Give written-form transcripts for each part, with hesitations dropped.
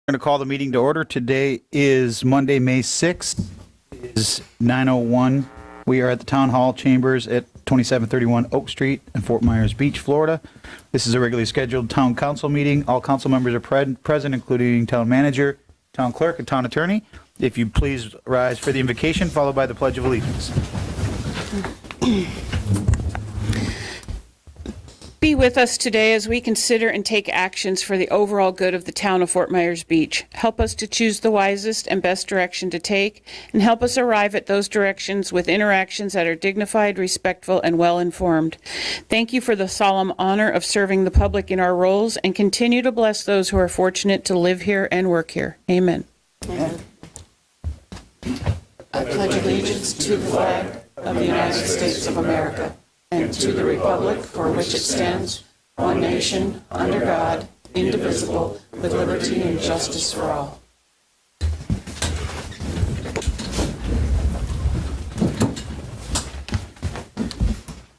Going to call the meeting to order. Today is Monday, May 6th. It is 9:01. We are at the Town Hall Chambers at 2731 Oak Street in Fort Myers Beach, Florida. This is a regularly scheduled town council meeting. All council members are present, including town manager, town clerk, and town attorney. If you please rise for the invocation, followed by the Pledge of Allegiance. Be with us today as we consider and take actions for the overall good of the town of Fort Myers Beach. Help us to choose the wisest and best direction to take, and help us arrive at those directions with interactions that are dignified, respectful, and well-informed. Thank you for the solemn honor of serving the public in our roles, and continue to bless those who are fortunate to live here and work here. Amen. Amen. I pledge allegiance to the flag of the United States of America and to the republic for which it stands, one nation, under God, indivisible, with liberty and justice for all.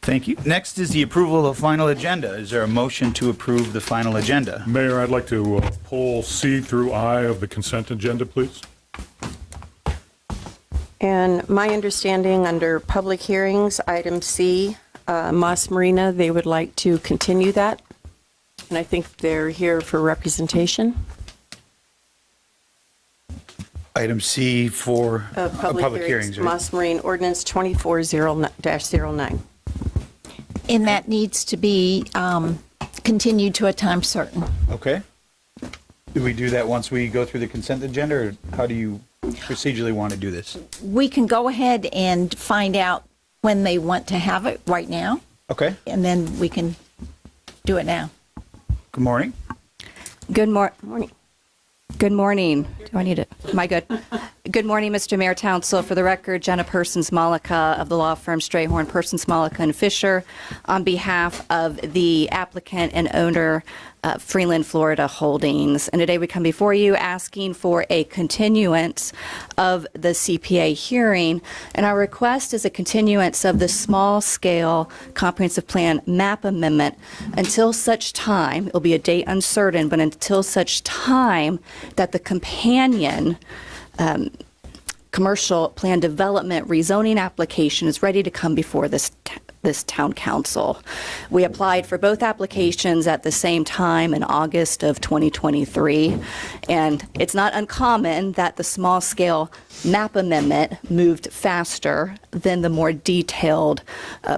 Thank you. Next is the approval of the final agenda. Is there a motion to approve the final agenda? Mayor, I'd like to pull C through I of the consent agenda, please. And my understanding under public hearings, item C, Moss Marina, they would like to continue that. And I think they're here for representation. Item C for public hearings. Right? Moss Marine Ordinance 24-09. And that needs to be continued to a time certain. Okay. Do we do that once we go through the consent agenda, or how do you procedurally want to do this? We can go ahead and find out when they want to have it right now, Okay. and then we can do it now. Good morning. Good morning. Good morning. Do I need it? Am I good? Good morning, Mr. Mayor, Council. For the record, Jenna Persons Malika of the law firm Strayhorn, Persons Malika and Fisher, on behalf of the applicant and owner, Freeland Florida Holdings. And today we come before you asking for a continuance of the CPA hearing. And our request is a continuance of the small-scale comprehensive plan map amendment until such time, it'll be a date uncertain, but until such time that the companion commercial plan development rezoning application is ready to come before this town council. We applied for both applications at the same time in August of 2023, and it's not uncommon that the small scale map amendment moved faster than the more detailed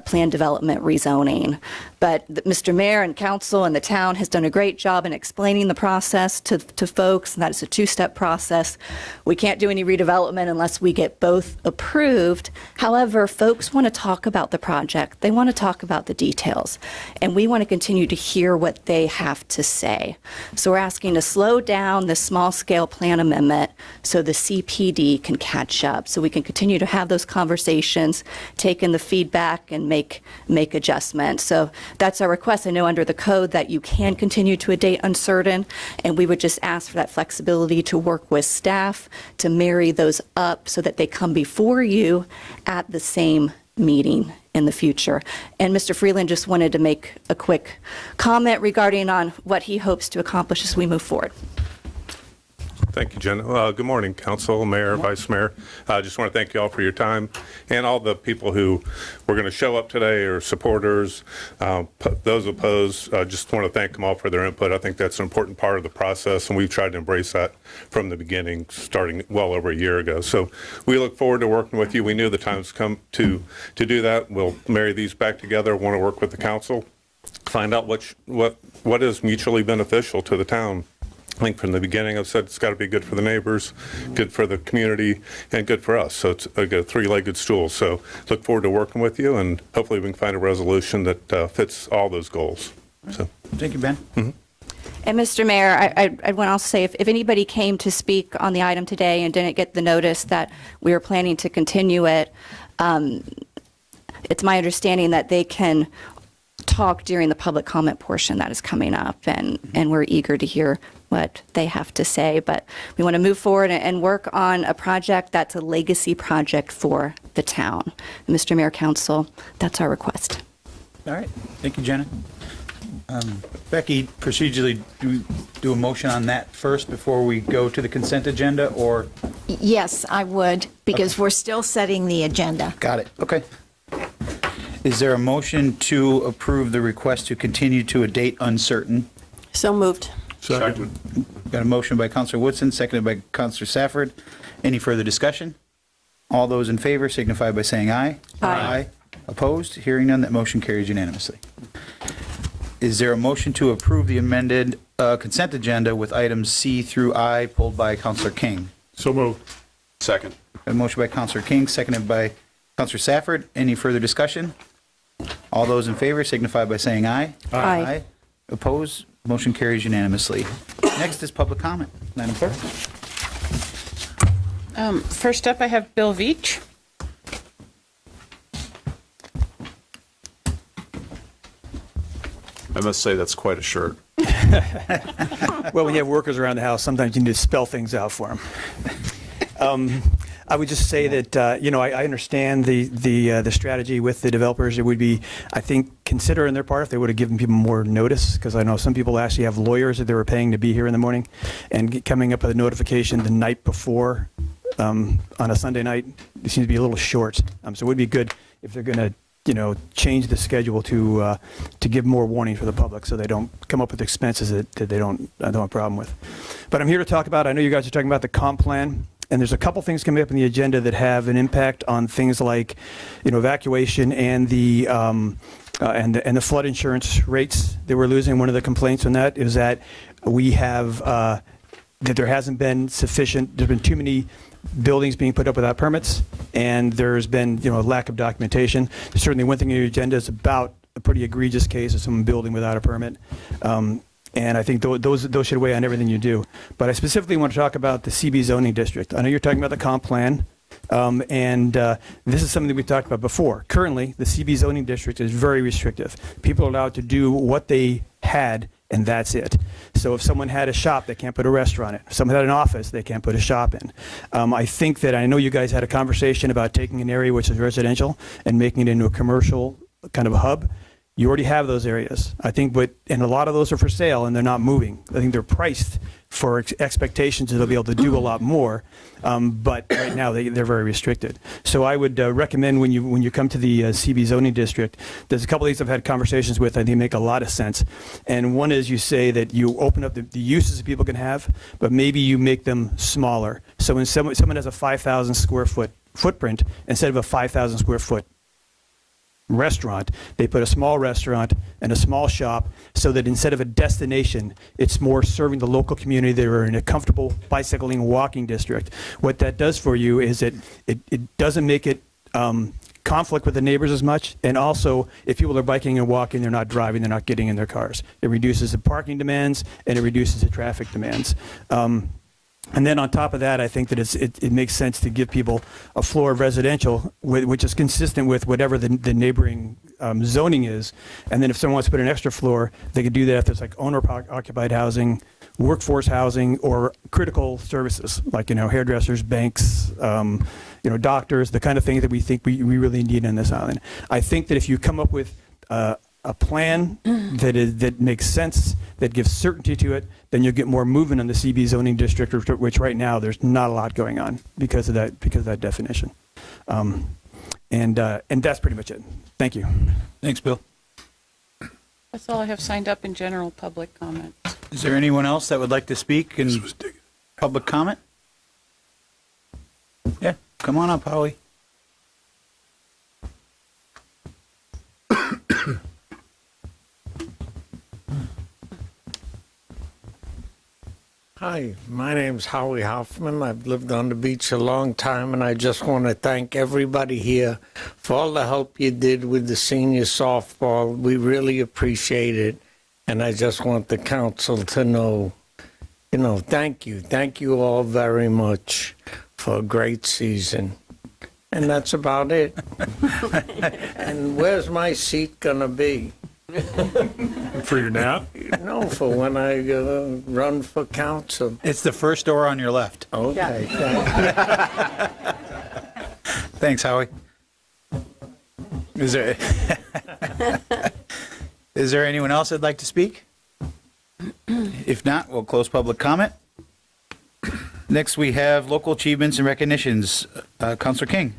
plan development rezoning. But Mr. Mayor and Council and the town has done a great job in explaining the process to folks, and that is a two-step process. We can't do any redevelopment unless we get both approved. However, folks want to talk about the project. They want to talk about the details, and we want to continue to hear what they have to say. So we're asking to slow down the small-scale plan amendment so the CPD can catch up, so we can continue to have those conversations, take in the feedback, and make adjustments. So that's our request. I know under the code that you can continue to a date uncertain, and we would just ask for that flexibility to work with staff to marry those up so that they come before you at the same meeting in the future. And Mr. Freeland just wanted to make a quick comment regarding on what he hopes to accomplish as we move forward. Thank you, Jen. Good morning, Council, Mayor, Vice Mayor. I just want to thank you all for your time, and all the people who were going to show up today, or supporters, those opposed. Just want to thank them all for their input. I think that's an important part of the process, and we've tried to embrace that from the beginning, starting well over a year ago. So we look forward to working with you. We knew the time's come to do that. We'll marry these back together. Want to work with the council, find out what is mutually beneficial to the town. I think from the beginning I've said it's got to be good for the neighbors, good for the community, and good for us. So it's a three-legged stool. So look forward to working with you, and hopefully we can find a resolution that fits all those goals. So Thank you, Ben. Mm-hmm. And Mr. Mayor, I want to also say, if anybody came to speak on the item today and didn't get the notice that we were planning to continue it, it's my understanding that they can talk during the public comment portion that is coming up, and we're eager to hear what they have to say. But we want to move forward and work on a project that's a legacy project for the town. Mr. Mayor, Council, that's our request. All right. Thank you, Jenna. Becky, procedurally, do we do a motion on that first before we go to the consent agenda, or? Yes, I would, because we're still setting the agenda. Got it, okay. Is there a motion to approve the request to continue to a date uncertain? So moved. Second. Got a motion by Counselor Woodson, seconded by Counselor Safford. Any further discussion? All those in favor signify by saying aye. Aye. Opposed? Hearing none, that motion carries unanimously. Is there a motion to approve the amended consent agenda with items C through I pulled by Counselor King? So moved. Second. A motion by Counselor King, seconded by Counselor Safford. Any further discussion? All those in favor signify by saying aye. Aye. Opposed? Motion carries unanimously. Next is public comment. Madam Clerk? First up, I have Bill Veach. I must say that's quite a shirt. Well, when you have workers around the house, sometimes you need to spell things out for them. I would just say that, I understand the strategy with the developers. It would be, I think, consider on their part if they would have given people more notice, because I know some people actually have lawyers that they were paying to be here in the morning, and coming up with a notification the night before on a Sunday night, it seems to be a little short. So it would be good if they're going to change the schedule to give more warning for the public, so they don't come up with expenses that they don't have a problem with. But I'm here to talk about, I know you guys are talking about the comp plan, and there's a couple things coming up in the agenda that have an impact on things like, evacuation and the flood insurance rates that we're losing. One of the complaints on that is that we have that there hasn't been sufficient. There's been too many buildings being put up without permits, and there's been a lack of documentation. Certainly, one thing on your agenda is about a pretty egregious case of someone building without a permit. And I think those should weigh on everything you do. But I specifically want to talk about the CB zoning district. I know you're talking about the comp plan, and this is something that we talked about before. Currently, the CB zoning district is very restrictive. People are allowed to do what they had, and that's it. So if someone had a shop, they can't put a restaurant in. If someone had an office, they can't put a shop in. I think that, I know you guys had a conversation about taking an area which is residential and making it into a commercial kind of a hub. You already have those areas. I think, and a lot of those are for sale and they're not moving. I think they're priced for expectations that they'll be able to do a lot more, but right now they're very restricted. So I would recommend when you come to the CB zoning district, there's a couple of these I've had conversations with, I think make a lot of sense. And one is you say that you open up the uses that people can have, but maybe you make them smaller. So when someone has a 5,000 square foot footprint, instead of a 5,000 square foot restaurant, they put a small restaurant and a small shop, so that instead of a destination, it's more serving the local community that are in a comfortable bicycling, walking district. What that does for you is it doesn't make it conflict with the neighbors as much, and also if people are biking and walking, they're not driving, they're not getting in their cars. It reduces the parking demands and it reduces the traffic demands. And then on top of that, I think that it makes sense to give people a floor of residential, which is consistent with whatever the neighboring zoning is. And then if someone wants to put an extra floor, they could do that if there's like owner-occupied housing, workforce housing, or critical services, like, hairdressers, banks, doctors, the kind of thing that we think we really need on this island. I think that if you come up with a plan that makes sense, that gives certainty to it, then you'll get more movement on the CB zoning district, which right now there's not a lot going on because of that definition. And that's pretty much it. Thank you. Thanks, Bill. That's all I have signed up in general public comment. Is there anyone else that would like to speak in public comment? Yeah, come on up, Howie. Hi, my name's Howie Hoffman. I've lived on the beach a long time, and I just want to thank everybody here for all the help you did with the senior softball. We really appreciate it, and I just want the council to know, thank you. Thank you all very much for a great season. And that's about it. And where's my seat going to be? For your nap? No, for when I run for council. It's the first door on your left. Okay, Thanks, Howie. Is Is there anyone else that'd like to speak? If not, we'll close public comment. Next, we have local achievements and recognitions. Councilor King.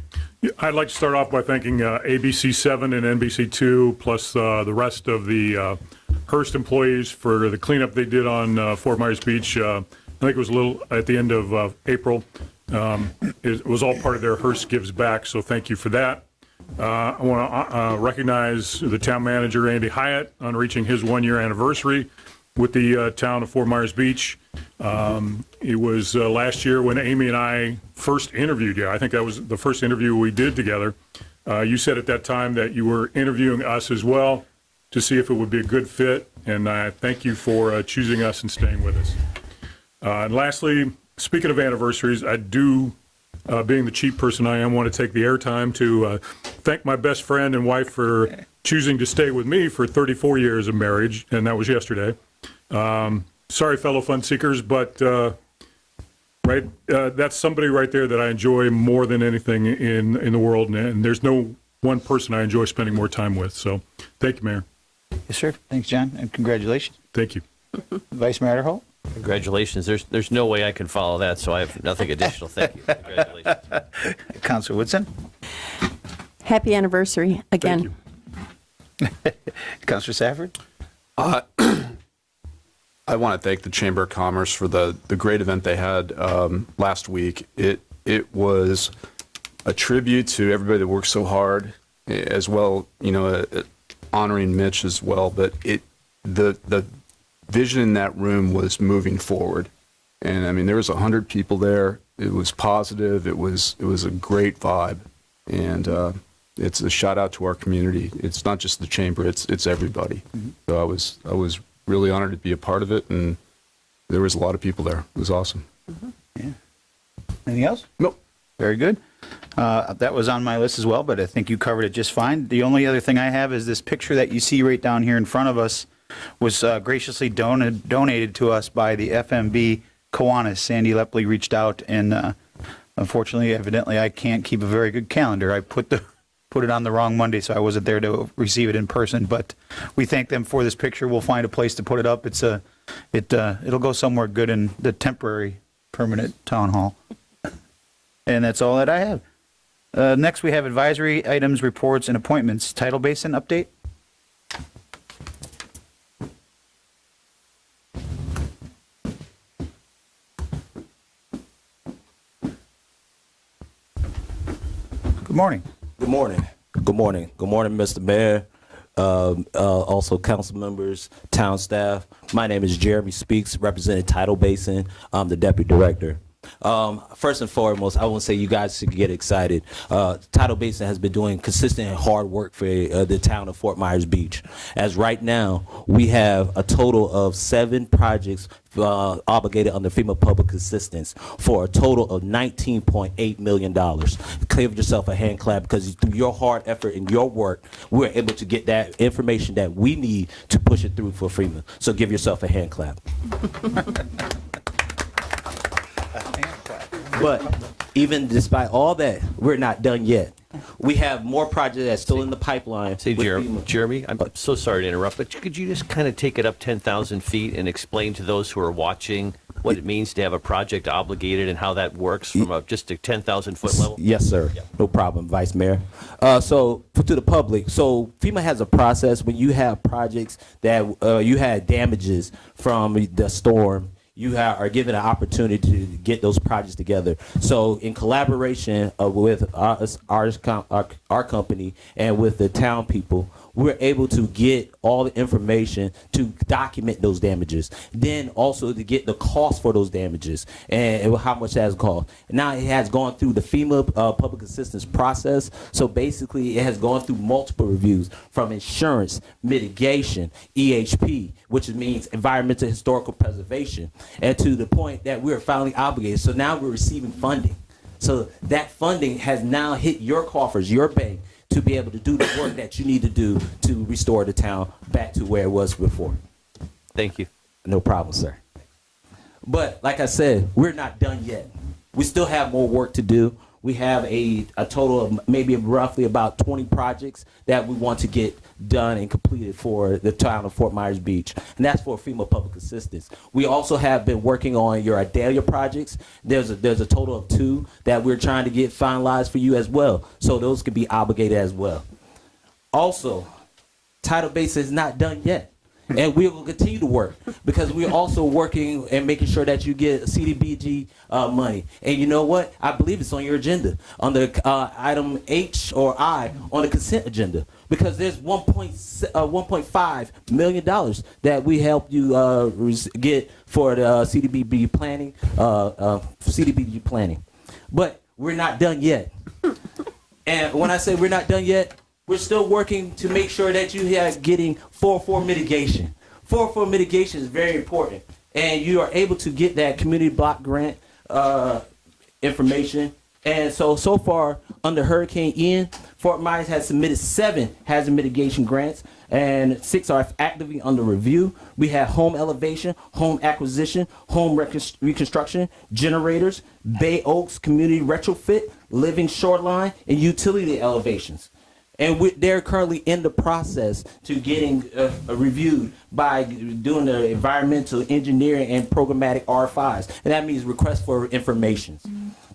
I'd like to start off by thanking ABC7 and NBC2, plus the rest of the Hearst employees for the cleanup they did on Fort Myers Beach. I think it was a little at the end of April. It was all part of their Hearst Gives Back, so thank you for that. I want to recognize the town manager, Andy Hyatt, on reaching his one-year anniversary with the town of Fort Myers Beach. It was last year when Amy and I first interviewed you. I think that was the first interview we did together. You said at that time that you were interviewing us as well to see if it would be a good fit, and I thank you for choosing us and staying with us. And lastly, speaking of anniversaries, I do, being the cheap person I am, want to take the airtime to thank my best friend and wife for choosing to stay with me for 34 years of marriage, and that was yesterday. Sorry, fellow fun seekers, but that's somebody right there that I enjoy more than anything in the world, and there's no one person I enjoy spending more time with. So, thank you, Mayor. Yes, sir. Thanks, John, and congratulations. Thank you. Vice Mayor Adderholt. Congratulations. There's no way I can follow that, so I have nothing additional. Thank you. Congratulations. Councilor Woodson. Happy anniversary again. Councilor Safford. I want to thank the Chamber of Commerce for the great event they had last week. It was a tribute to everybody that worked so hard, as well, honoring Mitch as well. But the vision in that room was moving forward, and I mean there was 100 people there. It was positive. It was a great vibe, and it's a shout out to our community. It's not just the Chamber; it's everybody. So I was really honored to be a part of it, and there was a lot of people there. It was awesome. Yeah. Anything else? Nope. Very good. That was on my list as well, but I think you covered it just fine. The only other thing I have is this picture that you see right down here in front of us was graciously donated to us by the FMB Kiwanis. Sandy Lepley reached out, and unfortunately, evidently, I can't keep a very good calendar. I put it on the wrong Monday, so I wasn't there to receive it in person. But we thank them for this picture. We'll find a place to put it up. It'll go somewhere good in the temporary, permanent town hall. And that's all that I have. Next, we have advisory items, reports, and appointments. Tidal Basin update. Good morning. Good morning. Good morning. Good morning, Mr. Mayor, also council members, town staff. My name is Jeremy Speaks, representing Tidal Basin. I'm the deputy director. First and foremost, I want to say you guys should get excited. Tidal Basin has been doing consistent and hard work for the town of Fort Myers Beach. As right now, we have a total of 7 projects obligated under FEMA public assistance for a total of $19.8 million. Give yourself a hand clap, because through your hard effort and your work, we're able to get that information that we need to push it through for FEMA. So give yourself a hand clap. But even despite all that, we're not done yet. We have more projects that's still in the pipeline. Say, Jeremy, I'm so sorry to interrupt, but could you just kind of take it up 10,000 feet and explain to those who are watching what it means to have a project obligated and how that works from just a 10,000-foot level? Yes, sir. Yeah. No problem, Vice Mayor. So to the public, so FEMA has a process when you have projects that you had damages from the storm. You are given an opportunity to get those projects together. So in collaboration with our company and with the town people, we're able to get all the information to document those damages. Then also to get the cost for those damages and how much that has cost. Now it has gone through the FEMA public assistance process. So basically it has gone through multiple reviews from insurance, mitigation, EHP, which means environmental historical preservation, and to the point that we're finally obligated. So now we're receiving funding. So that funding has now hit your coffers, your bank, to be able to do the work that you need to do to restore the town back to where it was before. Thank you. No problem, sir. But like I said, we're not done yet. We still have more work to do. we have a total of maybe roughly about 20 projects that we want to get done and completed for the town of Fort Myers Beach. And that's for FEMA Public Assistance. We also have been working on your Idalia projects. There's a total of 2 that we're trying to get finalized for you as well. So those could be obligated as well. Also, Tidal Base is not done yet. And we will continue to work because we're also working and making sure that you get CDBG money. And you know what? I believe it's on your agenda, on the item H or I on the consent agenda, because there's $1.5 million that we helped you get for the CDBG planning. But we're not done yet. And when I say we're not done yet, we're still working to make sure that you are getting 404 mitigation. 404 mitigation is very important. And you are able to get that community block grant information. And so far, under Hurricane Ian, Fort Myers has submitted 7 hazard mitigation grants, and 6 are actively under review. We have home elevation, home acquisition, home reconstruction, generators, Bay Oaks community retrofit, living shoreline, and utility elevations. And they're currently in the process to getting reviewed by doing the environmental engineering and programmatic R5s. And that means request for information.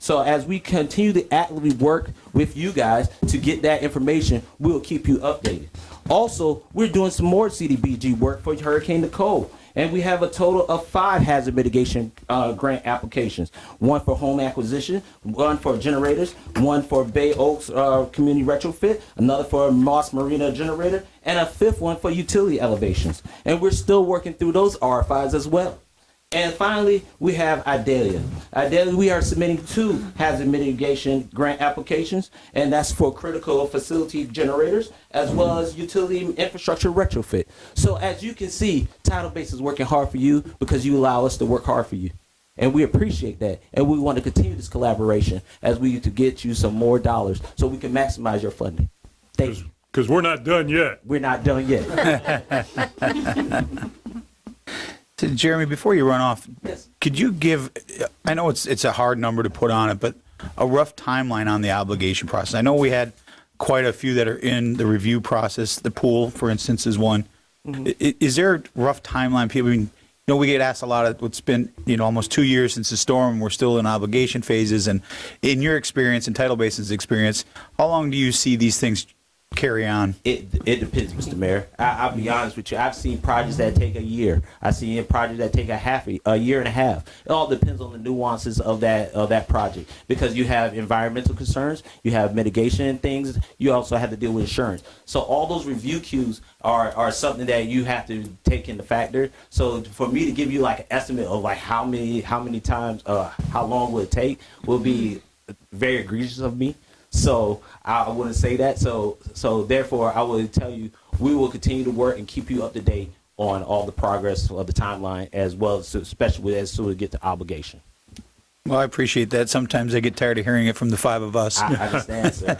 So as we continue to actively work with you guys to get that information, we'll keep you updated. Also, we're doing some more CDBG work for Hurricane Nicole. And we have a total of 5 hazard mitigation grant applications. 1 for home acquisition, 1 for generators, 1 for Bay Oaks community retrofit, another for Moss Marina generator, and a 5th one for utility elevations. And we're still working through those R5s as well. And finally, we have Idalia. Idalia, we are submitting 2 hazard mitigation grant applications, and that's for critical facility generators as well as utility infrastructure retrofit. So as you can see, Tidal Base is working hard for you because you allow us to work hard for you. And we appreciate that. And we want to continue this collaboration as we to get you some more dollars so we can maximize your funding. Thank you. Because we're not done yet. We're not done yet. So, Jeremy, before you run off, Yes. could you give, I know it's a hard number to put on it, but a rough timeline on the obligation process? I know we had quite a few that are in the review process. The pool, for instance, is one. Is there a rough timeline? People, I mean, we get asked a lot of, it's been, almost 2 years since the storm. We're still in obligation phases. And in your experience, in Tidal Basin's experience, how long do you see these things carry on? It depends, Mr. Mayor. I'll be honest with you. I've seen projects that take a year. I've seen projects that take a year and a half. It all depends on the nuances of that project, because you have environmental concerns, you have mitigation things, you also have to deal with insurance. So all those review queues are something that you have to take into factor. So for me to give you like an estimate of like how many times, how long will it take, will be very egregious of me. So I wouldn't say that. So therefore, I would tell you we will continue to work and keep you up to date on all the progress of the timeline, as well as especially as soon as we get to obligation. Well, I appreciate that. Sometimes I get tired of hearing it from the 5 of us. I understand, sir.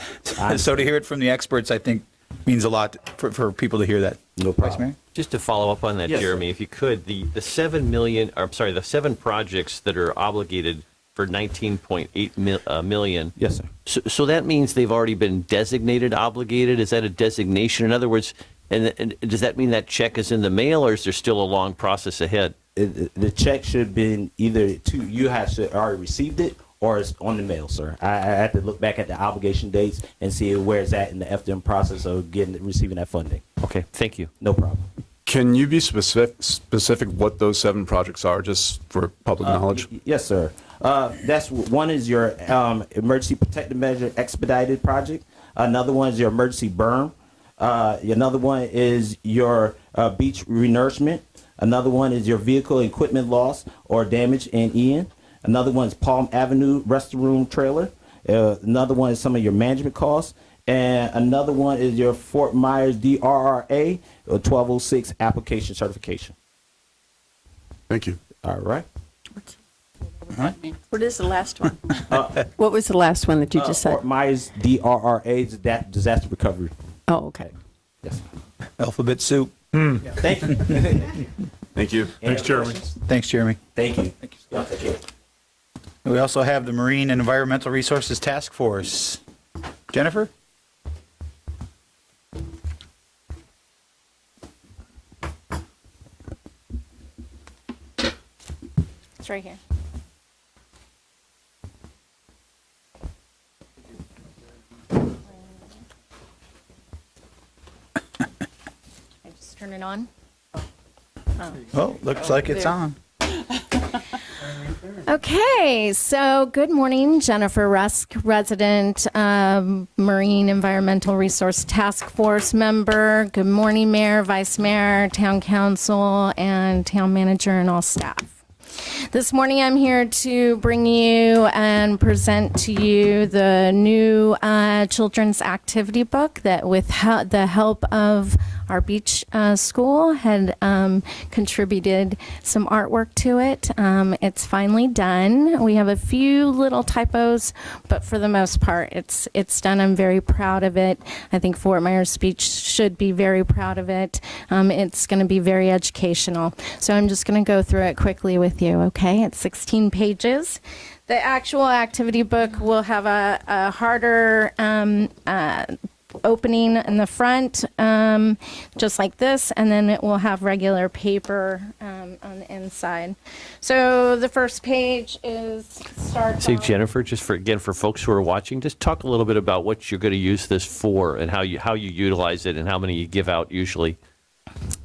So to hear it from the experts, I think, means a lot for people to hear that. No Vice problem. Mayor? Just to follow up on that, Yes, Jeremy, if you could, the 7 projects that are obligated for 19.8 million. Yes, sir. So that means they've already been designated obligated? Is that a designation? In other words, and does that mean that check is in the mail, or is there still a long process ahead? The check should have been either you have already received it, or it's on the mail, sir. I have to look back at the obligation dates and see where it's at in the FDM process of receiving that funding. Okay, thank you. No problem. Can you be specific what those 7 projects are, just for public knowledge? Yes, sir. That's one is your emergency protective measure expedited project. Another one is your emergency berm. Another one is your beach renourishment. Another one is your vehicle equipment loss or damage in Ian. Another one is Palm Avenue restroom trailer. Another one is some of your management costs. And another one is your Fort Myers DRRA 1206 application certification. Thank you. All right. What is the last one? What was the last one that you just said? Fort Myers DRRA is that disaster recovery. Oh, okay. Yes. Alphabet soup. Thank you. Thank you. Thanks, Jeremy. Thanks, Jeremy. Thank you. Y'all take care. We also have the Marine and Environmental Resources Task Force. Jennifer? It's right here. I just turn it on. Oh, looks like it's on. Okay, so good morning, Jennifer Rusk, resident, Marine Environmental Resource Task Force member. Good morning, Mayor, Vice Mayor, Town Council, and Town Manager and all staff. This morning I'm here to bring you and present to you the new children's activity book that with the help of our beach school had contributed some artwork to it. It's finally done. We have a few little typos, but for the most part, it's done. I'm very proud of it. I think Fort Myers Beach should be very proud of it. It's going to be very educational. So I'm just going to go through it quickly with you, okay? It's 16 pages. The actual activity book will have a harder opening in the front, just like this, and then it will have regular paper on the inside. So the first page starts. Say, Jennifer, just for folks who are watching, just talk a little bit about what you're going to use this for and how you utilize it and how many you give out usually.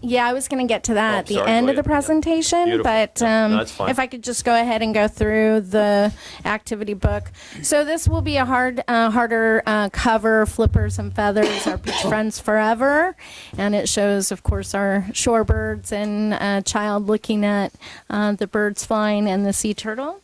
Yeah, I was going to get to that at the sorry, end go of the ahead. presentation, Beautiful. but No, that's fine. if I could just go ahead and go through the activity book. So this will be a harder cover, Flippers and Feathers, our Beach Friends Forever, and it shows, of course, our shorebirds and a child looking at the birds flying and the sea turtle.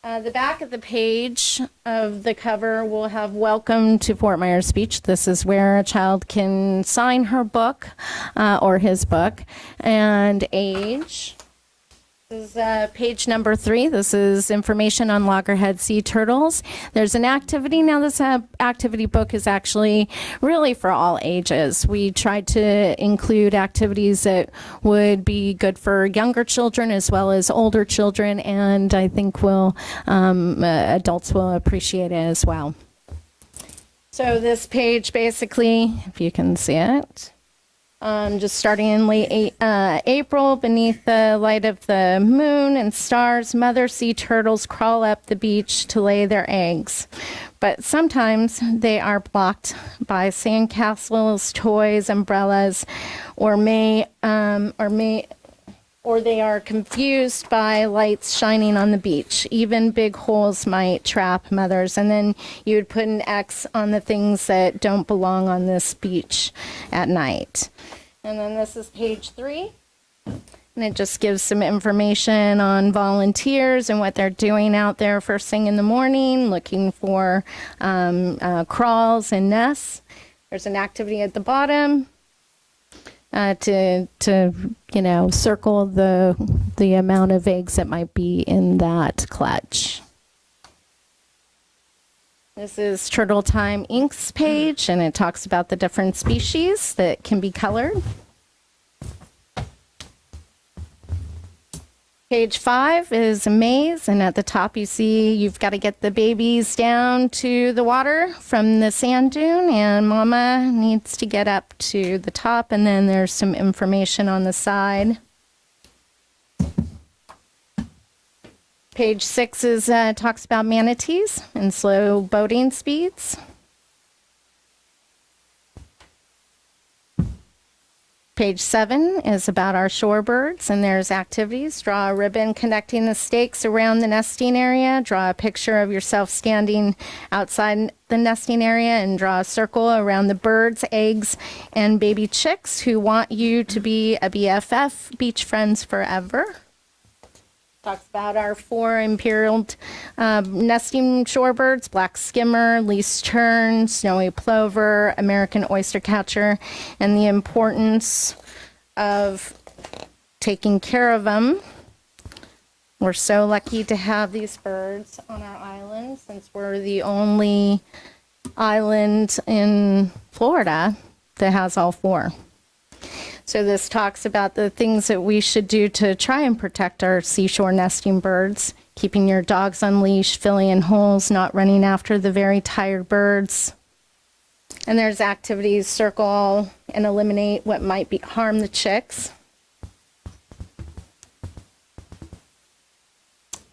The back of the page of the cover will have Welcome to Fort Myers Beach. This is where a child can sign her book or his book and age. This is page number 3. This is information on loggerhead sea turtles. There's an activity. Now, this activity book is actually really for all ages. We tried to include activities that would be good for younger children as well as older children, and I think adults will appreciate it as well. So this page basically, if you can see it, just starting in late April, beneath the light of the moon and stars, mother sea turtles crawl up the beach to lay their eggs. But sometimes they are blocked by sandcastles, toys, umbrellas, or they are confused by lights shining on the beach. Even big holes might trap mothers. And then you would put an X on the things that don't belong on this beach at night. And then this is page 3. And it just gives some information on volunteers and what they're doing out there first thing in the morning, looking for crawls and nests. There's an activity at the bottom. To circle the amount of eggs that might be in that clutch. This is Turtle Time Inks page, and it talks about the different species that can be colored. Page 5 is a maze, and at the top you see you've got to get the babies down to the water from the sand dune, and Mama needs to get up to the top, and then there's some information on the side. Page 6 talks about manatees and slow boating speeds. Page 7 is about our shorebirds, and there's activities. Draw a ribbon connecting the stakes around the nesting area. Draw a picture of yourself standing outside the nesting area, and draw a circle around the birds, eggs, and baby chicks who want you to be a BFF, Beach Friends Forever. Talks about our 4 imperial nesting shorebirds: black skimmer, least tern, snowy plover, American oyster catcher, and the importance of taking care of them. We're so lucky to have these birds on our island, since we're the only island in Florida that has all 4. So this talks about the things that we should do to try and protect our seashore nesting birds. keeping your dogs on leash, filling in holes, not running after the very tired birds. And there's activities, circle and eliminate what might harm the chicks.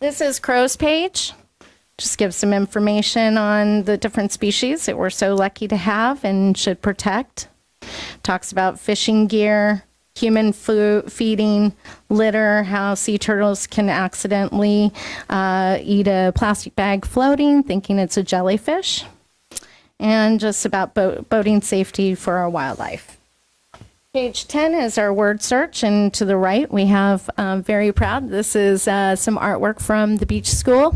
This is Crow's page. Just gives some information on the different species that we're so lucky to have and should protect. Talks about fishing gear, human feeding, litter, how sea turtles can accidentally eat a plastic bag floating, thinking it's a jellyfish, and just about boating safety for our wildlife. Page 10 is our word search, and to the right we have, very proud, this is some artwork from the beach school.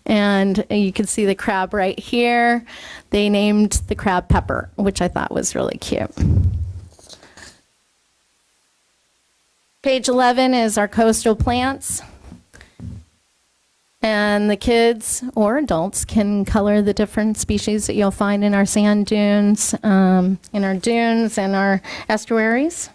And you can see the crab right here. They named the crab Pepper, which I thought was really cute. Page 11 is our coastal plants. And the kids or adults can color the different species that you'll find in our sand dunes, in our dunes and our estuaries.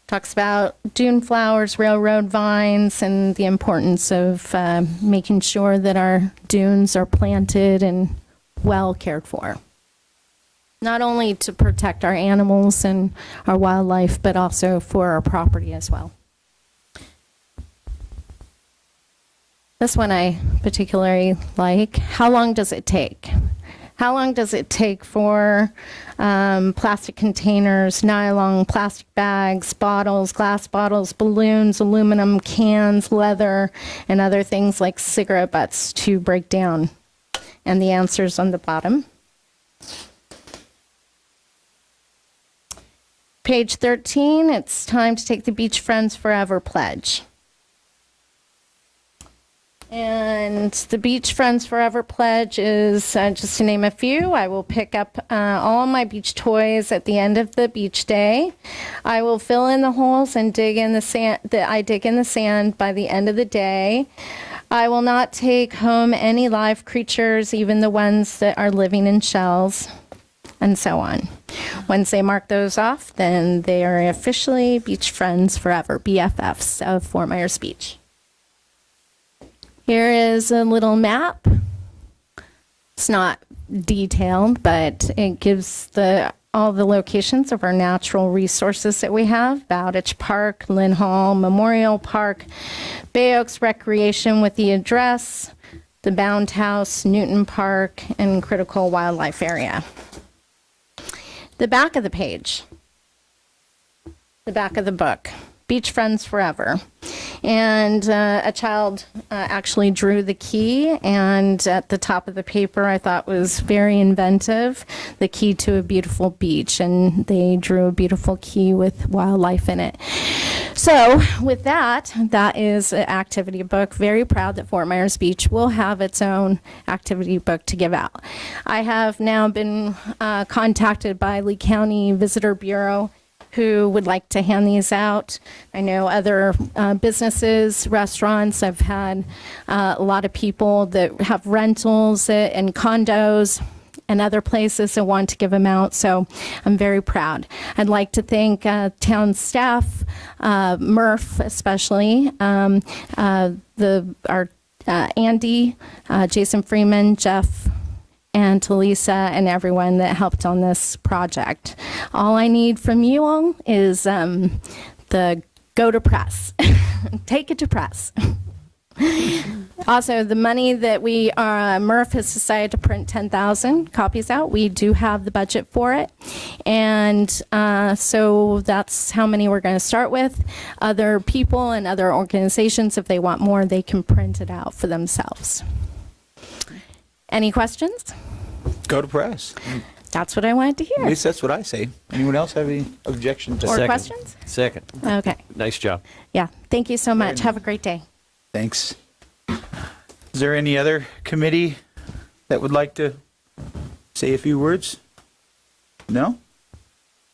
Talks about dune flowers, railroad vines, and the importance of making sure that our dunes are planted and well cared for. Not only to protect our animals and our wildlife, but also for our property as well. This one I particularly like. How long does it take? How long does it take for plastic containers, nylon, plastic bags, bottles, glass bottles, balloons, aluminum cans, leather, and other things like cigarette butts to break down? And the answer's on the bottom. Page 13, it's time to take the Beach Friends Forever pledge. And the Beach Friends Forever pledge is, just to name a few, I will pick up all my beach toys at the end of the beach day. I will fill in the holes and dig in the sand that I dig in the sand by the end of the day. I will not take home any live creatures, even the ones that are living in shells, and so on. Once they mark those off, then they are officially Beach Friends Forever, BFFs of Fort Myers Beach. Here is a little map. It's not detailed, but it gives all the locations of our natural resources that we have. Bowditch Park, Lynn Hall Memorial Park, Bay Oaks Recreation with the address, the Bound House, Newton Park, and Critical Wildlife Area. The back of the page, the back of the book, Beach Friends Forever. And a child actually drew the key, and at the top of the paper I thought was very inventive, the key to a beautiful beach, and they drew a beautiful key with wildlife in it. So with that is an activity book. Very proud that Fort Myers Beach will have its own activity book to give out. I have now been contacted by Lee County Visitor Bureau, who would like to hand these out. I know other businesses, restaurants. I've had a lot of people that have rentals and condos and other places that want to give them out. So I'm very proud. I'd like to thank town staff, Murph especially, Andy, Jason Freeman, Jeff, and to Lisa and everyone that helped on this project. All I need from you all is the go to press. Take it to press. Also, the money that Murph has decided to print 10,000 copies out. We do have the budget for it. And so that's how many we're going to start with. Other people and other organizations, if they want more, they can print it out for themselves. Any questions? Go to press. That's what I wanted to At hear. least that's what I say. Anyone else have any objections? Or Second. questions? Second. Okay. Nice job. Yeah. Thank you so much. Have a great day. Thanks. Is there any other committee that would like to say a few words? No?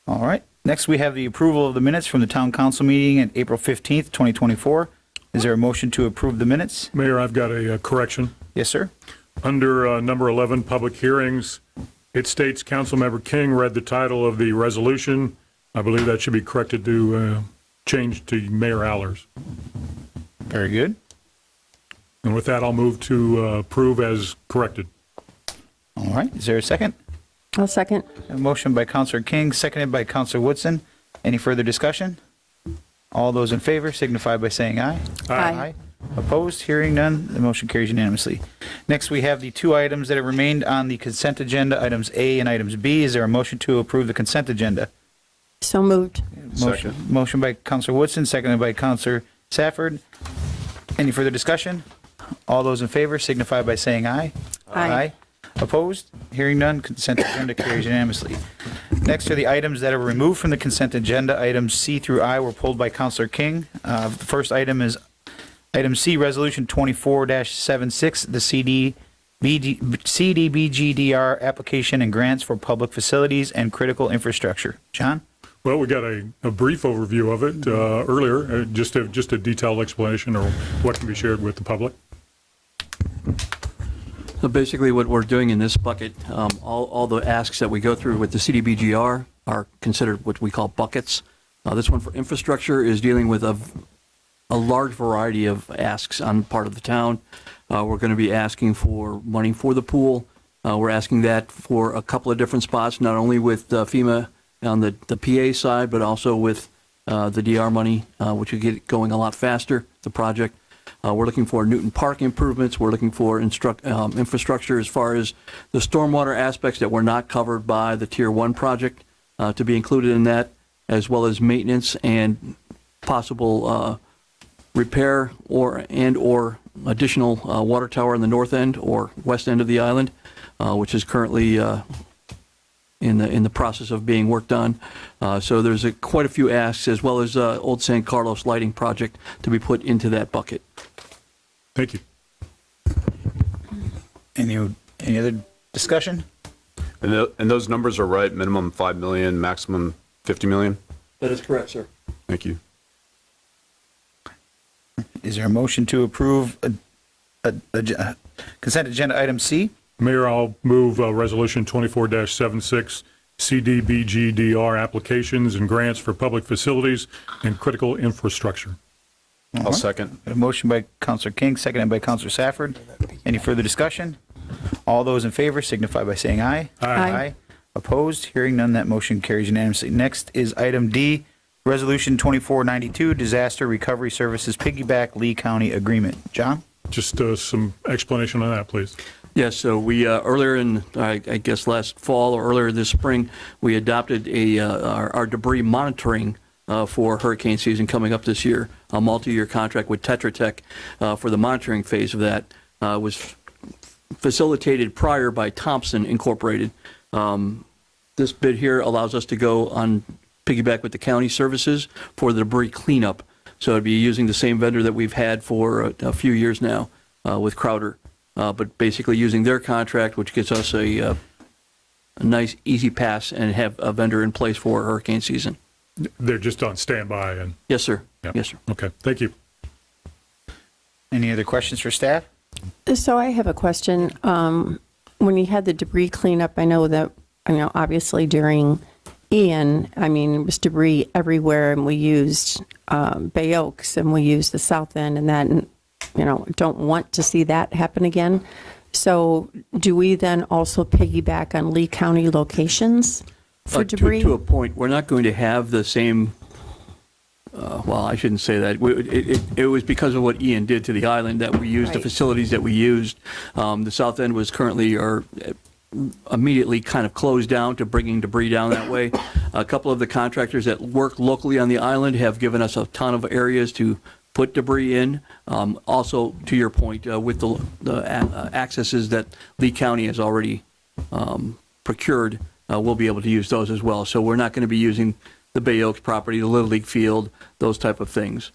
All right. Next, we have the approval of the minutes from the town council meeting at April 15th, 2024. Is there a motion to approve the minutes? Mayor, I've got a correction. Yes, sir. Under number 11, public hearings, it states Councilmember King read the title of the resolution. I believe that should be corrected to change to Mayor Allers. Very good. And with that, I'll move to approve as corrected. All right, is there a second? I'll second. A motion by Counselor King, seconded by Counselor Woodson. Any further discussion? All those in favor signify by saying aye. Aye. Opposed? Hearing none, the motion carries unanimously. Next, we have the two items that have remained on the consent agenda, items A and items B. Is there a motion to approve the consent agenda? So moved. Motion by Counselor Woodson, seconded by Counselor Safford. Any further discussion? All those in favor signify by saying aye. Aye. Opposed? Hearing none, consent agenda carries unanimously. Next are the items that are removed from the consent agenda. Items C through I were pulled by Counselor King. The first item is item C, Resolution 24-76, the CDBGDR application and grants for public facilities and critical infrastructure. John? Well, we got a brief overview of it earlier, just a detailed explanation or what can be shared with the public. So basically what we're doing in this bucket, all the asks that we go through with the CDBGR are considered what we call buckets. This one for infrastructure is dealing with a large variety of asks on part of the town. We're going to be asking for money for the pool. We're asking that for a couple of different spots, not only with FEMA on the PA side, but also with the DR money, which will get going a lot faster, the project. We're looking for Newton Park improvements. We're looking for infrastructure as far as the stormwater aspects that were not covered by the Tier 1 project to be included in that, as well as maintenance and possible repair or additional water tower in the north end or west end of the island, which is currently in the process of being worked on. So there's quite a few asks, as well as Old San Carlos lighting project to be put into that bucket. Thank you. Any other discussion? And those numbers are right, minimum 5 million, maximum 50 million? That is correct, sir. Thank you. Is there a motion to approve consent agenda item C? Mayor, I'll move Resolution 24-76, CDBGDR applications and grants for public facilities and critical infrastructure. I'll second. A motion by Counselor King, seconded by Counselor Safford. Any further discussion? All those in favor signify by saying aye. Aye. Opposed? Hearing none, that motion carries unanimously. Next is item D, Resolution 2492, Disaster Recovery Services Piggyback Lee County Agreement. John? Just some explanation on that, please. Yes, so we earlier in, I guess last fall or earlier this spring, we adopted our debris monitoring for hurricane season coming up this year, a multi-year contract with Tetra Tech for the monitoring phase of that. Was facilitated prior by Thompson Incorporated. This bid here allows us to go on piggyback with the county services for the debris cleanup. So it'd be using the same vendor that we've had for a few years now with Crowder, but basically using their contract, which gets us a nice easy pass and have a vendor in place for hurricane season. They're just on standby and. Yes, sir. Yeah. Yes, sir. Okay, thank you. Any other questions for staff? So I have a question. When you had the debris cleanup, I know obviously during Ian, it was debris everywhere, and we used Bay Oaks, and we used the south end, and that, don't want to see that happen again. So do we then also piggyback on Lee County locations for debris? To a point, we're not going to have the same. Well, I shouldn't say that. It was because of what Ian did to the island that we used the facilities that we used. The south end was currently immediately kind of closed down to bringing debris down that way. A couple of the contractors that work locally on the island have given us a ton of areas to put debris in. Also, to your point, with the accesses that Lee County has already procured, we'll be able to use those as well. So we're not going to be using the Bay Oaks property, the Little League field, those type of things.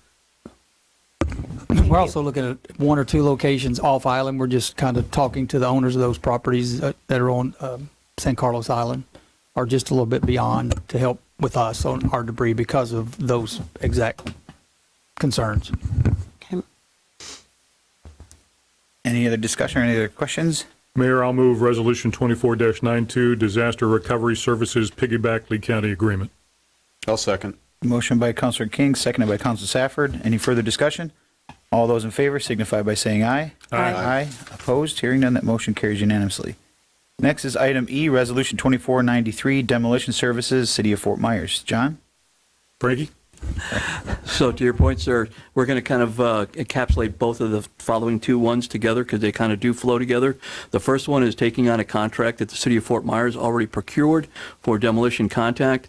We're also looking at one or two locations off island. We're just kind of talking to the owners of those properties that are on San Carlos Island, or just a little bit beyond, to help with us on our debris because of those exact concerns. Okay. Any other discussion or any other questions? Mayor, I'll move Resolution 24-92, Disaster Recovery Services Piggyback Lee County Agreement. I'll second. Motion by Counselor King, seconded by Counselor Safford. Any further discussion? All those in favor signify by saying aye. Aye. Aye. Opposed? Hearing none, that motion carries unanimously. Next is item E, Resolution 2493, Demolition Services, City of Fort Myers. John? Frankie? So to your point, sir, we're going to kind of encapsulate both of the following two ones together because they kind of do flow together. The first one is taking on a contract that the City of Fort Myers already procured for demolition contact.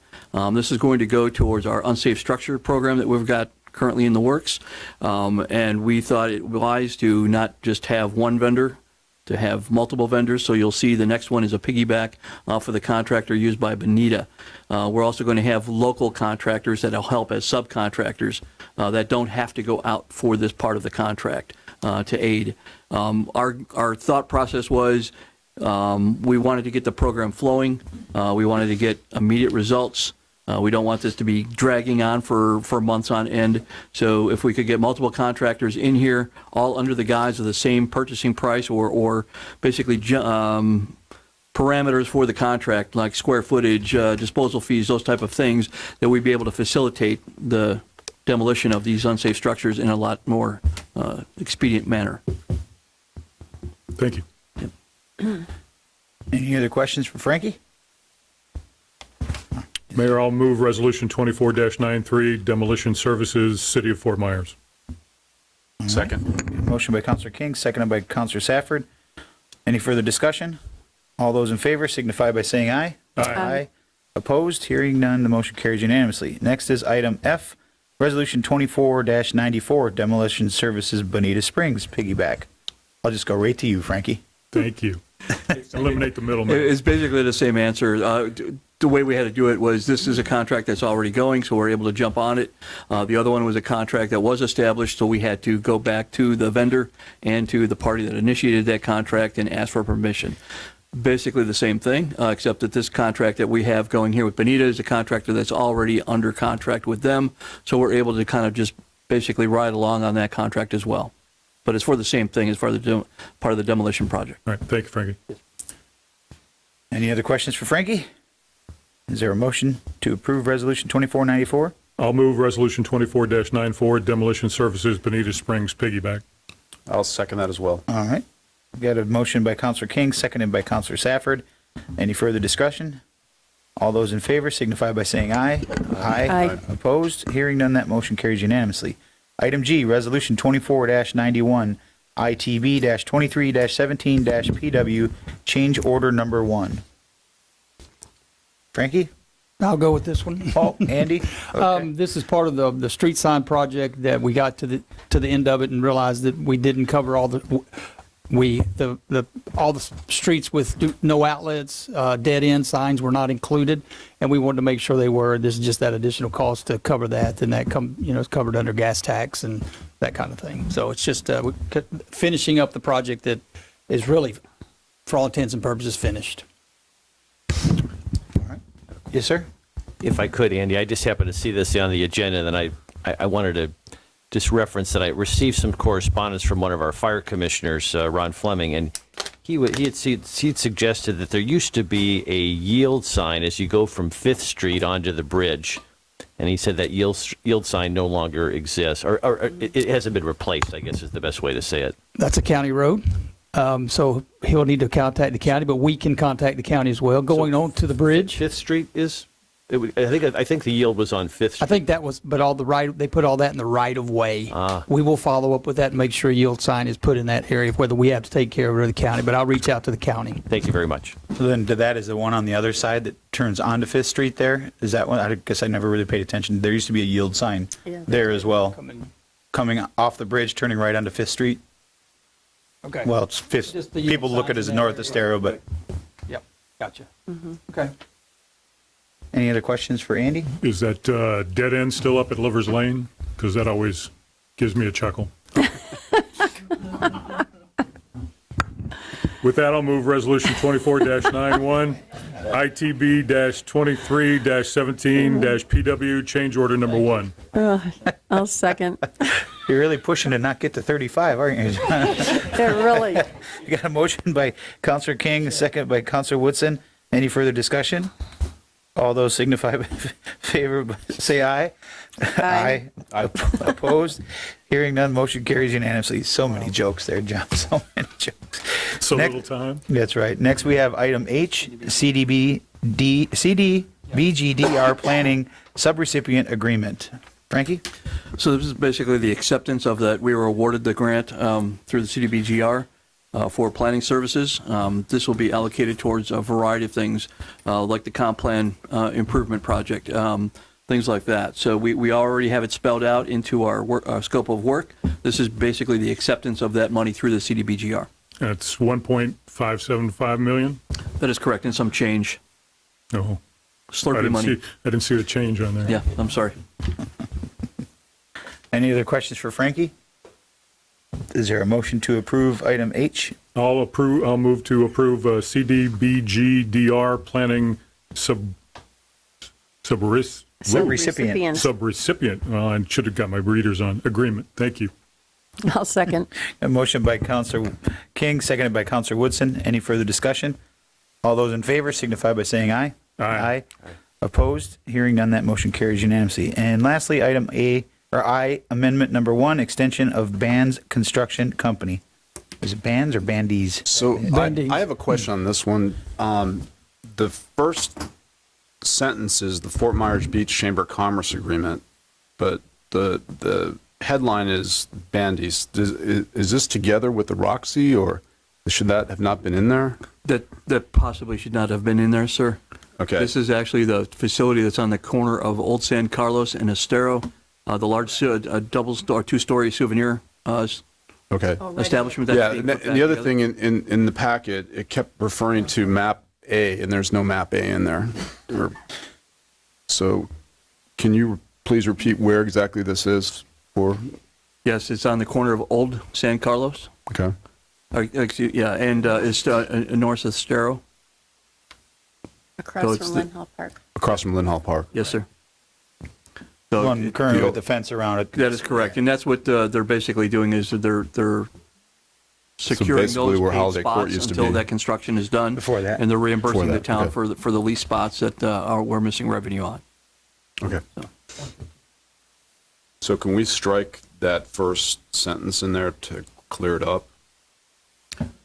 This is going to go towards our unsafe structure program that we've got currently in the works. And we thought it wise to not just have one vendor, to have multiple vendors. So you'll see the next one is a piggyback for the contractor used by Bonita. We're also going to have local contractors that will help as subcontractors that don't have to go out for this part of the contract to aid. Our thought process was we wanted to get the program flowing. We wanted to get immediate results. We don't want this to be dragging on for months on end. So if we could get multiple contractors in here, all under the guise of the same purchasing price or basically parameters for the contract, like square footage, disposal fees, those type of things, that we'd be able to facilitate the demolition of these unsafe structures in a lot more expedient manner. Thank you. Any other questions for Frankie? Mayor, I'll move Resolution 24-93, Demolition Services, City of Fort Myers. Second. Motion by Counselor King, seconded by Counselor Safford. Any further discussion? All those in favor signify by saying aye. Aye. Opposed? Hearing none, the motion carries unanimously. Next is item F, Resolution 24-94, Demolition Services, Bonita Springs, piggyback. I'll just go right to you, Frankie. Thank you. Eliminate the middleman. It's basically the same answer. The way we had to do it was this is a contract that's already going, so we're able to jump on it. The other one was a contract that was established, so we had to go back to the vendor and to the party that initiated that contract and ask for permission. Basically the same thing, except that this contract that we have going here with Bonita is a contractor that's already under contract with them, so we're able to kind of just basically ride along on that contract as well. But it's for the same thing as part of the demolition project. All right, thank you, Frankie. Any other questions for Frankie? Is there a motion to approve Resolution 2494? I'll move Resolution 24-94, Demolition Services, Bonita Springs, piggyback. I'll second that as well. All right. We got a motion by Counselor King, seconded by Counselor Safford. Any further discussion? All those in favor signify by saying aye. Aye. Opposed? Hearing none, that motion carries unanimously. Item G, Resolution 24-91, ITB-23-17-PW, Change Order Number 1. Frankie? I'll go with this one. Oh, Andy? Okay. This is part of the street sign project that we got to the end of it and realized that we didn't cover all the streets with no outlets, dead end signs were not included, and we wanted to make sure they were. This is just that additional cost to cover that, and that it's covered under gas tax and that kind of thing. So it's just finishing up the project that is really, for all intents and purposes, finished. Yes, sir? If I could, Andy, I just happened to see this on the agenda, and I wanted to just reference that I received some correspondence from one of our fire commissioners, Ron Fleming, and he had suggested that there used to be a yield sign as you go from 5th Street onto the bridge, and he said that yield sign no longer exists, or it hasn't been replaced, I guess is the best way to say it. That's a county road. So he'll need to contact the county, but we can contact the county as well. Going on to the bridge. 5th Street is? I think the yield was on 5th Street. I think that was, but they put all that in the right of way. We will follow up with that and make sure a yield sign is put in that area, whether we have to take care of it or the county, but I'll reach out to the county. Thank you very much. So then that is the one on the other side that turns onto 5th Street there? Is that one? I guess I never really paid attention. There used to be a yield sign there as well. Coming off the bridge, turning right onto 5th Street. Okay. Well, it's 5th. Just the yield People look at it as signs in north that of Estero, but Yep, gotcha. Okay. any other questions for Andy? Is that dead end still up at Lover's Lane? Because that always gives me a chuckle. With that, I'll move Resolution 24-91, ITB-23-17-PW, Change Order Number 1. I'll second. You're really pushing to not get to 35, aren't you? Really. You got a motion by Counselor King, a second by Counselor Woodson. Any further discussion? All those signify by favor, say aye. Aye. Opposed? Hearing none, motion carries unanimously. So many jokes there, John. So many jokes. So Next- little time. That's right. Next, we have item H, CDBGDR Planning Subrecipient Agreement. Frankie? So this is basically the acceptance of that. We were awarded the grant through the CDBGR for planning services. This will be allocated towards a variety of things, like the comp plan improvement project, things like that. So we already have it spelled out into our scope of work. This is basically the acceptance of that money through the CDBGR. That's 1.575 million? That is correct, and some change. No. Slurpee money. I didn't see the change on there. Yeah, I'm sorry. Any other questions for Frankie? Is there a motion to approve item H? I'll move to approve CDBGDR planning subrecipient. Well, I should have got my readers on. Agreement. Thank you. I'll second. A motion by Counselor King, seconded by Counselor Woodson. Any further discussion? All those in favor signify by saying aye. Aye. Opposed? Hearing none, that motion carries unanimously. And lastly, item I, amendment number 1, extension of Bands Construction Company. Is it Bands or Bandies? So Bandies. I have a question on this one. The first sentence is the Fort Myers Beach Chamber of Commerce Agreement, but the headline is Bandies. Is this together with the Roxy, or should that have not been in there? That possibly should not have been in there, sir. Okay. This is actually the facility that's on the corner of Old San Carlos and Estero, the large two-story souvenir Okay. establishment. That's Yeah, being and put back the other together. thing in the packet, it kept referring to map A, and there's no map A in there. So can you please repeat where exactly this is for? Yes, it's on the corner of Old San Carlos. Okay. Yeah, and it's north of Estero. Across it's from the- Lynn Hall Park. Across from Lynn Hall Park. Yes, sir. The So one currently with the fence around it. that is correct, and that's what they're basically doing is they're securing basically those where paid Holiday Court spots used to until be. that construction is done. Before that. And they're reimbursing Before the that, town okay. for the lease spots that we're missing revenue on. Okay. So can we strike that first sentence in there to clear it up?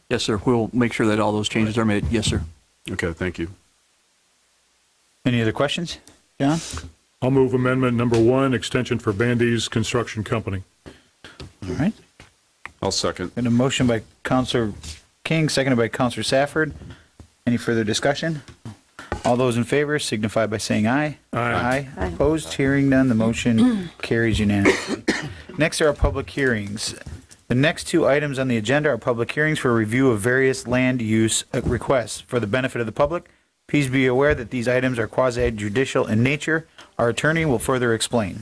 Yes, sir. We'll make sure that all those changes are made. Yes, sir. Okay, thank you. Any other questions? John? I'll move amendment number 1, extension for Bandy's Construction Company. All right. I'll second. And a motion by Counselor King, seconded by Counselor Safford. Any further discussion? All those in favor signify by saying aye. Aye. Aye. Opposed? Hearing none, the motion carries unanimously. Next are our public hearings. The next 2 items on the agenda are public hearings for review of various land use requests. For the benefit of the public, please be aware that these items are quasi-judicial in nature. Our attorney will further explain.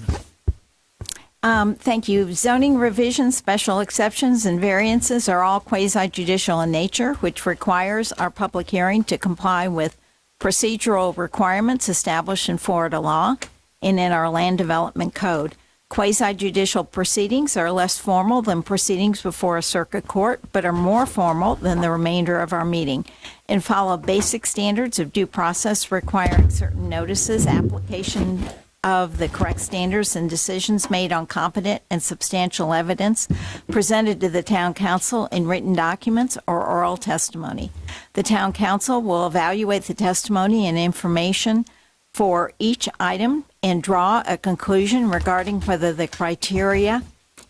Thank you. Zoning revisions, special exceptions, and variances are all quasi-judicial in nature, which requires our public hearing to comply with procedural requirements established in Florida law and in our land development code. Quasi-judicial proceedings are less formal than proceedings before a circuit court, but are more formal than the remainder of our meeting, and follow basic standards of due process requiring certain notices, application of the correct standards, and decisions made on competent and substantial evidence presented to the town council in written documents or oral testimony. The town council will evaluate the testimony and information for each item and draw a conclusion regarding whether the criteria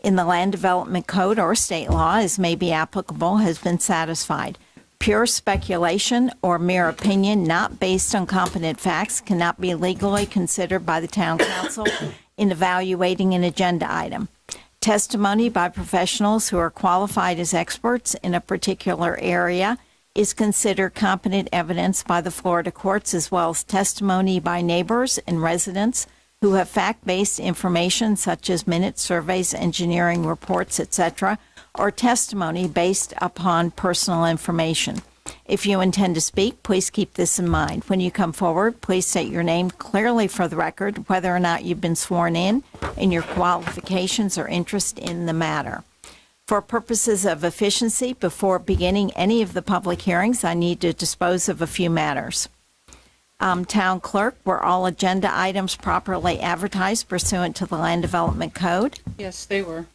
in the Land Development Code or state law as may be applicable has been satisfied. Pure speculation or mere opinion not based on competent facts cannot be legally considered by the town council in evaluating an agenda item. Testimony by professionals who are qualified as experts in a particular area is considered competent evidence by the Florida courts, as well as testimony by neighbors and residents who have fact-based information such as minutes, surveys, engineering reports, etc., or testimony based upon personal information. If you intend to speak, please keep this in mind. When you come forward, please state your name clearly for the record, whether or not you've been sworn in, and your qualifications or interest in the matter. For purposes of efficiency, before beginning any of the public hearings, I need to dispose of a few matters. Town clerk, were all agenda items properly advertised pursuant to the Land Development Code? Yes, they were.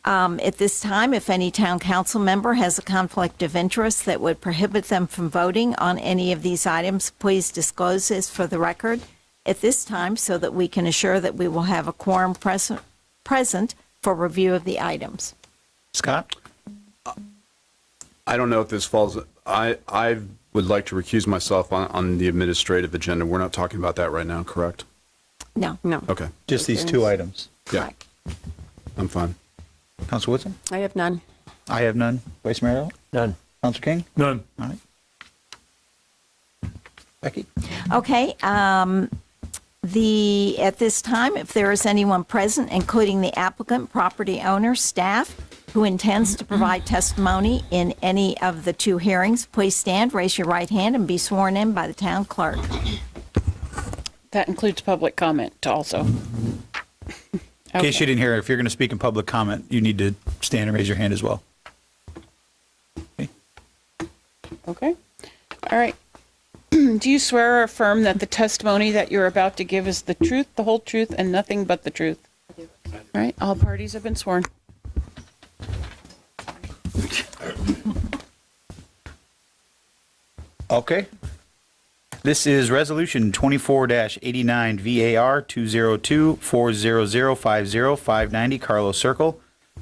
At this time, if any town council member has a conflict of interest that would prohibit them from voting on any of these items, please disclose this for the record at this time so that we can assure that we will have a quorum present for review of the items. Scott? I don't know if this falls, I would like to recuse myself on the administrative agenda. We're not talking about that right now, correct? No. No. Okay. Just these two items. Yeah. I'm fine. Council Woodson? I have none. I have none. Vice Mayor Earl? None. Council King? None. All right. Becky? Okay, at this time, if there is anyone present, including the applicant, property owner, staff, who intends to provide testimony in any of the two hearings, please stand, raise your right hand, and be sworn in by the town clerk. That includes public comment also. In case you didn't hear, if you're going to speak in public comment, you need to stand and raise your hand as well. Okay. All right. Do you swear or affirm that the testimony that you're about to give is the truth, the whole truth, and nothing but the truth? I do. All right. All parties have been sworn. Okay. This is Resolution 24-89 VAR 202-40050-590 Carlos Circle.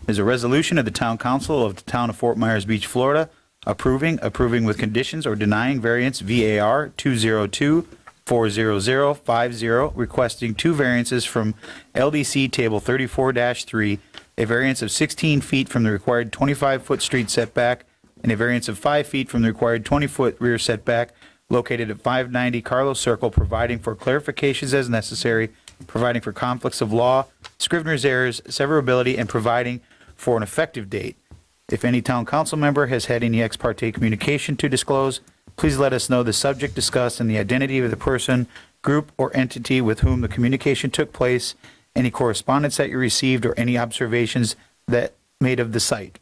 Is a resolution of the Town Council of the Town of Fort Myers Beach, Florida, approving with conditions, or denying variance VAR 202-40050, requesting two variances from LDC Table 34-3, a variance of 16 feet from the required 25-foot street setback, and a variance of 5 feet from the required 20-foot rear setback, located at 590 Carlos Circle, providing for clarifications as necessary, providing for conflicts of law, Scrivener's errors, severability, and providing for an effective date. If any town council member has had any ex parte communication to disclose, please let us know the subject discussed and the identity of the person, group, or entity with whom the communication took place, any correspondence that you received, or any observations that made of the site.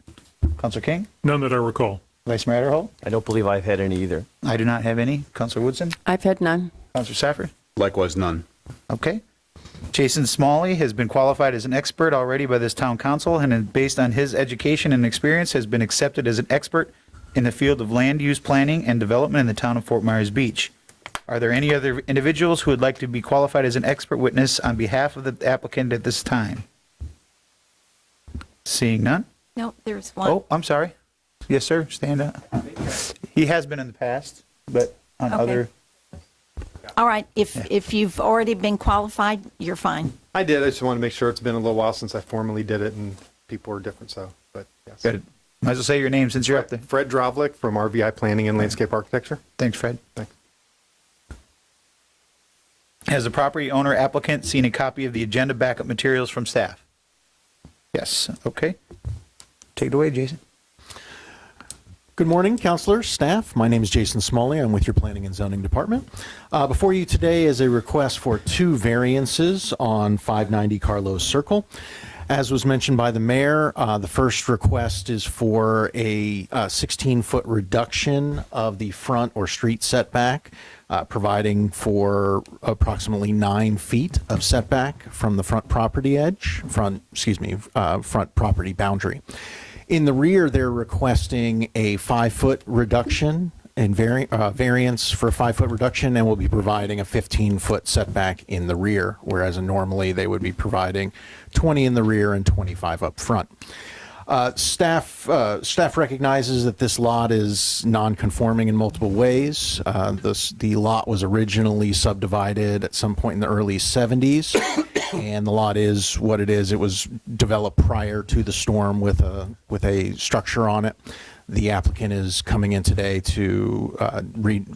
Councilor King? None that I recall. Vice Mayor Adderholt? I don't believe I've had any either. I do not have any. Councilor Woodson? I've had none. Councilor Safford? Likewise, none. Okay. Jason Smalley has been qualified as an expert already by this town council, and based on his education and experience has been accepted as an expert in the field of land use planning and development in the town of Fort Myers Beach. Are there any other individuals who would like to be qualified as an expert witness on behalf of the applicant at this time? Seeing none? No, there's one. Oh, I'm sorry. Yes, sir. Stand up. He has been in the past, but on Okay. other... All right, if you've already been qualified, you're fine. I did. I just want to make sure. It's been a little while since I formally did it, and people are different. So, but yes. Good. Might as well say your name since you're up there. Fred Drovlik from RVI Planning and Landscape Architecture. Thanks, Fred. Thanks. Has the property owner applicant seen a copy of the agenda backup materials from staff? Yes. Okay. Take it away, Jason. Good morning, councilors, staff. My name is Jason Smalley. I'm with your Planning and Zoning Department. Before you today is a request for two variances on 590 Carlos Circle. As was mentioned by the mayor, the first request is for a 16-foot reduction of the front or street setback, providing for approximately 9 feet of setback from the front property edge, front property boundary. In the rear, they're requesting a 5-foot reduction and variance for a 5-foot reduction, and will be providing a 15-foot setback in the rear, whereas normally they would be providing 20 in the rear and 25 up front. Staff recognizes that this lot is non-conforming in multiple ways. The lot was originally subdivided at some point in the early 70s, and the lot is what it is. It was developed prior to the storm with a structure on it. The applicant is coming in today to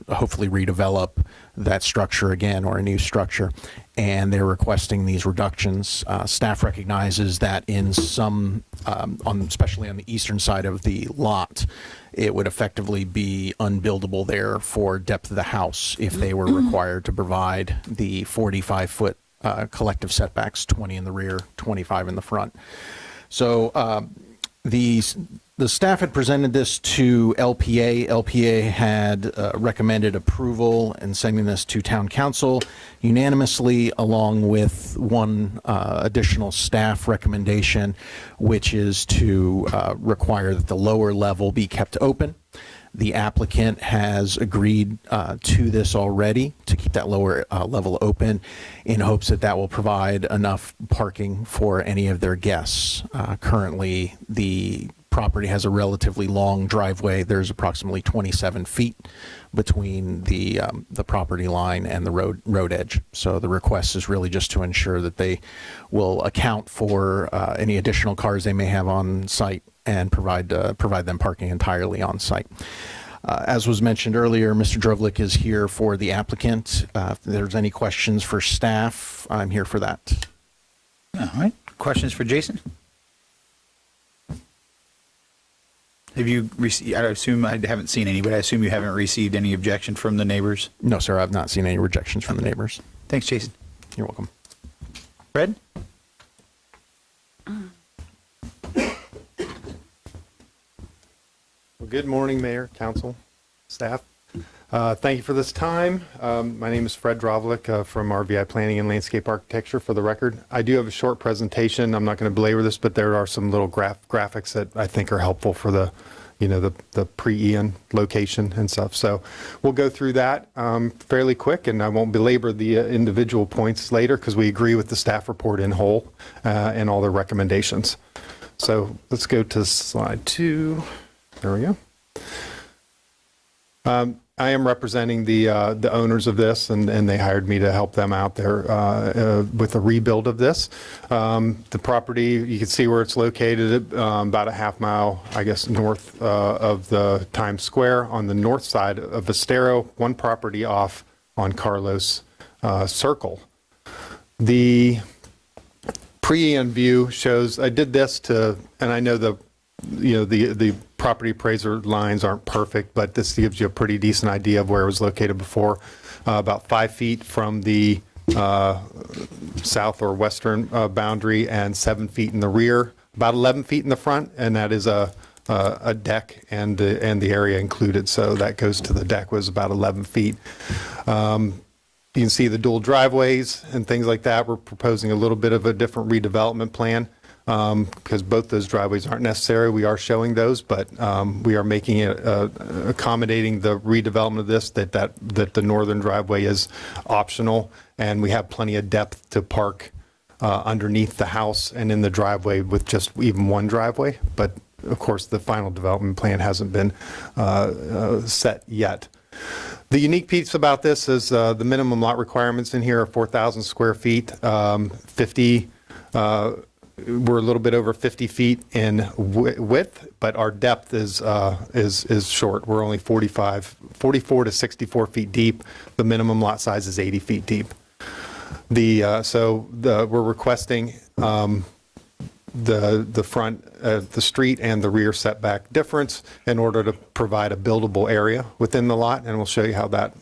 hopefully redevelop that structure again, or a new structure, and they're requesting these reductions. Staff recognizes that in some, especially on the eastern side of the lot, it would effectively be unbuildable there for depth of the house if they were required to provide the 45-foot collective setbacks, 20 in the rear, 25 in the front. So The staff had presented this to LPA. LPA had recommended approval and sending this to town council unanimously, along with one additional staff recommendation, which is to require that the lower level be kept open. The applicant has agreed to this already, to keep that lower level open, in hopes that that will provide enough parking for any of their guests. Currently, the property has a relatively long driveway. There's approximately 27 feet between the property line and the road edge. So the request is really just to ensure that they will account for any additional cars they may have on site and provide them parking entirely on site. As was mentioned earlier, Mr. Drovlik is here for the applicant. If there's any questions for staff, I'm here for that. All right. Questions for Jason? Have you received, I assume, I haven't seen any, but I assume you haven't received any objection from the neighbors? No, sir, I've not seen any rejections from the neighbors. Thanks, Jason. You're welcome. Fred? Well, good morning, Mayor, Council, staff. Thank you for this time. My name is Fred Drovlik from RVI Planning and Landscape Architecture, for the record. I do have a short presentation. I'm not going to belabor this, but there are some little graphics that I think are helpful for the pre-Ian location and stuff. So we'll go through that fairly quick, and I won't belabor the individual points later because we agree with the staff report in whole and all their recommendations. So let's go to slide 2. There we go. I am representing the owners of this, and they hired me to help them out there with the rebuild of this. The property, you can see where it's located, about a half mile, I guess, north of the Times Square on the north side of Estero, one property off on Carlos Circle. The pre-Ian view shows, I did this to, and I know the property appraiser lines aren't perfect, but this gives you a pretty decent idea of where it was located before. About 5 feet from the south or western boundary and 7 feet in the rear, about 11 feet in the front, and that is a deck and the area included. So that goes to the deck was about 11 feet. You can see the dual driveways and things like that. We're proposing a little bit of a different redevelopment plan. Because both those driveways aren't necessary. We are showing those, but we are making it accommodating the redevelopment of this, that the northern driveway is optional, and we have plenty of depth to park underneath the house and in the driveway with just even one driveway. But of course, the final development plan hasn't been set yet. The unique piece about this is the minimum lot requirements in here are 4,000 square feet, 50. We're a little bit over 50 feet in width, but our depth is short. We're only 44 to 64 feet deep. The minimum lot size is 80 feet deep. We're requesting the front, the street and the rear setback difference in order to provide a buildable area within the lot, and we'll show you how that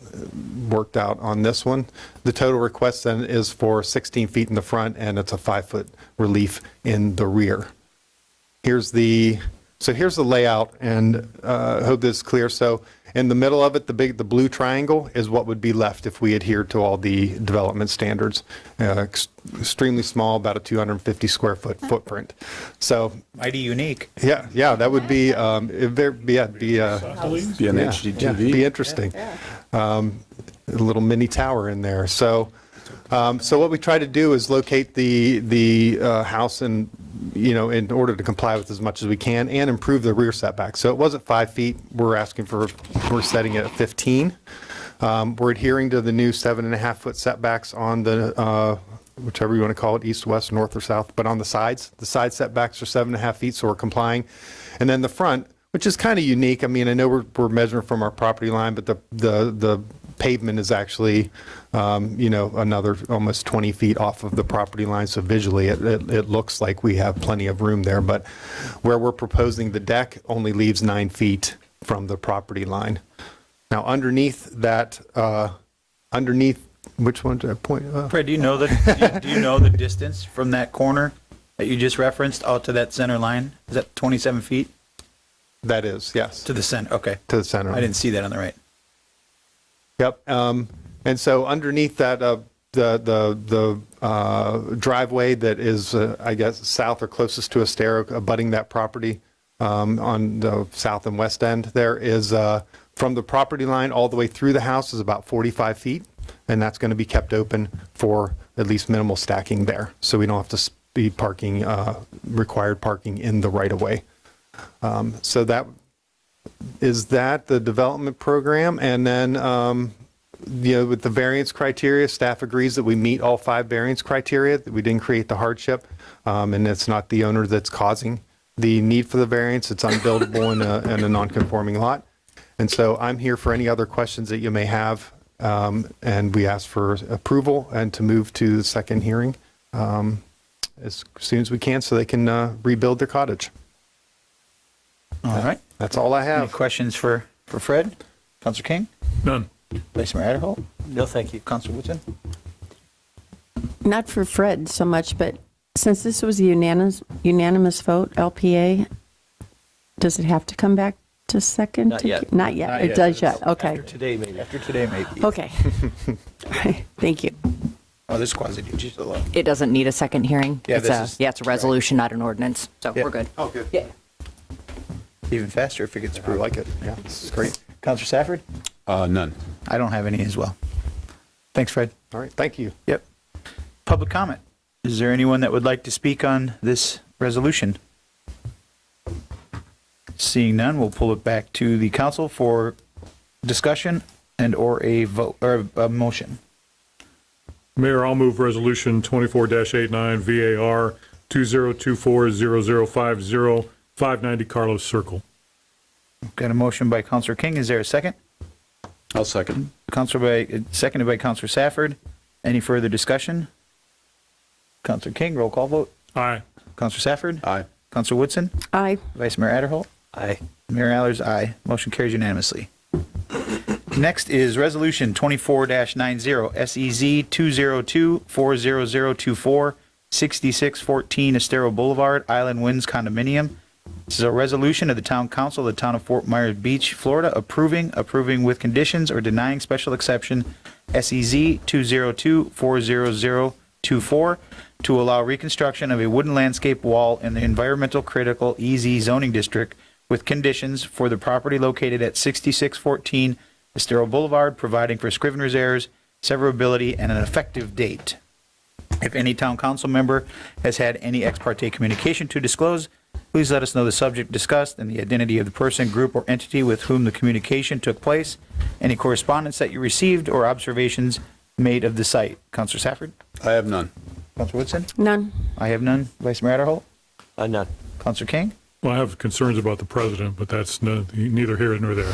worked out on this one. The total request then is for 16 feet in the front, and it's a 5-foot relief in the rear. Here's the layout, and I hope this is clear. So in the middle of it, the blue triangle is what would be left if we adhered to all the development standards. Extremely small, about a 250 square foot footprint. So Mighty unique. Yeah, that would be an HGTV. be interesting. A little mini tower in there. So what we try to do is locate the house in order to comply with as much as we can and improve the rear setback. So it was at 5 feet. We're setting it at 15. We're adhering to the new 7.5-foot setbacks on the whichever you want to call it, east, west, north, or south, but on the sides. The side setbacks are 7.5 feet, so we're complying. And then the front, which is kind of unique. I mean, I know we're measuring from our property line, but the pavement is actually, another almost 20 feet off of the property line. So visually, it looks like we have plenty of room there. But where we're proposing the deck only leaves 9 feet from the property line. Now, underneath that, which one did I point? Fred, do you know the distance from that corner that you just referenced out to that center line? Is that 27 feet? That is, yes, To the center, okay. to the center. I didn't see that on the right. Yep. And so underneath that, the driveway that is, I guess, south or closest to Estero, abutting that property on the south and west end, there is from the property line all the way through the house is about 45 feet, and that's going to be kept open for at least minimal stacking there, so we don't have to be parking, required parking in the right of way. So that is that, the development program. And then, with the variance criteria, staff agrees that we meet all 5 variance criteria, that we didn't create the hardship, and it's not the owner that's causing the need for the variance. It's unbuildable in a non-conforming lot. And so I'm here for any other questions that you may have, and we ask for approval and to move to the second hearing as soon as we can so they can rebuild their cottage. All right. That's all I Any have. questions for Fred? Counselor King? None. Vice Mayor Adderholt? No, thank you. Counselor Woodson? Not for Fred so much, but since this was a unanimous vote, LPA, does it have to come back to second? Not yet. Not yet. It does yet. Okay. After today, maybe. After today, maybe. Okay. Thank you. Oh, this is quasi-judicial law. It doesn't need a second hearing. Yeah, It's this is- it's a resolution, not an ordinance, so Yeah. we're good. Oh, good. Yeah. Even faster if it gets I approved. like it. Yeah, this is great. Counselor Safford? None. I don't have any as well. Thanks, Fred. All right, thank you. Yep. Public comment. Is there anyone that would like to speak on this resolution? Seeing none, we'll pull it back to the council for discussion and or a vote or a motion. Mayor, I'll move Resolution 24-89 VAR 2024-0050 590 Carlos Circle. Got a motion by Counselor King. Is there a second? I'll second. Seconded by Counselor Safford. Any further discussion? Counselor King, roll call vote. Aye. Counselor Safford? Aye. Counselor Woodson? Aye. Vice Mayor Adderholt? Aye. Mayor Allers, aye. Motion carries unanimously. Next is Resolution 24-90, SEZ 202-40024, 6614 Estero Boulevard, Island Winds Condominium. This is a resolution of the Town Council of the Town of Fort Myers Beach, Florida, approving with conditions or denying special exception SEZ 202-40024 to allow reconstruction of a wooden landscape wall in the environmental critical EZ zoning district with conditions for the property located at 6614 Estero Boulevard, providing for scrivener's errors, severability, and an effective date. If any town council member has had any ex parte communication to disclose, please let us know the subject discussed and the identity of the person, group, or entity with whom the communication took place, any correspondence that you received, or observations made of the site. Counselor Safford? I have none. Counselor Woodson? None. I have none. Vice Mayor Adderholt? None. Counselor King? Well, I have concerns about the president, but that's neither here nor there.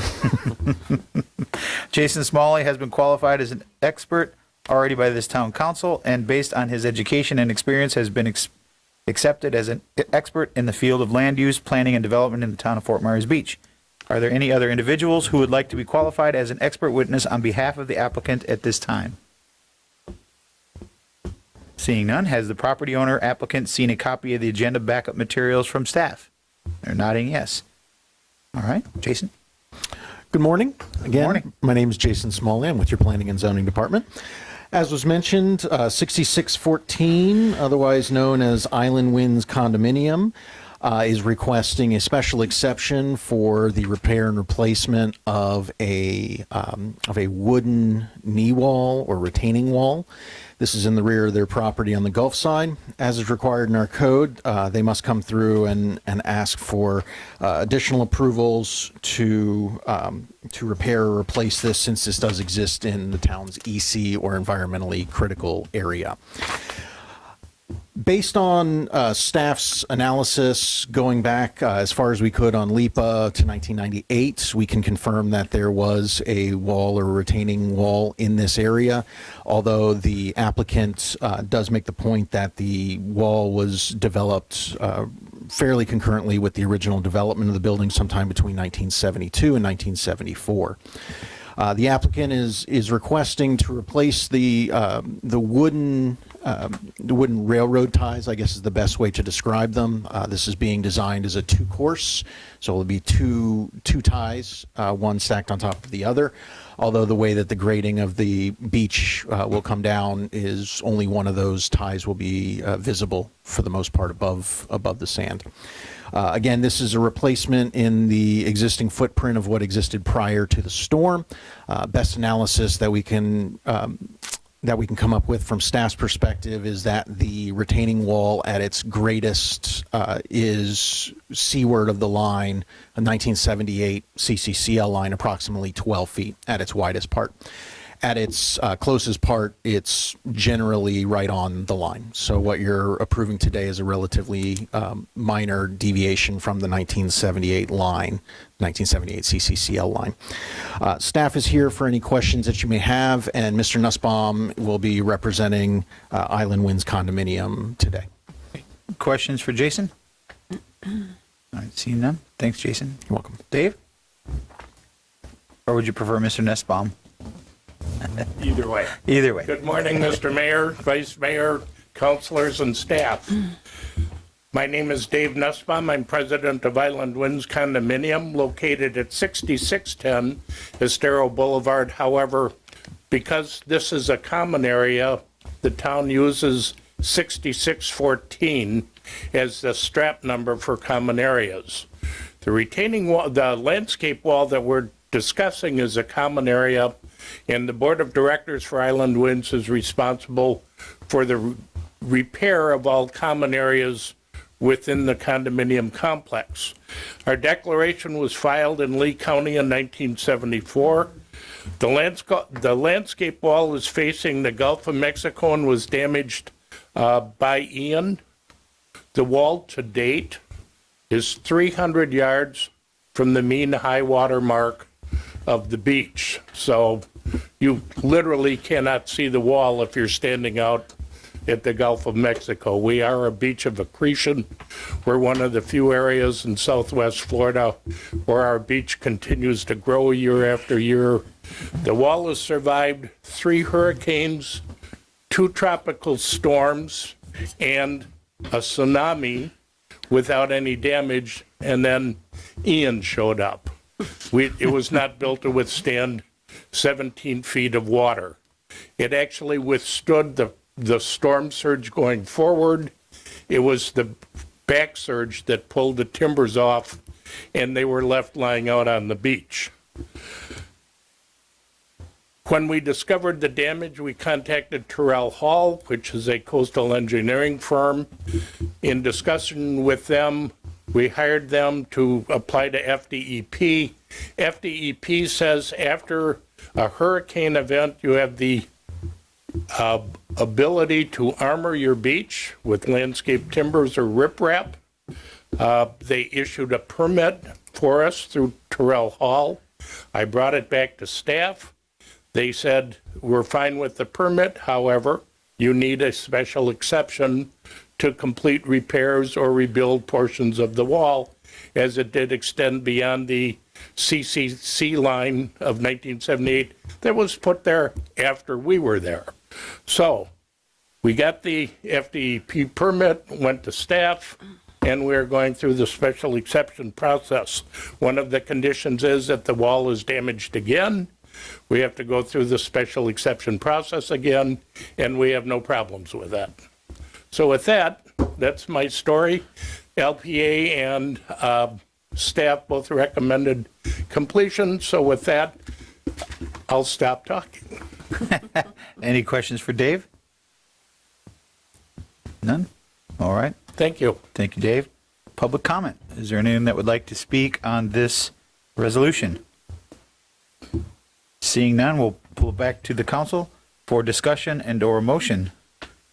Jason Smalley has been qualified as an expert already by this town council, and based on his education and experience has been accepted as an expert in the field of land use, planning, and development in the town of Fort Myers Beach. Are there any other individuals who would like to be qualified as an expert witness on behalf of the applicant at this time? Seeing none, has the property owner applicant seen a copy of the agenda backup materials from staff? They're nodding yes. All right, Jason? Good morning. Again, morning. My name is Jason Smalley. I'm with your Planning and Zoning Department. As was mentioned, 6614, otherwise known as Island Winds Condominium, is requesting a special exception for the repair and replacement of a wooden knee wall or retaining wall. This is in the rear of their property on the Gulf side. As is required in our code, they must come through and ask for additional approvals to repair or replace this, since this does exist in the town's EC or environmentally critical area. Based on staff's analysis going back as far as we could on LIPA to 1998, we can confirm that there was a wall or retaining wall in this area, although the applicant does make the point that the wall was developed fairly concurrently with the original development of the building sometime between 1972 and 1974. The applicant is requesting to replace the wooden wooden railroad ties, I guess is the best way to describe them. This is being designed as a two-course, so it'll be two ties, one stacked on top of the other. Although the way that the grading of the beach will come down is only one of those ties will be visible for the most part above the sand. Again, this is a replacement in the existing footprint of what existed prior to the storm. Best analysis that we can come up with from staff's perspective is that the retaining wall at its greatest is seaward of the line, a 1978 CCCL line, approximately 12 feet at its widest part. At its closest part, it's generally right on the line. So what you're approving today is a relatively minor deviation from the 1978 line, 1978 CCCL line. Staff is here for any questions that you may have, and Mr. Nussbaum will be representing Island Winds Condominium today. Questions for Jason? All right, seeing none. Thanks, Jason. You're welcome. Dave? Or would you prefer Mr. Nussbaum? Either way. Either way. Good morning, Mr. Mayor, Vice Mayor, councilors, and staff. My name is Dave Nussbaum. I'm president of Island Winds Condominium, located at 6610 Estero Boulevard. However, because this is a common area, the town uses 6614 as the strap number for common areas. The retaining wall, the landscape wall that we're discussing is a common area, and the Board of Directors for Island Winds is responsible for the repair of all common areas within the condominium complex. Our declaration was filed in Lee County in 1974. The landscape wall is facing the Gulf of Mexico and was damaged by Ian. The wall to date is 300 yards from the mean high water mark of the beach. So you literally cannot see the wall if you're standing out at the Gulf of Mexico. We are a beach of accretion. We're one of the few areas in Southwest Florida where our beach continues to grow year after year. The wall has survived 3 hurricanes, 2 tropical storms, and a tsunami without any damage, and then Ian showed up. It was not built to withstand 17 feet of water. It actually withstood the storm surge going forward. It was the back surge that pulled the timbers off, and they were left lying out on the beach. When we discovered the damage, we contacted Terrell Hall, which is a coastal engineering firm. In discussion with them, we hired them to apply to FDEP. FDEP says after a hurricane event, you have the ability to armor your beach with landscape timbers or riprap. They issued a permit for us through Terrell Hall. I brought it back to staff. They said, we're fine with the permit. However, you need a special exception to complete repairs or rebuild portions of the wall, as it did extend beyond the CCC line of 1978 that was put there after we were there. So we got the FDEP permit, went to staff, and we're going through the special exception process. One of the conditions is that the wall is damaged again. We have to go through the special exception process again, and we have no problems with that. So with that, that's my story. LPA and staff both recommended completion. So with that, I'll stop talking. Any questions for Dave? None? All right. Thank you. Thank you, Dave. Public comment. Is there anyone that would like to speak on this resolution? Seeing none, we'll pull it back to the council for discussion and or motion.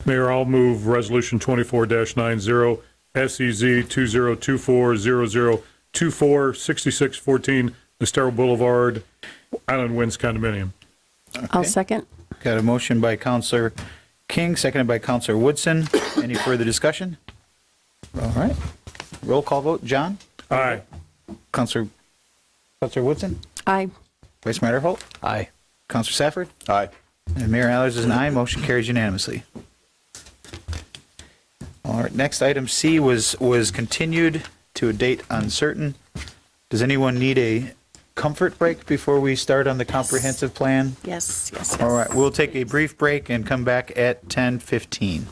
Mayor, I'll move Resolution 24-90, SEZ 2024-0024, 6614, Estero Boulevard, Island Winds Condominium. I'll second. Got a motion by Counselor King, seconded by Counselor Woodson. Any further discussion? All right. Roll call vote. John? Aye. Counselor Woodson? Aye. Vice Mayor Holt? Aye. Counselor Safford? Aye. And Mayor Allers is an aye. Motion carries unanimously. next item C was continued to a date uncertain. Does anyone need a comfort break before we start on the comprehensive plan? Yes, yes. All right, we'll take a brief break and come back at 10:15.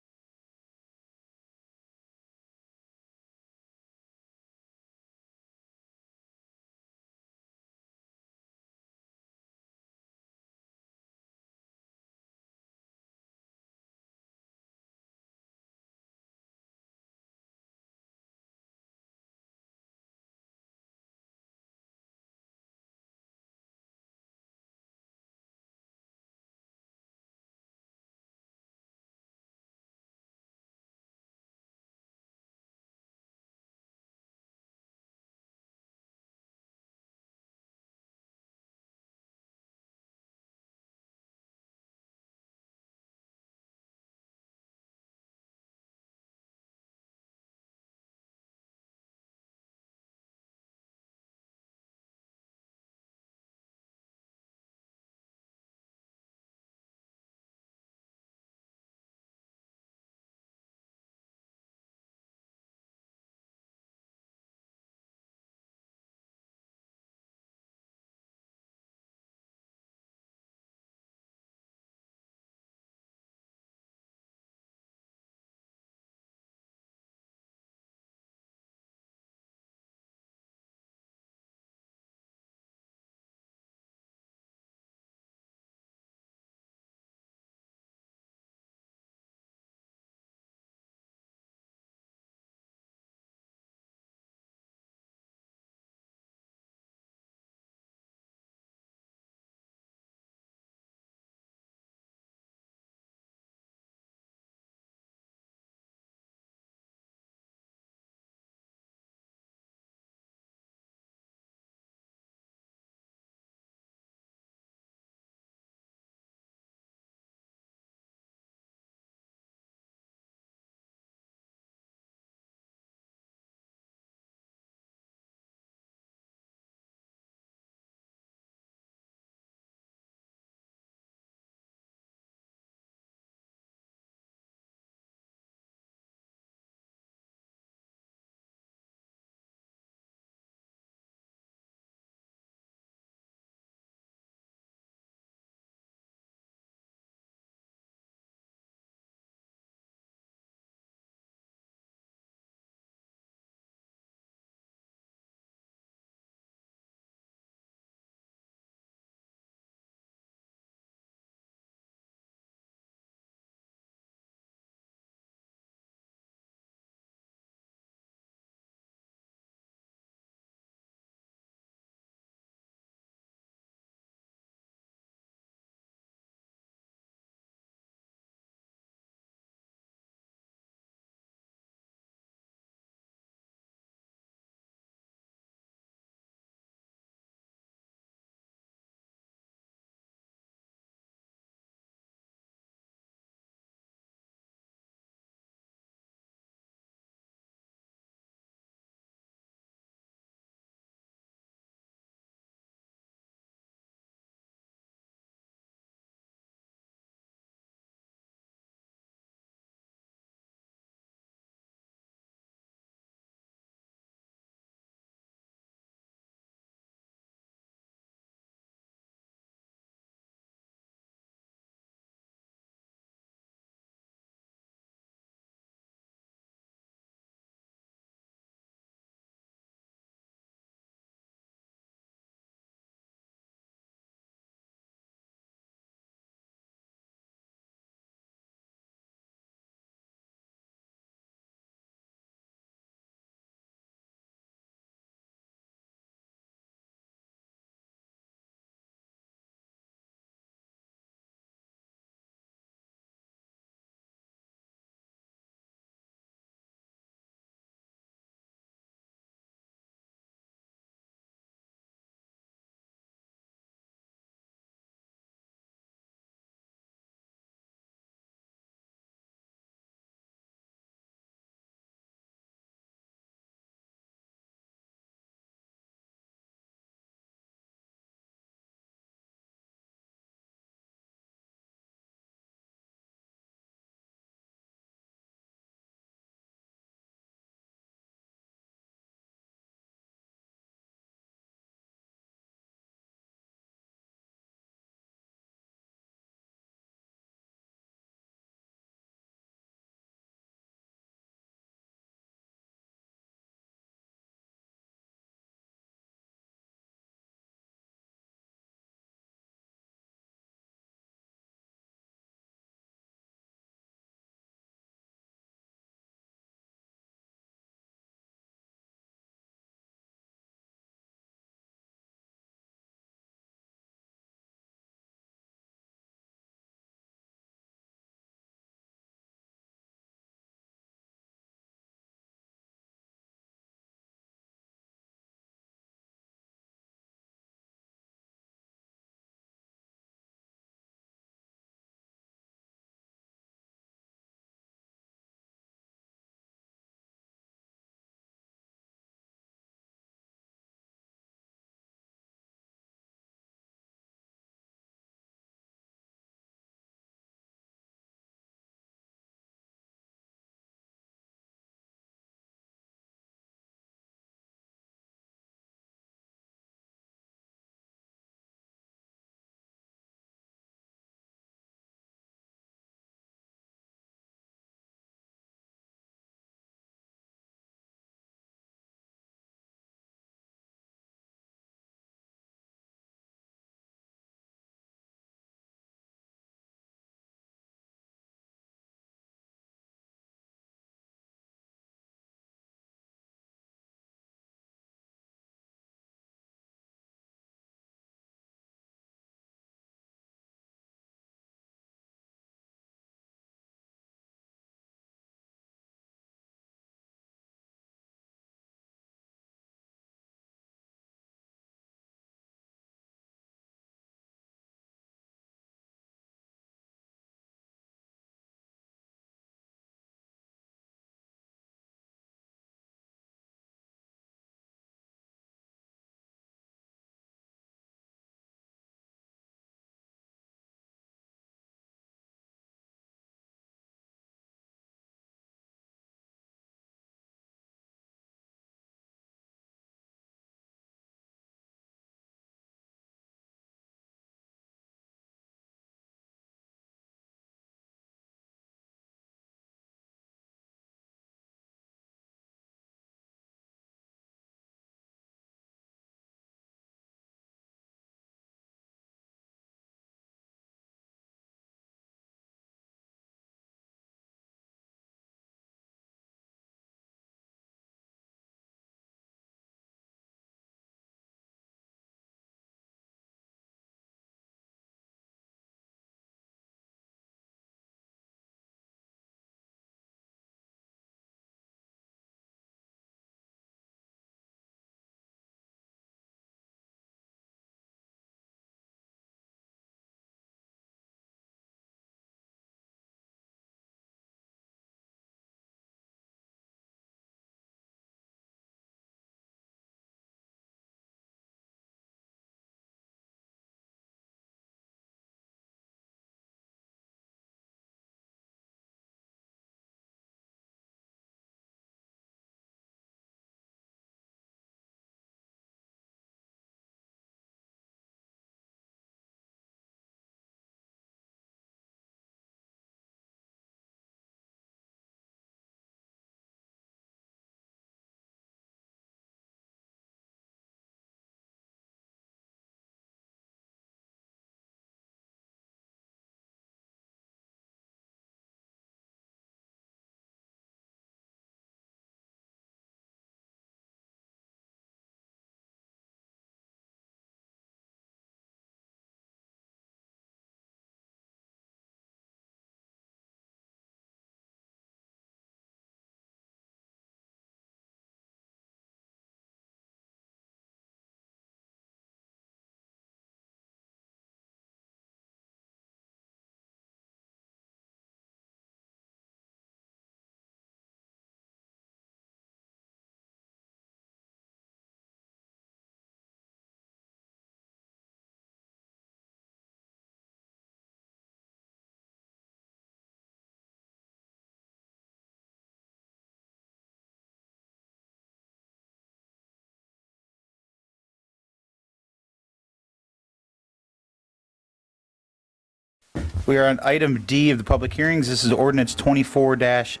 We are on item D of the public hearings. This is ordinance 24-10,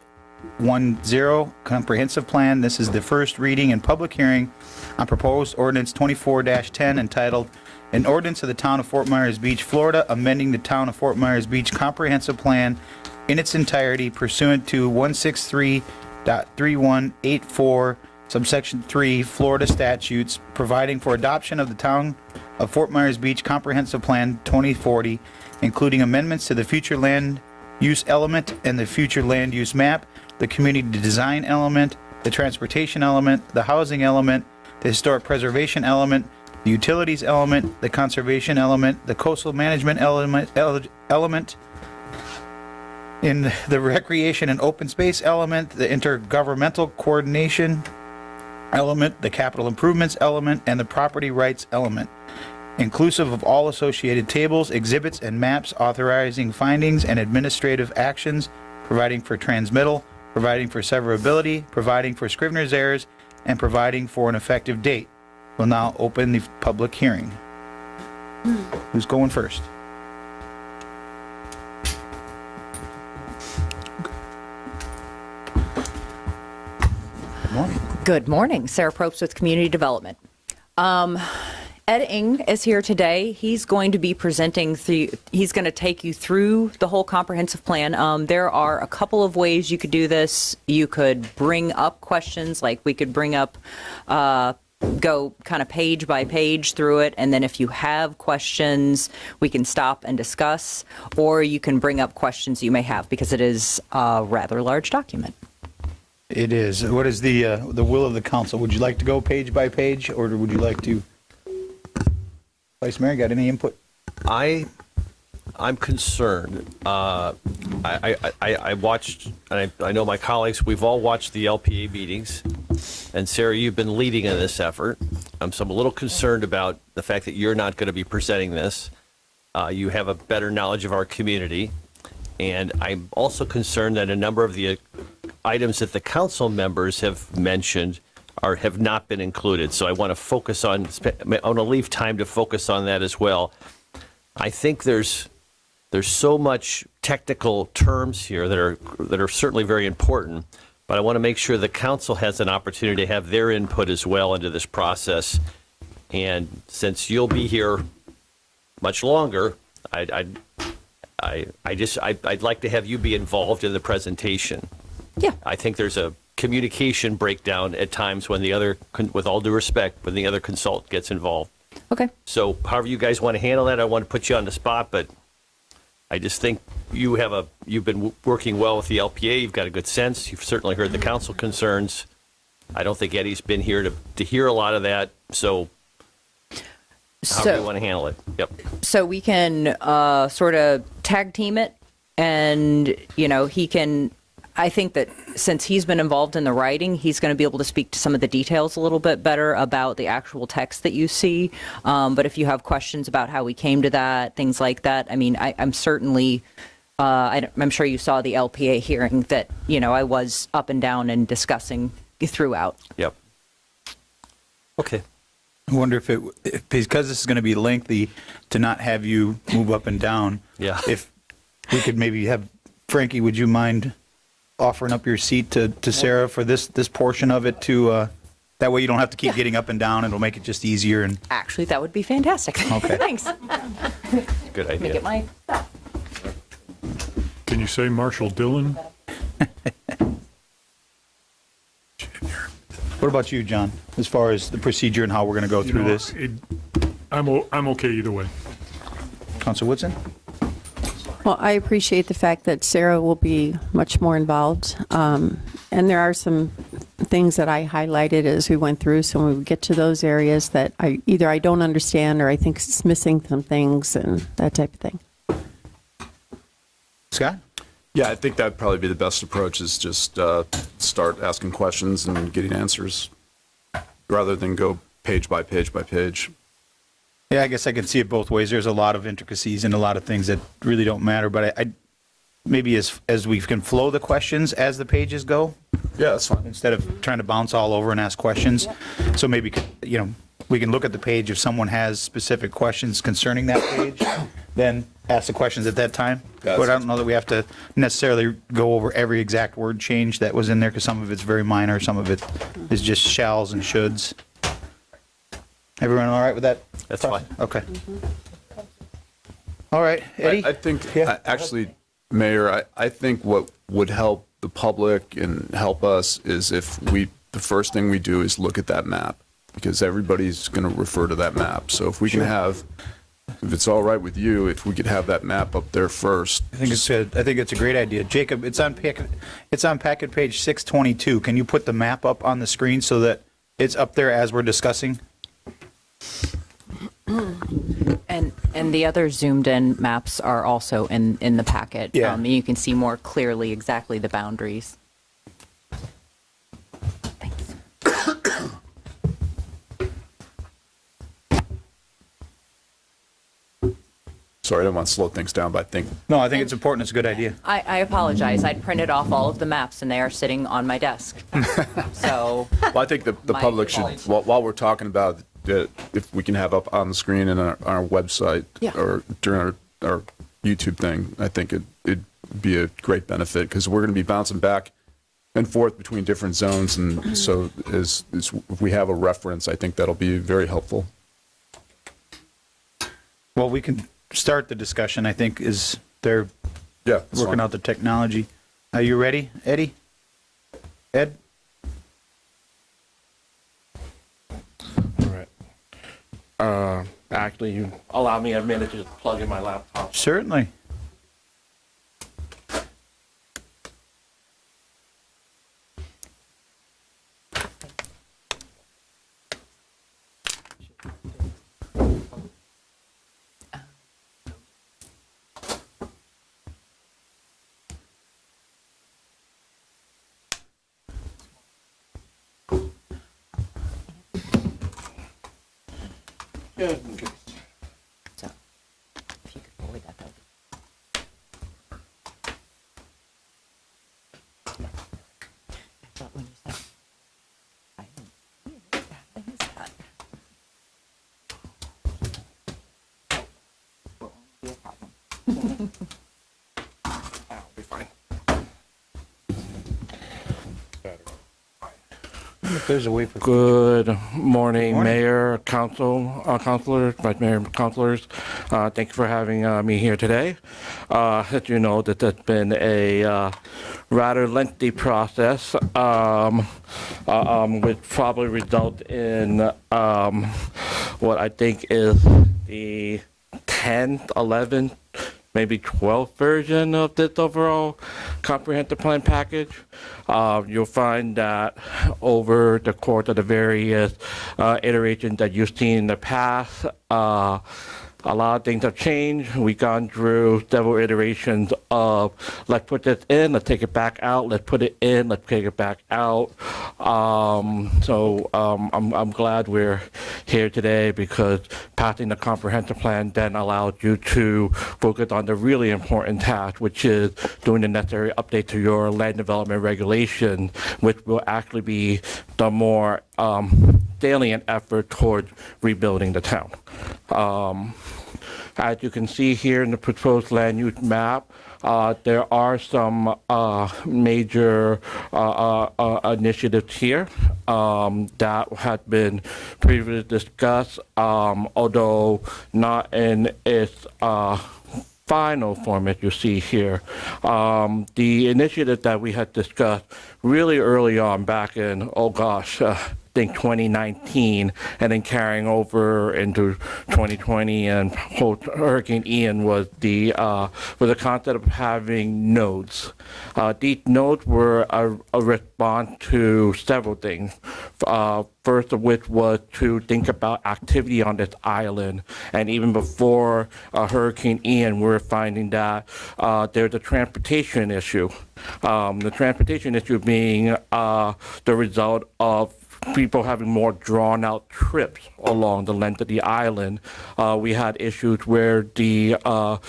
comprehensive plan. This is the first reading and public hearing on proposed ordinance 24-10 entitled, "An Ordinance of the Town of Fort Myers Beach, Florida, amending the Town of Fort Myers Beach Comprehensive Plan in its entirety pursuant to 163.3184, subsection 3, Florida statutes, providing for adoption of the Town of Fort Myers Beach Comprehensive Plan 2040, including amendments to the future land use element and the future land use map, the community design element, the transportation element, the housing element, the historic preservation element, the utilities element, the conservation element, the coastal management element, in the recreation and open space element, the intergovernmental coordination element, the capital improvements element, and the property rights element, inclusive of all associated tables, exhibits, and maps authorizing findings and administrative actions, providing for transmittal, providing for severability, providing for Scrivener's errors, and providing for an effective date. We'll now open the public hearing. Who's going first? Good morning. Sarah Probst with Community Development. Ed Ing is here today. He's going to be presenting, he's going to take you through the whole comprehensive plan. There are a couple of ways you could do this. You could bring up questions, like we could bring up, go kind of page by page through it, and then if you have questions, we can stop and discuss, or you can bring up questions you may have, because it is a rather large document. It is. What is the will of the council? Would you like to go page by page, or would you like to? Vice Mayor, got any input? I'm concerned. I watched, and I know my colleagues, we've all watched the LPA meetings, and Sarah, you've been leading in this effort. So I'm a little concerned about the fact that you're not going to be presenting this. You have a better knowledge of our community, and I'm also concerned that a number of the items that the council members have mentioned have not been included. So I want to focus on, I want to leave time to focus on that as well. I think there's so much technical terms here that are certainly very important, but I want to make sure the council has an opportunity to have their input as well into this process. And since you'll be here much longer, I'd like to have you be involved in the presentation. Yeah. I think there's a communication breakdown at times when the other, with all due respect, when the other consultant gets involved. Okay. So however you guys want to handle that, I want to put you on the spot, but I just think you've been working well with the LPA. You've got a good sense. You've certainly heard the council concerns. I don't think Eddie's been here to hear a lot of that. So however you want to handle it. Yep. So we can sort of tag team it, and, you know, he can, I think that since he's been involved in the writing, he's going to be able to speak to some of the details a little bit better about the actual text that you see. But if you have questions about how we came to that, things like that, I mean, I'm certainly, I'm sure you saw the LPA hearing that, you know, I was up and down and discussing throughout. Yep. Okay. I wonder if because this is going to be lengthy, to not have you move up and down. Yeah. If we could maybe have, Frankie, would you mind offering up your seat to Sarah for this portion of it to, that way you don't have to keep getting up and down. It'll make it just easier. And Actually, that would be fantastic. Okay. Thanks. Good Let me idea. get my Can you say Marshall Dillon? what about you, John, as far as the procedure and how we're going to go through this? I'm okay either way. Councilor Woodson? Well, I appreciate the fact that Sarah will be much more involved. And there are some things that I highlighted as we went through. So when we get to those areas that I don't understand, or I think it's missing some things and that type of thing. Scott? Yeah, I think that'd probably be the best approach, is just start asking questions and getting answers rather than go page by page by page. Yeah, I guess I can see it both ways. There's a lot of intricacies and a lot of things that really don't matter, but I maybe as we can flow the questions as the pages go. Yeah, that's fine. Instead of trying to bounce all over and ask questions. So maybe, you know, we can look at the page. If someone has specific questions concerning that page, then ask the questions at that time. Yes. But I don't know that we have to necessarily go over every exact word change that was in there, because some of it's very minor, some of it is just shalls and shoulds. Everyone all right with that? That's fine. Okay. All right, Eddie? I think, Yeah. actually, Mayor, I think what would help the public and help us is if the first thing we do is look at that map, because everybody's going to refer to that map. So if we can have, if it's all right with you, if we could have that map up there first. I think it's a great idea. Jacob, it's on packet page 622. Can you put the map up on the screen so that it's up there as we're discussing? And the other zoomed in maps are also in the packet. Yeah. You can see more clearly exactly the boundaries. Sorry, I don't want to slow things down, but I think No, I think it's important. It's a good idea. I apologize. I'd printed off all of the maps and they are sitting on my desk. So. Well, I think the My public should, apologies. while we're talking about it, if we can have up on the screen and on our website Yeah. or during our YouTube thing, I think it'd be a great benefit, because we're going to be bouncing back and forth between different zones. And so if we have a reference, I think that'll be very helpful. Well, we can start the discussion, I think, is they're Yeah. that's working fine. out the technology. Are you ready, Eddie? Ed? Actually, you allow me a minute to plug in my laptop. Certainly. So, if you could forward that, that would be- I thought when you said, I didn't hear that, what is that? Won't be a problem. I'll be fine. If there's a way for... Good morning, Mayor, councilors, Vice Mayor, councilors. Thank you for having me here today. As you know, that has been a rather lengthy process, which probably result in what I think is the 10th, 11th, maybe 12th version of this overall comprehensive plan package. You'll find that over the course of the various iterations that you've seen in the past, a lot of things have changed. We've gone through several iterations of let's put this in, let's take it back out, let's put it in, let's take it back out. So I'm glad we're here today, because passing the comprehensive plan then allows you to focus on the really important task, which is doing the necessary update to your land development regulation, which will actually be the more salient effort towards rebuilding the town. As you can see here in the proposed land use map, there are some major initiatives here that had been previously discussed, although not in its final format you see here. The initiative that we had discussed really early on back in, I think 2019, and then carrying over into 2020 and Hurricane Ian was the concept of having nodes. These nodes were a response to several things. First of which was to think about activity on this island. And even before Hurricane Ian, we're finding that there's a transportation issue. The transportation issue being the result of people having more drawn out trips along the length of the island. We had issues where there are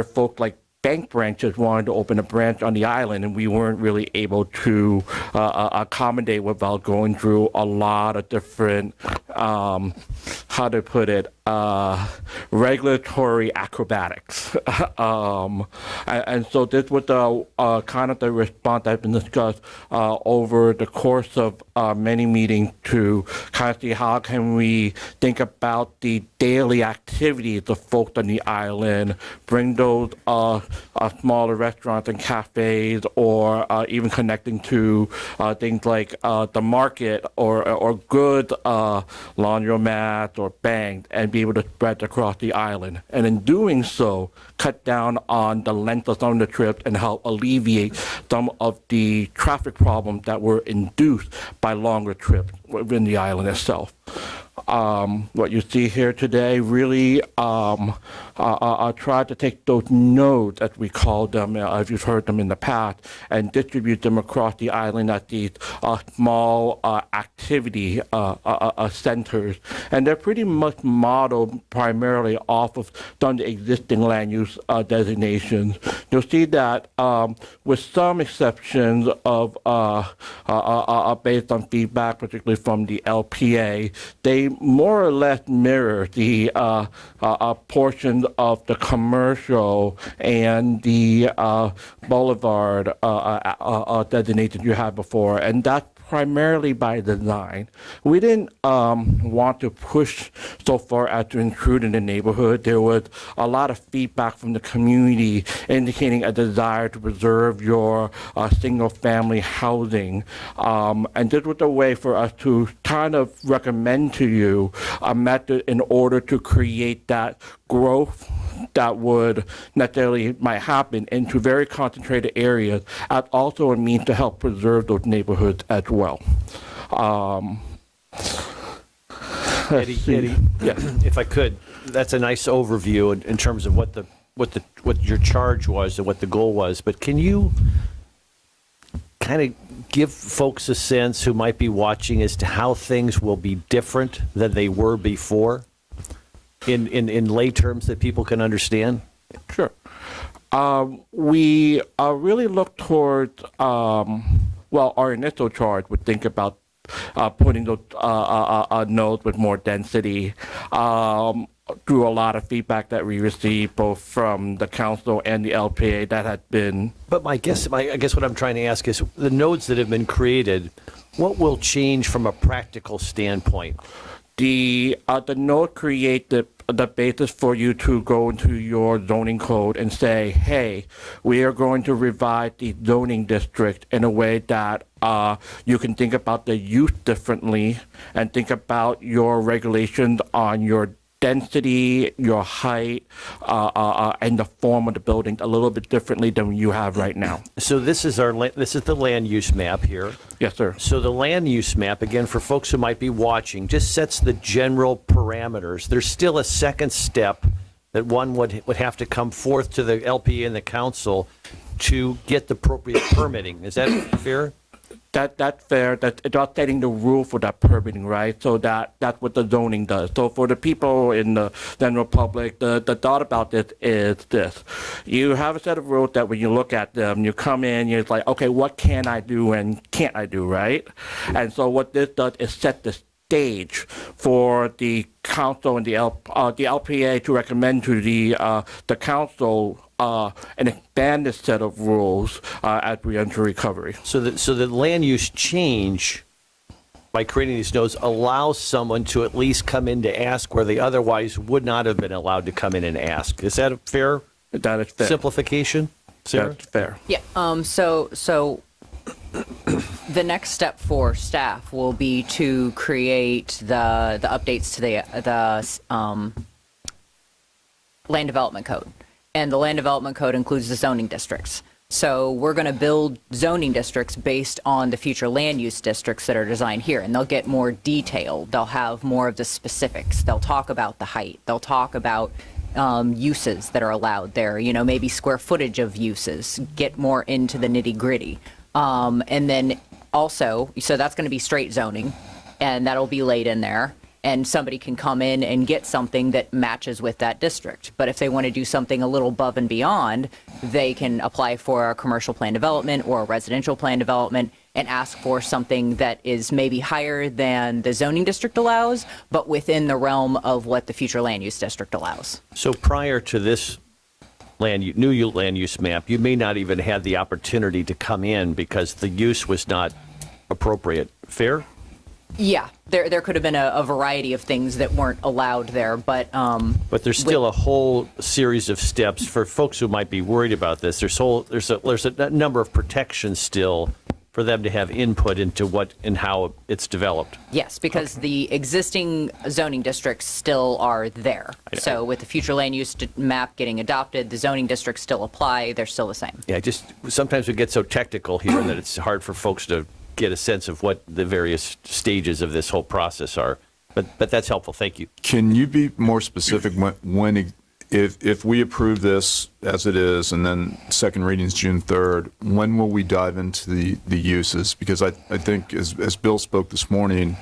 folks like bank branches wanted to open a branch on the island, and we weren't really able to accommodate without going through a lot of different, how to put it, regulatory acrobatics. And so this was the kind of the response that's been discussed over the course of many meetings to kind of see how can we think about the daily activities of folks on the island, bring those smaller restaurants and cafes, or even connecting to things like the market or good laundromats or banks, and be able to spread across the island. And in doing so, cut down on the length of some of the trips and help alleviate some of the traffic problems that were induced by longer trips within the island itself. What you see here today really try to take those nodes, as we call them, if you've heard them in the past, and distribute them across the island at these small activity centers. And they're pretty much modeled primarily off of some of the existing land use designations. You'll see that with some exceptions of based on feedback, particularly from the LPA, they more or less mirror the portions of the commercial and the boulevard designation you had before, and that's primarily by design. We didn't want to push so far as to intrude in the neighborhood. There was a lot of feedback from the community indicating a desire to preserve your single-family housing. And this was a way for us to kind of recommend to you a method in order to create that growth that would necessarily might happen into very concentrated areas, as also a means to help preserve those neighborhoods as well. Eddie, if I could, that's a nice overview in terms of what your charge was and what the goal was. But can you kind of give folks a sense who might be watching as to how things will be different than they were before? In lay terms that people can understand? Sure. We really look towards, our initial charge would think about putting those nodes with more density through a lot of feedback that we received both from the council and the LPA that had been. But I guess what I'm trying to ask is the nodes that have been created, what will change from a practical standpoint? The node create the basis for you to go into your zoning code and say, hey, we are going to revise the zoning district in a way that you can think about the use differently and think about your regulations on your density, your height, and the form of the building a little bit differently than you have right now. So this is the land use map here. Yes, sir. So the land use map, again, for folks who might be watching, just sets the general parameters. There's still a second step that one would have to come forth to the LPA and the council to get the appropriate permitting. Is that fair? That's fair. That's about setting the rule for that permitting, right? So that's what the zoning does. So for the people in the general public, the thought about this is this. You have a set of rules that when you look at them, you come in, you're like, okay, what can I do and can't I do, right? And so what this does is set the stage for the council and the LPA to recommend to the council an expanded set of rules as we enter recovery. So the land use change by creating these nodes allows someone to at least come in to ask where they otherwise would not have been allowed to come in and ask. Is that a fair? That is fair. Simplification? Sarah? That's fair. Yeah. So the next step for staff will be to create the updates to the land development code. And the land development code includes the zoning districts. So we're going to build zoning districts based on the future land use districts that are designed here. And they'll get more detailed. They'll have more of the specifics. They'll talk about the height. They'll talk about uses that are allowed there, maybe square footage of uses, get more into the nitty gritty. And then also, so that's going to be straight zoning, and that'll be laid in there. And somebody can come in and get something that matches with that district. But if they want to do something a little above and beyond, they can apply for a commercial plan development or a residential plan development and ask for something that is maybe higher than the zoning district allows, but within the realm of what the future land use district allows. So prior to this new land use map, you may not even have the opportunity to come in because the use was not appropriate. Fair? Yeah, there could have been a variety of things that weren't allowed there, but But there's still a whole series of steps for folks who might be worried about this. There's a number of protections still for them to have input into what and how it's developed. yes, because the existing zoning districts still are there. So with the future land use map getting adopted, the zoning districts still apply. They're still the same. Yeah, just sometimes we get so technical here that it's hard for folks to get a sense of what the various stages of this whole process are. But that's helpful. Thank you. Can you be more specific if we approve this as it is and then second reading is June 3rd, when will we dive into the uses? Because I think as Bill spoke this morning,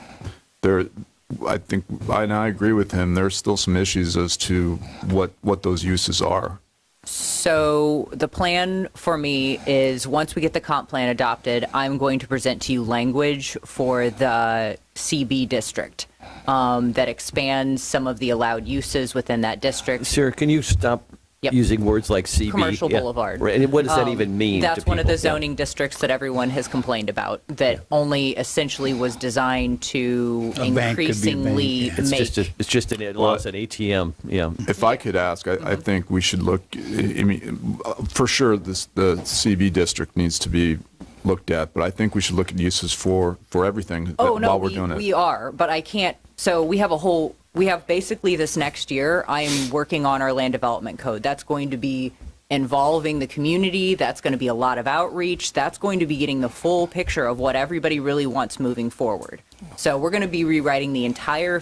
I think, and I agree with him, there's still some issues as to what those uses are. So the plan for me is once we get the comp plan adopted, I'm going to present to you language for the CB district that expands some of the allowed uses within that district. Sarah, can you stop using words like CB? Commercial Boulevard. Right. And what does that even mean? That's to one of people? the zoning districts that everyone has complained about that only essentially was designed to increasingly make. It's just it allows an ATM. Yeah. If I could ask, I think we should look. I mean, for sure, the CB district needs to be looked at, but I think we should look at uses for everything while we're doing it. We are, but I can't. So we have basically this next year, I'm working on our land development code. That's going to be involving the community. That's going to be a lot of outreach. That's going to be getting the full picture of what everybody really wants moving forward. So we're going to be rewriting the entire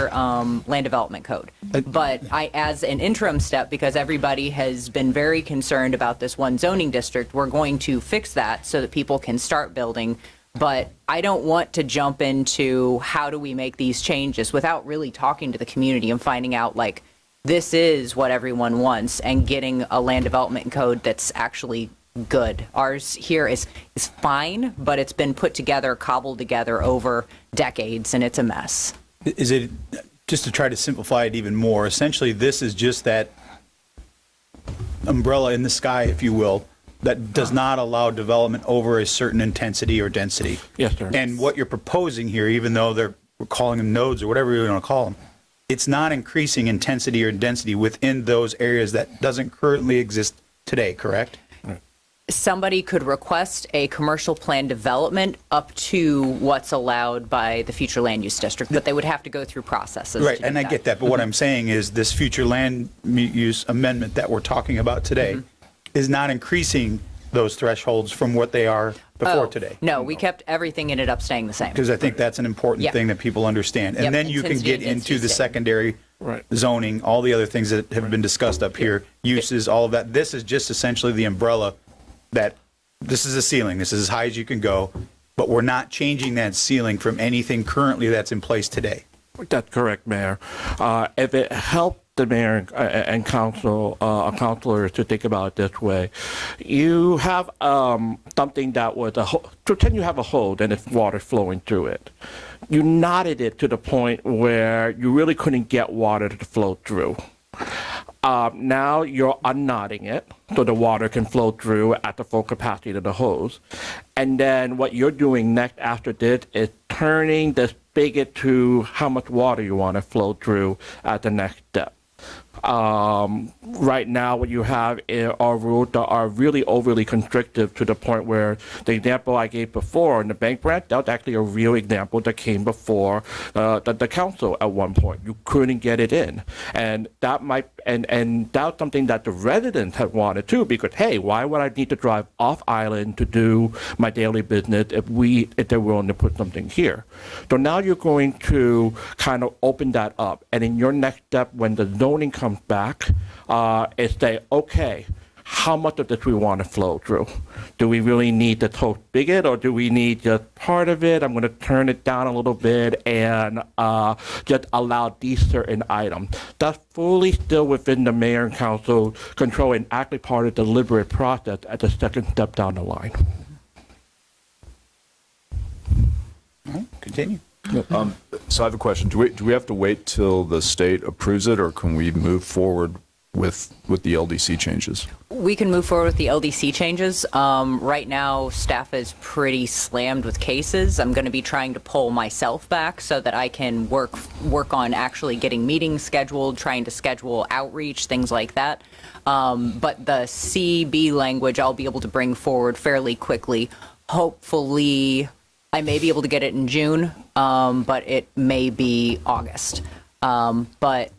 land development code. But as an interim step, because everybody has been very concerned about this one zoning district, we're going to fix that so that people can start building. But I don't want to jump into how do we make these changes without really talking to the community and finding out, like, this is what everyone wants and getting a land development code that's actually good. Ours here is fine, but it's been put together, cobbled together over decades, and it's a mess. Is it, just to try to simplify it even more, essentially this is just that umbrella in the sky, if you will, that does not allow development over a certain intensity or density. Yes, sir. And what you're proposing here, even though we're calling them nodes or whatever you want to call them, it's not increasing intensity or density within those areas that doesn't currently exist today, correct? Somebody could request a commercial plan development up to what's allowed by the future land use district, but they would have to go through processes. Right, to do and I that. get that, but what I'm saying is this future land use amendment that we're talking about today is not increasing those thresholds from what they are before today. No, we kept everything, ended up staying the same. Because I think that's an important thing that people understand. And Yep, then you can intensity get and into the density. secondary zoning, all the other things that have been discussed up here, uses, all of that. This is just essentially the umbrella that this is a ceiling. This is as high as you can go, but we're not changing that ceiling from anything currently that's in place today. That's correct, Mayor. If it helped the mayor and councilors to think about it this way, you have something that was pretend you have a hole and it's water flowing through it. You knotted it to the point where you really couldn't get water to flow through. Now you're unknotting it so the water can flow through at the full capacity of the hose. And then what you're doing next after this is turning the spigot to how much water you want to flow through at the next step. Right now, what you have are rules that are really overly constrictive to the point where the example I gave before in the bank branch, that was actually a real example that came before the council at one point. You couldn't get it in. And that might, and that's something that the residents had wanted too, because, hey, why would I need to drive off island to do my daily business if they're willing to put something here? So now you're going to kind of open that up. And in your next step, when the zoning comes back, is say, okay, how much of this we want to flow through. Do we really need the total bigot, or do we need just part of it? I'm going to turn it down a little bit and just allow these certain items. That's fully still within the mayor and council control and actually part of the deliberate process at the second step down the line. All right, continue. So I have a question. Do we have to wait till the state approves it, or can we move forward with the LDC changes? We can move forward with the LDC changes. Right now, staff is pretty slammed with cases. I'm going to be trying to pull myself back so that I can work on actually getting meetings scheduled, trying to schedule outreach, things like that. But the CB language I'll be able to bring forward fairly quickly. Hopefully, I may be able to get it in June, but it may be August. But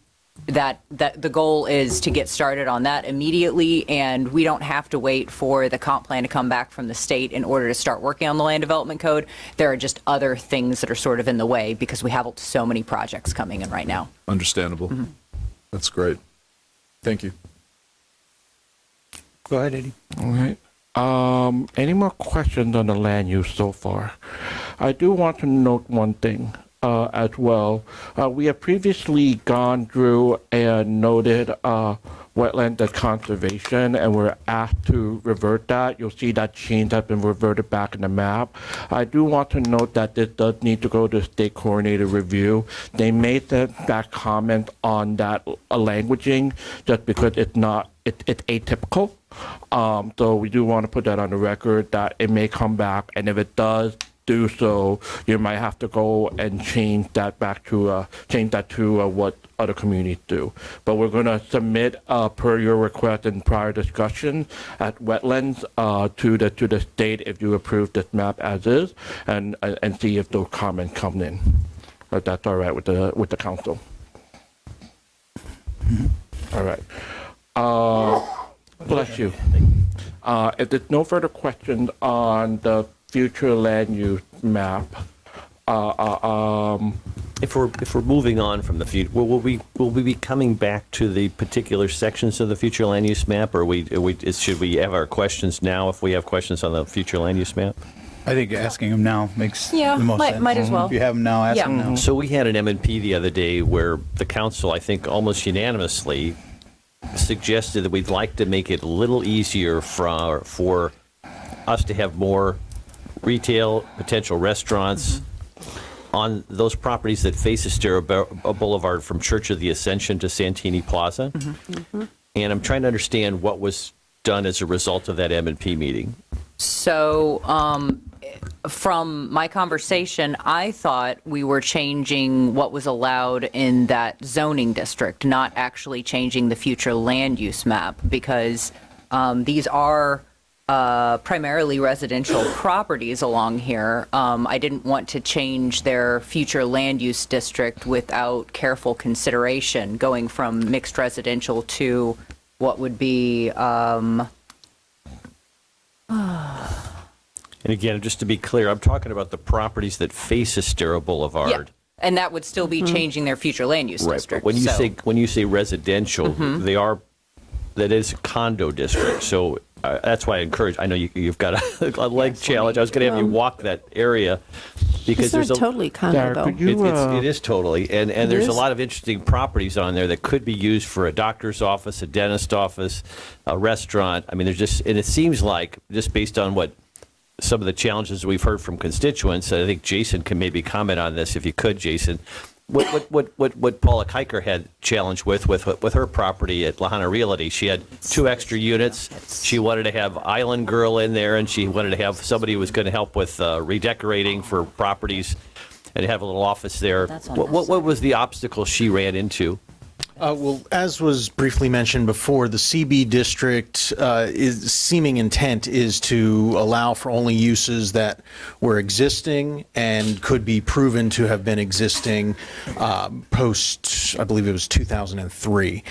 that the goal is to get started on that immediately, and we don't have to wait for the comp plan to come back from the state in order to start working on the land development code. There are just other things that are sort of in the way because we have so many projects coming in right now. Understandable. That's great. Thank you. Go ahead, Eddie. All right. Any more questions on the land use so far? I do want to note one thing as well. We have previously gone through and noted wetland conservation, and we're asked to revert that. You'll see that change has been reverted back in the map. I do want to note that this does need to go to state coordinated review. They made that comment on that languaging just because it's atypical. So we do want to put that on the record that it may come back, and if it does do so, you might have to go and change that to what other communities do. But we're going to submit per your request and prior discussion at wetlands to the state if you approve this map as is, and see if those comments come in. But that's all right with the council. All right. Bless you. If there's no further questions on the future land use map, If we're moving on from the future, will we be coming back to the particular sections of the future land use map, or should we have our questions now if we have questions on the future land use map? I think asking them now makes Yeah, the most sense. might as well. If you have them now, ask Yeah. them now. So we had an M&P the other day where the council, I think almost unanimously, suggested that we'd like to make it a little easier for us to have more retail, potential restaurants on those properties that face Estero Boulevard from Church of the Ascension to Santini Plaza. And I'm trying to understand what was done as a result of that M&P meeting. So, from my conversation, I thought we were changing what was allowed in that zoning district, not actually changing the future land use map, because these are primarily residential properties along here. I didn't want to change their future land use district without careful consideration, going from mixed residential to what would be And again, just to be clear, I'm talking about the properties that face Estero Boulevard. Yeah, and that would still be changing their future land use Right, district. but so. when you say residential, that is a condo district. So that's why I encourage. I know you've got a leg challenge. I was going to have you walk that area because It's not totally condo, though. It is totally, and there's a lot of interesting properties on there that could be used for a doctor's office, a dentist office, a restaurant. I mean, there's just, and it seems like just based on what some of the challenges we've heard from constituents. I think Jason can maybe comment on this if you could, Jason. What Paula Kiker had challenge with her property at Lahana Realty. She had 2 extra units. She wanted to have Island Girl in there, and she wanted to have somebody who was going to help with redecorating for properties and have a little office there. What was the obstacle she ran into? Well, as was briefly mentioned before, the CB district seeming intent is to allow for only uses that were existing and could be proven to have been existing post, I believe it was 2003.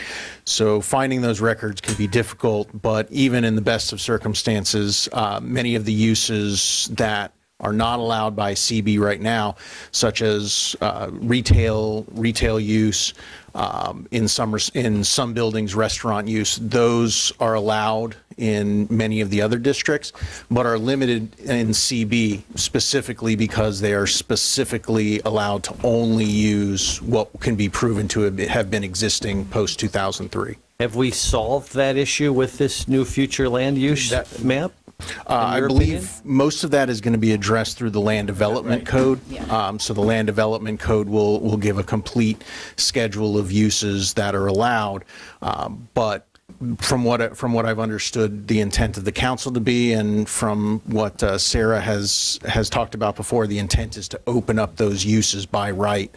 So finding those records can be difficult, but even in the best of circumstances, many of the uses that are not allowed by CB right now, such as retail use, in some buildings, restaurant use. Those are allowed in many of the other districts, but are limited in CB specifically because they are specifically allowed to only use what can be proven to have been existing post 2003. Have we solved that issue with this new future land use map? I believe most of that is going to be addressed through the land development code. So the land development code will give a complete schedule of uses that are allowed. But from what I've understood the intent of the council to be, and from what Sarah has talked about before, the intent is to open up those uses by right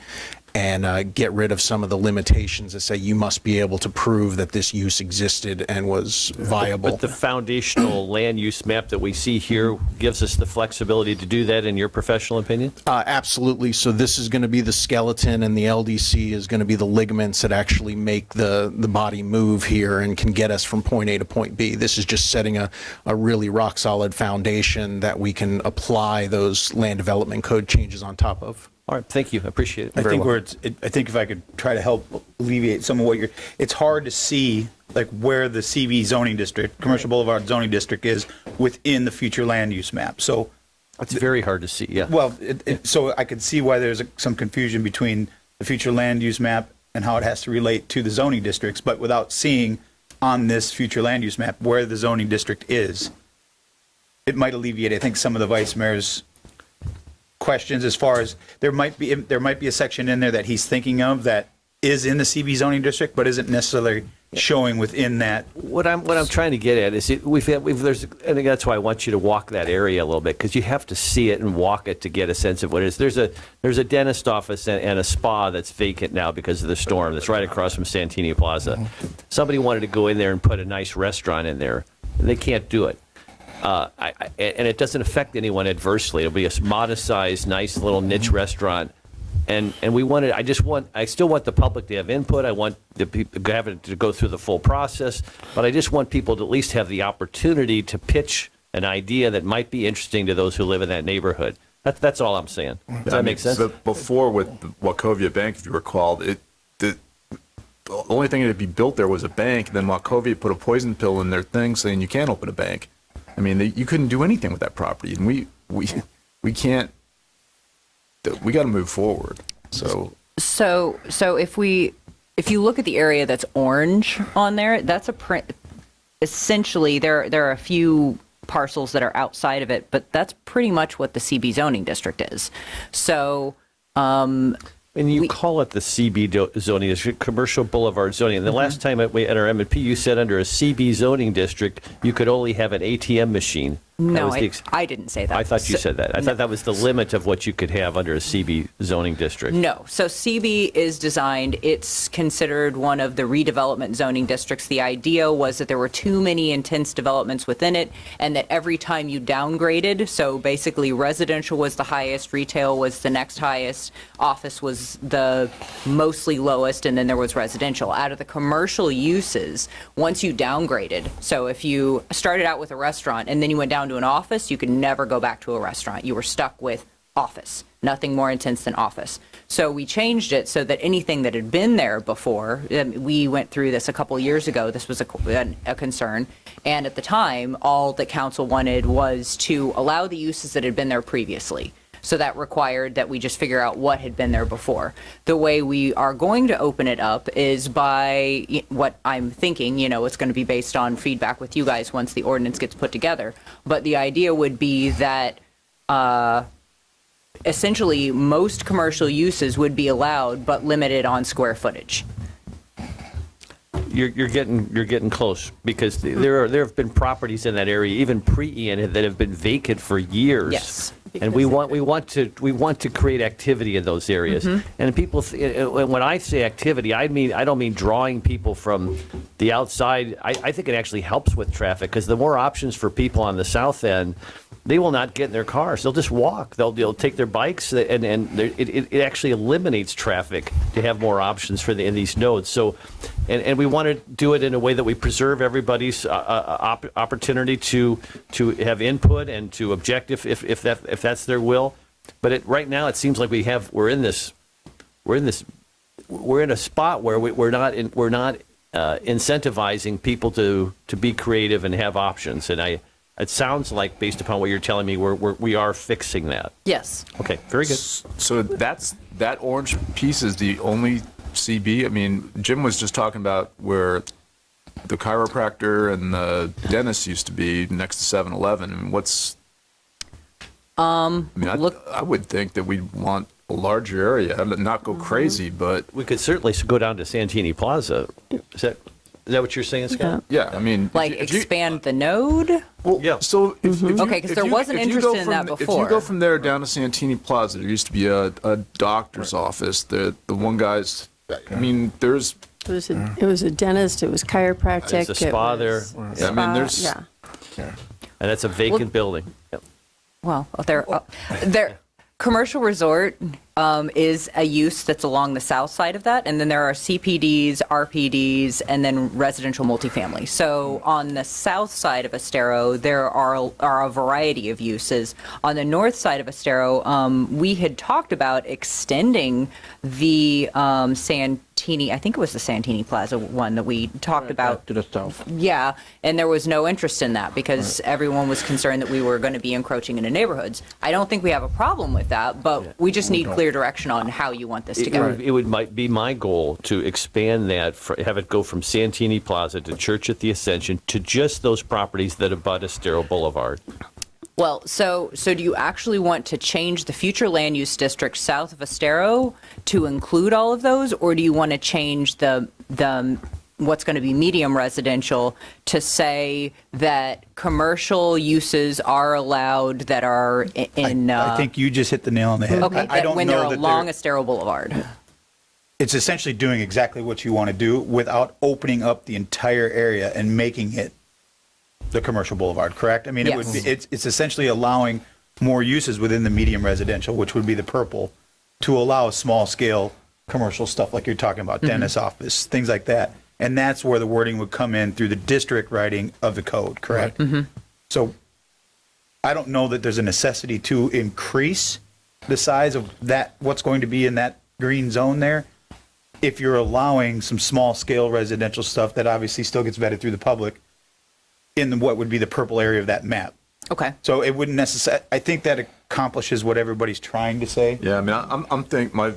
and get rid of some of the limitations that say you must be able to prove that this use existed and was viable. But the foundational land use map that we see here gives us the flexibility to do that, in your professional opinion? Absolutely. So this is going to be the skeleton, and the LDC is going to be the ligaments that actually make the body move here and can get us from point A to point B. This is just setting a really rock solid foundation that we can apply those land development code changes on top of. All right, thank you. I appreciate it. I think if I could try to help alleviate some of what it's hard to see like where the CB zoning district, Commercial Boulevard zoning district is within the future land use map. So it's very hard to see, yeah. Well, so I could see why there's some confusion between the future land use map and how it has to relate to the zoning districts, but without seeing on this future land use map where the zoning district is, it might alleviate, I think, some of the vice mayor's questions as far as there might be a section in there that he's thinking of that is in the CB zoning district, but isn't necessarily showing within that. What I'm trying to get at is I think that's why I want you to walk that area a little bit, because you have to see it and walk it to get a sense of what it is. There's a dentist office and a spa that's vacant now because of the storm. That's right across from Santini Plaza. Somebody wanted to go in there and put a nice restaurant in there. They can't do it. And it doesn't affect anyone adversely. It'll be a modest-sized, nice little niche restaurant, and I still want the public to have input. I want the people to go through the full process, but I just want people to at least have the opportunity to pitch an idea that might be interesting to those who live in that neighborhood. That's all I'm saying. Does that make sense? But before with Wachovia Bank, if you recall, the only thing that would be built there was a bank. Then Wachovia put a poison pill in their thing saying you can't open a bank. I mean, you couldn't do anything with that property, and we can't. We got to move forward. So if you look at the area that's orange on there, that's essentially there are a few parcels that are outside of it, but that's pretty much what the CB zoning district is. So. And you call it the CB zoning district, Commercial Boulevard zoning. And the last time at our M&P, you said under a CB zoning district, you could only have an ATM machine. No, I didn't say that. I thought you said that. I thought that was the limit of what you could have under a CB zoning district. No. So CB is designed, it's considered one of the redevelopment zoning districts. The idea was that there were too many intense developments within it, and that every time you downgraded, so basically residential was the highest, retail was the next highest, office was the mostly lowest, and then there was residential. Out of the commercial uses, once you downgraded, so if you started out with a restaurant and then you went down to an office, you could never go back to a restaurant. You were stuck with office, nothing more intense than office. So we changed it so that anything that had been there before, we went through this a couple years ago, this was a concern, and at the time, all that council wanted was to allow the uses that had been there previously. So that required that we just figure out what had been there before. The way we are going to open it up is by what I'm thinking, it's going to be based on feedback with you guys once the ordinance gets put together. But the idea would be that essentially most commercial uses would be allowed but limited on square footage. You're getting close, because there have been properties in that area, even pre-Ian, that have been vacant for years. Yes. And we want to create activity in those areas. Mm-hmm. And people, when I say activity, I don't mean drawing people from the outside. I think it actually helps with traffic, because the more options for people on the south end, they will not get in their cars. They'll just walk. They'll take their bikes, and it actually eliminates traffic to have more options in these nodes. So, and we want to do it in a way that we preserve everybody's opportunity to have input and to object if that's their will. But right now, it seems like we're in a spot where we're not incentivizing people to be creative and have options. And it sounds like, based upon what you're telling me, we are fixing that. Yes. Okay, very good. So that orange piece is the only CB. I mean, Jim was just talking about where the chiropractor and the dentist used to be next to 7-Eleven. I mean, I would think that we'd want a larger area, not go crazy, but We could certainly go down to Santini Plaza. Is that what you're saying, Scott? yeah, I mean, Like expand the node? well, Yeah. So if you, Okay, 'cause if there you- wasn't if you interest go in that from- before. If you go from there down to Santini Plaza, there used to be a doctor's office. The one guy's, I mean, there's, It was a dentist, it was chiropractic. There's a spa it there. was I mean, spa, there's- yeah. And that's a vacant building. Yep. Well, there, commercial resort is a use that's along the south side of that, and then there are CPDs, RPDs, and then residential multifamily. So on the south side of Estero, there are a variety of uses. On the north side of Estero, we had talked about extending the Santini, I think it was the Santini Plaza one that we talked about. To the south. Yeah, and there was no interest in that because everyone was concerned that we were going to be encroaching into neighborhoods. I don't think we have a problem with that, but we just need clear direction on how you want this to go. Might be my goal to expand that, have it go from Santini Plaza to Church at the Ascension to just those properties that abut Estero Boulevard. Well, so do you actually want to change the future land use district south of Estero to include all of those, or do you want to change the what's going to be medium residential to say that commercial uses are allowed that are in? I think you just hit the nail on the head. Okay, I don't when know they're that along Estero Boulevard. it's essentially doing exactly what you want to do without opening up the entire area and making it the commercial boulevard, correct? I mean, it would be, Yes. it's essentially allowing more uses within the medium residential, which would be the purple, to allow small scale commercial stuff like you're talking about, dentist office, things like that. And that's where the wording would come in through the district writing of the code, correct? So I don't know that there's a necessity to increase the size of that, what's going to be in that green zone there, if you're allowing some small scale residential stuff that obviously still gets vetted through the public in what would be the purple area of that map. Okay. So it wouldn't necessarily, I think that accomplishes what everybody's trying to say. yeah, I mean, I'm thinking,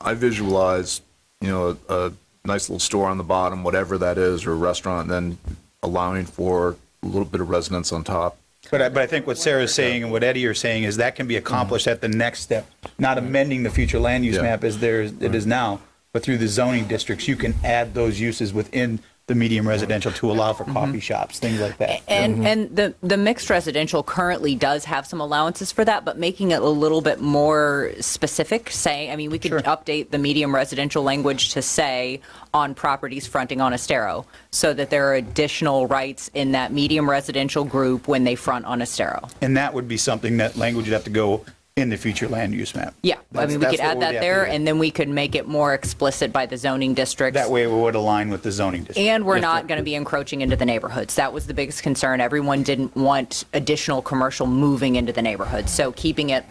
I visualize, a nice little store on the bottom, whatever that is, or a restaurant, and then allowing for a little bit of residence on top. But I think what Sarah's saying and what Eddie are saying is that can be accomplished at the next step, not amending the future land use Yeah. map as it is now, but through the zoning districts, you can add those uses within the medium residential to allow for coffee shops, things like that. And the mixed residential currently does have some allowances for that, but making it a little bit more specific, we could update the medium residential language to say on properties fronting on Estero, so that there are additional rights in that medium residential group when they front on Estero. And that would be something that language would have to go in the future land use map. Yeah, That's- we that's could what add we'd have that to there, do. and then we could make it more explicit by the zoning districts. That way it would align with the zoning district. And we're not going to be encroaching into the neighborhoods. That was the biggest concern. Everyone didn't want additional commercial moving into the neighborhoods, so keeping it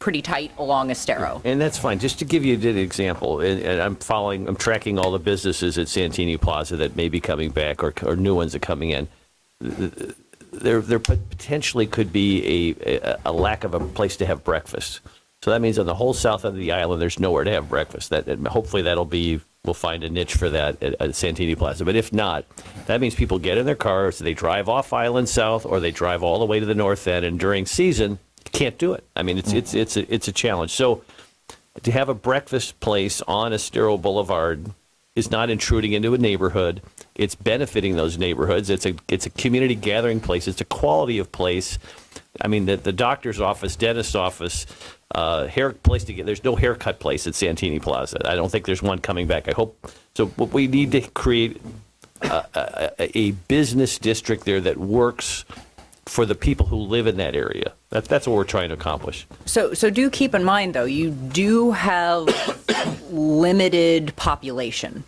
pretty tight along Estero. And that's fine. Just to give you an example, and I'm tracking all the businesses at Santini Plaza that may be coming back or new ones are coming in. There potentially could be a lack of a place to have breakfast. So that means on the whole south end of the island, there's nowhere to have breakfast. Hopefully we'll find a niche for that at Santini Plaza. But if not, that means people get in their cars, they drive off Island South, or they drive all the way to the north end, and during season, you can't do it. I mean, it's a challenge. So to have a breakfast place on Estero Boulevard is not intruding into a neighborhood. It's benefiting those neighborhoods. It's a community gathering place. It's a quality of place. I mean, the doctor's office, dentist's office, hair place to get. There's no haircut place at Santini Plaza. I don't think there's one coming back. I hope so. But we need to create a business district there that works for the people who live in that area. That's what we're trying to accomplish. So do keep in mind, though, you do have limited population.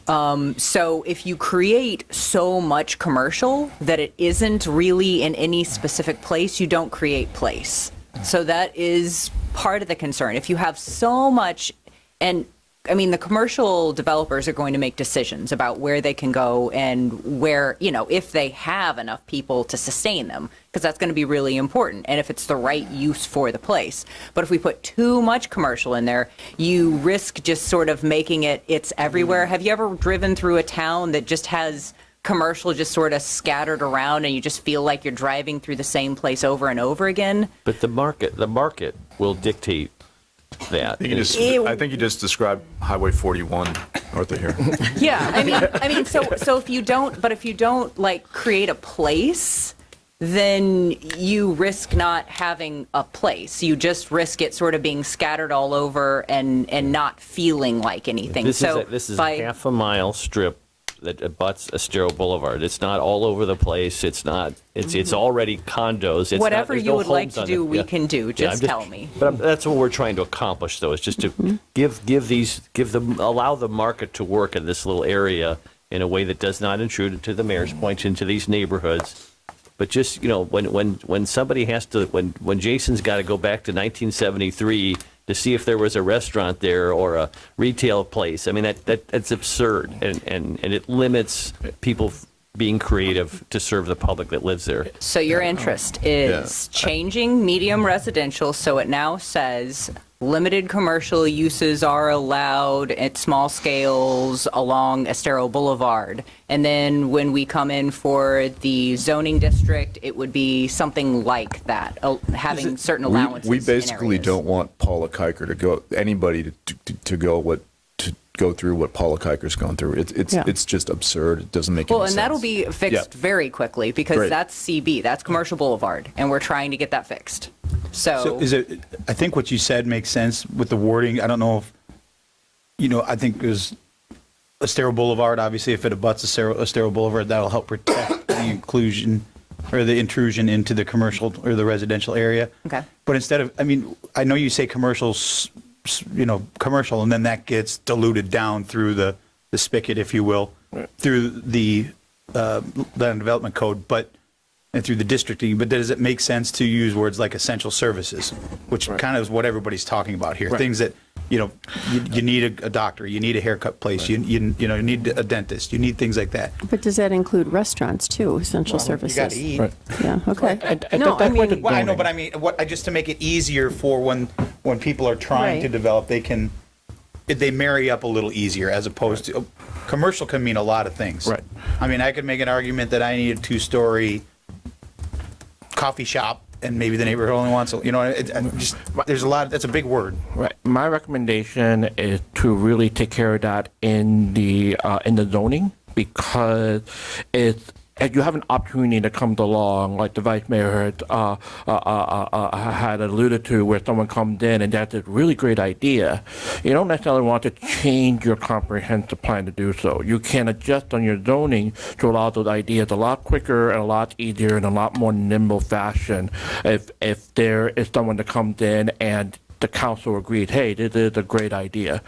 So if you create so much commercial that it isn't really in any specific place, you don't create place. So that is part of the concern. If you have so much, and I mean, the commercial developers are going to make decisions about where they can go and where, if they have enough people to sustain them, because that's going to be really important, and if it's the right use for the place. But if we put too much commercial in there, you risk just sort of making it's everywhere. Have you ever driven through a town that just has commercial just sort of scattered around and you just feel like you're driving through the same place over and over again? But the market will dictate that. I think you just described Highway 41 north of here. Yeah, I mean, so if you don't like create a place, then you risk not having a place. You just risk it sort of being scattered all over and not feeling like anything. This is a half a mile strip that abuts Estero Boulevard. It's not all over the place. It's not. It's already condos. It's whatever not, you no would like homes to on do, it. we Yeah. can do. Just tell me. But that's what we're trying to accomplish, though. Is just to allow the market to work in this little area in a way that does not intrude, to the mayor's point, into these neighborhoods. But just when somebody has to, when Jason's got to go back to 1973 to see if there was a restaurant there or a retail place, I mean that's absurd, and it limits people being creative to serve the public that lives there. So your interest is changing medium residential, so it now says limited commercial uses are allowed at small scales along Estero Boulevard. And then when we come in for the zoning district, it would be something like that, having certain allowances. We in basically areas. don't want Paula Kiker to go through what Paula Kiker's going through. It's just absurd. It doesn't make any sense. And that'll be fixed very quickly because Great. that's CB, that's Commercial Boulevard, and we're trying to get that fixed. So is it? I think what you said makes sense with the wording. I don't know if, I think there's Estero Boulevard. Obviously, if it abuts Estero Boulevard, that'll help protect the inclusion or the intrusion into the commercial or the residential area. Okay. But instead of, I know you say commercials, commercial, and then that gets diluted down through the spigot, if you will, through the land development code, and through the districting. But does it make sense to use words like essential services, which kind of is what everybody's talking about here? Right. Things that, you need a doctor, you need a haircut place, you need a dentist, you need things like that. But does that include restaurants too, essential services? You got to eat. Right. Yeah, okay. Well, I know, but just to make it easier for when people are trying to Right. develop, they marry up a little easier, as opposed to commercial can mean a lot of things. Right. I could make an argument that I need a 2-story coffee shop, and maybe the neighborhood only wants, there's a lot. That's a big word. Right. My recommendation is to really take care of that in the zoning, because you have an opportunity that comes along, like the vice mayor had alluded to, where someone comes in and that's a really great idea. You don't necessarily want to change your comprehensive plan to do so. You can adjust on your zoning to allow those ideas a lot quicker and a lot easier and a lot more nimble fashion. If there is someone that comes in and the council agreed, hey, this is a great idea.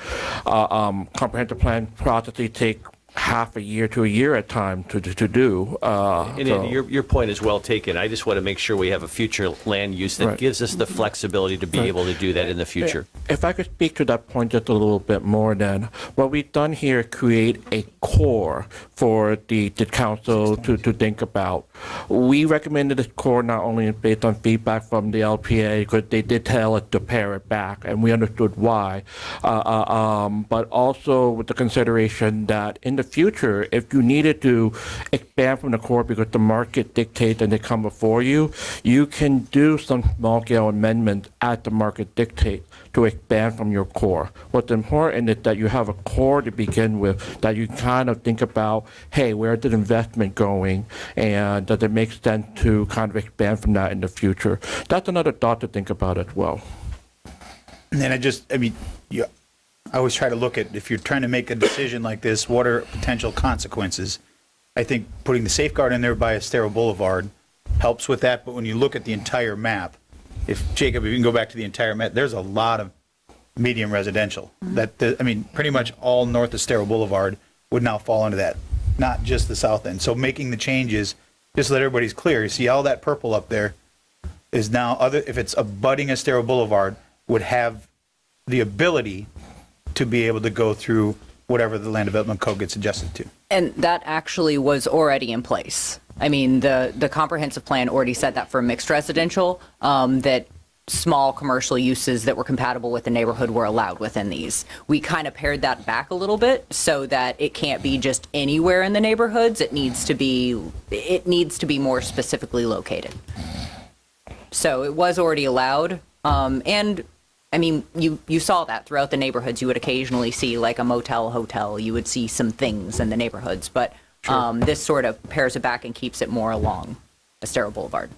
Comprehensive plan processes take half a year to a year at times to do. And Andy, your point is well taken. I just want to make sure we have a future land use that gives us the flexibility to be able to do that in the future. If I could speak to that point just a little bit more, then what we've done here is create a core for the council to think about. We recommended this core not only based on feedback from the LPA, because they did tell us to pare it back, and we understood why, but also with the consideration that in the future, if you needed to expand from the core because the market dictates and they come before you, you can do some small-scale amendments as the market dictates to expand from your core. What's important is that you have a core to begin with, that you kind of think about, hey, where's the investment going, and does it make sense to kind of expand from that in the future? That's another thought to think about as well. And then I always try to look at, if you're trying to make a decision like this, what are potential consequences? I think putting the safeguard in there by Estero Boulevard helps with that, but when you look at the entire map, if you can go back to the entire map, there's a lot of medium residential. Pretty much all north of Estero Boulevard would now fall into that, not just the south end. So making the changes, just so that everybody's clear, you see all that purple up there, is now, other if it's abutting Estero Boulevard, would have the ability to be able to go through whatever the land development code gets adjusted to. And that actually was already in place. I mean, the comprehensive plan already said that for mixed residential, that small commercial uses that were compatible with the neighborhood were allowed within these. We kind of pared that back a little bit so that it can't be just anywhere in the neighborhoods. It needs to be more specifically located. So it was already allowed. And I mean, you saw that throughout the neighborhoods. You would occasionally see like a motel, hotel. You would see some things in the neighborhoods, but this sort of pares it back and keeps it more along Estero Boulevard.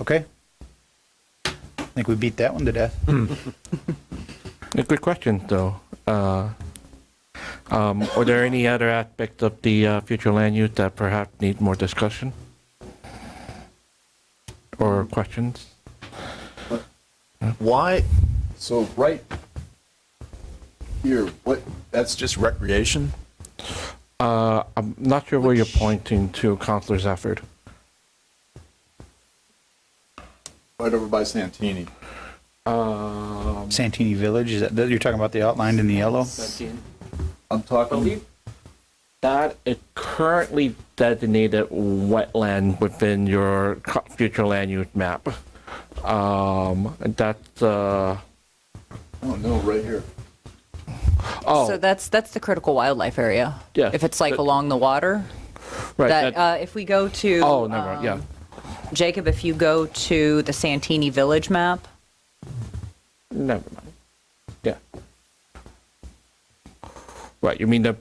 Okay. I think we beat that one to death. A good question, though. Are there any other aspects of the future land use that perhaps need more discussion or questions? Why? So right here, what? That's just recreation? I'm not sure where you're pointing to, Councilor Zafford. Right over by Santini. Santini Village, is that, you're talking about the outlined in the yellow? I'm talking. That is currently designated wetland within your future land use map. That's Oh no, right here. Oh, So that's the critical wildlife area. Yeah. If it's like along the water. right. That, if we go to. Oh, never mind. Yeah. Jacob, if you go to the Santini Village map, Never mind. Yeah. Right. You mean the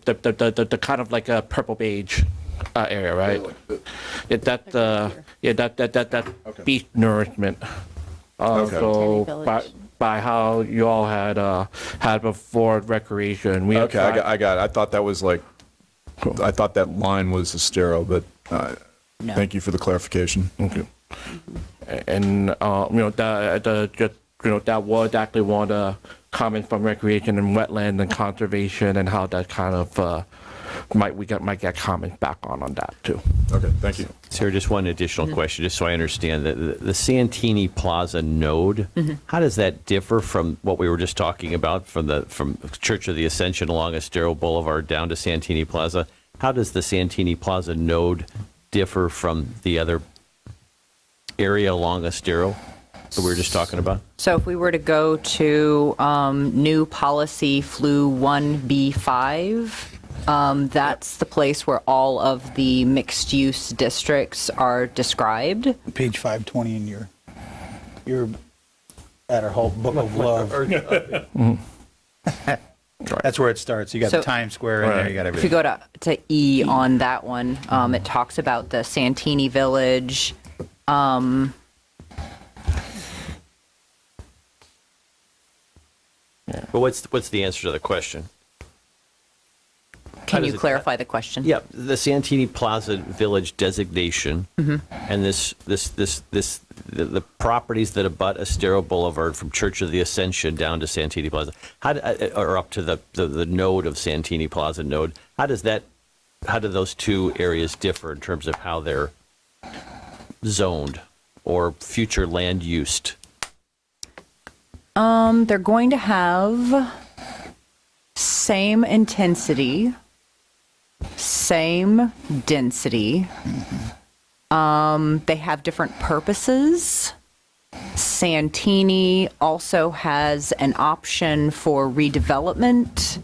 kind of like a purple beige area, right? Yeah, that beach nourishment. So by how you all had before recreation, we Okay, I got it. I thought that was like, I thought that line was Estero, but No. thank you for the clarification. Okay. And that was actually one of the comments from recreation and wetland and conservation, and how that kind of might get comments back on that too. Okay, thank you. Sarah, just one additional question, just so I understand. The Santini Plaza node, how does that differ from what we were just talking about, from Church of the Ascension along Estero Boulevard down to Santini Plaza? How does the Santini Plaza node differ from the other area along Estero that we were just talking about? so if we were to go to new policy flu 1B5, that's the place where all of the mixed use districts are described. Page 520 in your at our whole book of love. That's where it starts. You got So- the Times Square in there. You got If you everything. go to E on that one, it talks about the Santini Village. But what's the answer to the question? Can does you it- clarify the question? Yeah, the Santini Plaza Village designation, and the properties that abut Estero Boulevard from Church of the Ascension down to Santini Plaza, or up to the node of Santini Plaza node. How do those two areas differ in terms of how they're zoned or future land used? They're going to have same intensity, same density. They have different purposes. Santini also has an option for redevelopment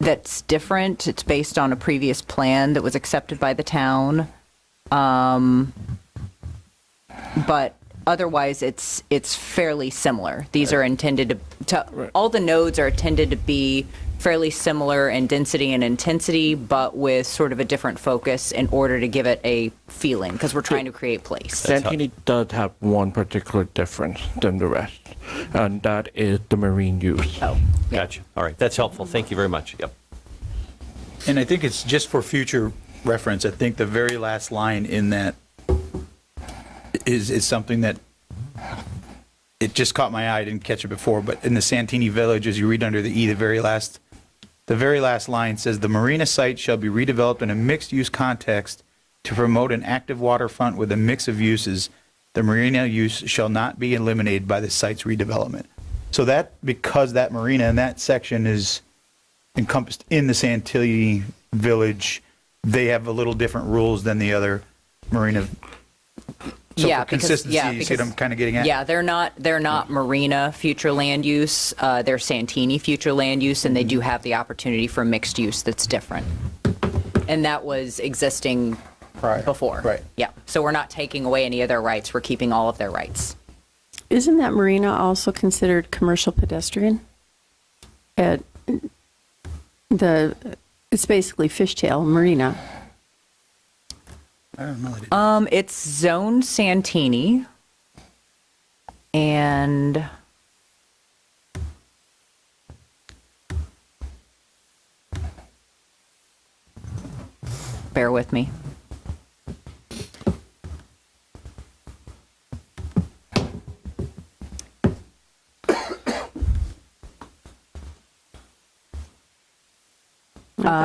that's different. It's based on a previous plan that was accepted by the town. But otherwise, it's fairly similar. These are intended to all the nodes are intended to be fairly similar in density and intensity, but with sort of a different focus in order to give it a feeling, because we're trying to create place. Santini does have one particular difference than the rest, and that is the marine use. Oh, Gotcha. All right, that's helpful. Thank you very much. Yep. And I think it's just for future reference. I think the very last line in that is something that it just caught my eye. I didn't catch it before, but in the Santini Village, as you read under the E, the very last line says, "The marina site shall be redeveloped in a mixed-use context To promote an active waterfront with a mix of uses, the marina use shall not be eliminated by the site's redevelopment. So that, because that marina and that section is encompassed in the Santilli Village, they have a little different rules than the other marina. So for consistency, you see what I'm kind of getting at? Yeah, they're not marina future land use. They're Santini future land use, and they do have the opportunity for mixed use that's different. And that was existing before. Right. Yeah. So we're not taking away any of their rights. We're keeping all of their rights. Isn't that marina also considered commercial pedestrian? It's basically Fishtail Marina. I don't know. It's Zone Santini, and bear with me.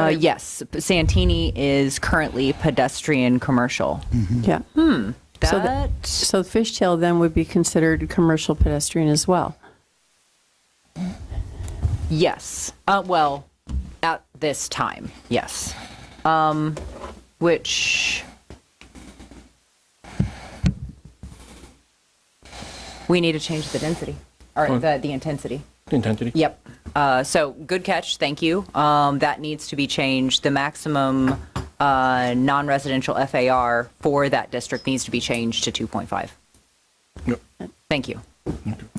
Yes, Santini is currently pedestrian commercial. Yeah. So Fishtail then would be considered commercial pedestrian as well. Yes. Well, at this time, yes. Which we need to change the density or the intensity. Intensity. Yep. So good catch. Thank you. That needs to be changed. The maximum non-residential FAR for that district needs to be changed to 2.5. Yep. Thank you.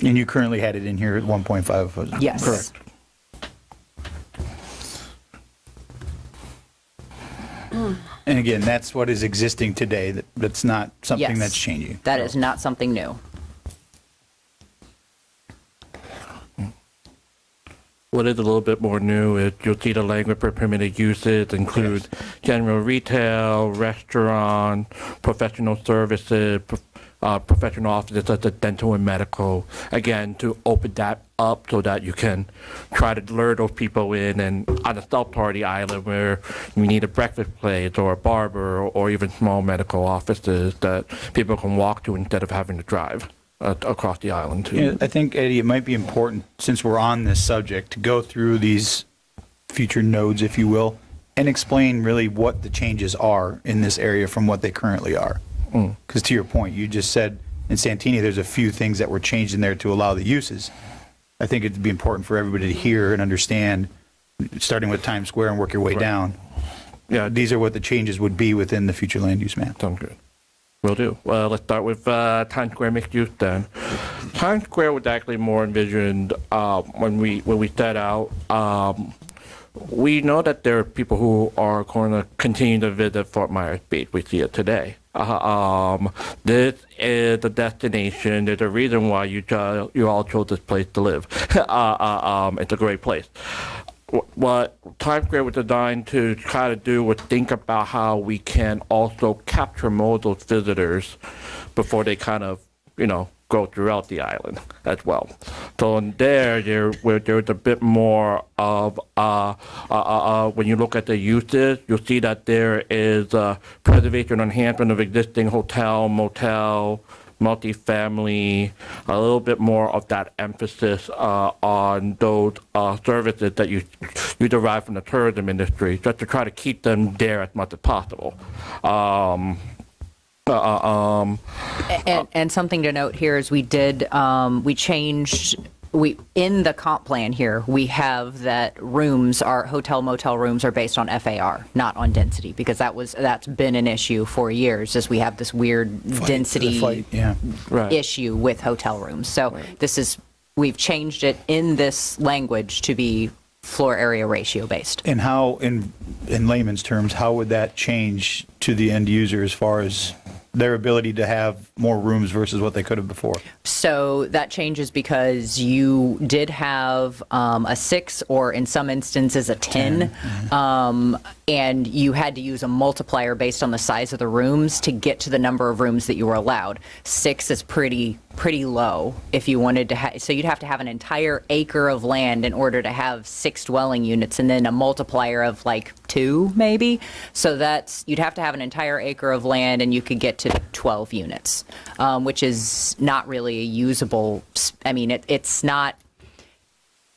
And you currently had it in here at 1.5. Yes. Correct. And again, that's what is existing today. That's not something Yes. that's changing. That is not something new. What is a little bit more new is you'll see the language for permitted uses include general retail, restaurant, professional services, professional offices such as dental and medical. Again, to open that up so that you can try to lure those people in. And on a South Party Island where you need a breakfast place or a barber or even small medical offices that people can walk to instead of having to drive across the island too. Yeah, I think, Eddie, it might be important, since we're on this subject, to go through these future nodes, if you will, and explain really what the changes are in this area from what they currently are. Because to your point, you just said in Santini, there's a few things that were changed in there to allow the uses. I think it'd be important for everybody to hear and understand, starting with Times Square and work your way down. Yeah, these are what the changes would be within the future land use map. Sounds good. Will do. Well, let's start with Times Square mixed use then. Times Square was actually more envisioned when we set out. We know that there are people who are going to continue to visit Fort Myers Beach. We see it today. This is a destination. There's a reason why you all chose this place to live. It's a great place. What Times Square was designed to try to do was think about how we can also capture more of those visitors before they kind of, go throughout the island as well. So in there's a bit more of, when you look at the uses, you'll see that there is preservation and enhancement of existing hotel, motel, multifamily, a little bit more of that emphasis on those services that you derive from the tourism industry, just to try to keep them there as much as possible. And something to note here is we in the comp plan here, we have that our hotel motel rooms are based on FAR, not on density, because that's been an issue for years, as we have this weird density issue with hotel rooms. So we've changed it in this language to be floor area ratio based. And how, in layman's terms, how would that change to the end user as far as their ability to have more rooms versus what they could have before? So that changes because you did have a 6 or in some instances a 10, and you had to use a multiplier based on the size of the rooms to get to the number of rooms that you were allowed. 6 is pretty low if you wanted to so you'd have to have an entire acre of land in order to have 6 dwelling units, and then a multiplier of like 2 maybe. So you'd have to have have an entire acre of land and you could get to 12 units, which is not really a usable, I mean, it's not.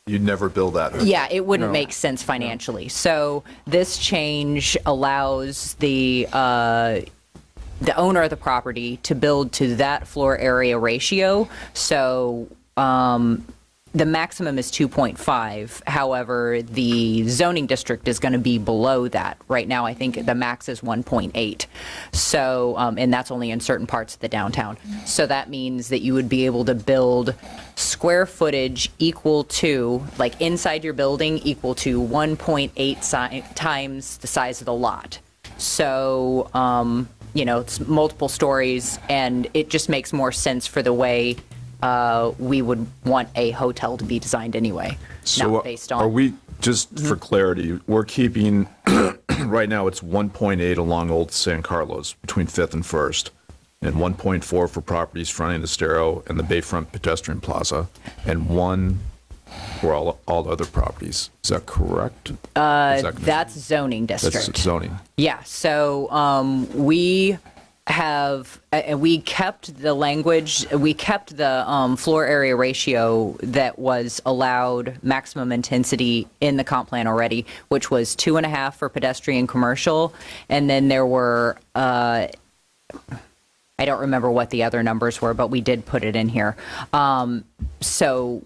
You'd never build that. Yeah, it wouldn't make sense financially. So this change allows the owner of the property to build to that floor area ratio. So the maximum is 2.5. However, the zoning district is going to be below that. Right now, I think the max is 1.8. So, and that's only in certain parts of the downtown. So that means that you would be able to build square footage equal to, like inside your building, equal to 1.8 times the size of the lot. So, it's multiple stories, and it just makes more sense for the way we would want a hotel to be designed anyway, not based on. Are we, just for clarity, we're keeping, right now it's 1.8 along Old San Carlos between 5th and 1st, and 1.4 for properties fronting the Estero and the Bayfront Pedestrian Plaza, and 1 for all other properties. Is that correct? That's zoning district. That's zoning. Yeah, so we kept the language, we kept the floor area ratio that was allowed maximum intensity in the comp plan already, which was 2.5 for pedestrian commercial, and then there were, I don't remember what the other numbers were, but we did put it in here. So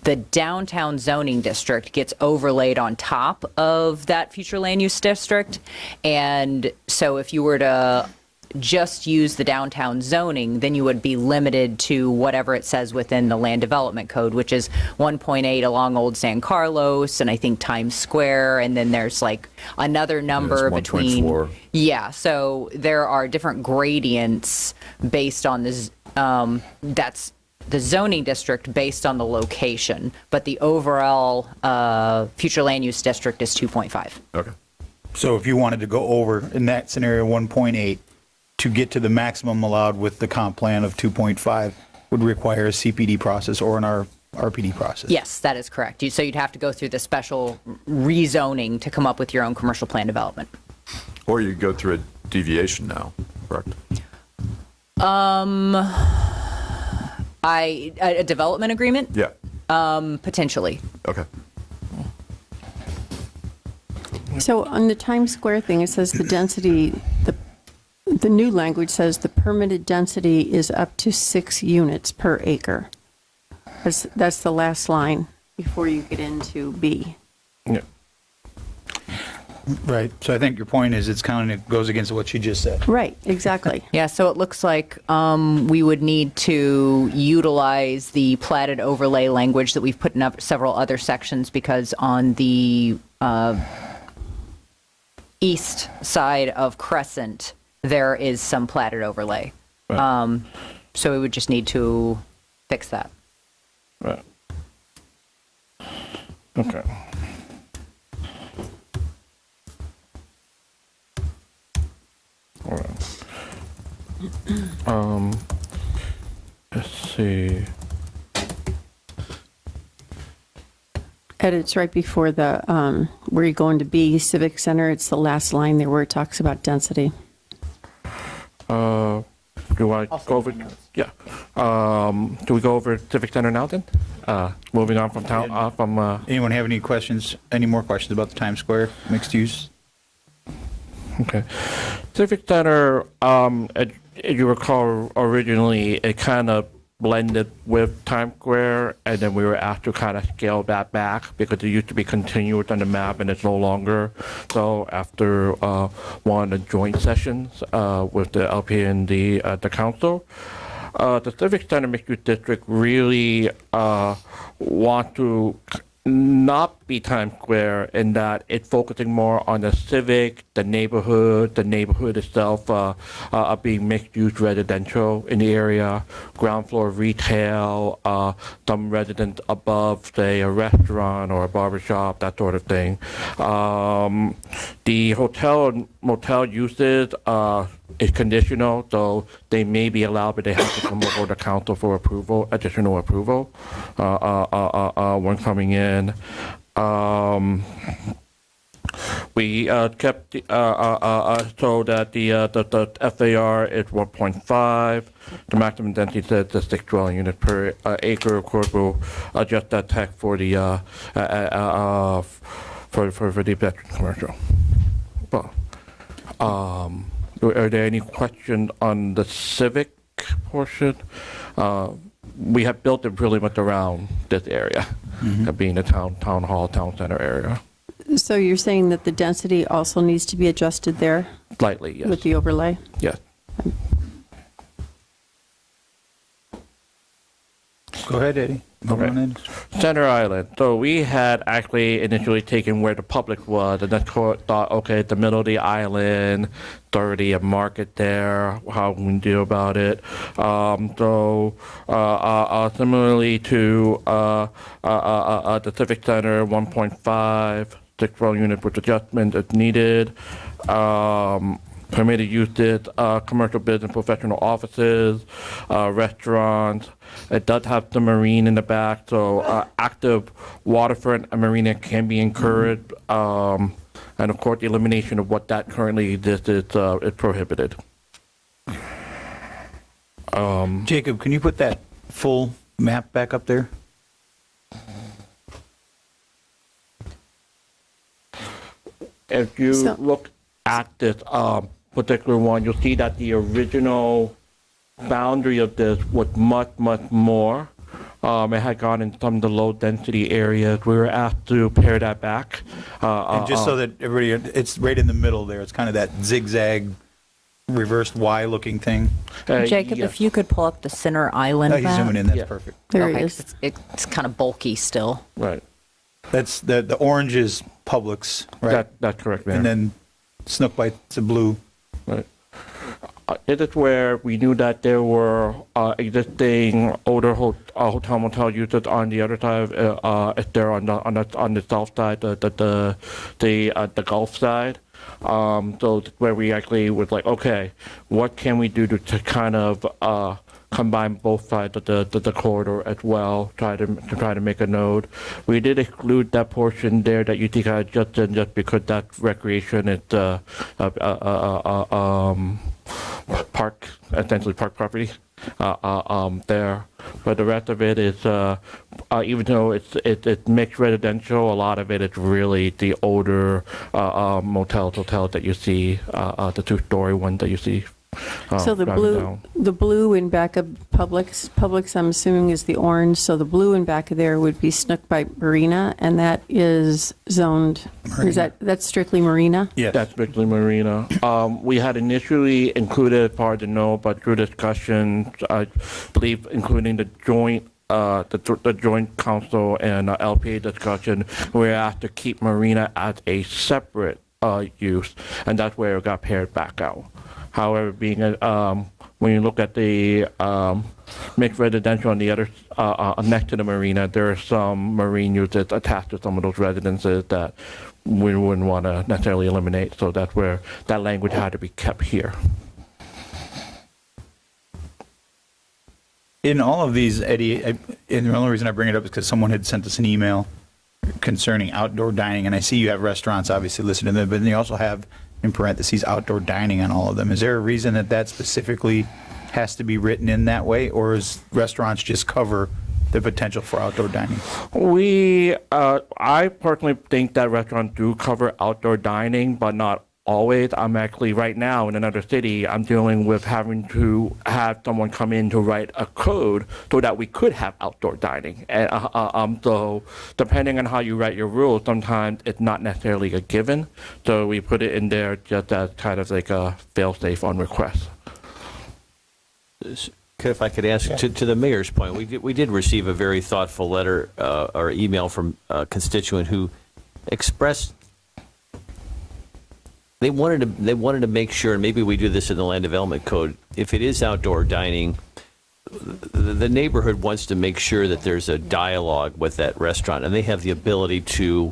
the downtown zoning district gets overlaid on top of that future land use district. And so if you were to just use the downtown zoning, then you would be limited to whatever it says within the land development code, which is 1.8 along Old San Carlos and I think Times Square. And then there's like another number between. 1.4. Yeah. So there are different gradients based on this. That's the zoning district based on the location, but the overall future land use district is 2.5. Okay. So if you wanted to go over, in that scenario, 1.8, to get to the maximum allowed with the comp plan of 2.5 would require a CPD process or an RPD process? Yes, that is correct. So you'd have to go through the special rezoning to come up with your own commercial plan development. Or you go through a deviation now, correct? A development agreement? Yeah. Potentially. Okay. So on the Times Square thing, it says the density, the new language says the permitted density is up to 6 units per acre. That's the last line before you get into B. Yeah. Right. So I think your point is it goes against what you just said. Right, exactly. Yeah, so it looks like we would need to utilize the platted overlay language that we've put in up several other sections, because on the east side of Crescent, there is some platted overlay. Right. So we would just need to fix that. Right. Okay. All right. Let's see. Ed, it's right before the, where you're going to be, Civic Center. It's the last line there where it talks about density. Do I go over? Yeah. Do we go over Civic Center now then? Moving on from town, Anyone have any questions, any more questions about the Times Square mixed use? Okay. Civic Center, as you recall, originally it kind of blended with Times Square, and then we were asked to kind of scale that back because it used to be continuous on the map and it's no longer. So after one of the joint sessions with the LP and the council, the Civic Center Mixed Use District really want to not be Times Square in that it's focusing more on the civic, the neighborhood itself being mixed-use residential in the area, ground floor retail, some residents above, say, a restaurant or a barbershop, that sort of thing. The hotel and motel uses is conditional, so they may be allowed, but they have to come before the council for approval, additional approval when coming in. We kept so that the FAR is 1.5. The maximum density statistic dwelling unit per acre. Of course, we'll adjust that text for the for the veteran commercial. But are there any questions on the civic portion? We have built it really much around this area, being the town hall, town center area. So you're saying that the density also needs to be adjusted there? Slightly, yes. With the overlay? Yes. Go ahead, Eddie. Okay. Center Island. So we had actually initially taken where the public was, and then thought, okay, the middle of the island, there's already a market there. How can we do about it? Similarly to the Civic Center, 1.5, 6 unit with adjustment as needed. Permitted uses, commercial business, professional offices, restaurants. It does have the marine in the back, so active waterfront and marina can be encouraged. And of course, the elimination of what that currently exists is prohibited. Jacob, can you put that full map back up there? If you look at this particular one, you'll see that the original boundary of this was much, much more. It had gone in some of the low density areas. We were asked to pare that back. And just so that everybody, it's right in the middle there. It's kind of that zigzag reversed Y looking thing. Jacob, if you could pull up the Center Island Oh, he's map. zooming in. That's perfect. There Okay, he is. 'cause it's kind of bulky still. Right. That's the orange is Publix, right? That's correct, Mayor. And then Snook Bite's the blue. Right. It is where we knew that there were existing older hotel motel users on the other side. If they're on the south side, the Gulf side. So where we actually was like, okay, what can we do to kind of combine both sides of the corridor as well, try to make a node. We did exclude that portion there that you think I just because that recreation is park, essentially park property there. But the rest of it is, even though it's mixed residential, a lot of it is really the older hotels that you see, the two-story ones that you see. So the blue in back of Publix, I'm assuming is the orange. So the blue in back of there would be Snook Bite Marina, and that is zoned. Is that's strictly marina? Yes, that's strictly marina. We had initially included part of the note, but through discussion, I believe, including the joint. The joint council and LPA discussion, we were asked to keep marina as a separate use, and that's where it got pared back out. However, being when you look at the mixed residential on the other next to the marina, there are some marine uses attached to some of those residences that we wouldn't want to necessarily eliminate. So that's where that language had to be kept here. In all of these, Eddie, and the only reason I bring it up is because someone had sent us an email concerning outdoor dining, and I see you have restaurants obviously listed in there, but then you also have in parentheses outdoor dining on all of them. Is there a reason that specifically has to be written in that way, or is restaurants just cover the potential for outdoor dining? I personally think that restaurants do cover outdoor dining, but not always. I'm actually right now in another city, I'm dealing with having to have someone come in to write a code so that we could have outdoor dining. And so depending on how you write your rules, sometimes it's not necessarily a given. So we put it in there just as kind of like a fail-safe on request. If I could ask, to the mayor's point, we did receive a very thoughtful letter or email from a constituent who expressed they wanted to make sure, and maybe we do this in the land development code, if it is outdoor dining, the neighborhood wants to make sure that there's a dialogue with that restaurant, and they have the ability to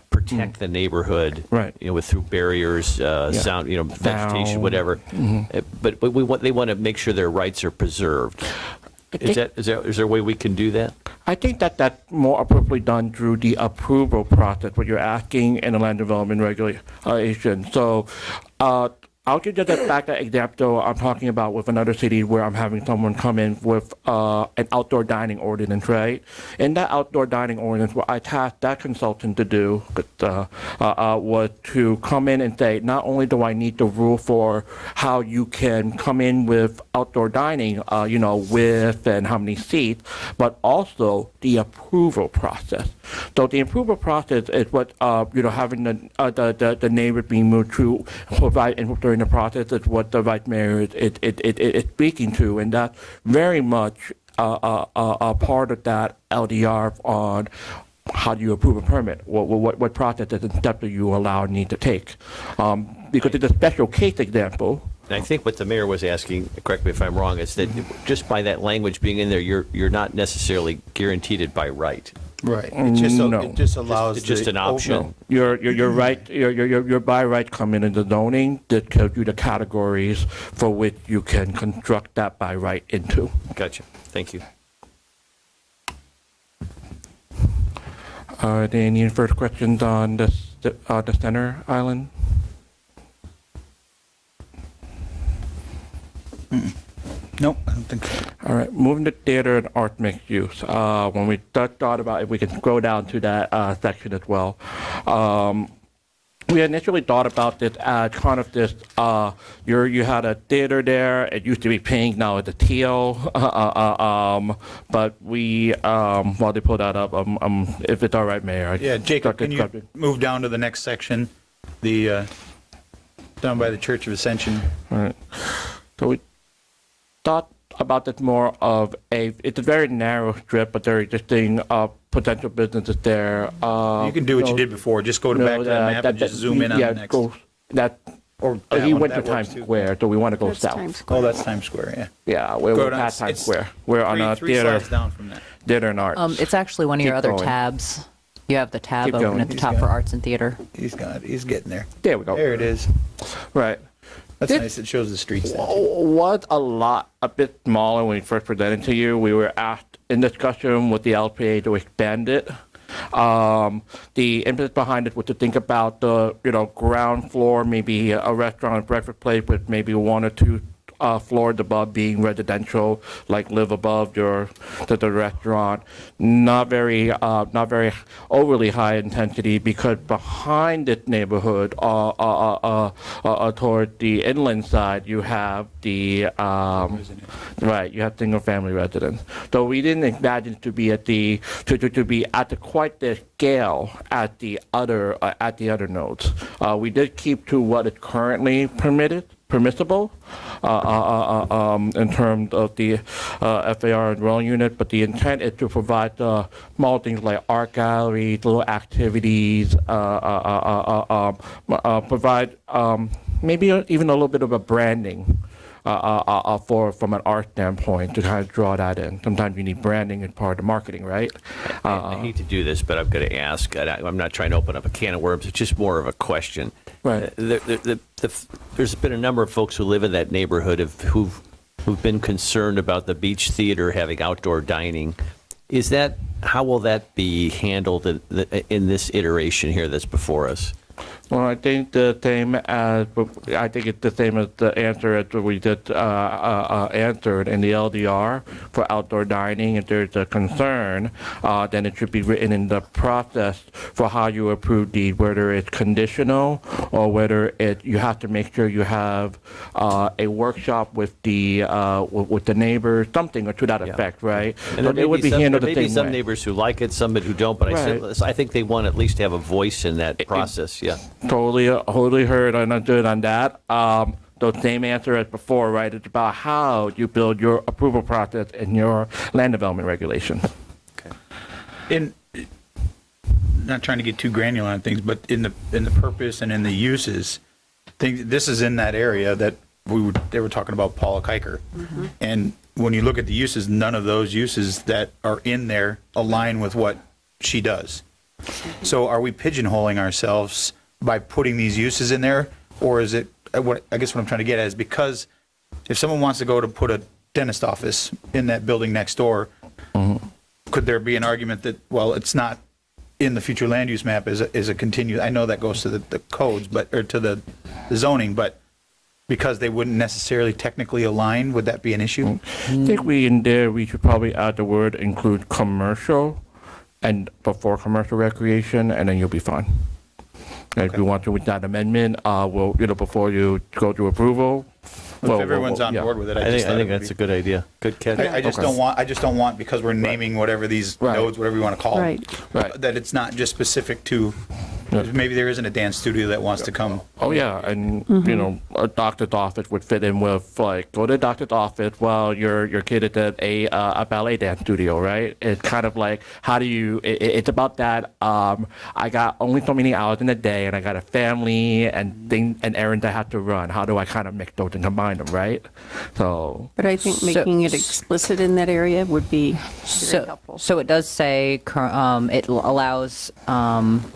protect the neighborhood, right? With through barriers, sound, vegetation, whatever. Mm-hmm. But they want to make sure their rights are preserved. Is there a way we can do that? I think that that's more appropriately done through the approval process, what you're asking in the land development regulation. So I'll give you the fact that example I'm talking about with another city where I'm having someone come in with an outdoor dining ordinance, right? In that outdoor dining ordinance, what I tasked that consultant to do was to come in and say, not only do I need the rule for how you can come in with outdoor dining, width and how many seats, but also the approval process. So the approval process is what having the neighbor being moved to provide input during the process is what the vice mayor is speaking to, and that's very much a part of that LDR on how do you approve a permit? What processes and steps do you allow and need to take? Because it's a special case example. And I think what the mayor was asking, correct me if I'm wrong, is that just by that language being in there, you're not necessarily guaranteed it by right. Right. No. It just allows. It's just an option. You're right. Your by right come in the zoning that tells you the categories for which you can construct that by right into. Gotcha. Thank you. Are there any further questions on the center island? Nope, I don't think so. All right, moving to theater and art mixed use. When we thought about if we can scroll down to that section as well, we initially thought about this as kind of this. You had a theater there. It used to be pink. Now it's a teal. But we, while they pull that up, if it's all right, Mayor. Yeah, Jacob, can you move down to the next section? The down by the Church of Ascension. All right. So we thought about this more of it's a very narrow strip, but there are existing potential businesses there. You can do what you did before. Just go back to that map and just zoom in on the next. He went to Times Square, so we want to go south. Oh, that's Times Square, yeah. Yeah, we're past Times Square. We're on a three theater. slides down from that. Theater and arts. It's actually one of your Keep other going. tabs. You have the tab Keep open going. at the top for arts and theater. He's getting there. There we go. There it is. Right. That's nice. It shows the streets. Was a bit smaller when we first presented to you. We were asked in discussion with the LPA to expand it. The impetus behind it was to think about the ground floor, maybe a restaurant and breakfast place with maybe one or two floors above being residential, like live above the restaurant. Not very overly high intensity, because behind this neighborhood, toward the inland side, you have the right. You have single family residence. So we didn't imagine to be at quite the scale at the other nodes. We did keep to what is currently permissible in terms of the FAR and dwelling unit, but the intent is to provide small things like art galleries, little activities, provide maybe even a little bit of a branding from an art standpoint to kind of draw that in. Sometimes you need branding as part of the marketing, right? I hate to do this, but I'm going to ask, and I'm not trying to open up a can of worms, it's just more of a question. Right. There's been a number of folks who live in that neighborhood who've been concerned about the beach theater having outdoor dining. How will that be handled in this iteration here that's before us? Well, I think it's the same as the answer as we just answered in the LDR for outdoor dining. If there's a concern, then it should be written in the process for how you approve these, whether it's conditional or whether you have to make sure you have a workshop with the neighbors, something to that effect, right? And but it would be handled the same way. There may be some neighbors who like it, some who don't, but Right. I think they want to at least have a voice in that process. Yeah. Totally heard and understood on that. The same answer as before, right? It's about how you build your approval process and your land development regulations. Not trying to get too granular on things, but in the purpose and in the uses, this is in that area that they were talking about Paula Kiker. Mm-hmm. And when you look at the uses, none of those uses that are in there align with what she does. So are we pigeonholing ourselves by putting these uses in there, or is it I guess what I'm trying to get at is, because if someone wants to go to put dentist office in that building next door. Could there be an argument that, well, it's not in the future land use map is a continue, I know that goes to the codes, but, or to the zoning, but because they wouldn't necessarily technically align, would that be an issue? I think we should probably add the word include commercial and before commercial recreation, and then you'll be fine. And if you want to with that amendment, we'll, before you go to approval. If everyone's on board with it, I think that's a good idea. Good catch. I just don't want, because we're naming whatever these nodes, whatever you want to call them. Right. That it's not just specific to, maybe there isn't a dance studio that wants to come. Oh yeah, and a doctor's office would fit in with like go to the doctor's office while your kid is at a ballet dance studio, right? It's kind of like how do you? It's about that. I got only so many hours in a day, and I got a family and errands I have to run. How do I kind of mix those and combine them, right? So. But I think making it explicit in that area would be very helpful. So it does say it allows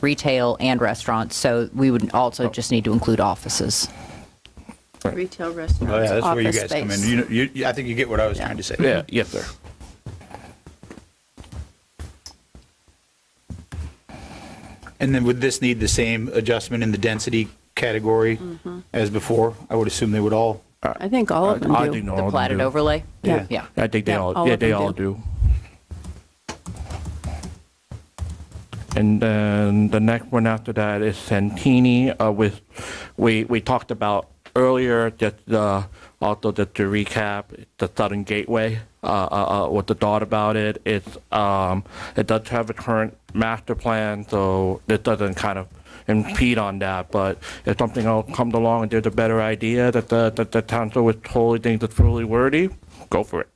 retail and restaurants, so we would also just need to include offices. Retail, restaurants, Oh yeah, that's where you office guys come in. space. I think you get what I was trying to say. Yeah. Yes, sir. And then would this need the same adjustment in the density category as before? I would assume they would all. I think all of them I do. think all The of them platted do. overlay? Yeah. Yeah. I think they Yeah, all. all Yeah, of they them all do. do. And then the next one after that is Santini. We talked about earlier just also just to recap the Southern Gateway. What the thought about it? It does have a current master plan, so it doesn't kind of impede on that. But if something else comes along and there's a better idea that the council would totally think that's fully worthy, go for it.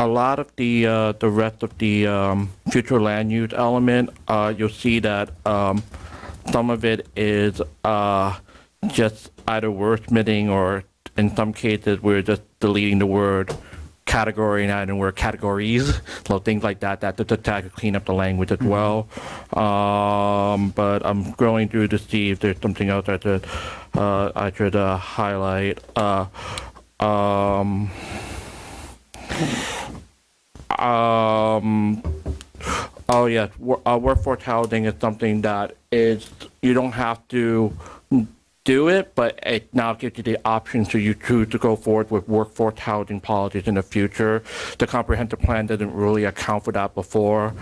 A lot of the rest of the future land use element, you'll see that some of it is just either wordsmithing or in some cases we're just deleting the word category and adding the word categories. So things like that to try to clean up the language as well. But I'm scrolling through to see if there's something else I should highlight. Oh yes, workforce housing is something that is you don't have to do it, but it now gives you the option so you choose to go forward with workforce housing policies in the future. The comprehensive plan didn't really account for that before.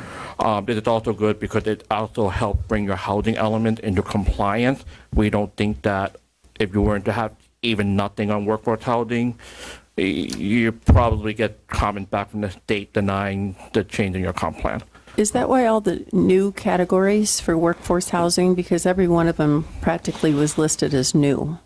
This is also good because it also helps bring your housing element into compliance. We don't think that if you were to have even nothing on workforce housing, you probably get comments back from the state denying the change in your comp plan. Is that why all the new categories for workforce housing, because every one of them practically was listed as new?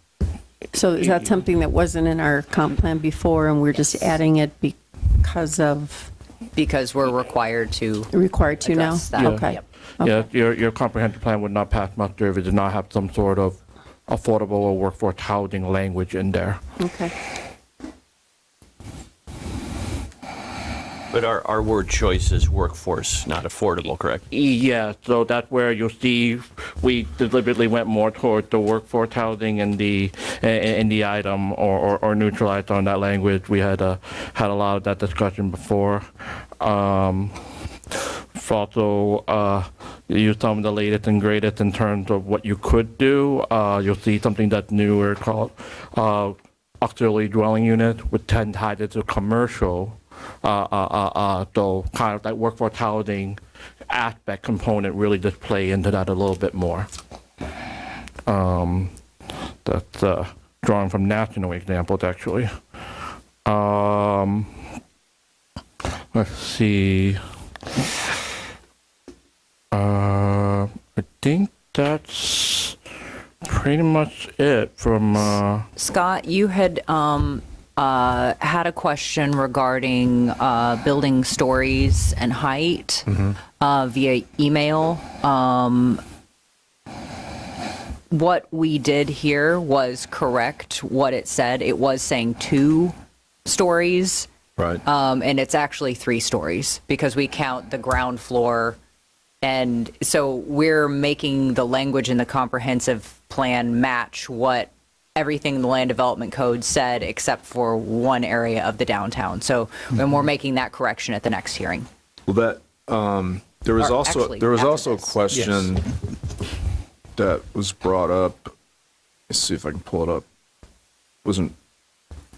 So is that something that wasn't in our comp plan before and we're just adding it because of? Because we're required to. Required to now? address that. Okay. Yep. Yeah, your comprehensive plan would not pass muster if it did not have some sort of affordable or workforce housing language in there. Okay. But our word choice is workforce, not affordable, correct? Yeah, so that's where you'll see we deliberately went more toward the workforce housing in the item or neutralized on that language. We had a lot of that discussion before. Also, use some of the latest and greatest in terms of what you could do. You'll see something that's newer called auxiliary dwelling unit, which tend tied to commercial. So kind of that workforce housing aspect component really just play into that a little bit more. That's drawn from national examples actually. Let's see. I think that's pretty much it from. Scott, you had had a question regarding building stories and height via email. What we did here was correct what it said. It was saying 2 stories. Right. And it's actually 3 stories because we count the ground floor And so we're making the language in the comprehensive plan match what everything in the land development code said, except for one area of the downtown. So, and we're making that correction at the next hearing. Well, that, there was Or also, actually, there was after also a this. question that was brought up. Let's see if I can pull it up. Wasn't,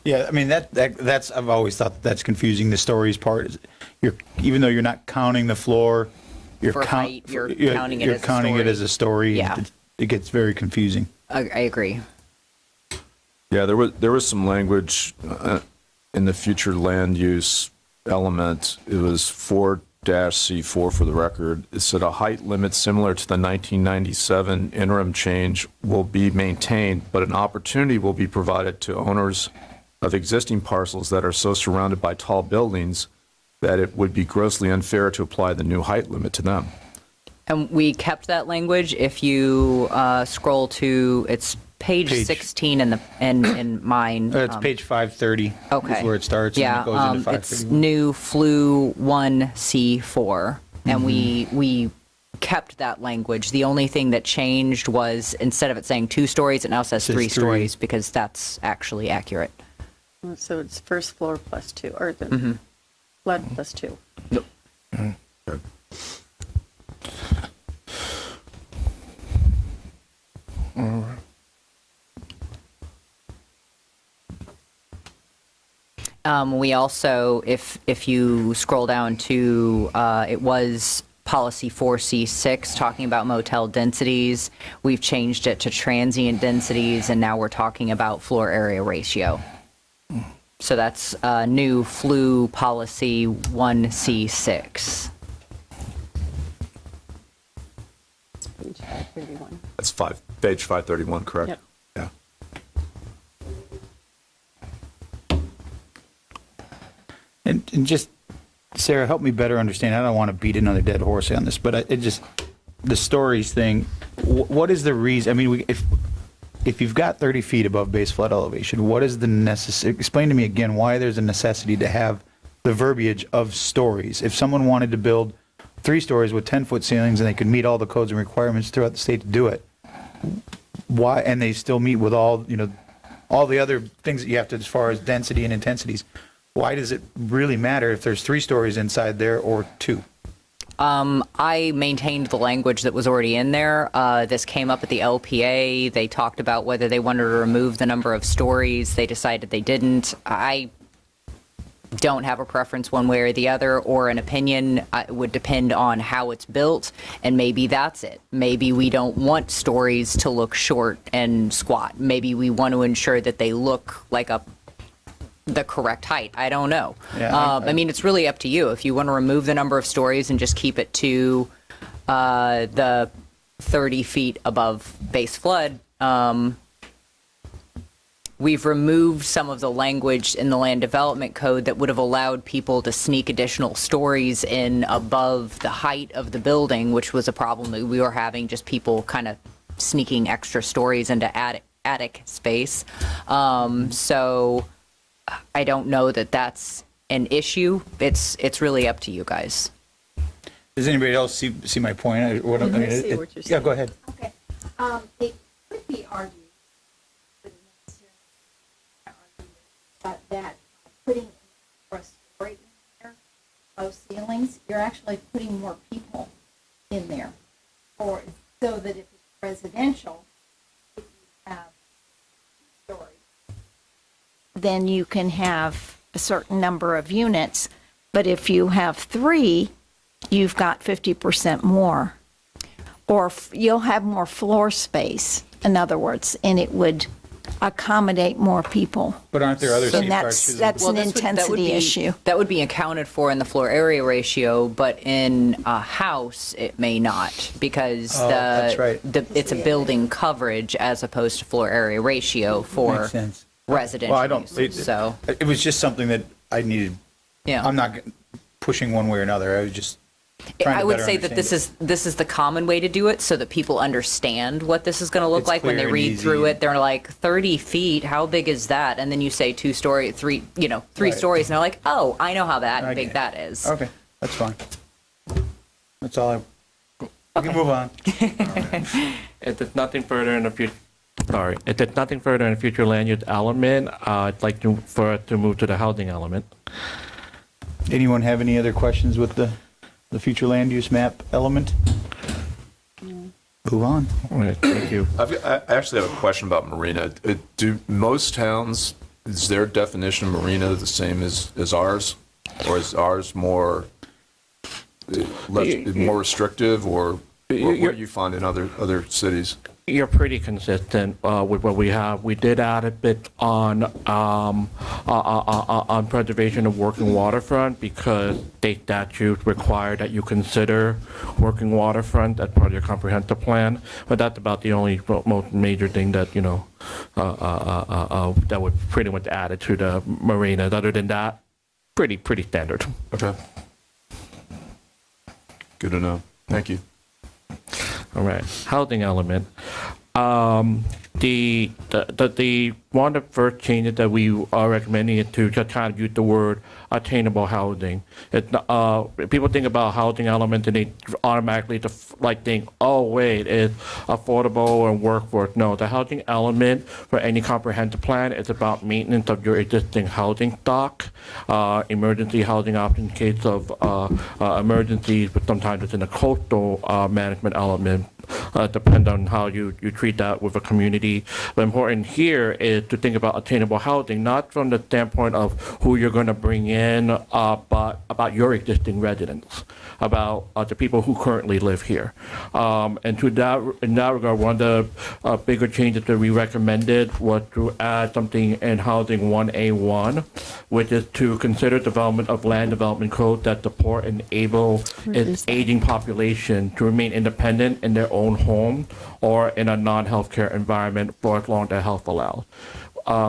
Yeah, I mean, that's, I've always thought that's confusing, the stories part. You're, even though you're not counting the floor, you're For height, you're counting it you're as a counting it story. as a story. Yeah. It gets very confusing. I agree. yeah, there was some language in the future land use element. It was 4-C4 for the record. It said a height limit similar to the 1997 interim change will be maintained, but an opportunity will be provided to owners of existing parcels that are so surrounded by tall buildings that it would be grossly unfair to apply the new height limit to them. And we kept that language. If you scroll to, it's page 16 in mine. It's page 530. Okay. Is where it starts, Yeah, and it goes into it's 531. new flu 1C4, and we kept that language. The only thing that changed was instead of it saying 2 stories, it now says Says 3 three. stories because that's actually accurate. So it's first floor plus 2, or the flood plus 2. We also, if you scroll down to, it was policy 4C6 talking about motel densities. We've changed it to transient densities, and now we're talking about floor area ratio. So that's new flu policy 1C6. Page 531. That's page 531, correct? Yep. Yeah. And just, Sarah, help me better understand. I don't want to beat another dead horse on this, but it just, the stories thing, what is the reason? I mean, if you've got 30 feet above base flood elevation, what is the necessary, explain to me again why there's a necessity to have the verbiage of stories. If someone wanted to build 3 stories with 10-foot ceilings and they could meet all the codes and requirements throughout the state to do it, why, and they still meet with all, all the other things that you have to, as far as density and intensities, why does it really matter if there's 3 stories inside there or 2? I maintained the language that was already in there. This came up at the LPA. They talked about whether they wanted to remove the number of stories. They decided they didn't. I don't have a preference one way or the other, or an opinion. It would depend on how it's built, and maybe that's it. Maybe we don't want stories to look short and squat. Maybe we want to ensure that they look like the correct height. I don't know. Yeah, I mean, it's really up to you. If you want to remove the number of stories and just keep it to the 30 feet above base flood, we've removed some of the language in the land development code that would have allowed people to sneak additional stories in above the height of the building, which was a problem that we were having, just people kind of sneaking extra stories into attic space. So I don't know that that's an issue. It's really up to you guys. Does anybody else see my point? I see what you're Yeah, saying. go ahead. Okay. It could be argued, but not necessarily that putting a story in there, low ceilings, you're actually putting more people in there. So that if it's residential, if you have stories, then you can have a certain number of units. But if you have 3, you've got 50% more. Or you'll have more floor space, in other words, and it would accommodate more people. But aren't there other And safeguards? to the- that's an This would- intensity issue. That would be accounted for in the floor area ratio, but in a house, it may not, because Oh, that's right. it's a building coverage as opposed to floor area ratio for Makes sense. residential Well, I don't, use. So, it was just something that I needed. yeah. I'm not pushing one way or another. I was just trying to I would better say that understand this is the common way to do it, so that people understand what this is going to look It's like when they clear and read easy. through it. They're like, 30 feet, how big is that? And then you say 3 three Right. stories, and they're like, oh, I know how that Okay. big that is. Okay, that's fine. That's all I We can move on. If there's nothing further in the future, sorry, if there's nothing further in the future land use element, I'd like for it to move to the housing element. Anyone have any other questions with the future land use map element? Move on. All right, thank you. I actually have a question about marina. Do most towns, is their definition of marina the same as ours? Or is ours more restrictive, or what do you find in other cities? You're pretty consistent with what we have. We did add a bit on preservation of working waterfront because state statutes require that you consider working waterfront as part of your comprehensive plan. But that's about the only most major thing that that would pretty much add it to the marinas. Other than that, pretty standard. Okay. Good to know. Thank you. All right, housing element. The one of the first changes that we are recommending is to just kind of use the word attainable housing. People think about housing element and they automatically think, oh wait, it's affordable and workforce. No, the housing element for any comprehensive plan is about maintenance of your existing housing stock, emergency housing options in case of emergencies, but sometimes it's in a coastal management element. Depend on how you treat that with a community. But important here is to think about attainable housing, not from the standpoint of who you're going to bring in, but about your existing residents, about the people who currently live here. And in that regard, one of the bigger changes that we recommended was to add something in Housing 1A1, which is to consider development of land development codes that support and enable its aging population to remain independent in their own home or in a non-healthcare environment for as long as their health allows.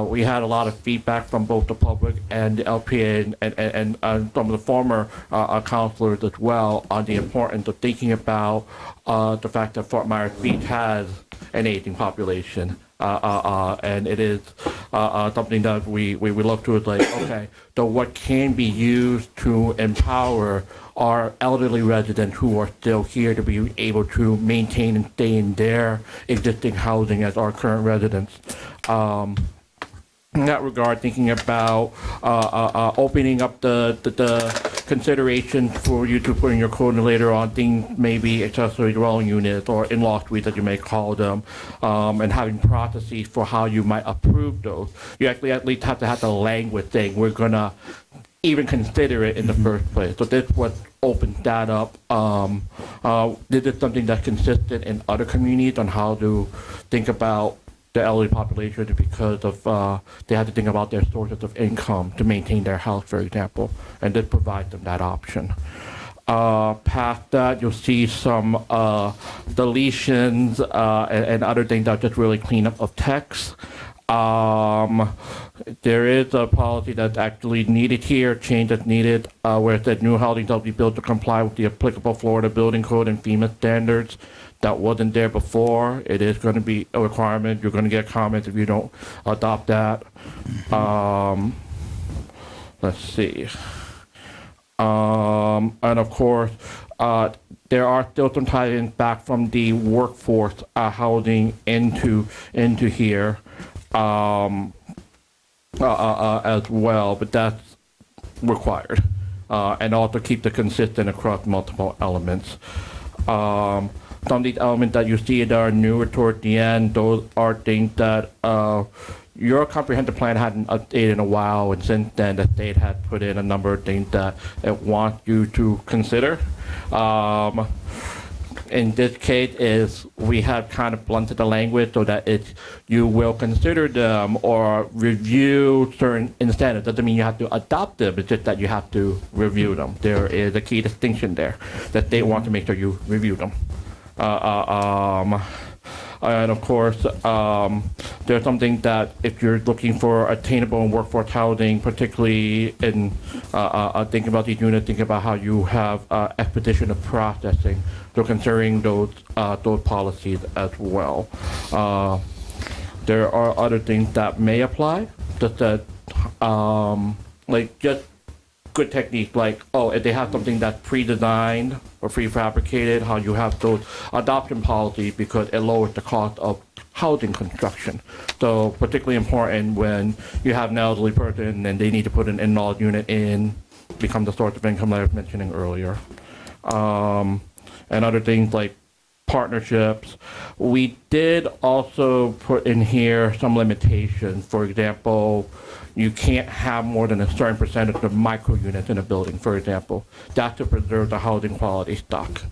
We had a lot of feedback from both the public and the LPA and some of the former counselors as well on the importance of thinking about the fact that Fort Myers Beach has an aging population. And it is something that we look to as okay, so what can be used to empower our elderly residents who are still here to be able to maintain and stay in their existing housing as our current residents. In that regard, thinking about opening up the consideration for you to put in your code later on things maybe accessory dwelling units or in-law suites as you may call them, and having processes for how you might approve those. You actually at least have to have the language saying we're gonna even consider it in the first place. So this what opens that up. This is something that's consistent in other communities on how to think about the elderly population because of they have to think about their sources of income to maintain their health, for example, and this provides them that option. Past that, you'll see some deletions and other things that just really clean up of text. There is a policy that's actually needed here, change that's needed, where it said new housing shall be built to comply with the applicable Florida Building Code and FEMA standards. That wasn't there before. It is going to be a requirement. You're going to get comments if you don't adopt that. Let's see. And of course, there are still some tie-ins back from the workforce housing into here as well, but that's required. And also keep it consistent across multiple elements. Some of these elements that you see that are newer toward the end, those are things that your comprehensive plan hadn't updated in a while, and since then the state had put in a number of things that it wants you to consider. In this case, is we have kind of blunted the language so that you will consider them or review certain incentives. Doesn't mean you have to adopt them, it's just that you have to review them. There is a key distinction there that they want to make sure you review them. And of course, there's something that if you're looking for attainable and workforce housing, particularly in thinking about these units, thinking about how you have expedition of processing, so considering those policies as well. There are other things that may apply, just that, like just good technique, like, if they have something that's pre-designed or prefabricated, how you have those adoption policies because it lowers the cost of housing construction. So particularly important when you have an elderly person and they need to put an in-law unit in, become the source of income that I was mentioning earlier. And other things like partnerships. We did also put in here some limitations. For example, you can't have more than a certain percentage of micro units in a building, for example. That's to preserve the housing quality stock.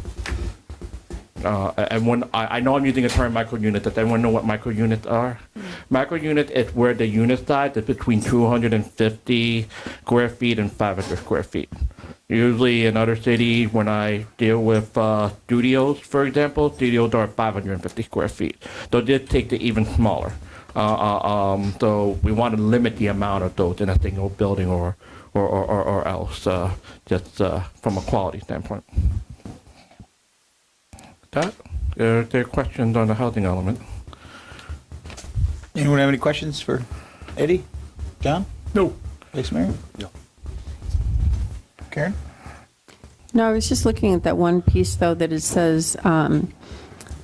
And when I know I'm using the term micro unit, does everyone know what micro units are? Micro unit is where the unit size is between 250 square feet and 500 square feet. Usually in other cities, when I deal with studios, for example, studios are 550 square feet. So this takes it even smaller. So we want to limit the amount of those in a single building or else, just from a quality standpoint. That there are questions on the housing element. Anyone have any questions for Eddie? John? No. Vice Mayor? No. Karen? No, I was just looking at that one piece, though, that it says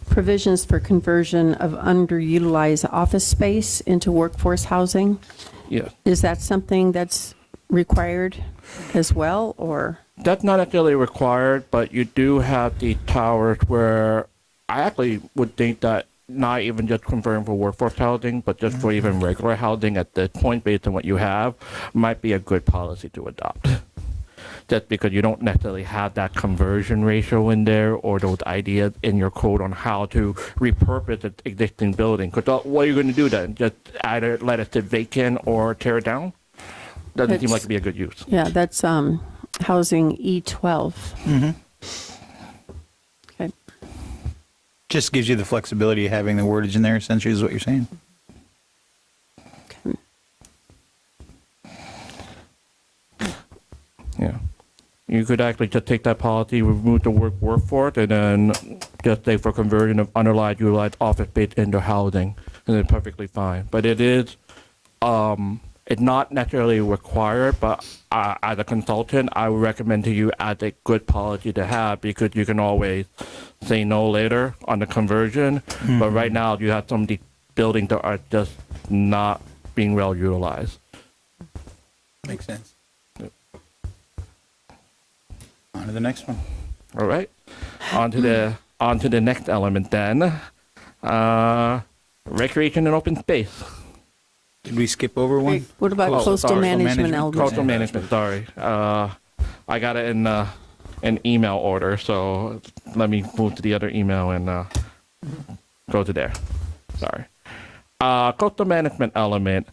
provisions for conversion of underutilized office space into workforce housing. Yes. Is that something that's required as well, or? That's not necessarily required, but you do have the towers where I actually would think that not even just converting for workforce housing, but just for even regular housing at this point, based on what you have, might be a good policy to adopt. Just because you don't necessarily have that conversion ratio in there or those ideas in your code on how to repurpose an existing building. Because what are you going to do then? Just either let it sit vacant or tear it down? Doesn't seem like to be a good use. Yeah, that's housing E12. Okay. Just gives you the flexibility of having the wordage in there, essentially, is what you're saying. Yeah. You could actually just take that policy, remove the word workforce, and then just say for conversion of underutilized, utilized office space into housing, and then perfectly fine. But it is, it's not necessarily required, but as a consultant, I would recommend to you as a good policy to have because you can always say no later on the conversion. But right now, you have some of the buildings that are just not being well utilized. Makes sense. On to the next one. All right. On to the next element then. Recreation and open space. Did we skip over one? What about coastal management element? Coastal management, sorry. I got it in email order, so let me move to the other email and go to there. Sorry. Coastal management element.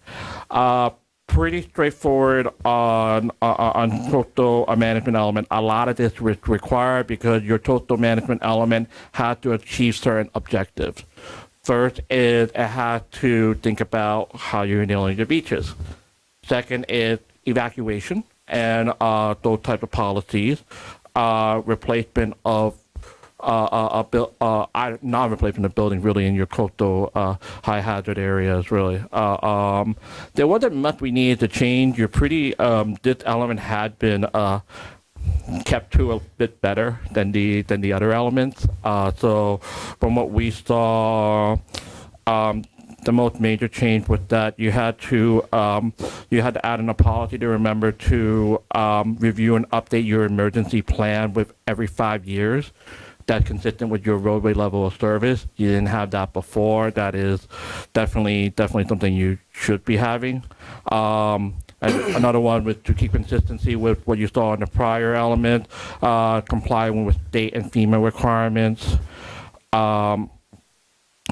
Pretty straightforward on coastal management element. A lot of this is required because your coastal management element has to achieve certain objectives. First is it has to think about how you're dealing with the beaches. Second is evacuation and those type of policies. Replacement of not replacement of buildings really in your coastal high hazard areas really. There wasn't much we needed to change. You're pretty this element had been kept to a bit better than the other elements. So from what we saw, the most major change was that you had to add in a policy to remember to review and update your emergency plan with every 5 years. That's consistent with your roadway level of service. You didn't have that before. That is definitely something you should be having. And another one was to keep consistency with what you saw in the prior element, complying with state and FEMA requirements.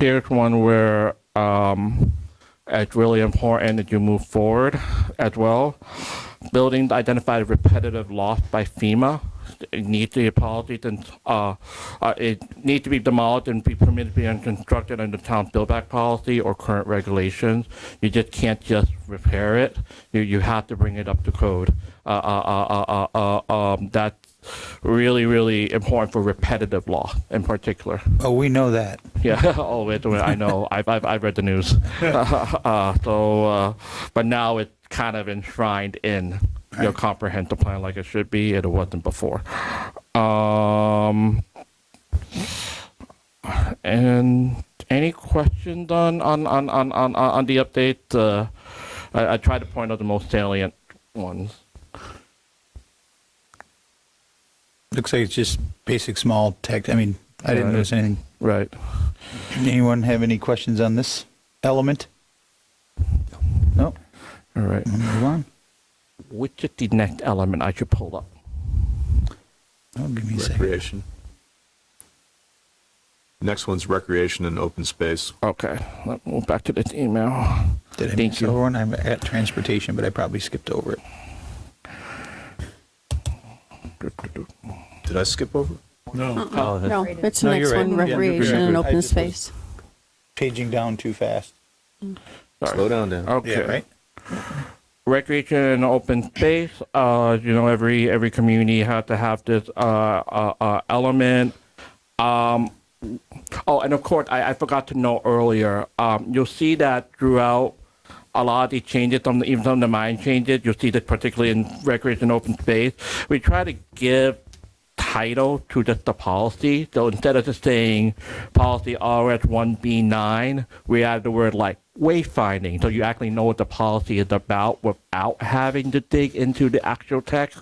Here's one where it's really important that you move forward as well. Buildings identified repetitive loss by FEMA. It needs to be a policy, it needs to be demolished and be permitted to be constructed under town build-back policy or current regulations. You just can't just repair it. You have to bring it up to code. That's really, really important for repetitive loss in particular. Oh, we know that. Yeah. Oh, I know. I've read the news. But now it's kind of enshrined in your comprehensive plan like it should be. It wasn't before. And any questions on the update? I tried to point out the most salient ones. Looks like it's just basic small text. I mean, I didn't Right. notice anything. Right. Anyone have any questions on this element? No? All right. Move on. Which is the next element I should pull up? Oh, give me a second. Recreation. Next one's recreation and open space. Okay, let's move back to this email. Did I Thank miss you. over one? I'm at transportation, but I probably skipped over it. Did I skip over? No. Oh, that's- No, it's the No, next you're right. one, Yeah, recreation and I open just was space. Paging down too fast. Slow down, Dan. Okay. Yeah, right? Recreation and open space. Every community has to have this element. Oh, and of course, I forgot to note earlier. You'll see that throughout a lot of these changes, even some of the mine changes, you'll see this particularly in recreation and open space. We try to give title to just the policy. So instead of just saying policy RS 1B9, we add the word like wayfinding, so you actually know what the policy is about without having to dig into the actual text.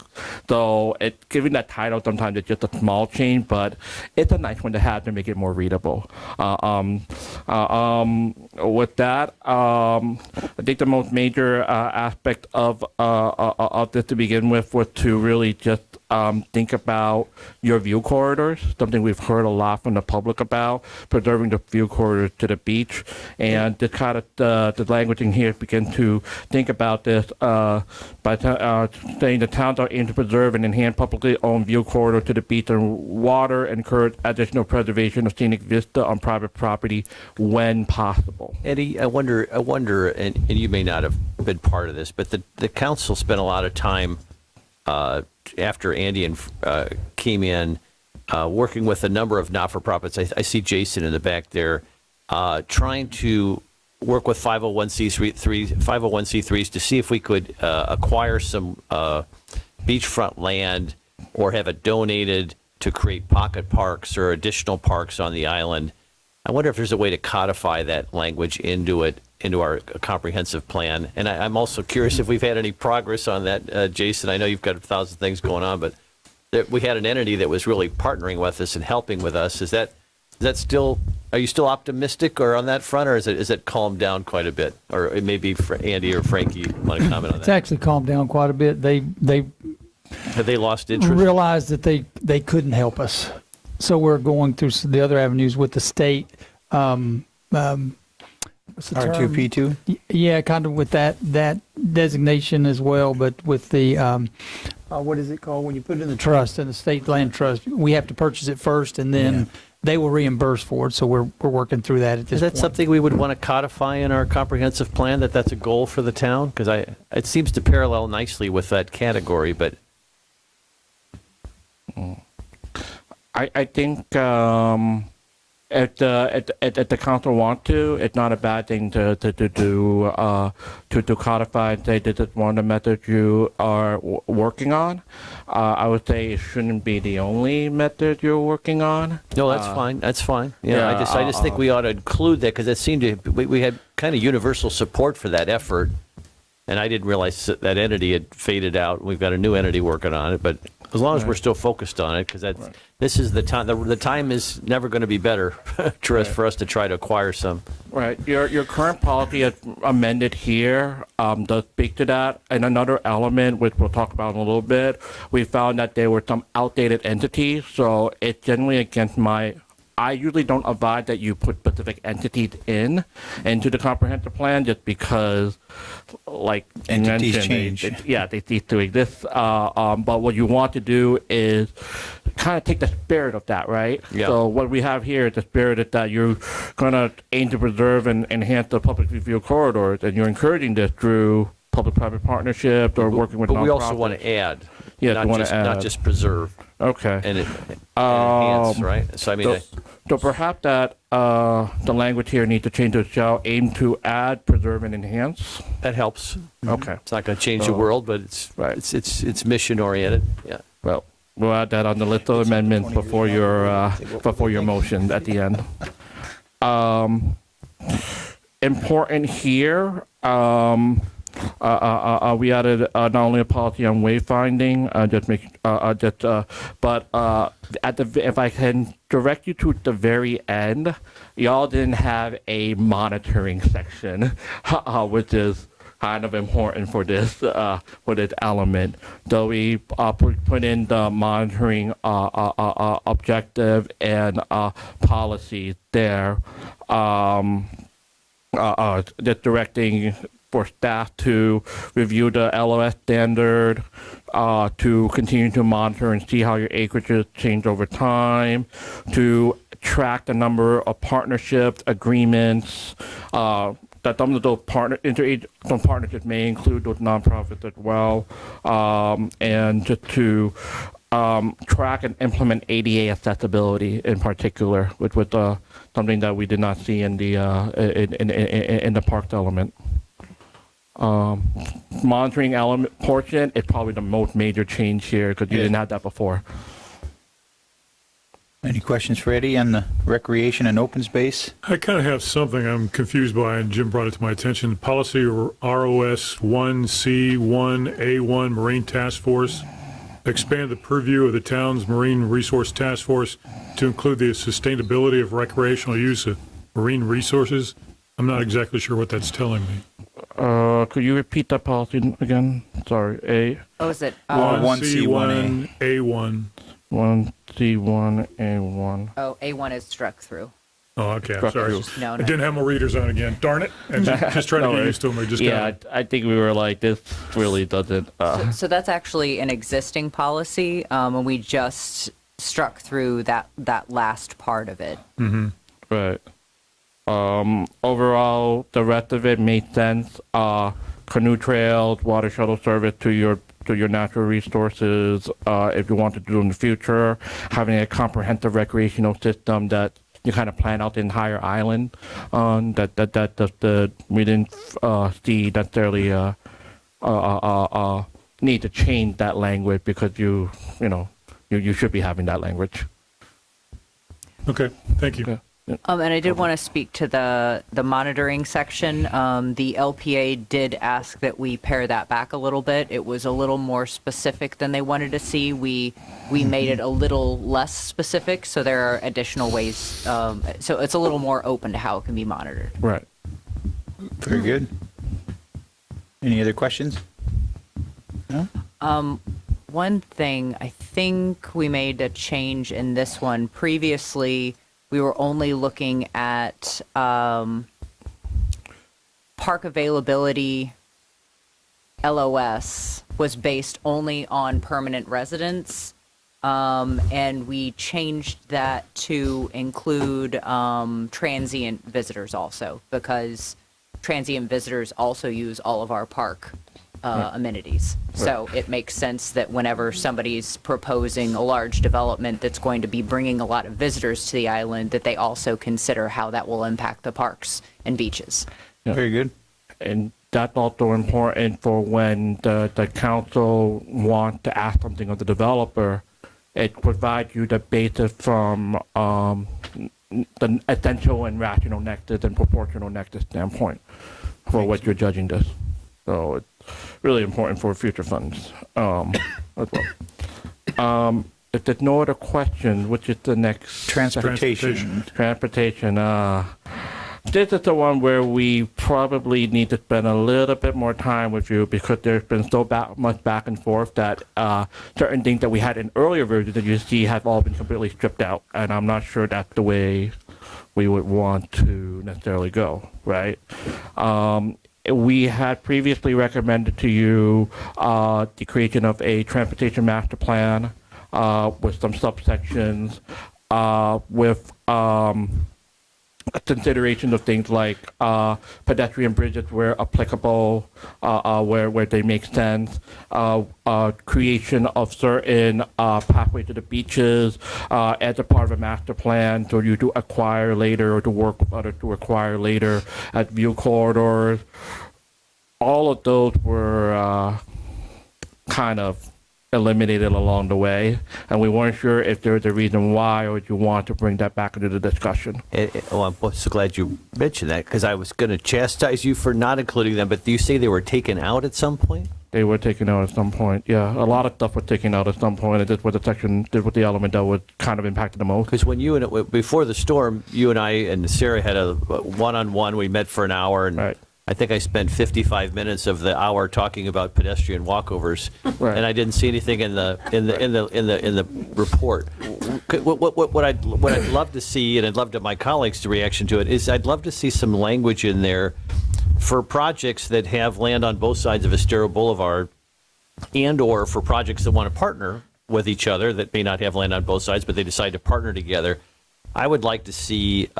So giving that title sometimes it's just a small change, but it's a nice one to have to make it more readable. With that, I think the most major aspect of this to begin with was to really just think about your view corridors, something we've heard a lot from the public about, preserving the view corridors to the beach. And this kind of the language in here begin to think about this by saying the towns are aimed to preserve and enhance publicly owned view corridor to the beach and water, encourage additional preservation of scenic vista on private property when possible. Eddie, I wonder, and you may not have been part of this, but the council spent a lot of time after Andy and came in, working with a number of not-for-profits. I see Jason in the back there, trying to work with 501c3s to see if we could acquire some beachfront land or have it donated to create pocket parks or additional parks on the island. I wonder if there's a way to codify that language into our comprehensive plan. And I'm also curious if we've had any progress on that, Jason. I know you've got 1,000 things going on, but we had an entity that was really partnering with us and helping with us. Is that still? Are you still optimistic, or on that front, or is it calmed down quite a bit? Or it may be Andy or Frankie want to comment on It's that. actually calmed down quite a bit. They Have they lost interest? realized that they couldn't help us. So we're going through the other avenues with the state. What's the term? R2P2? Yeah, kind of with that designation as well, but with the, what is it called when you put it in the trust, in the state land trust, we have to purchase it first and then they will reimburse for it. So we're working through that at this Is that point. something we would want to codify in our comprehensive plan, that's a goal for the town? Because it seems to parallel nicely with that category, but I think if the council want to, it's not a bad thing to do to codify and say this is one of the methods you are working on. I would say it shouldn't be the only method you're working on. no, that's fine. That's fine. Yeah, yeah, I just think we ought to include that because it seemed to we had kind of universal support for that effort, and I didn't realize that entity had faded out. We've got a new entity working on it, but as long as we're still focused on it, because this is the time. The time is never going to be better for us to try to acquire some. Right. Your current policy as amended here does speak to that. And another element, which we'll talk about in a little bit, we found that there were some outdated entities. So it's generally against I usually don't advise that you put specific entities into the comprehensive plan just because, like Entities mentioned, change. they cease to exist. But what you want to do is kind of take the spirit of that, right? Yeah. So what we have here is the spirit is that you're going to aim to preserve and enhance the public review corridors, and you're encouraging this through public-private partnerships or working with But we also nonprofits. want to add, Yeah, you wanna not add. just preserve. Okay. And enhance, right? So I mean, So perhaps that the language here needs to change to shall aim to add, preserve, and enhance. That helps. Okay. It's not going to change the world, but it's mission oriented. Yeah. Well, we'll add that on the list of amendments before your motion at the end. Important here. We added not only a policy on wayfinding, if I can direct you to the very end, y'all didn't have a monitoring section, which is kind of important for this element. So we put in the monitoring objective and policy there, just directing for staff to review the LOS standard, to continue to monitor and see how your acreages change over time, to track the number of partnerships, agreements, that some of those partnerships may include those nonprofits as well, and just to track and implement ADA accessibility in particular, which was something that we did not see in the in the parks element. Monitoring element portion is probably the most major change here because you didn't have that before. Any questions for Eddie on the recreation and open space? I kind of have something I'm confused by, and Jim brought it to my attention. Policy ROS 1C1A1 Marine Task Force. Expand the purview of the town's Marine Resource Task Force to include the sustainability of recreational use of marine resources. I'm not exactly sure what that's telling me. Could you repeat that policy again? Sorry. Is it? 1C1A1. 1C1A1. Oh, A1 is struck through. Oh, okay. I'm sorry. No, I didn't have my readers on again. Darn it. And just trying to get used to them. I think we were like, this really doesn't. So that's actually an existing policy, and we just struck through that last part of it. Mm-hmm. Right. Overall, the rest of it made sense. Canoe trails, water shuttle service to your natural resources. If you want to do in the future, having a comprehensive recreational system that you kind of plan out the entire island. We didn't see necessarily need to change that language because you should be having that language. Okay, thank you. And I did want to speak to the monitoring section. The LPA did ask that we pare that back a little bit. It was a little more specific than they wanted to see. We made it a little less specific, so there are additional ways. So it's a little more open to how it can be monitored. Right. Very good. Any other questions? No? One thing, I think we made a change in this one. Previously, we were only looking at park availability. LOS was based only on permanent residents, and we changed that to include transient visitors also, because transient visitors also use all of our park amenities. So it makes sense that whenever somebody's proposing a large development that's going to be bringing a lot of visitors to the island, that they also consider how that will impact the parks and beaches. Yeah. Very good. And that's also important for when the council wants to ask something of the developer. It provides you the basis from the essential and rational nexus and proportional nexus standpoint for what you're judging this. So it's really important for future funds as well. If there's no other questions, which is the next? Transportation. Transportation. This is the one where we probably need to spend a little bit more time with you because there's been so much back and forth that certain things that we had in earlier versions that you see have all been completely stripped out. And I'm not sure that's the way we would want to necessarily go, right? We had previously recommended to you the creation of a transportation master plan with some subsections with consideration of things like pedestrian bridges where applicable, where they make sense, creation of certain pathway to the beaches as a part of a master plan, so you to acquire later or to work with others to acquire later at view corridors. All of those were kind of eliminated along the way, and we weren't sure if there was a reason why, or you want to bring that back into the discussion. Well, I'm so glad you mentioned that, because I was going to chastise you for not including them, but do you say they were taken out at some point? They were taken out at some point, yeah. A lot of stuff was taken out at some point, and this was the section, this was the element that was kind of impacted the most. Because when before the storm, you and I and Sarah had a one-on-one, we met for an hour, and right. I think I spent 55 minutes of the hour talking about pedestrian walkovers, Right. and I didn't see anything in the report. What I'd love to see, and I'd love to my colleagues' reaction to it, is I'd love to see some language in there for projects that have land on both sides of Estero Boulevard, and or for projects that want to partner with each other that may not have land on both sides, but they decide to partner together. I would like to see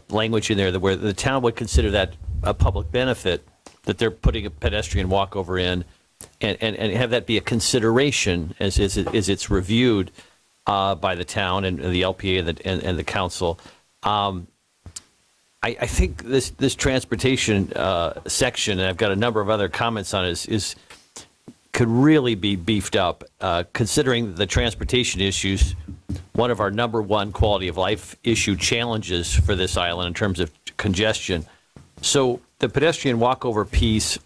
language in there where the town would consider that a public benefit, that they're putting a pedestrian walkover in, and have that be a consideration as it's reviewed by the town and the LPA and the council. I think this transportation section, and I've got a number of other comments on it, is could really be beefed up, considering the transportation issues. One of our number one quality of life issue challenges for this island in terms of congestion. So the pedestrian walkover piece,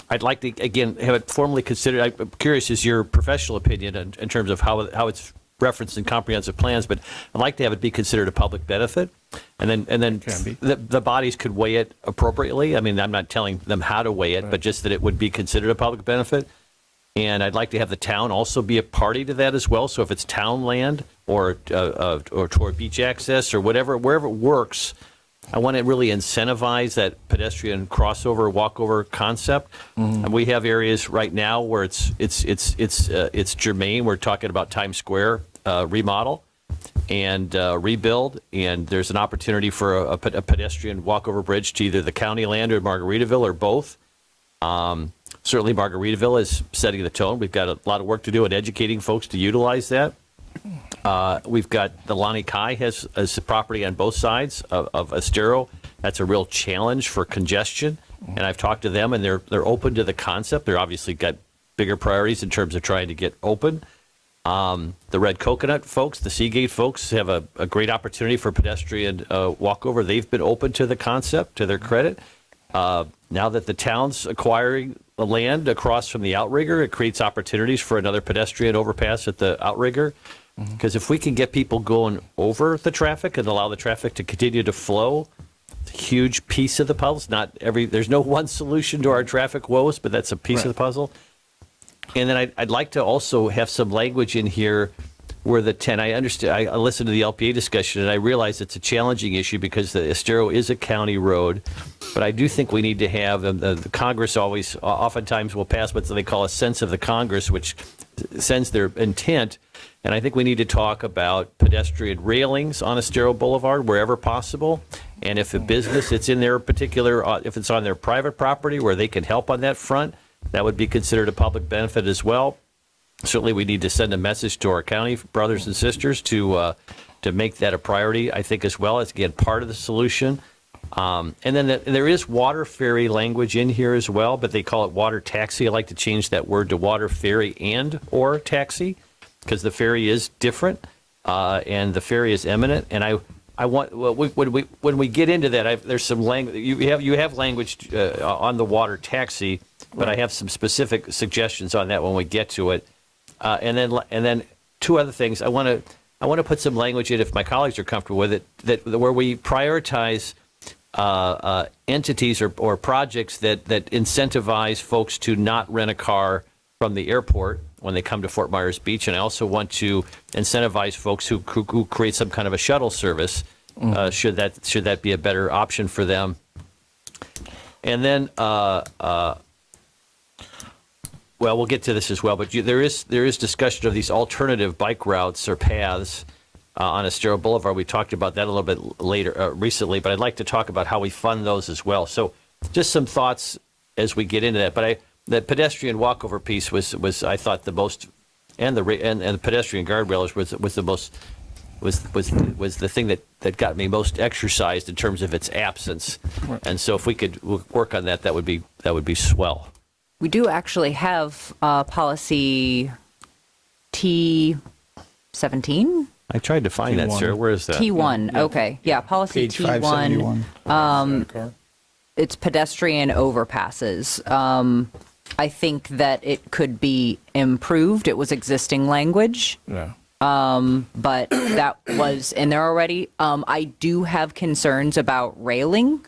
I'd like to, again, have it formally considered. I'm curious as your professional opinion in terms of how it's referenced in comprehensive plans, but I'd like to have it be considered a public benefit. And then the bodies could weigh it appropriately. I mean, I'm not telling them how to weigh it, but just that it would be considered a public benefit. And I'd like to have the town also be a party to that as well. So if it's town land or toward beach access or whatever, wherever it works, I want to really incentivize that pedestrian crossover, walkover concept. And we have areas right now where it's germane. We're talking about Times Square remodel and rebuild, and there's an opportunity for a pedestrian walkover bridge to either the county land or Margaritaville or both. Certainly Margaritaville is setting the tone. We've got a lot of work to do in educating folks to utilize that. We've got the Lani Kai has a property on both sides of Estero. That's a real challenge for congestion. And I've talked to them, and they're open to the concept. They're obviously got bigger priorities in terms of trying to get open. The Red Coconut folks, the Seagate folks, have a great opportunity for pedestrian walkover. They've been open to the concept, to their credit. Now that the town's acquiring the land across from the outrigger, it creates opportunities for another pedestrian overpass at the outrigger. Because if we can get people going over the traffic and allow the traffic to continue to flow, it's a huge piece of the puzzle. There's no one solution to our traffic woes, but that's a piece of the puzzle. And then I'd like to also have some language in here where I listened to the LPA discussion, and I realize it's a challenging issue because the Estero is a county road. But I do think we need to have, the Congress oftentimes will pass what they call a sense of the Congress, which sends their intent. And I think we need to talk about pedestrian railings on Estero Boulevard wherever possible. And if a business, it's in their particular, if it's on their private property where they can help on that front, that would be considered a public benefit as well. Certainly, we need to send a message to our county brothers and sisters to make that a priority, I think, as well. It's, again, part of the solution. And then there is water ferry language in here as well, but they call it water taxi. I like to change that word to water ferry and or taxi, because the ferry is different and the ferry is eminent. And I want when we get into that, there's some language. You have language on the water taxi, but I have some specific suggestions on that when we get to it. And then two other things. I want to put some language in, if my colleagues are comfortable with it, that where we prioritize entities or projects that incentivize folks to not rent a car from the airport when they come to Fort Myers Beach. And I also want to incentivize folks who create some kind of a shuttle service, should that be a better option for them. And then, we'll get to this as well, but there is discussion of these alternative bike routes or paths. on Estero Boulevard. We talked about that a little bit later recently, but I'd like to talk about how we fund those as well. So just some thoughts as we get into that. But the pedestrian walkover piece was I thought the most, and the pedestrian guardrails was the most, was the thing that got me most exercised in terms of its absence. And so if we could work on that, that would be swell. We do actually have policy T17. I tried to find that, sir. Where is that? T1. Okay. Yeah, policy Page T1. 571. It's pedestrian overpasses. I think that it could be improved. It was existing language. Yeah. But that was in there already. I do have concerns about railing.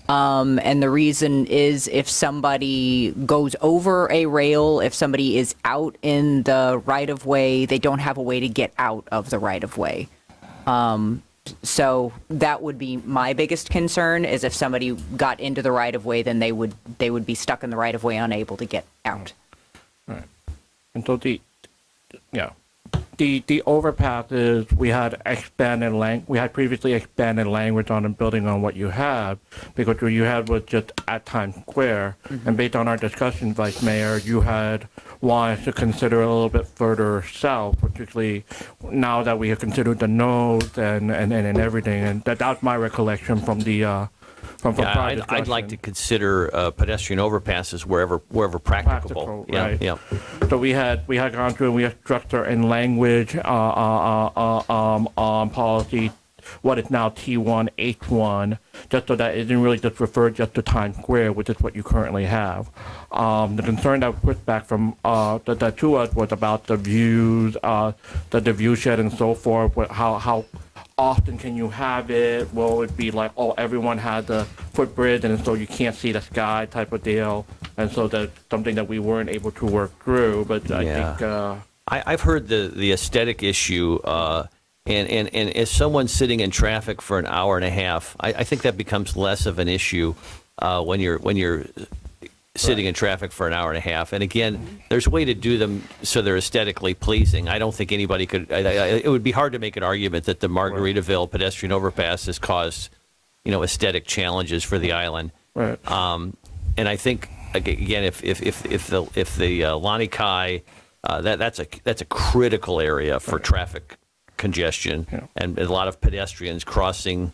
And the reason is if somebody goes over a rail, if somebody is out in the right of way, they don't have a way to get out of the right of way. So that would be my biggest concern is if somebody got into the right of way, then they would be stuck in the right of way, unable to get out. Right. And so the overpasses, we had previously expanded language on and building on what you had, because what you had was just at Times Square, and based on our discussion, Vice Mayor, you had wanted to consider a little bit further south, particularly now that we have considered the nodes and everything, and that's my recollection from the from prior discussion. I'd like to consider pedestrian overpasses wherever practicable. Right. Yeah. So we had gone through and we had structure and language on policy, what is now T1, H1, just so that it didn't really just refer just to Times Square, which is what you currently have. The concern that was pushed back from that to us was about the views, the view shed and so forth. How often can you have it? Will it be like, oh, everyone has a footbridge and so you can't see the sky type of deal? And so that's something that we weren't able to work through. But I think I've heard the aesthetic issue, and as someone sitting in traffic for an hour and a half, I think that becomes less of an issue when you're sitting in traffic for an hour and a half. And again, there's a way to do them so they're aesthetically pleasing. I don't think anybody could. It would be hard to make an argument that the Margaritaville pedestrian overpass has caused, aesthetic challenges for the island. Right. And I think again, if the Lani Kai, that's a critical area for traffic congestion, and a lot of pedestrians crossing,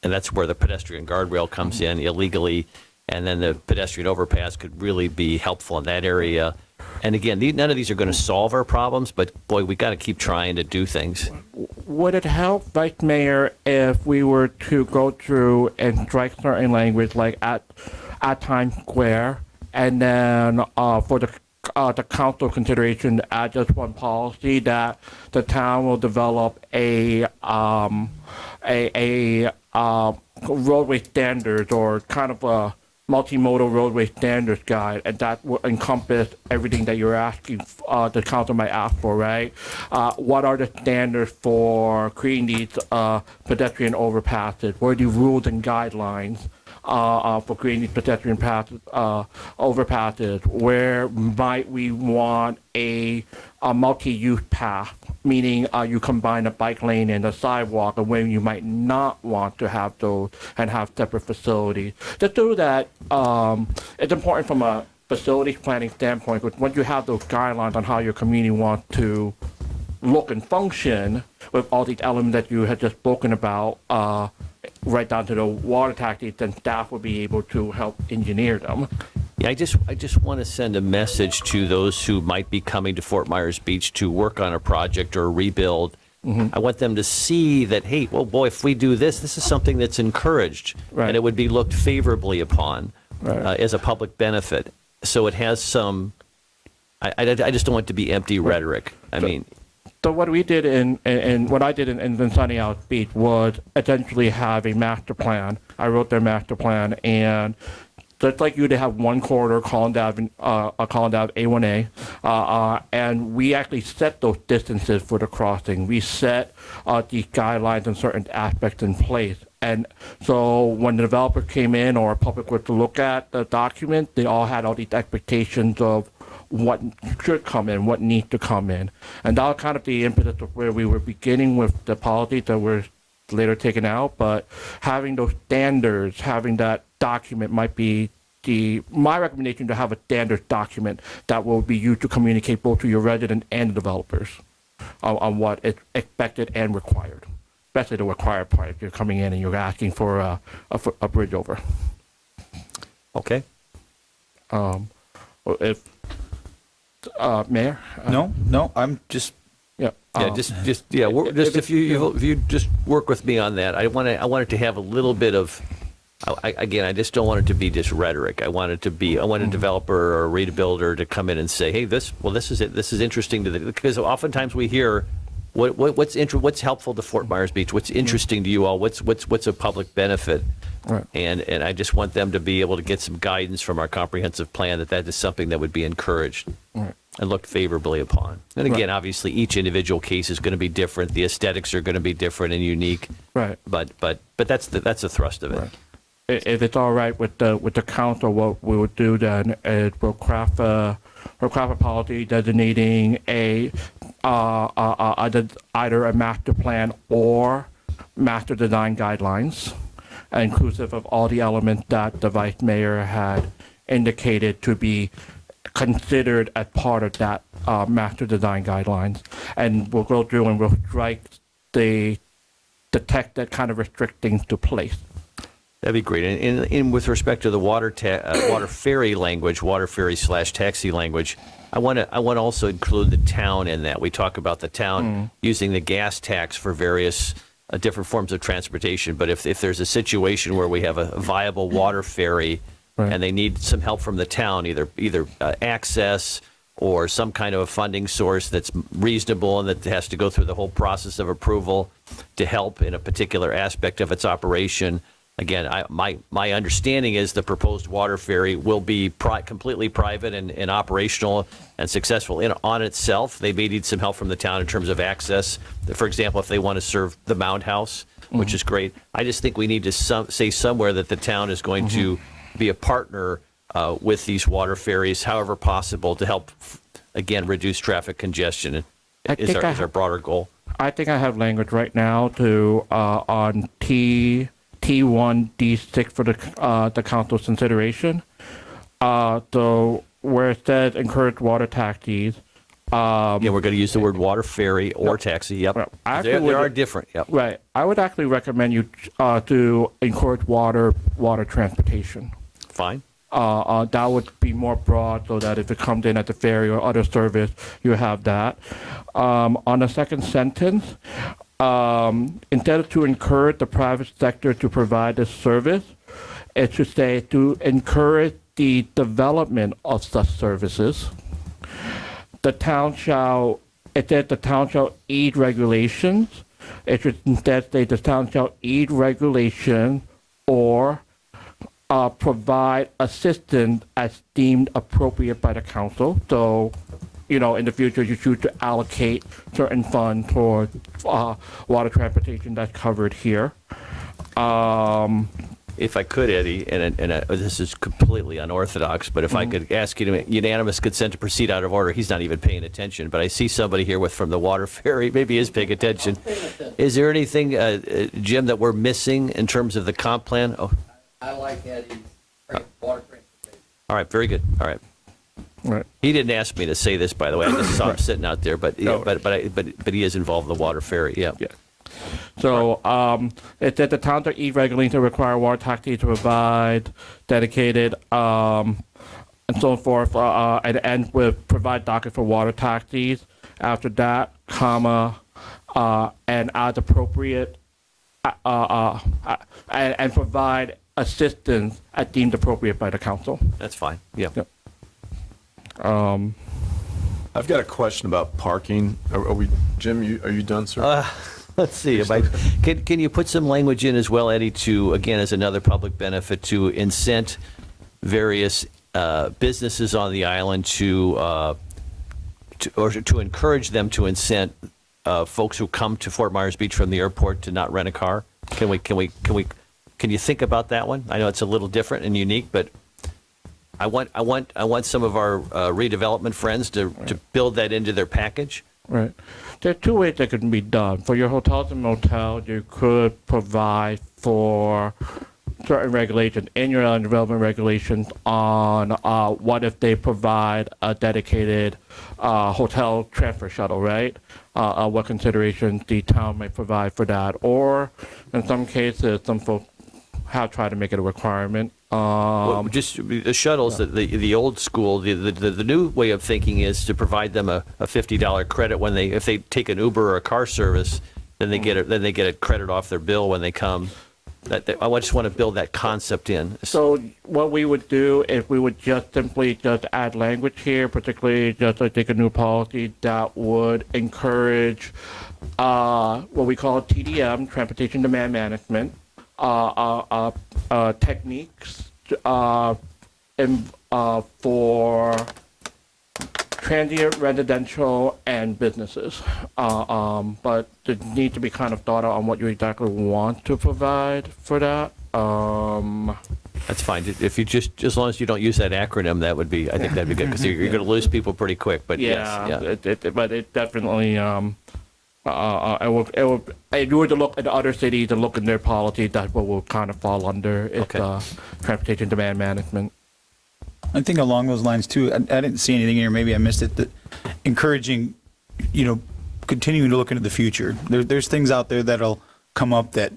and that's where the pedestrian guardrail comes in illegally. And then the pedestrian overpass could really be helpful in that area. And again, none of these are going to solve our problems, but boy, we got to keep trying to do things. Would it help, Vice Mayor, if we were to go through and strike certain language like at Times Square, and then for the council consideration add just one policy that the town will develop a roadway standards or kind of a multimodal roadway standards guide, and that will encompass everything that you're asking, the council might ask for, right? What are the standards for creating these pedestrian overpasses? What are the rules and guidelines for creating these pedestrian overpasses? Where might we want a multi-use path, meaning you combine a bike lane and a sidewalk, and when you might not want to have those and have separate facilities. To do that, it's important from a facilities planning standpoint, because once you have those guidelines on how your community wants to look and function with all these elements that you had just spoken about, right down to the water taxis, then staff will be able to help engineer them. Yeah, I just want to send a message to those who might be coming to Fort Myers Beach to work on a project or a rebuild. I want them to see that, hey, well, boy, if we do this is something that's encouraged, and it would be looked favorably upon as a public benefit. So it has some. I just don't want it to be empty rhetoric. So what we did and what I did in Sunny Isles Beach was essentially have a master plan. I wrote their master plan, and just like you, to have one corridor, Collins Ave, A1A, and we actually set those distances for the crossing. We set these guidelines and certain aspects in place. And so when the developer came in or public were to look at the document, they all had all these expectations of what should come in, what needs to come in. And that was kind of the impetus of where we were beginning with the policies that were later taken out, but having those standards, having that document might be my recommendation, to have a standard document that will be used to communicate both to your resident and the developers on what is expected and required, especially the required part if you're coming in and you're asking for a bridge over. Okay. If Mayor? No, I'm just. Yeah. If you just work with me on that, I want it to have a little bit of. I just don't want it to be just rhetoric. I want a developer or a rebuilder to come in and say, hey, this is it. This is interesting because oftentimes we hear what's helpful to Fort Myers Beach, what's interesting to you all, what's a public benefit. Right. And I just want them to be able to get some guidance from our comprehensive plan that is something that would be encouraged Right. and looked favorably upon. And again, obviously, each individual case is going to be different. The aesthetics are going to be different and unique. Right. But that's the thrust of it. Right. If it's all right with the council, what we would do then is we'll craft a policy designating either a master plan or master design guidelines, inclusive of all the elements that the vice mayor had indicated to be considered as part of that master design guidelines. And we'll go through and we'll strike the text that kind of restricts things to place. That'd be great. And with respect to the water ferry language, water ferry / taxi language, I want to also include the town in that. We talk about the town using the gas tax for various different forms of transportation. But if there's a situation where we have a viable water ferry and they need some help from the town, either access or some kind of a funding source that's reasonable and that has to go through the whole process of approval to help in a particular aspect of its operation. Again, my understanding is the proposed water ferry will be completely private and operational and successful on itself. They may need some help from the town in terms of access. For example, if they want to serve the Mound House, which is great. I just think we need to say somewhere that the town is going to be a partner with these water ferries, however possible, to help, again, reduce traffic congestion. Is our broader goal. I think I have language right now to on T1, D6 for the council's consideration. So where it says encourage water taxis. We're going to use the word water ferry or taxi. Yep. They are different. Yep. Right. I would actually recommend you to encourage water transportation. Fine. That would be more broad so that if it comes in at the ferry or other service, you have that. On the second sentence, instead of to encourage the private sector to provide this service, it should say to encourage the development of such services. The town shall aid regulations. It should instead say the town shall aid regulation or provide assistance as deemed appropriate by the council. So, in the future, you choose to allocate certain funds for water transportation that's covered here. If I could, Eddie, and this is completely unorthodox, but if I could ask you to unanimous consent to proceed out of order. He's not even paying attention, but I see somebody here from the water ferry. Maybe he is paying attention. Is there anything, Jim, that we're missing in terms of the comp plan? Oh. I like Eddie's water transportation. All right, very good. All right. Right. He didn't ask me to say this, by the way. I just saw him sitting out there, but he is involved in the water ferry. Yeah. So it said the town to aid regulation require water taxis to provide dedicated and so forth, and end with provide docket for water taxis. After that, comma, and as appropriate, and provide assistance as deemed appropriate by the council. That's fine. Yeah. Yep. I've got a question about parking. Are we, Jim? Are you done, sir? Let's see. Can you put some language in as well, Eddie, to, again, as another public benefit, to incent various businesses on the island to encourage them to incent folks who come to Fort Myers Beach from the airport to not rent a car? Can you think about that one? I know it's a little different and unique, but I want some of our redevelopment friends to build that into their package. Right. There are two ways that can be done. For your hotels and motels, you could provide for certain regulations in your land development regulations on what if they provide a dedicated hotel transfer shuttle, right? What considerations the town may provide for that. Or in some cases, some folks have tried to make it a requirement. Well, just the shuttles, the old school, the new way of thinking is to provide them a $50 credit when if they take an Uber or a car service, then they get a credit off their bill when they come. I just want to build that concept in. So what we would do is we would simply add language here, particularly just take a new policy that would encourage what we call TDM, Transportation Demand Management, techniques for transient, residential, and businesses. But they need to be kind of thought out on what you exactly want to provide for that. That's fine. If you just as long as you don't use that acronym, I think that'd be good because you're going to lose people pretty quick. But yes, but it definitely. If you were to look at other cities and look in their policy, that's what will kind of fall under. It's transportation demand management. I think along those lines too, I didn't see anything here, maybe I missed it, that encouraging, continuing to look into the future. There's things out there that'll come up that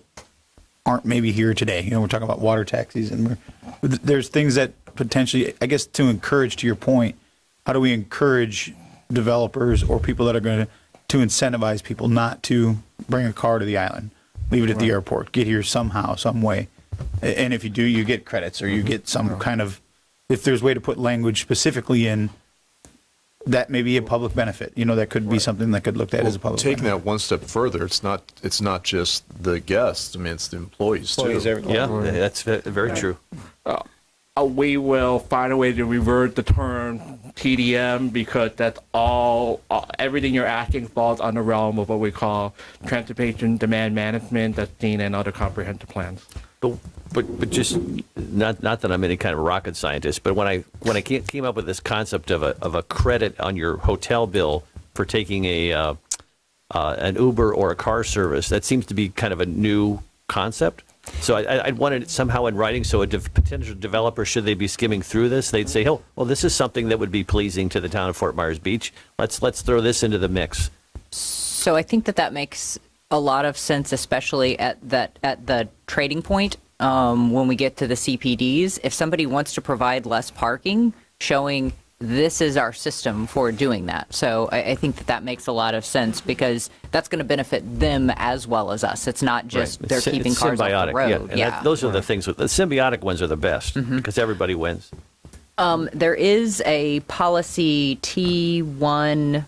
aren't maybe here today. We're talking about water taxis, and there's things that potentially, I guess, to encourage, to your point, how do we encourage developers or people that are going to incentivize people not to bring a car to the island, leave it at the airport, get here somehow, some way. And if you do, you get credits, or you get some kind of, if there's a way to put language specifically in, that may be a public benefit. That could be something that could looked at as a public Taking benefit. that one step further, it's not just the guests. I mean, it's the employees too. yeah, that's very true. We will find a way to revert the term TDM because that's all, everything you're asking falls on the realm of what we call transportation demand management that's seen in other comprehensive plans. But just not that I'm any kind of rocket scientist, but when I came up with this concept of a credit on your hotel bill for taking an Uber or a car service, that seems to be kind of a new concept. So I wanted it somehow in writing, so a potential developer, should they be skimming through this, they'd say, "Oh, well, this is something that would be pleasing to the town of Fort Myers Beach. Let's throw this into the mix." So I think that makes a lot of sense, especially at the trading point when we get to the CPDs. If somebody wants to provide less parking, showing this is our system for doing that. So I think that makes a lot of sense because that's going to benefit them as well as us. It's not just they're keeping cars off the road. And those are the things. The symbiotic ones are the best because everybody wins. There is a policy T13.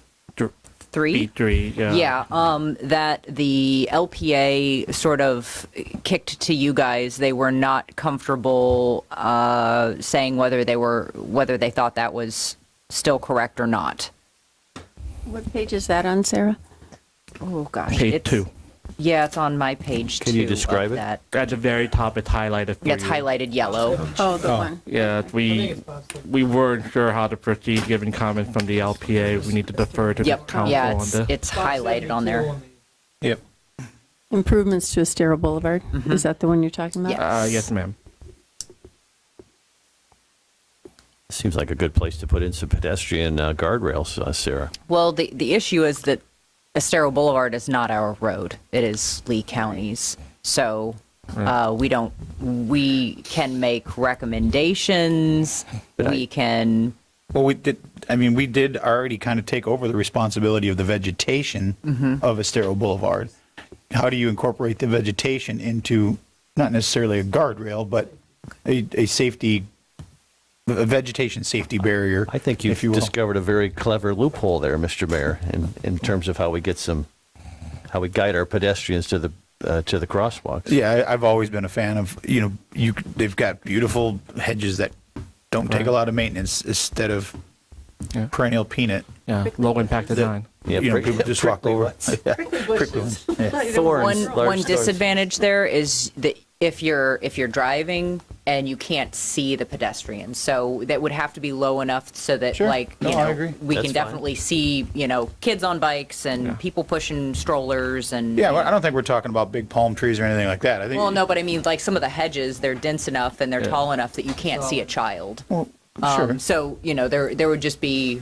B3, that the LPA sort of kicked to you guys. They were not comfortable saying whether they thought that was still correct or not. What page is that on, Sarah? Oh gosh, Page 2. Yeah, it's on my page. Can you 2 describe of it? That. At the very top, it's highlighted. For It's you. highlighted yellow. Oh, the one. Yeah, we weren't sure how to proceed given comments from the LPA. We need to defer to the council Yeah, on this. it's highlighted on there. Yep. Improvements to Estero Boulevard. Is that the one you're talking about? Yes, ma'am. Seems like a good place to put in some pedestrian guardrails, Sarah. Well, the issue is that Estero Boulevard is not our road. It is Lee County's. So we can make recommendations. We can. Well, we did already kind of take over the responsibility of the vegetation of Estero Boulevard. How do you incorporate the vegetation into not necessarily a guardrail, but a vegetation safety barrier? I think you've discovered a very clever loophole there, Mr. Mayor, in terms of how we guide our pedestrians to the crosswalks. Yeah, I've always been a fan of, they've got beautiful hedges that don't take a lot of maintenance instead of perennial peanut. Yeah, low impact design. People just walk over. One disadvantage there is that if you're driving and you can't see the pedestrians. So that would have to be low enough so that Sure. like, No, you I know, agree. we That's can fine. definitely see, you know, kids on bikes and people pushing strollers and. Yeah, well, I don't think we're talking about big palm trees or anything like that. I think. Well, no, but I mean, like some of the hedges, they're dense enough and they're tall enough that you can't see a child. Well, sure. So, you know, there would just be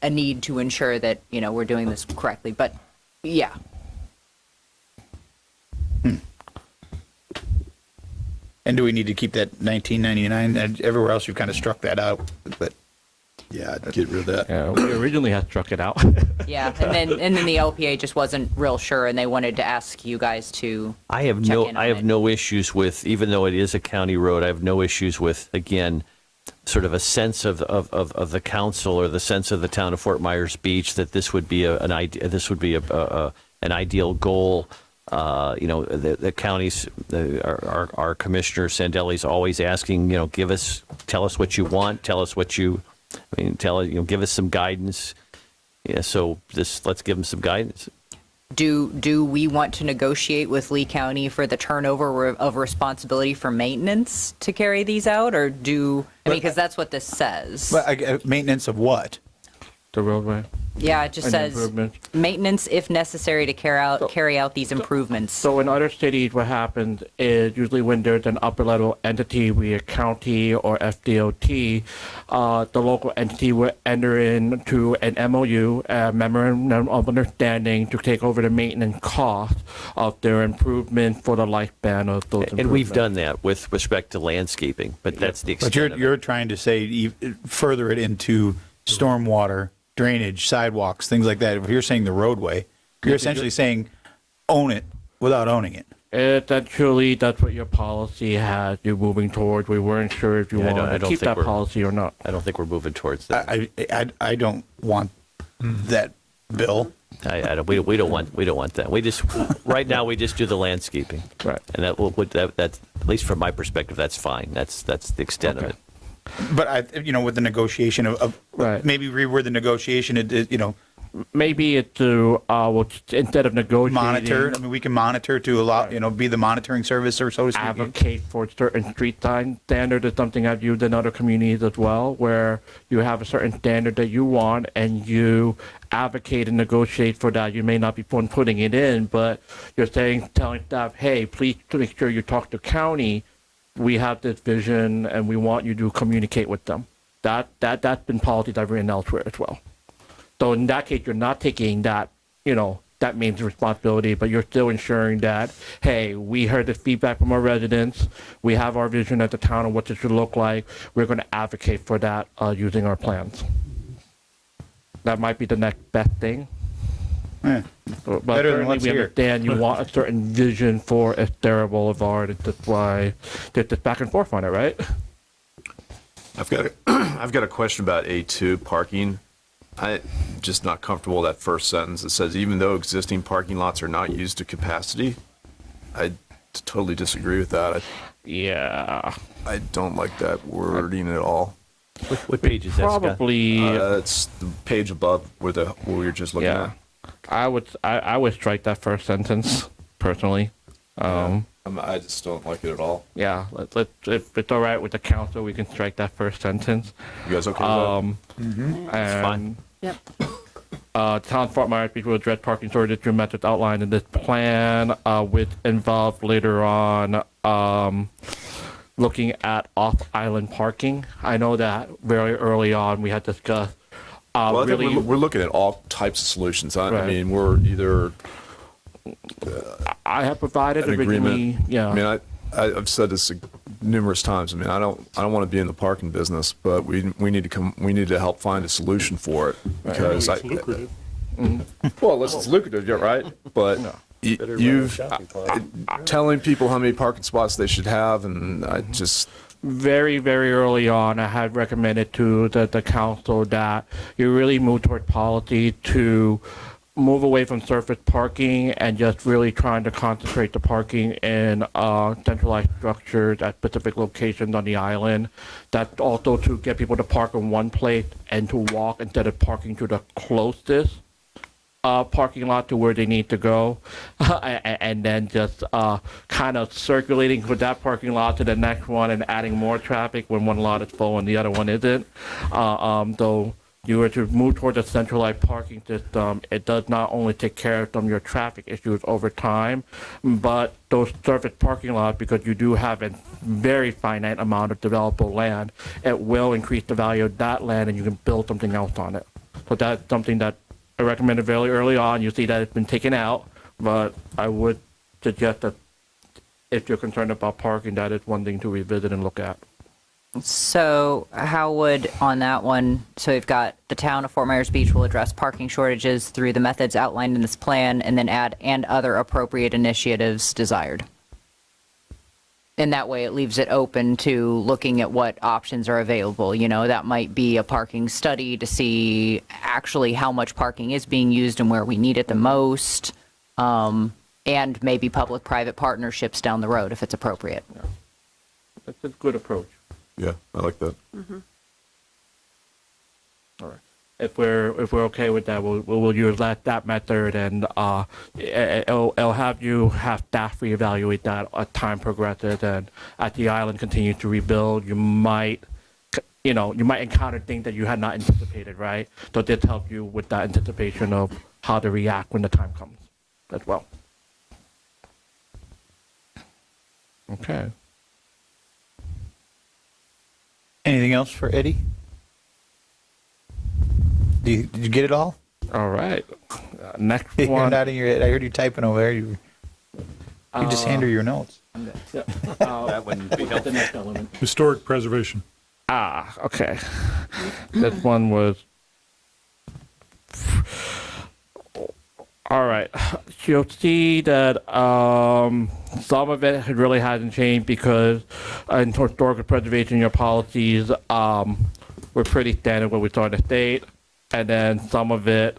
a need to ensure that, you know, we're doing this correctly. But yeah, And do we need to keep that 1999? And everywhere else, you've kind of struck that out. But Yeah, I'd get rid of that. Yeah, we originally had struck it out. yeah. And then the LPA just wasn't real sure and they wanted to ask you guys to. I have check no in I on have it. no issues with, even though it is a county road, I have no issues with, again, sort of a sense of the council or the sense of the town of Fort Myers Beach that this would be an ideal goal. You know, the counties, our commissioner Sandelli's always asking, you know, tell us what you want, tell us what you, I mean, give us some guidance. Yeah, so let's give them some guidance. Do we want to negotiate with Lee County for the turnover of responsibility for maintenance to carry these out, or because that's what this says. But maintenance of what? The roadway. Yeah, it just And says improvements. maintenance if necessary to carry out these improvements. So in other cities, what happens is usually when there's an upper level entity, be it county or FDOT, the local entity will enter into an MOU, a memorandum of understanding, to take over the maintenance cost of their improvement for the lifespan of those improvements. And we've done that with respect to landscaping, but that's the extent But of it. you're trying to say further it into stormwater, drainage, sidewalks, things like that. If you're saying the roadway, you're essentially saying own it without owning it. Essentially, that's what your policy has you moving towards. We weren't sure if you Yeah, I wanted to don't keep think that we're- policy or not. I don't think we're moving towards that. I don't want that bill. I don't, we don't want that. We just right now we just do the landscaping, right? And that's at least from my perspective, that's fine. That's the extent of it. But with the negotiation of Right. maybe reword the negotiation. Maybe it's to instead of negotiating, monitor. I mean, we can monitor to allow be the monitoring service, or so to speak. advocate for certain street sign standard is something I've used in other communities as well, where you have a certain standard that you want and you advocate and negotiate for that. You may not be putting it in, but you're telling staff, hey, please make sure you talk to county. We have this vision and we want you to communicate with them. That's been policies I've written elsewhere as well. So in that case, you're not taking that, that means responsibility, but you're still ensuring that, hey, we heard the feedback from our residents. We have our vision at the town of what this should look like. We're going to advocate for that using our plans. That might be the next best thing. Yeah. But Better than certainly what's we here. understand you want a certain vision for Estero Boulevard. That's why there's this back and forth on it, right? I've got a question about A2 parking. I'm just not comfortable with that first sentence. It says, even though existing parking lots are not used to capacity. I totally disagree with that. Yeah. I don't like that wording at all. What page is that, Scott? Probably. It's the page above where we were just looking at. I would strike that first sentence personally. I just don't like it at all. Yeah, if it's all right with the council, we can strike that first sentence. You guys okay with that? And It's fine. Yep. Town of Fort Myers Beach will address parking storage through methods outlined in this plan, which involve later on looking at off-island parking. I know that very early on we had discussed. Well, I really, think we're looking at all types of solutions. I Right. mean, we're either I have provided an originally. agreement. Yeah. I mean, I've said this numerous times. I mean, I don't want to be in the parking business, but we need to help find a solution for it because It's lucrative. well, unless it's lucrative, yeah, right? But you've telling people how many parking spots they should have, and I just very, very early on, I had recommended to the council that you really move toward policy to move away from surface parking and just really trying to concentrate the parking in centralized structures at specific locations on the island. That's also to get people to park in one place and to walk instead of parking to the closest parking lot to where they need to go, and then just kind of circulating from that parking lot to the next one and adding more traffic when one lot is full and the other one isn't. Though you were to move towards a centralized parking system, it does not only take care of some of your traffic issues over time, but those surface parking lots, because you do have a very finite amount of developable land, it will increase the value of that land and you can build something else on it. So that's something that I recommended very early on. You see that it's been taken out, but I would suggest that if you're concerned about parking, that is one thing to revisit and look at. So how would, on that one, so you've got the town of Fort Myers Beach will address parking shortages through the methods outlined in this plan, and then add and other appropriate initiatives desired. In that way, it leaves it open to looking at what options are available. You know, that might be a parking study to see actually how much parking is being used and where we need it the most, and maybe public-private partnerships down the road if it's appropriate. That's a good approach. Yeah, I like that. All right. If we're okay with that, we'll use that method, and it'll have you have staff reevaluate that as time progresses, and as the island continues to rebuild, you might encounter things that you had not anticipated, right? So this helps you with that anticipation of how to react when the time comes as well. Okay. Anything else for Eddie? Did you get it all? All right. Next You're one. nodding your head. I heard you typing over there. You just hand her your notes. That wouldn't be helpful. The next element. Historic preservation. Okay. This one was. All right. You'll see that some of it really hasn't changed because in historical preservation, your policies were pretty standard what we saw in the state. And then some of it,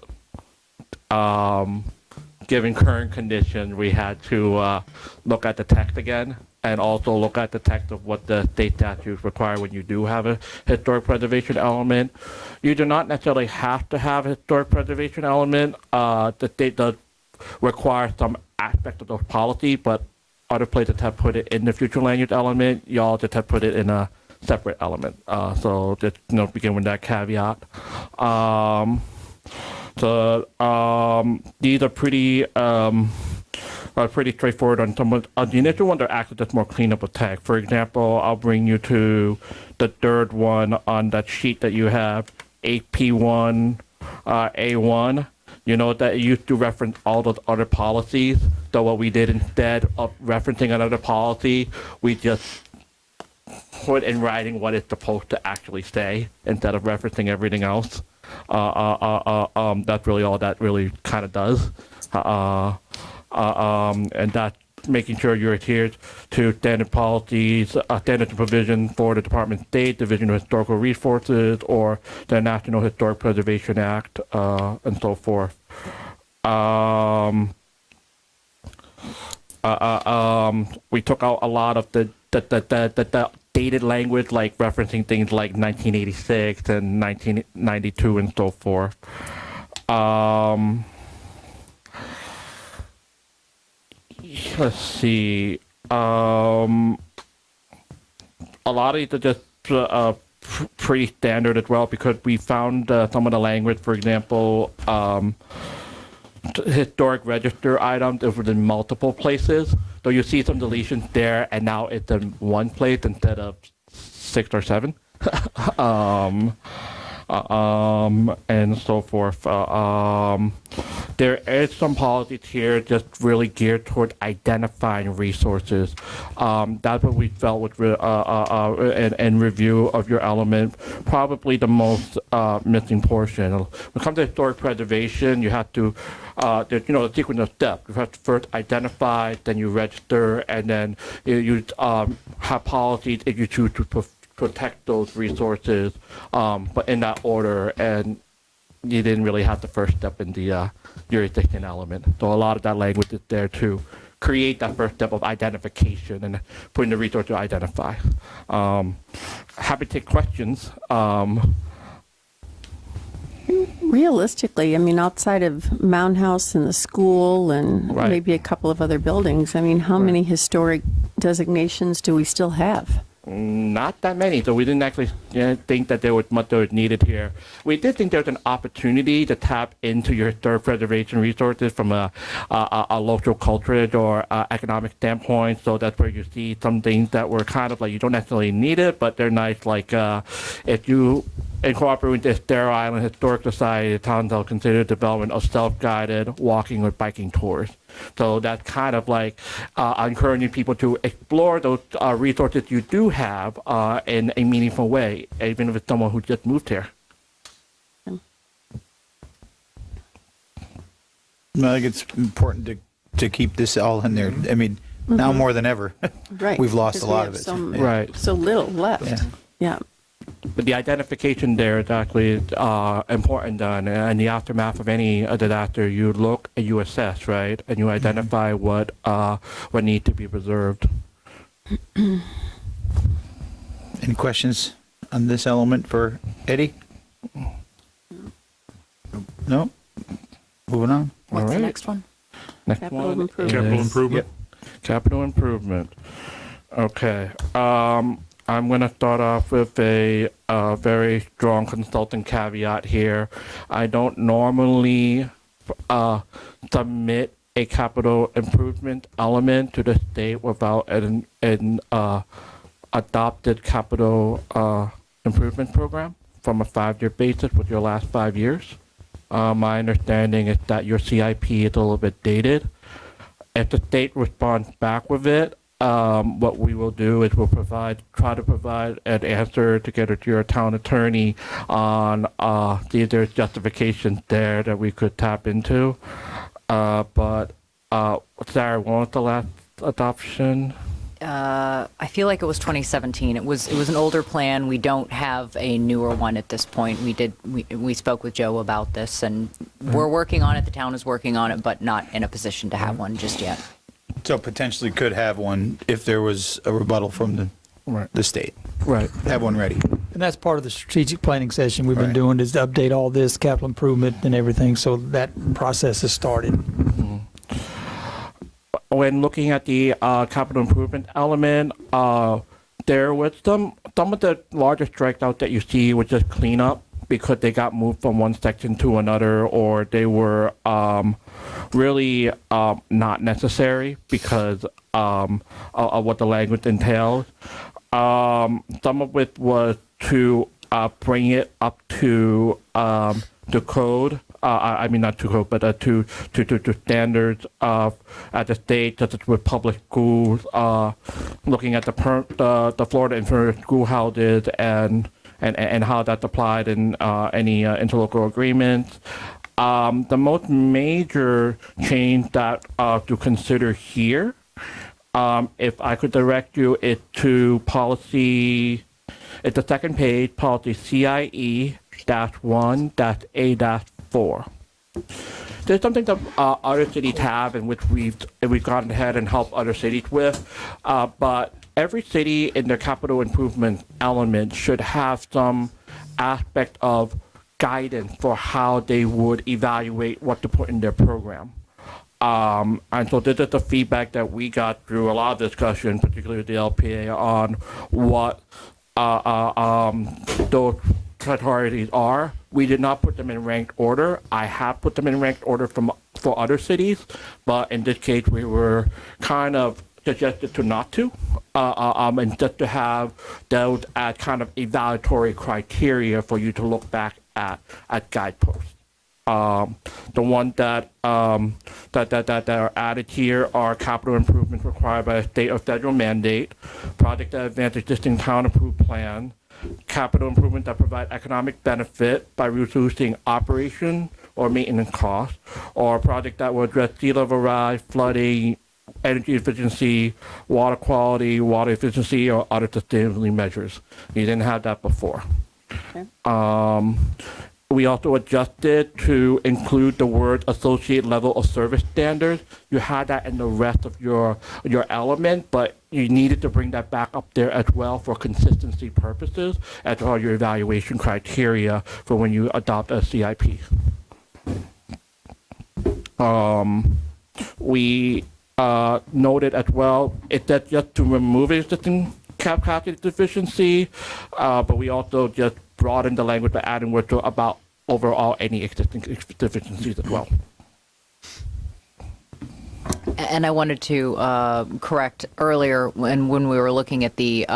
given current conditions, we had to look at the text again and also look at the text of what the state statutes require when you do have a historic preservation element. You do not necessarily have to have a historic preservation element. The state does require some aspect of those policy, but other places have put it in the future land use element. Y'all just have put it in a separate element. So just begin with that caveat. These are pretty straightforward on some of the initial one. They're actually just more cleanup of text. For example, I'll bring you to the third one on that sheet that you have, AP1 A1. You know that it used to reference all those other policies. So what we did instead of referencing another policy, we just put in writing what it's supposed to actually say instead of referencing everything else. That's really all that really kind of does. And that's making sure you're adhered to standard policies, standards and provisions for the Department of State, Division of Historical Resources, or the National Historic Preservation Act, and so forth. We took out a lot of the dated language, like referencing things like 1986 and 1992 and so forth. Let's see. A lot of these are just pretty standard as well because we found some of the language, for example, historic register items, it was in multiple places. So you see some deletions there, and now it's in one place instead of 6 or 7. And so forth. There is some policies here just really geared toward identifying resources. That's what we felt with in review of your element, probably the most missing portion. When it comes to historic preservation, you have to, there's a sequence of steps. You have to first identify, then you register, and then you have policies if you choose to protect those resources, but in that order, and you didn't really have the first step in the jurisdiction element. So a lot of that language is there to create that first step of identification and putting the resource to identify. Happy to take questions. realistically, I mean, outside of Mound House and the school and Right. maybe a couple of other buildings, I mean, how many historic designations do we still have? Not that many, so we didn't actually think that there was much that was needed here. We did think there was an opportunity to tap into your historic preservation resources from a local cultural or economic standpoint. So that's where you see some things that were kind of like you don't necessarily need it, but they're nice. Like if you incorporate with the Estero Island Historic Society, the town will consider development of self-guided walking or biking tours. So that's kind of like encouraging people to explore those resources you do have in a meaningful way, even if it's someone who just moved here. I think it's important to keep this all in there. I mean, now more than ever, Right. we've lost a because we lot have of it. so- Right. So little left. Yeah. Yeah. But the identification there is actually important, and in the aftermath of any disaster, you look and you assess, right, and you identify what needs to be preserved. Any questions on this element for Eddie? No? Moving on. What's All the right. next one? Next Capital one improvement. Capital is- improvement. Capital improvement. Okay. I'm going to start off with a very strong consultant caveat here. I don't normally submit a capital improvement element to the state without an adopted capital improvement program from a 5-year basis with your last 5 years. My understanding is that your CIP is a little bit dated. If the state responds back with it, what we will do is we'll try to provide an answer together to your town attorney on see if there's justifications there that we could tap into. But Sarah, when was the last adoption? I feel like it was 2017. It was an older plan. We don't have a newer one at this point. We spoke with Joe about this, and we're working on it. The town is working on it, but not in a position to have one just yet. So potentially could have one if there was a rebuttal from the state. Right. Have one ready. And that's part of the strategic planning session we've been Right. doing, is to update all this capital improvement and everything, so that process has started. When looking at the capital improvement element, there was some of the larger strikeouts that you see was just cleanup because they got moved from one section to another, or they were really not necessary because of what the language entails. Some of it was to bring it up to the code. I mean, not to code, but to standards at the state, such as with public schools, looking at the Florida International Schoolhouses and how that's applied in any interlocal agreements. The most major change that to consider here, if I could direct you, is to policy. It's the second page, policy CIE-1-A-4. There's something that other cities have, in which we've gone ahead and helped other cities with, but every city in their capital improvement element should have some aspect of guidance for how they would evaluate what to put in their program. And so this is the feedback that we got through a lot of discussion, particularly with the LPA, on what those priorities are. We did not put them in ranked order. I have put them in ranked order for other cities, but in this case, we were kind of suggested to not to, and just to have those as kind of evaluatory criteria for you to look back at guideposts. The ones that are added here are capital improvements required by a state or federal mandate, project that advance existing town-approved plan, capital improvement that provide economic benefit by reducing operation or maintenance costs, or a project that will address sea level rise, flooding, energy efficiency, water quality, water efficiency, or other sustainability measures. You didn't have that before. Okay. We also adjusted to include the word associate level of service standards. You had that in the rest of your element, but you needed to bring that back up there as well for consistency purposes as all your evaluation criteria for when you adopt a CIP. We noted as well, it's that just to remove existing capacity deficiency, but we also just broadened the language by adding words to about overall any existing deficiencies as well. And I wanted to correct earlier when we were looking at the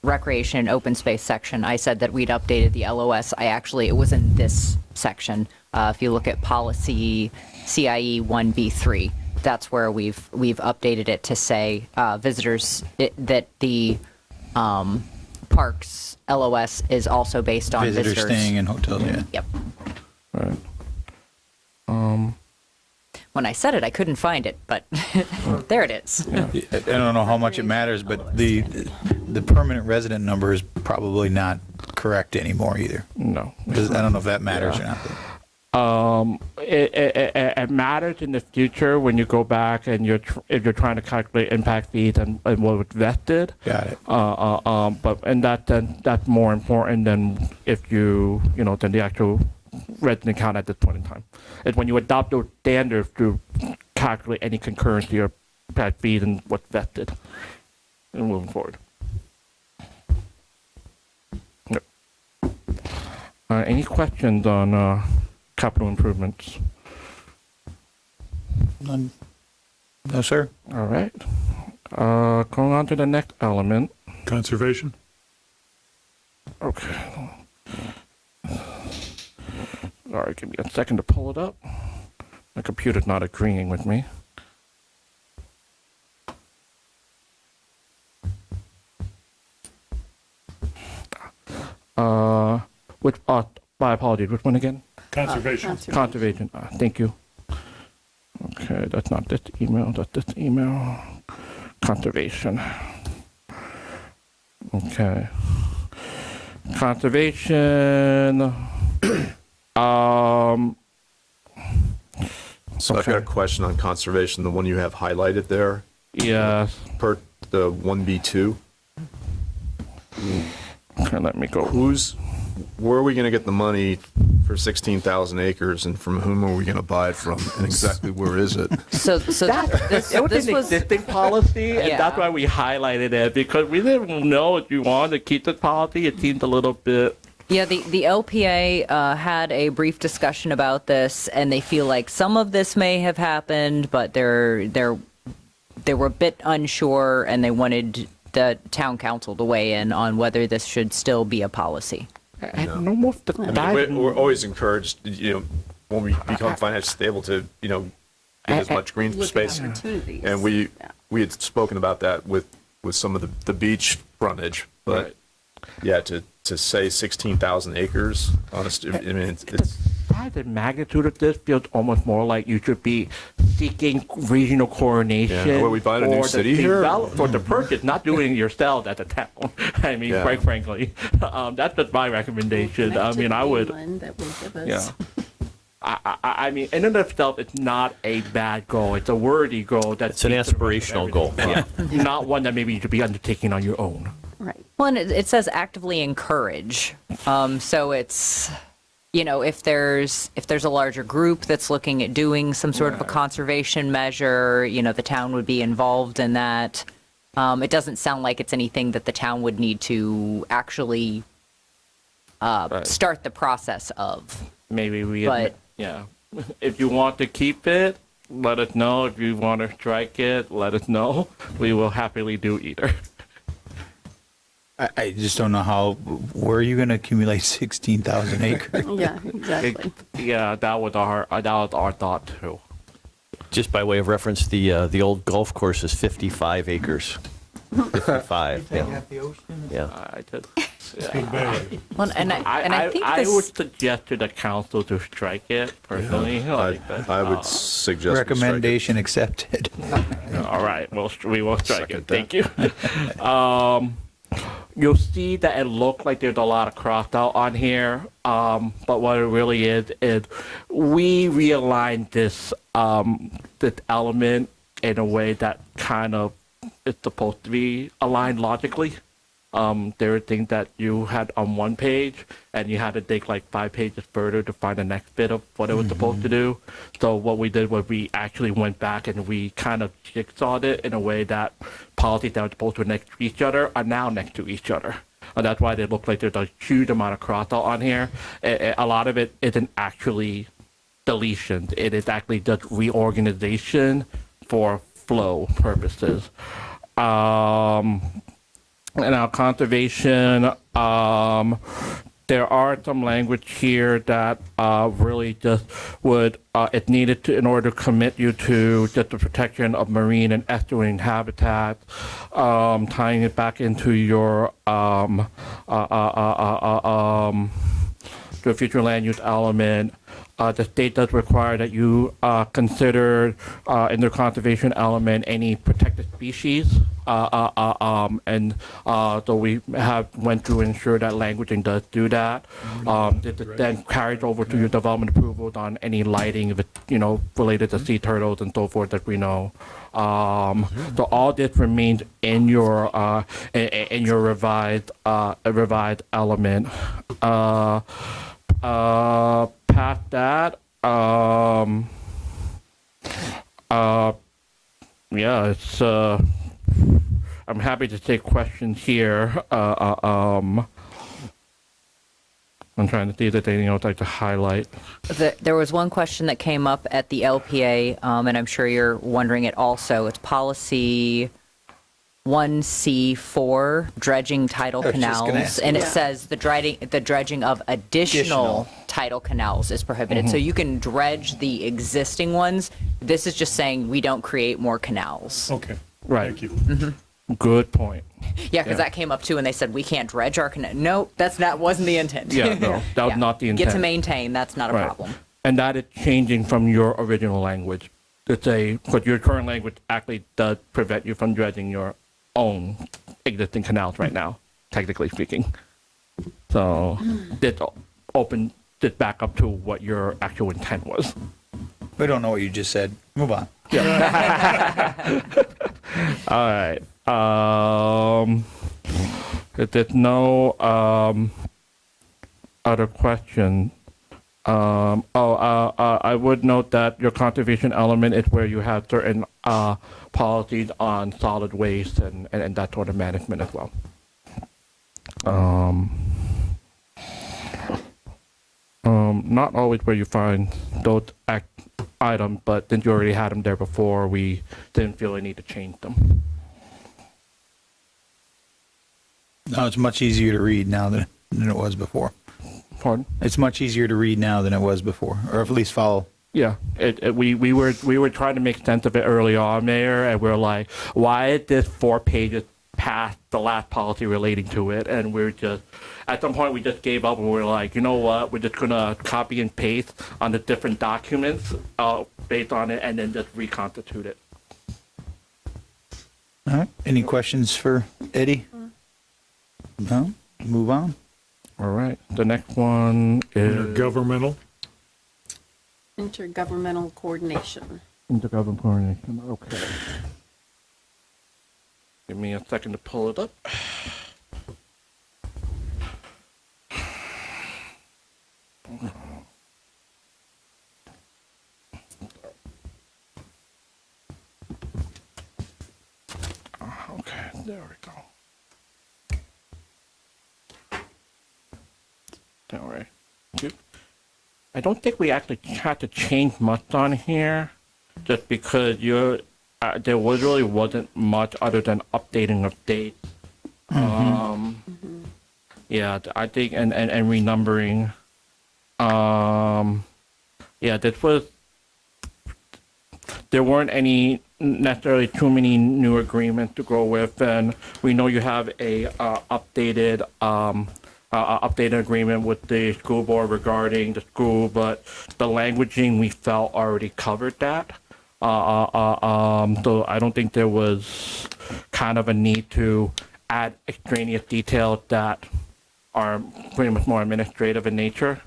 recreation and open space section, I said that we'd updated the LOS. It was in this section. If you look at policy CIE 1B3, that's where we've updated it to say visitors that the parks LOS is also based on Visitors visitors staying in hotels, yeah. Yep. Right. When I said it, I couldn't find it, but there it is. I don't know how much it matters, but the permanent resident number is probably not correct anymore either. No. I don't know if that matters or not. It matters in the future when you go back and if you're trying to calculate impact fees and what was vested. Got it. But in that sense, that's more important than if than the actual resident count at this point in time. It's when you adopt those standards to calculate any concurrency or impact fees and what's vested and moving forward. Yep. Any questions on capital improvements? None. No, sir. All right. Going on to the next element. Conservation. Okay. Sorry, give me a second to pull it up. My computer's not agreeing with me. My apologies. Which one again? Conservation. Conservation. Thank you. Okay, that's not this email. That's this email. Conservation. Okay. Conservation. So I've got a question on conservation, the one you have highlighted there. Yes. Per the 1B2. Okay, let me go. Where are we going to get the money for 16,000 acres, and from whom are we going to buy it from, and exactly where is it? So it was an existing policy, and that's why we highlighted it, because we didn't know if you wanted to keep the policy. It seemed a little bit. Yeah, the LPA had a brief discussion about this, and they feel like some of this may have happened, but they were a bit unsure, and they wanted the town council to weigh in on whether this should still be a policy. We're always encouraged, when we become financially stable to, get as much green space. And we had spoken about that with some of the beach frontage, but yeah, to say 16,000 acres, honestly, I mean, it's The magnitude of this feels almost more like you should be seeking regional coordination. Yeah. Well, we buying a new city here? For the purchase, not doing it yourself as a town. I mean, quite frankly, that's just my recommendation. I mean, I would. Yeah. I mean, in and of itself, it's not a bad goal. It's a worthy goal. It's an aspirational goal. Yeah. Not one that maybe you should be undertaking on your own. Right. Well, and it says actively encourage. So it's, if there's a larger group that's looking at doing some sort of a conservation measure, the town would be involved in that. It doesn't sound like it's anything that the town would need to actually start the process of. Maybe But- if you want to keep it, let us know. If you want to strike it, let us know. We will happily do either. I just don't know where are you going to accumulate 16,000 acres? Yeah, exactly. That was our thought too. Just by way of reference, the old golf course is 55 acres. 55. Yeah. Yeah. I did. Well, and I think I this. would suggest to the council to strike it personally. I would suggest we strike it. Recommendation accepted. All right, we will strike it. Thank you. You'll see that it looks like there's a lot of crossed out on here, but what it really is we realigned this element in a way that kind of it's supposed to be aligned logically. There were things that you had on one page, and you had to dig like 5 pages further to find the next bit of what it was supposed to do. So what we did was we actually went back and we kind of jigsawed it in a way that policies that were supposed to be next to each other are now next to each other. And that's why they look like there's a huge amount of cross-out on here. A lot of it isn't actually deletions. It is actually just reorganization for flow purposes. And our conservation, there are some language here that really just would, it needed to, in order to commit you to just the protection of marine and estuarine habitat, tying it back into your the future land use element. The state does require that you consider in the conservation element any protected species, and so we have went through and ensure that languaging does do that. It then carries over to your development approvals on any lighting, if it, related to sea turtles and so forth that we know. So all this remains in your revised element. Past that, yeah, it's. I'm happy to take questions here. I'm trying to see if there's anything else I'd like to highlight. There was one question that came up at the LPA, and I'm sure you're wondering it also. It's policy 1C4, dredging tidal I was just gonna canals, ask and you it that. says the dredging of additional tidal canals is prohibited. So you can dredge the existing ones. This is just saying we don't create more canals. Okay. Right. Thank you. Good point. Yeah, because that came up too, and they said we can't dredge our canal. No, that wasn't the intent. Yeah, no, that was not the Get to intent. maintain. That's not a Right. problem. And that is changing from your original language. But your current language actually does prevent you from dredging your own existing canals right now, technically speaking. So this opened this back up to what your actual intent was. We don't know what you just said. Move on. All right. If there's no other question, I would note that your conservation element is where you have certain policies on solid waste and that sort of management as well. Not always where you find those items, but since you already had them there before, we didn't feel a need to change them. No, it's much easier to read now than it was before. Pardon? It's much easier to read now than it was before, or at least follow. Yeah, we were trying to make sense of it early on, Mayor, and we're like, why is this 4 pages past the last policy relating to it? And we're just, at some point, we just gave up and we're like, you know what, we're just gonna copy and paste on the different documents based on it, and then just reconstitute it. All right. Any questions for Eddie? No? Move on. All right. The next one is Intergovernmental. Intergovernmental coordination. intergovernmental coordination. Okay. Give me a second to pull it up. Okay, there we go. All right. I don't think we actually had to change much on here, just because there really wasn't much other than updating of dates. Yeah, I think, and renumbering. Yeah, there weren't any necessarily too many new agreements to go with, and we know you have a updated agreement with the school board regarding the school, but the languaging we felt already covered that. So I don't think there was kind of a need to add extraneous details that are pretty much more administrative in nature.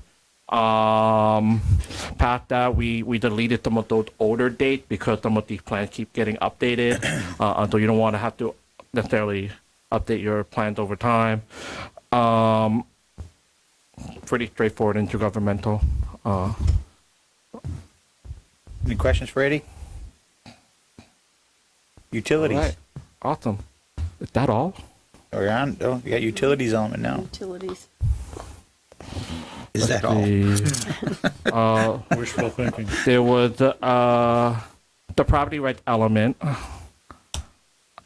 Past that, we deleted some of those older dates because some of these plans keep getting updated. So you don't want to have to necessarily update your plans over time. Pretty straightforward intergovernmental. Any questions for Eddie? Utilities. All right. Awesome. Is that all? We're on. Oh, you got utilities element now. Utilities. Is that all? Wishful thinking. There was the property rights element.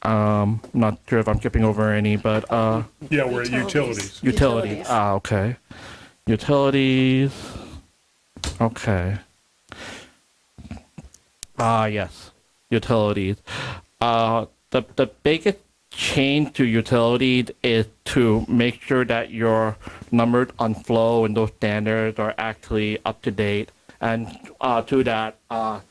Not sure if I'm skipping over any, but Yeah, we're at utilities. utilities. Okay. Utilities. Okay. Yes. Utilities. The biggest change to utilities is to make sure that your numbers on flow and those standards are actually up to date. And to that,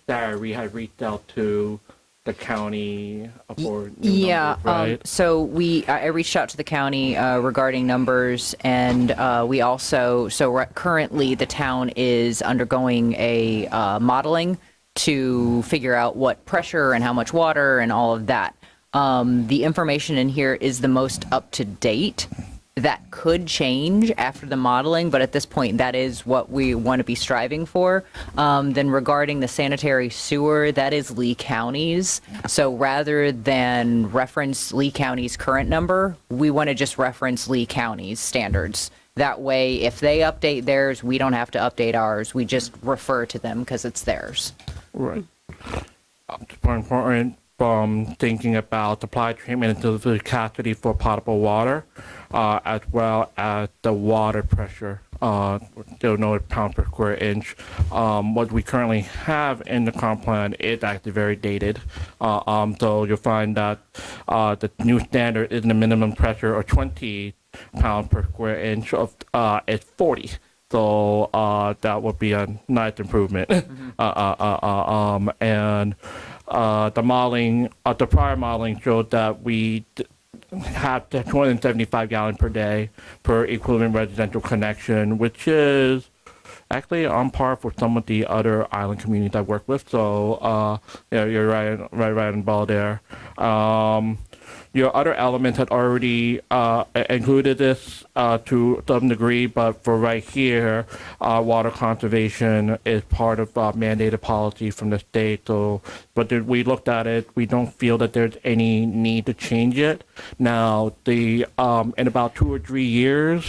Sarah, we had reached out to the county for new numbers, right? So I reached out to the county regarding numbers, and we also, currently the town is undergoing a modeling to figure out what pressure and how much water and all of that. The information in here is the most up to date. That could change after the modeling, but at this point, that is what we want to be striving for. Then regarding the sanitary sewer, that is Lee County's. So rather than reference Lee County's current number, we want to just reference Lee County's standards. That way, if they update theirs, we don't have to update ours. We just refer to them because it's theirs. Right. Super important. Thinking about supply treatment and the capacity for potable water, as well as the water pressure. They'll know it pound per square inch. What we currently have in the comp plan is actually very dated. So you'll find that the new standard is the minimum pressure of 20 pounds per square inch of it's 40. So that would be a nice improvement. And the modeling, the prior modeling showed that we have 275 gallons per day per equivalent residential connection, which is actually on par for some of the other island communities I work with. So you're right on the ball there. Your other elements had already included this to some degree, but for right here, water conservation is part of mandated policy from the state. So, but we looked at it. We don't feel that there's any need to change it. Now, in about 2 or 3 years,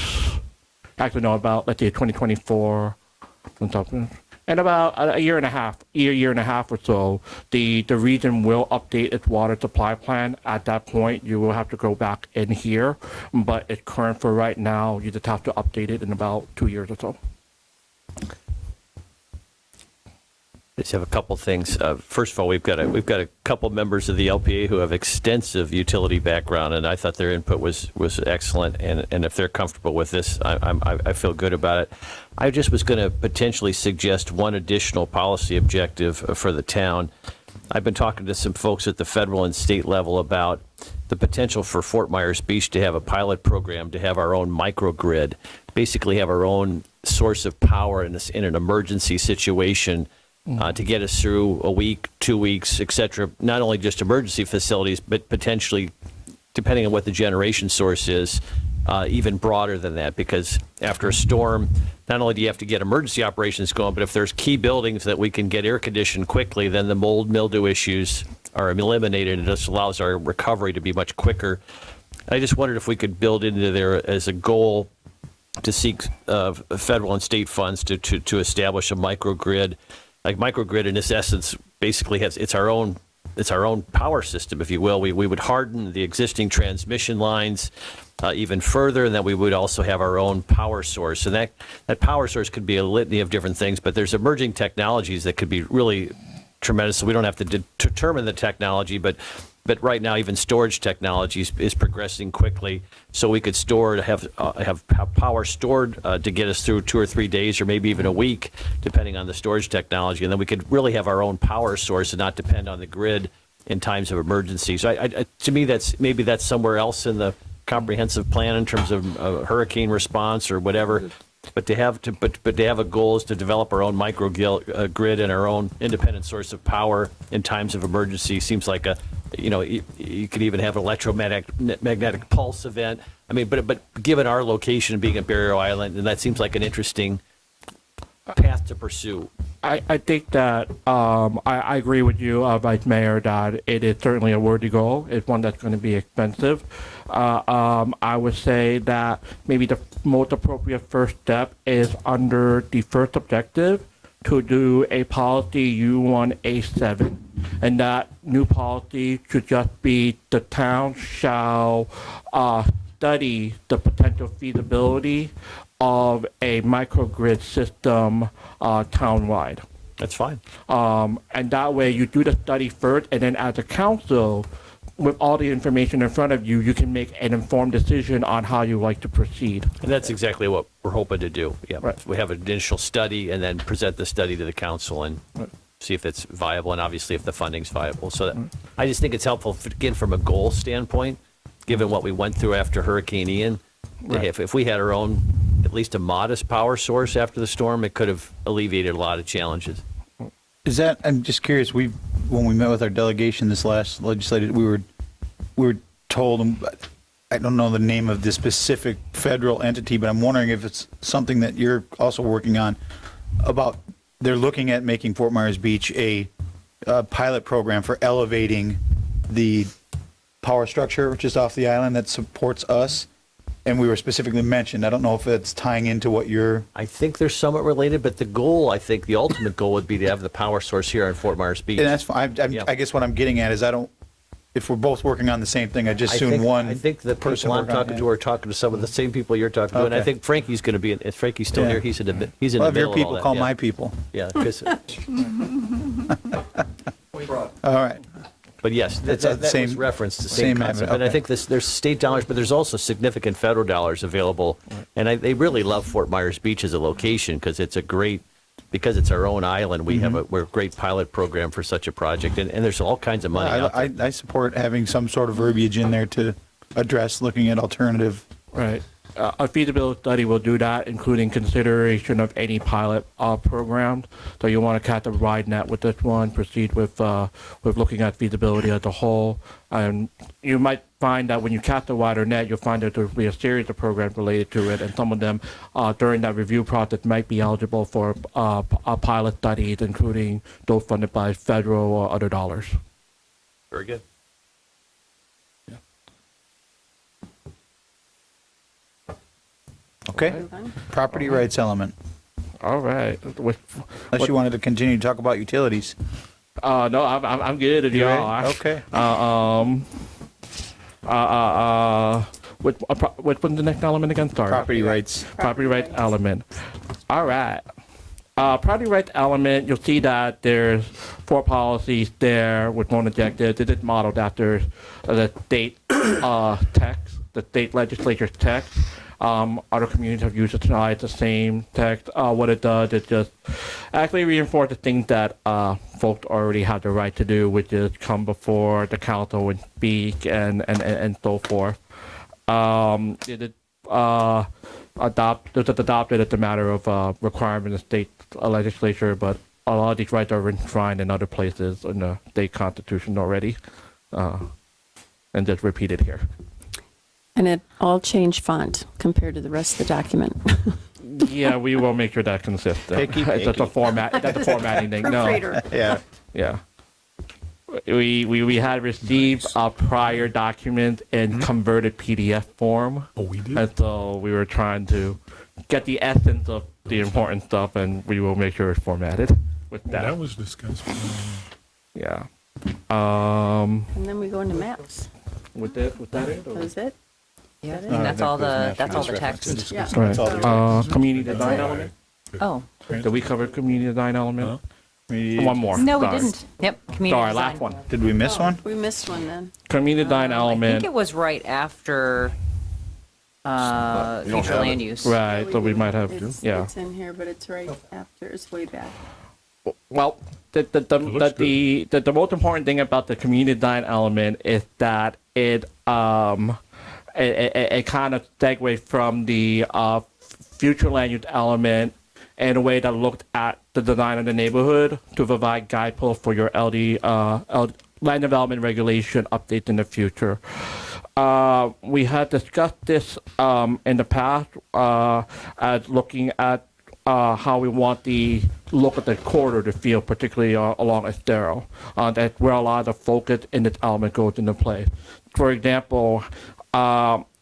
actually no, about let's say 2024, in about a year and a half or so, the region will update its water supply plan. At that point, you will have to go back in here, but it's current for right now. You just have to update it in about 2 years or so. I just have a couple things. First of all, we've got a couple members of the LPA who have extensive utility background, and I thought their input was excellent. And if they're comfortable with this, I feel good about it. I just was going to potentially suggest one additional policy objective for the town. I've been talking to some folks at the federal and state level about the potential for Fort Myers Beach to have a pilot program to have our own microgrid, basically have our own source of power in an emergency situation. To get us through a week, 2 weeks, et cetera, not only just emergency facilities, but potentially, depending on what the generation source is, even broader than that. Because after a storm, not only do you have to get emergency operations going, but if there's key buildings that we can get air conditioned quickly, then the mold mildew issues are eliminated, and it just allows our recovery to be much quicker. I just wondered if we could build into there as a goal to seek federal and state funds to establish a microgrid. Like microgrid, in this essence, basically it's our own power system, if you will. We would harden the existing transmission lines even further, and then we would also have our own power source. And that power source could be a litany of different things, but there's emerging technologies that could be really tremendous. So we don't have to determine the technology, but right now even storage technology is progressing quickly. So we could have power stored to get us through 2 or 3 days, or maybe even a week, depending on the storage technology. And then we could really have our own power source and not depend on the grid in times of emergency. So to me, that's somewhere else in the comprehensive plan in terms of hurricane response or whatever. But to have a goal is to develop our own grid and our own independent source of power in times of emergency seems like you could even have an electromagnetic pulse event. I mean, but given our location being at Barrier Island, and that seems like an interesting path to pursue. I think that I agree with you, Vice Mayor, that it is certainly a worthy goal. It's one that's going to be expensive. I would say that maybe the most appropriate first step is under the first objective to do a policy U1A7. And that new policy should just be the town shall study the potential feasibility of a microgrid system townwide. That's fine. And that way you do the study first, and then as a council, with all the information in front of you, you can make an informed decision on how you like to proceed. And that's exactly what we're hoping to do. Yeah, Right. We have an initial study and then present the study to the council and see if it's viable, and obviously if the funding's viable. So that, I just think it's helpful, again, from a goal standpoint, given what we went through after Hurricane Ian. Right. If we had our own, at least a modest power source after the storm, it could have alleviated a lot of challenges. Is that, I'm just curious, when we met with our delegation this last legislative, we were told, I don't know the name of the specific federal entity, but I'm wondering if it's something that you're also working on about, they're looking at making Fort Myers Beach a pilot program for elevating the power structure just off the island that supports us. And we were specifically mentioned. I don't know if it's tying into what you're. I think they're somewhat related, but the goal, I think the ultimate goal would be to have the power source here in Fort Myers Beach. And that's fine. Yeah. I guess what I'm getting at is if we're both working on the same thing, I just assume one. I think the person people I'm working on talking it. to are talking to some of the same people you're talking to, and I Okay. think Frankie's going to be. If Frankie's still Yeah. here, he's in the Well, middle if of all your people that. call yeah. my people. Yeah. 'Cause- All right. But yes, that Same- was referenced the same same concept. avenue, And I okay. think there's state dollars, but there's also significant federal dollars available. And they really love Fort Myers Beach as a location because it's because it's our own island. We have we're a great pilot program for such a project, and there's all kinds of money out there. I support having some sort of verbiage in there to address looking at alternative. Right. A feasibility study will do that, including consideration of any pilot programs. So you want to cast a wide net with this one, proceed with looking at feasibility as a whole. And you might find that when you cast a wider net, you'll find that there will be a series of programs related to it, and some of them during that review process might be eligible for pilot studies, including those funded by federal or other dollars. Very good. Okay. Property rights element. All right. Unless you wanted to continue to talk about utilities. No, I'm good if You you ready? are. Okay. Which one's the next element again? Sorry. Property rights. Property rights element. All right. Property rights element, you'll see that there's 4 policies there with one objective. It is modeled after the state text, the state legislature's text. Other communities have used the same text. What it does is just actually reinforce the things that folks already have the right to do, which is come before the council and speak and so forth. It is adopted as a matter of requirement of state legislature, but a lot of these rights are enshrined in other places in the state constitution already, and just repeated here. And it all changed font compared to the rest of the document. Yeah, we will make sure that's consistent. Picky, It's just a format. That's a formatting thing. No. Yeah. Yeah. We had received a prior document in converted PDF form. Oh, we did? And so we were trying to get the essence of the important stuff, and we will make sure it's formatted with that. That was discussed. Yeah. And then we go into maps. With that it? That was it? Yeah, Is that it? and that's all the text. Yeah. Right. Community design element. Oh, Did we cover community design element? One more. no, we Sorry. didn't. Yep, community Sorry, design. last one. Did we miss one? We missed one then. Community design I element. think it was right after future land use. Right, so we might have, yeah. It's in here, but it's right after. It's way back. Well, the most important thing about the community design element is that it kind of segues from the future land use element in a way that looked at the design of the neighborhood to provide guideposts for your land development regulation updates in the future. We had discussed this in the past as looking at how we want the look at the corridor to feel, particularly along Estero. That's where a lot of the focus in this element goes into place. For example,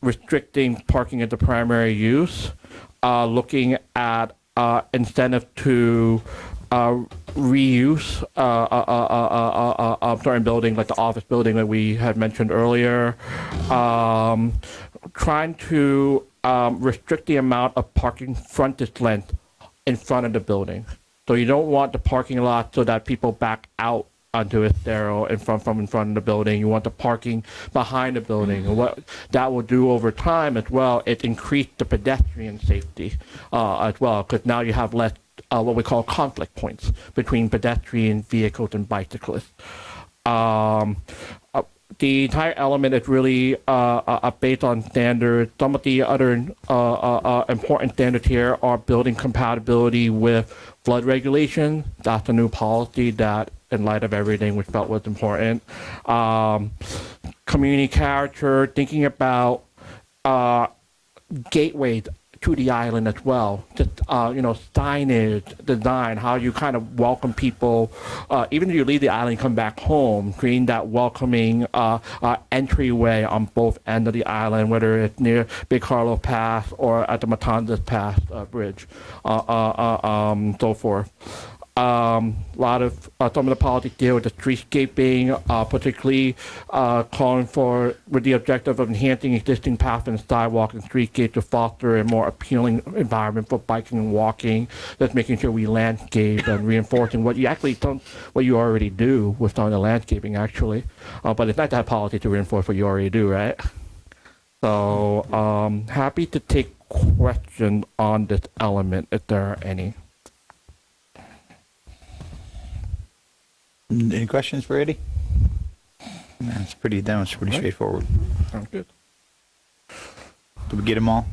restricting parking as the primary use, looking at incentive to reuse certain buildings like the office building that we had mentioned earlier, trying to restrict the amount of parking frontage length in front of the building. So you don't want the parking lot so that people back out onto Estero from in front of the building. You want the parking behind the building. And what that will do over time as well, it increase the pedestrian safety as well, because now you have less what we call conflict points between pedestrian vehicles and bicyclists. The entire element is really based on standards. Some of the other important standards here are building compatibility with flood regulation. That's a new policy that, in light of everything, we felt was important. Community character, thinking about gateways to the island as well. Just, signage, design, how you kind of welcome people, even if you leave the island and come back home, creating that welcoming entryway on both ends of the island, whether it's near Big Harlow Pass or at the Matanzas Pass bridge, so forth. Lot of some of the politics deal with the streetscaping, particularly calling for with the objective of enhancing existing paths and sidewalk and streetscape to foster a more appealing environment for biking and walking. That's making sure we landscape and reinforcing what you actually don't, what you already do with some of the landscaping actually. But it's nice to have policy to reinforce what you already do, right? So happy to take questions on this element if there are any. Any questions for Eddie? That was pretty straightforward. Sounds good. Did we get them all?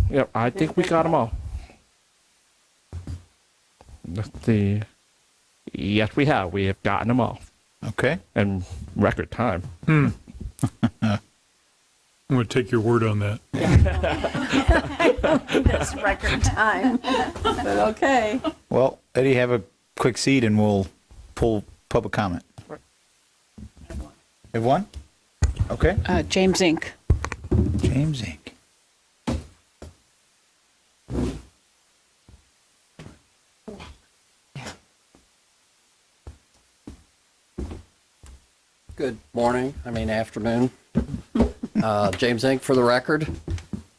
Yep, I think we got them all. Let's see. Yes, we have. We have gotten them all. Okay. In record time. I'm going to take your word on that. This record time. But okay. Well, Eddie, have a quick seat and we'll pull public comment. Have one? Okay. James Inc. James Inc. Good morning, afternoon. James Inc. for the record.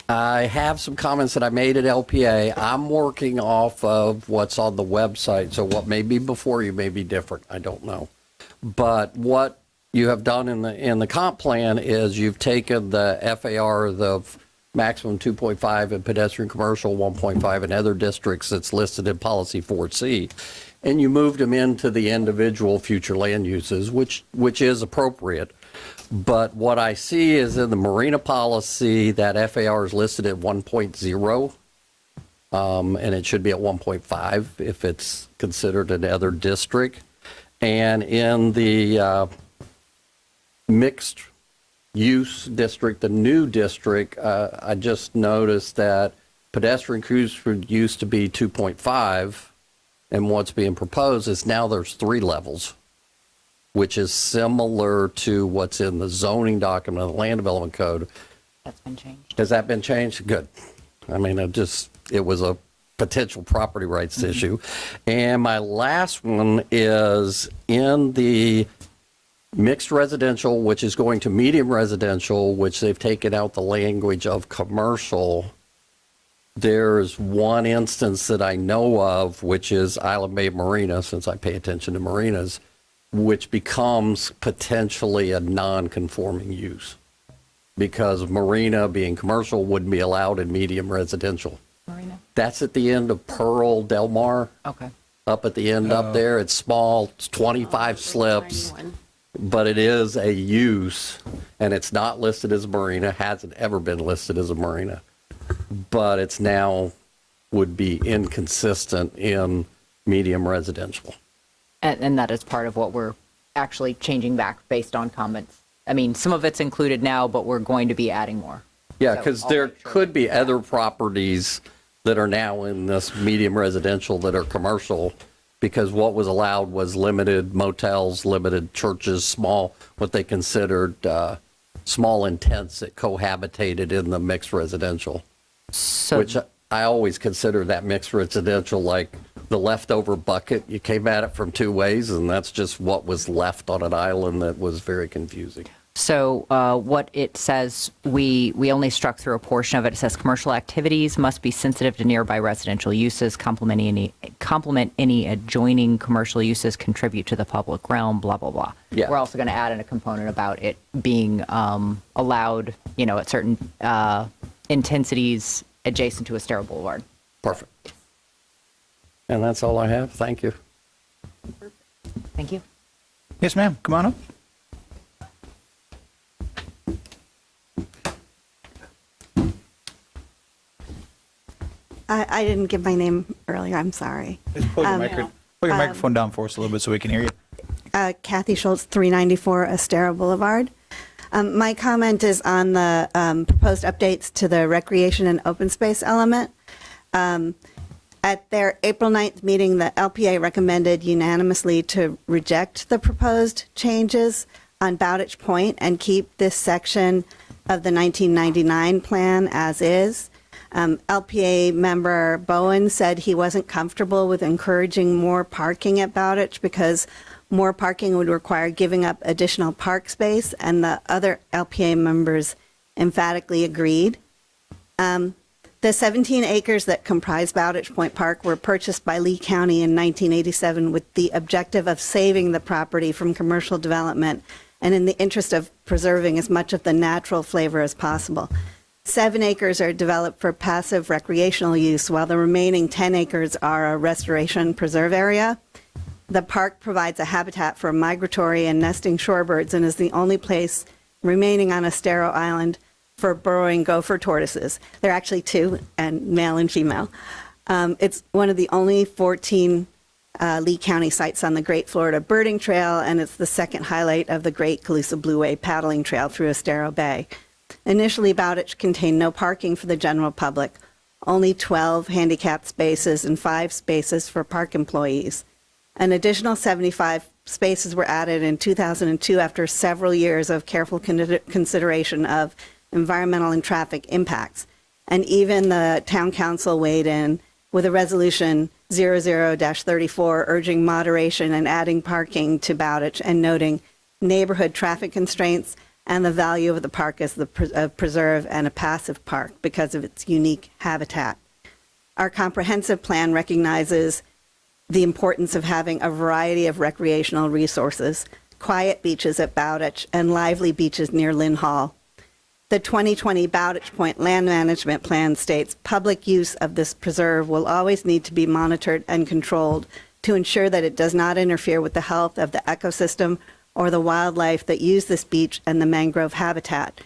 I have some comments that I made at LPA. I'm working off of what's on the website, so what may be before you may be different. I don't know. But what you have done in the comp plan is you've taken the FAR, the maximum 2.5 in pedestrian commercial, 1.5 in other districts that's listed in policy 4C, and you moved them into the individual future land uses, which is appropriate. But what I see is in the marina policy that FAR is listed at 1.0, and it should be at 1.5 if it's considered another district. And in the mixed use district, the new district, I just noticed that pedestrian cruise used to be 2.5, and what's being proposed is now there's 3 levels, which is similar to what's in the zoning document of the Land Development Code. That's been changed. Has that been changed? Good. It was a potential property rights issue. And my last one is in the mixed residential, which is going to medium residential, which they've taken out the language of commercial. There's one instance that I know of, which is Island Bay Marina, since I pay attention to marinas, which becomes potentially a non-conforming use because marina being commercial wouldn't be allowed in medium residential. Marina? That's at the end of Pearl Del Mar. Okay. Up at the end up there. It's small, it's 25 slips, but it is a use and it's not listed as a marina, hasn't ever been listed as a marina, but it's now would be inconsistent in medium residential. And that is part of what we're actually changing back based on comments. I mean, some of it's included now, but we're going to be adding more. Yeah, So because I'll there make sure could be other properties that are now in this medium residential that are commercial, because what was allowed was limited motels, limited churches, small, what they considered small intents that cohabitated in the mixed residential. So Which I always consider that mixed residential like the leftover bucket. You came at it from two ways, and that's just what was left on an island that was very confusing. So what it says, we only struck through a portion of it. It says commercial activities must be sensitive to nearby residential uses, complement any adjoining commercial uses, contribute to the public realm, blah, blah, blah. Yeah. We're also going to add in a component about it being allowed, at certain intensities adjacent to a sterile boulevard. Perfect. And that's all I have. Thank you. Thank you. Yes, ma'am. Come on up. I didn't give my name earlier. I'm sorry. Just pull your, pull your microphone down for us a little bit so we can hear you. Kathy Schultz, 394 Estero Boulevard. My comment is on the proposed updates to the recreation and open space element. At their April 9th meeting, the LPA recommended unanimously to reject the proposed changes on Bowditch Point and keep this section of the 1999 plan as is. LPA member Bowen said he wasn't comfortable with encouraging more parking at Bowditch because more parking would require giving up additional park space, and the other LPA members emphatically agreed. The 17 acres that comprise Bowditch Point Park were purchased by Lee County in 1987 with the objective of saving the property from commercial development and in the interest of preserving as much of the natural flavor as possible. 7 acres are developed for passive recreational use, while the remaining 10 acres are a restoration preserve area. The park provides a habitat for migratory and nesting shorebirds and is the only place remaining on Estero Island for burrowing gopher tortoises. There are actually 2, and male and female. It's one of the only 14 Lee County sites on the Great Florida Birding Trail, and it's the second highlight of the Great Calusa Blue Wave Paddling Trail through Estero Bay. Initially, Bowditch contained no parking for the general public, only 12 handicapped spaces and 5 spaces for park employees. An additional 75 spaces were added in 2002 after several years of careful consideration of environmental and traffic impacts. And even the town council weighed in with a resolution 00-34 urging moderation and adding parking to Bowditch and noting neighborhood traffic constraints and the value of the park as a preserve and a passive park because of its unique habitat. Our comprehensive plan recognizes the importance of having a variety of recreational resources, quiet beaches at Bowditch, and lively beaches near Lynn Hall. The 2020 Bowditch Point Land Management Plan states public use of this preserve will always need to be monitored and controlled to ensure that it does not interfere with the health of the ecosystem or the wildlife that use this beach and the mangrove habitat.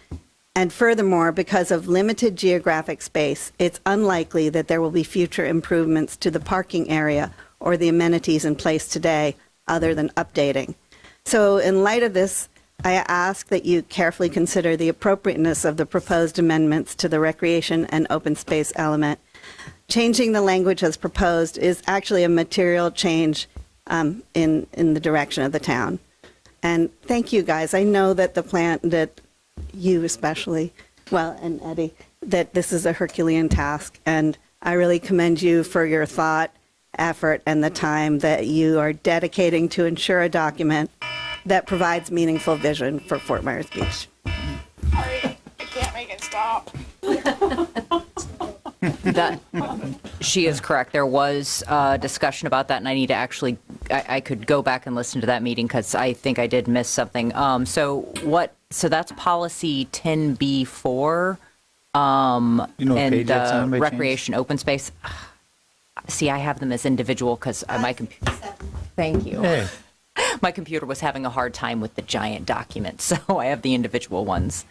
And furthermore, because of limited geographic space, it's unlikely that there will be future improvements to the parking area or the amenities in place today other than updating. So in light of this, I ask that you carefully consider the appropriateness of the proposed amendments to the recreation and open space element. Changing the language as proposed is actually a material change in the direction of the town. And thank you, guys. I know that the plan, that you especially, well, and Eddie, that this is a Herculean task. And I really commend you for your thought, effort, and the time that you are dedicating to ensure a document that provides meaningful vision for Fort Myers Beach. Sorry, I can't make it stop. That she is correct. There was discussion about that, and I need to actually, I could go back and listen to that meeting because I think I did miss something. So that's policy 10B4, and page that's on by chance? recreation open space. See, I have them as individual because my computer. Thank you. Hey. My computer was having a hard time with the giant document, so I have the individual ones.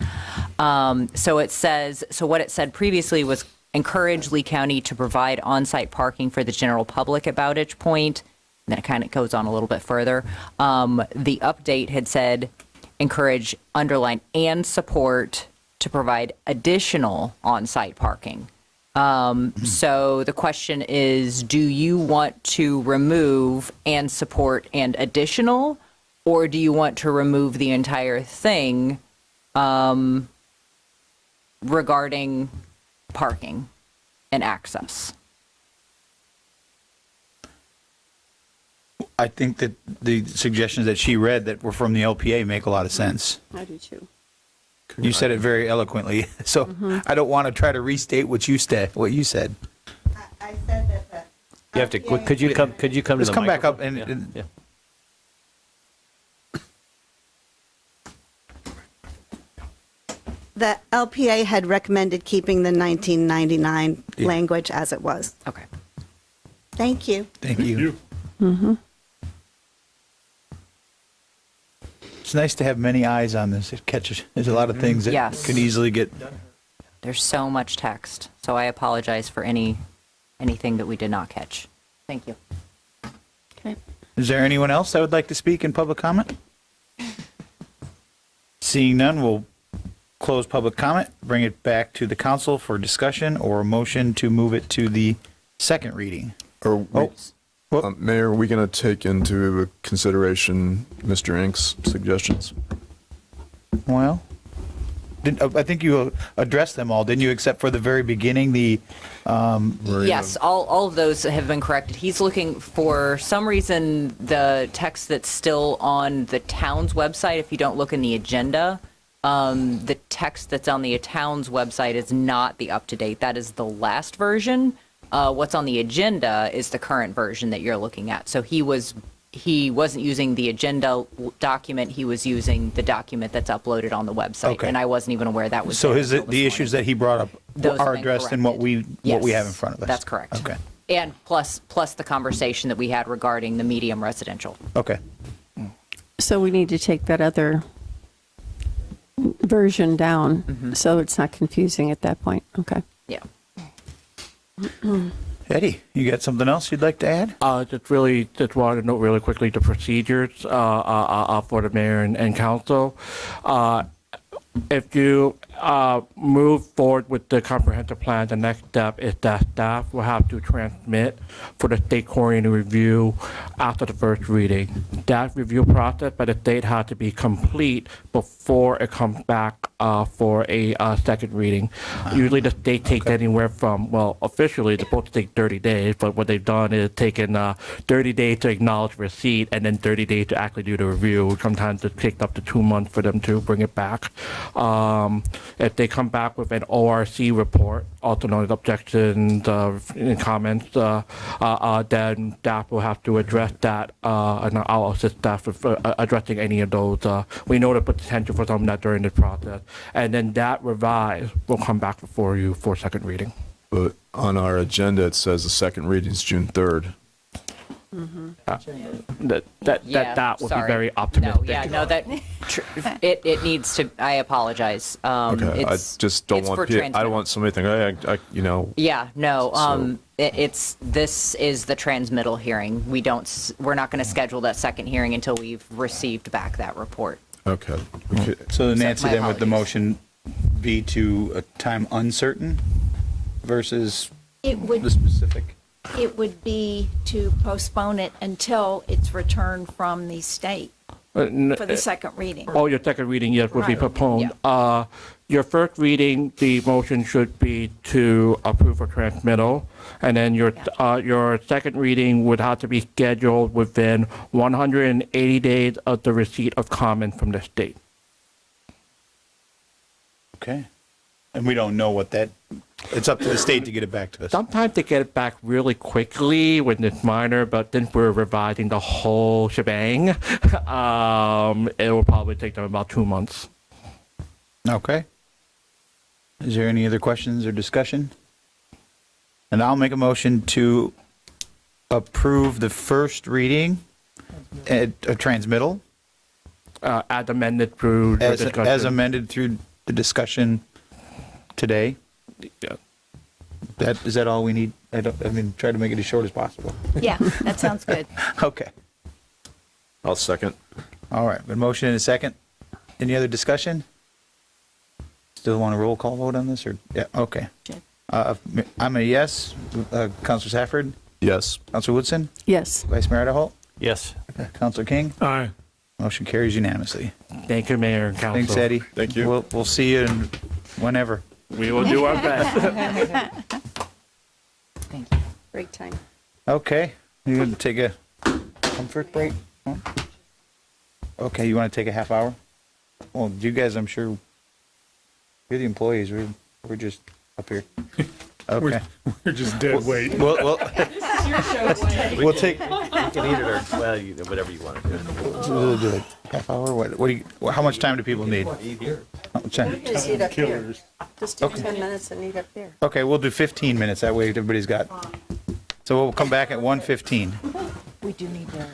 So it says, so what it said previously was encourage Lee County to provide on-site parking for the general public at Bowditch Point. And then it kind of goes on a little bit further. The update had said, encourage, underline, and support to provide additional on-site parking. So the question is, do you want to remove and support and additional, or do you want to remove the entire thing regarding parking and access? I think that the suggestions that she read that were from the LPA make a lot of sense. I do too. You said it very eloquently, so I don't want to try to restate what you said. I said that You have to, could you come to Let's the come back up microphone? and- Yeah. the LPA had recommended keeping the 1999 language as it was. Okay. Thank you. Thank you. It's nice to have many eyes on this. It catches, there's a lot of things that Yes. could easily get. There's so much text, so I apologize for anything that we did not catch. Thank you. Okay. Is there anyone else that would like to speak in public comment? Seeing none, we'll close public comment, bring it back to the council for discussion or a motion to move it to the second reading. Mayor, are we going to take into consideration Mr. Ink's suggestions? Well, I think you addressed them all, didn't you, except for the very beginning, the... Yes, all of those have been corrected. He's looking for some reason the text that's still on the town's website. If you don't look in the agenda, the text that's on the town's website is not the up-to-date. That is the last version. What's on the agenda is the current version that you're looking at. So he wasn't using the agenda document. He was using the document that's uploaded on the website. Okay. And I wasn't even aware that was So there until this the issues that he brought up Those have are been addressed in what we Yes, have in front of us? That's correct. Okay. And plus the conversation that we had regarding the medium residential. Okay. So we need to take that other version down, so it's not confusing at that point. Okay. Yeah. Eddie, you got something else you'd like to add? Just wanted to note really quickly the procedures for the mayor and council. If you move forward with the comprehensive plan, the next step is that staff will have to transmit for the state coordinator review after the first reading. That review process by the state has to be complete before it comes back for a second reading. Usually the state takes anywhere from, well, officially it's supposed to take 30 days, but what they've done is taken 30 days to acknowledge receipt and then 30 days to actually do the review. Sometimes it takes up to 2 months for them to bring it back. If they come back with an ORC report, also known as objections and comments, then staff will have to address that, and I'll assist staff with addressing any of those. We know the potential for some of that during the process, and then that revised will come back before you for second reading. But on our agenda, it says the second reading is June 3rd. That would be very optimistic. It needs to. I apologize. Okay, I just don't want I don't want somebody to think, hey, Yeah, no. This is the transmittal hearing. We're not going to schedule that second hearing until we've received back that report. Okay. So Nancy, my then would the apologies. motion be to a time uncertain versus It would, the specific? it would be to postpone it until it's returned from the state for the second reading. Oh, your second reading, yes, would be Right. postponed. Your first reading, the motion should be to approve for transmittal, and then your second reading would have to be scheduled within 180 days of the receipt of comment from the state. Okay. And we don't know what that, it's up to the state to get it back to us. Sometimes they get it back really quickly when it's minor, but then we're revising the whole shebang. It will probably take them about 2 months. Okay. Is there any other questions or discussion? And I'll make a motion to approve the first reading at a transmittal. As amended through the discussion. As amended through the discussion today. Yeah. Is that all we need? I mean, try to make it as short as possible. Yeah, that sounds good. Okay. I'll second. All right, but motion and a second. Any other discussion? Still want a roll call vote on this, or, yeah, okay. I'm a yes. Counselor Safford? Yes. Counselor Woodson? Yes. Vice Mayor Adderholt? Yes. Counselor King? Aye. Motion carries unanimously. Thank you, Mayor and Council. Thanks, Eddie. Thank you. We'll see you whenever. We will do our best. Break time. Okay, you going to take a comfort break? Huh? Okay, you want to take a half hour? Well, you guys, I'm sure, you're the employees. We're just up here. Okay. We're just dead weight. We'll take. You can eat it or, well, whatever you want to do. We'll do it. Half hour? What do you? How much time do people need? How much time? Just eat up here. Just do Okay. 10 minutes and eat up there. Okay, we'll do 15 minutes. That way everybody's got. So we'll come back at 1:15. We do need to.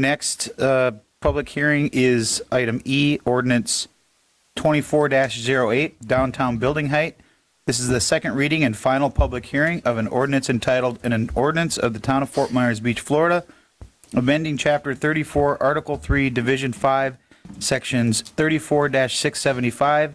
Next public hearing is item E, ordinance 24-08, downtown building height. This is the second reading and final public hearing of an ordinance entitled, an ordinance of the town of Fort Myers Beach, Florida, amending chapter 34, article 3, division 5, sections 34-675,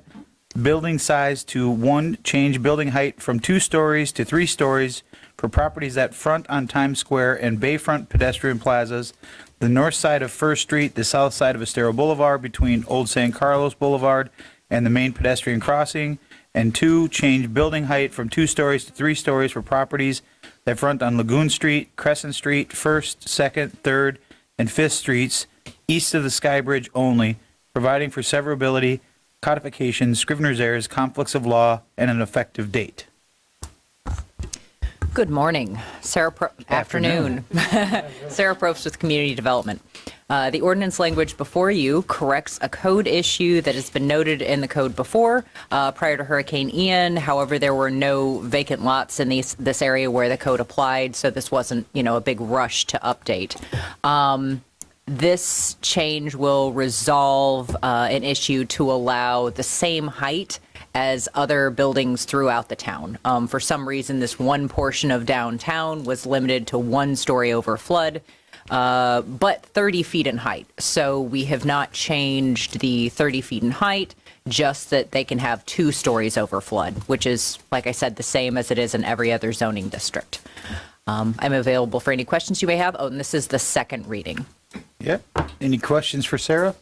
building size to 1, change building height from 2 stories to 3 stories for properties that front on Times Square and bayfront pedestrian plazas, the north side of First Street, the south side of Estero Boulevard between Old San Carlos Boulevard and the main pedestrian crossing, and 2, change building height from 2 stories to 3 stories for properties that front on Lagoon Street, Crescent Street, 1st, 2nd, 3rd, and 5th Streets, east of the Sky Bridge only, providing for severability, codification, scrivener's errors, conflicts of law, and an effective date. Good morning. Afternoon. Sarah Probst with Community Development. The ordinance language before you corrects a code issue that has been noted in the code before prior to Hurricane Ian. However, there were no vacant lots in this area where the code applied, so this wasn't, a big rush to update. This change will resolve an issue to allow the same height as other buildings throughout the town. For some reason, this one portion of downtown was limited to 1 story over flood, but 30 feet in height. So we have not changed the 30 feet in height, just that they can have 2 stories over flood, which is, like I said, the same as it is in every other zoning district. I'm available for any questions you may have. Oh, and this is the second reading. Yep. Any questions for Sarah?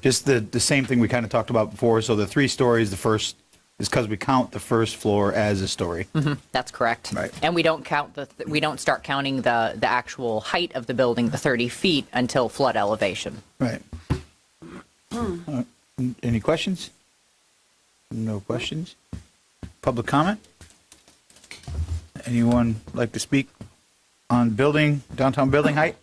Just the same thing we kind of talked about before. So the 3 stories, the first is because we count the first floor as a story. That's correct. Right. And we don't count we don't start counting the actual height of the building, the 30 feet, until flood elevation. Right. Any questions? No questions. Public comment? Anyone like to speak on downtown building height?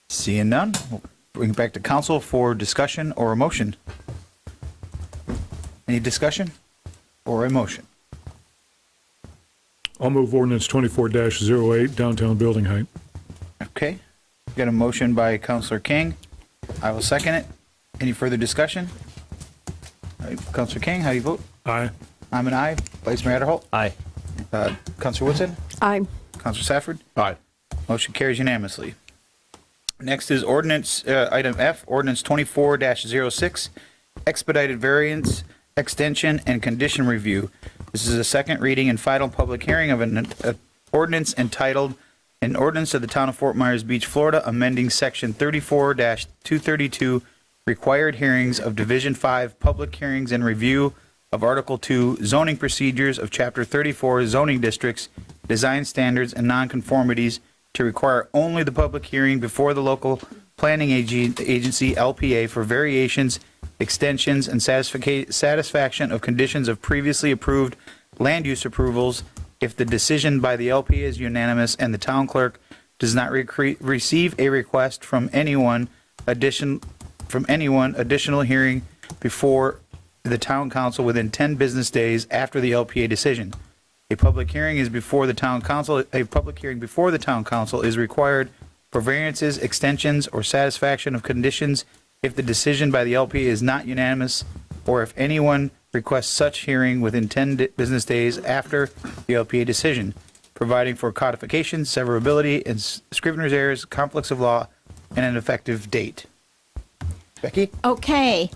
Seeing none, we'll bring it back to council for discussion or a motion. Any discussion or a motion? I'll move ordinance 24-08, downtown building height. Okay. Got a motion by Councilor King. I will second it. Any further discussion? All right, Councilor King, how do you vote? Aye. I'm an aye. Vice Mayor Adderholt? Aye. Councilor Woodson? Aye. Councilor Safford? Aye. Motion carries unanimously. Next is ordinance, item F, ordinance 24-06, expedited variance, extension, and condition review. This is a second reading and final public hearing of an ordinance entitled, an ordinance of the town of Fort Myers Beach, Florida, amending section 34-232, required hearings of Division 5, public hearings and review of Article 2, zoning procedures of Chapter 34, zoning districts, design standards, and nonconformities, to require only the public hearing before the local planning agency, LPA, for variations, extensions, and satisfaction of conditions of previously approved land use approvals if the decision by the LPA is unanimous and the town clerk does not receive a request from anyone additional hearing before the town council within 10 business days after the LPA decision. A public hearing before the town council is required for variances, extensions, or satisfaction of conditions if the decision by the LPA is not unanimous, or if anyone requests such hearing within 10 business days after the LPA decision, providing for codification, severability, and scrivener's errors, conflicts of law, and an effective date. Becky? Okay.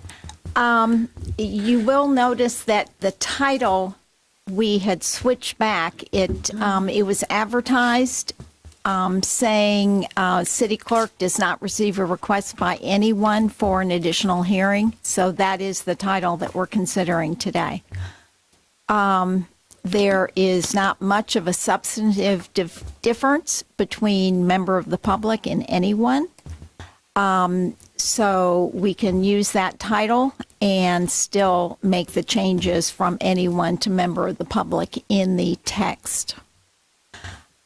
You will notice that the title, we had switched back. It was advertised saying city clerk does not receive a request by anyone for an additional hearing. So that is the title that we're considering today. There is not much of a substantive difference between member of the public and anyone. So we can use that title and still make the changes from anyone to member of the public in the text.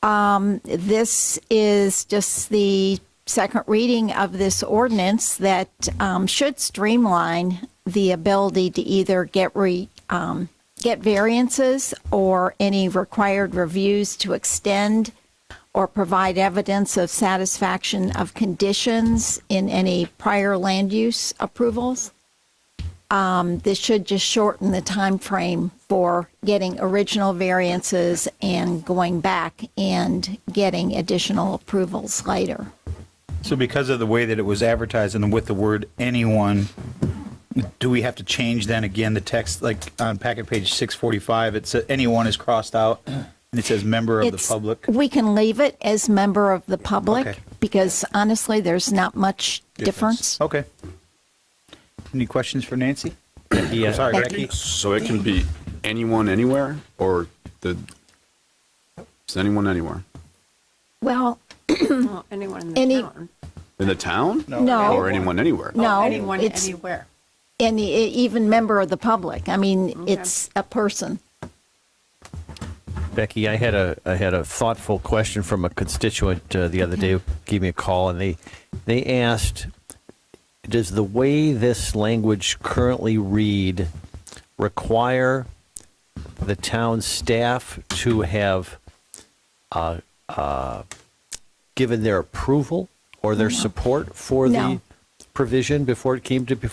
This is just the second reading of this ordinance that should streamline the ability to either get variances or any required reviews to extend or provide evidence of satisfaction of conditions in any prior land use approvals. This should just shorten the time frame for getting original variances and going back and getting additional approvals later. So because of the way that it was advertised and with the word anyone, do we have to change then again the text, like on packet page 645, it says anyone is crossed out and it says member of the public? We can leave it as member of the public Okay. because honestly, there's not much difference. Okay. Any questions for Nancy? Yeah. Sorry, Thank Becky. So it can be anyone, anywhere, or is anyone anywhere? Well, Anyone Any- In the town? No. Or anyone, anywhere? no, Anyone, it's anywhere. any even member of the public. I mean, it's a person. Becky, I had a thoughtful question from a constituent the other day. Gave me a call, and they asked, does the way this language currently read require the town staff to have given their approval or their support for No. the provision before it came to the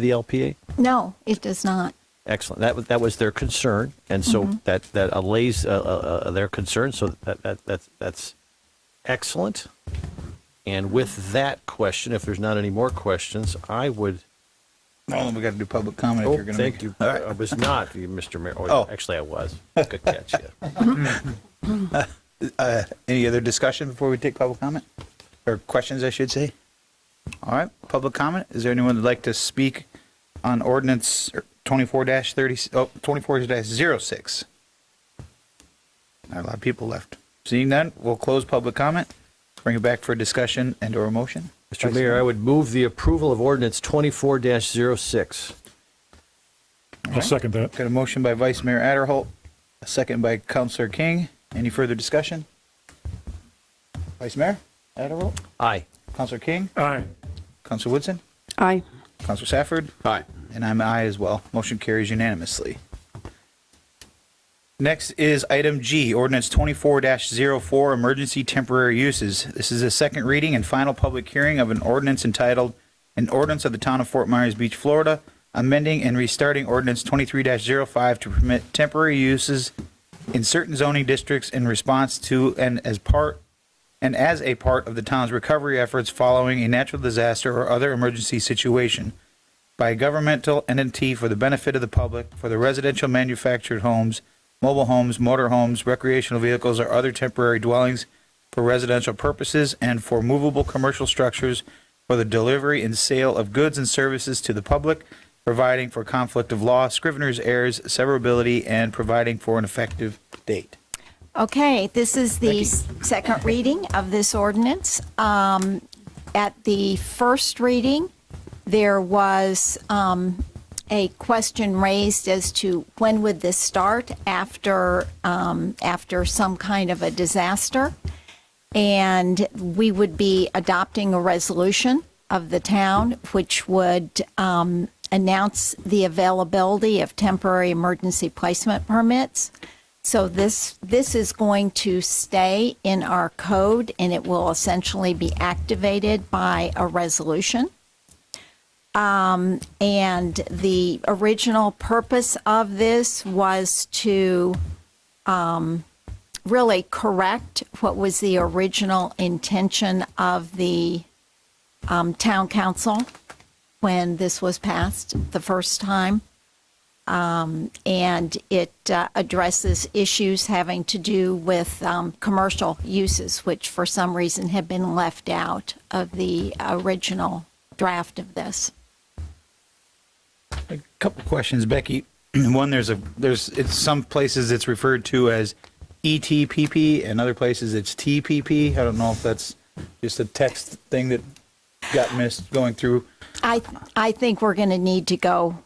LPA? No, it does not. Excellent. That was their concern, and so that allays their concern. So that's excellent. And with that question, if there's not any more questions, I would. Oh, we got to do public comment if you're going to. Thank you. All right. I was not, Mr. Mayor. Oh. Actually, I was. Good catch. Yeah. Any other discussion before we take public comment? Or questions, I should say? All right, public comment. Is there anyone that'd like to speak on ordinance 24-06? Not a lot of people left. Seeing none, we'll close public comment, bring it back for discussion and or a motion. Mr. Mayor, I would move the approval of ordinance 24-06. I'll second that. Got a motion by Vice Mayor Adderholt, a second by Councilor King. Any further discussion? Vice Mayor Adderholt? Aye. Councilor King? Aye. Councilor Woodson? Aye. Councilor Safford? Aye. And I'm an aye as well. Motion carries unanimously. Next is item G, ordinance 24-04, emergency temporary uses. This is a second reading and final public hearing of an ordinance entitled, an ordinance of the town of Fort Myers Beach, Florida, amending and restarting ordinance 23-05 to permit temporary uses in certain zoning districts in response to and as a part of the town's recovery efforts following a natural disaster or other emergency situation by a governmental entity for the benefit of the public, for the residential manufactured homes, mobile homes, motor homes, recreational vehicles, or other temporary dwellings for residential purposes, and for movable commercial structures for the delivery and sale of goods and services to the public, providing for conflict of law, scrivener's errors, severability, and providing for an effective date. Okay, this is the second reading of this ordinance. At the first reading, there was a question raised as to when would this start after some kind of a disaster. And we would be adopting a resolution of the town which would announce the availability of temporary emergency placement permits. So this is going to stay in our code, and it will essentially be activated by a resolution. And the original purpose of this was to really correct what was the original intention of the town council when this was passed the first time. And it addresses issues having to do with commercial uses, which for some reason have been left out of the original draft of this. A couple questions, Becky. One, there's some places it's referred to as ETPP, and other places it's TPP. I don't know if that's just a text thing that got missed going through. I think we're going to need to go.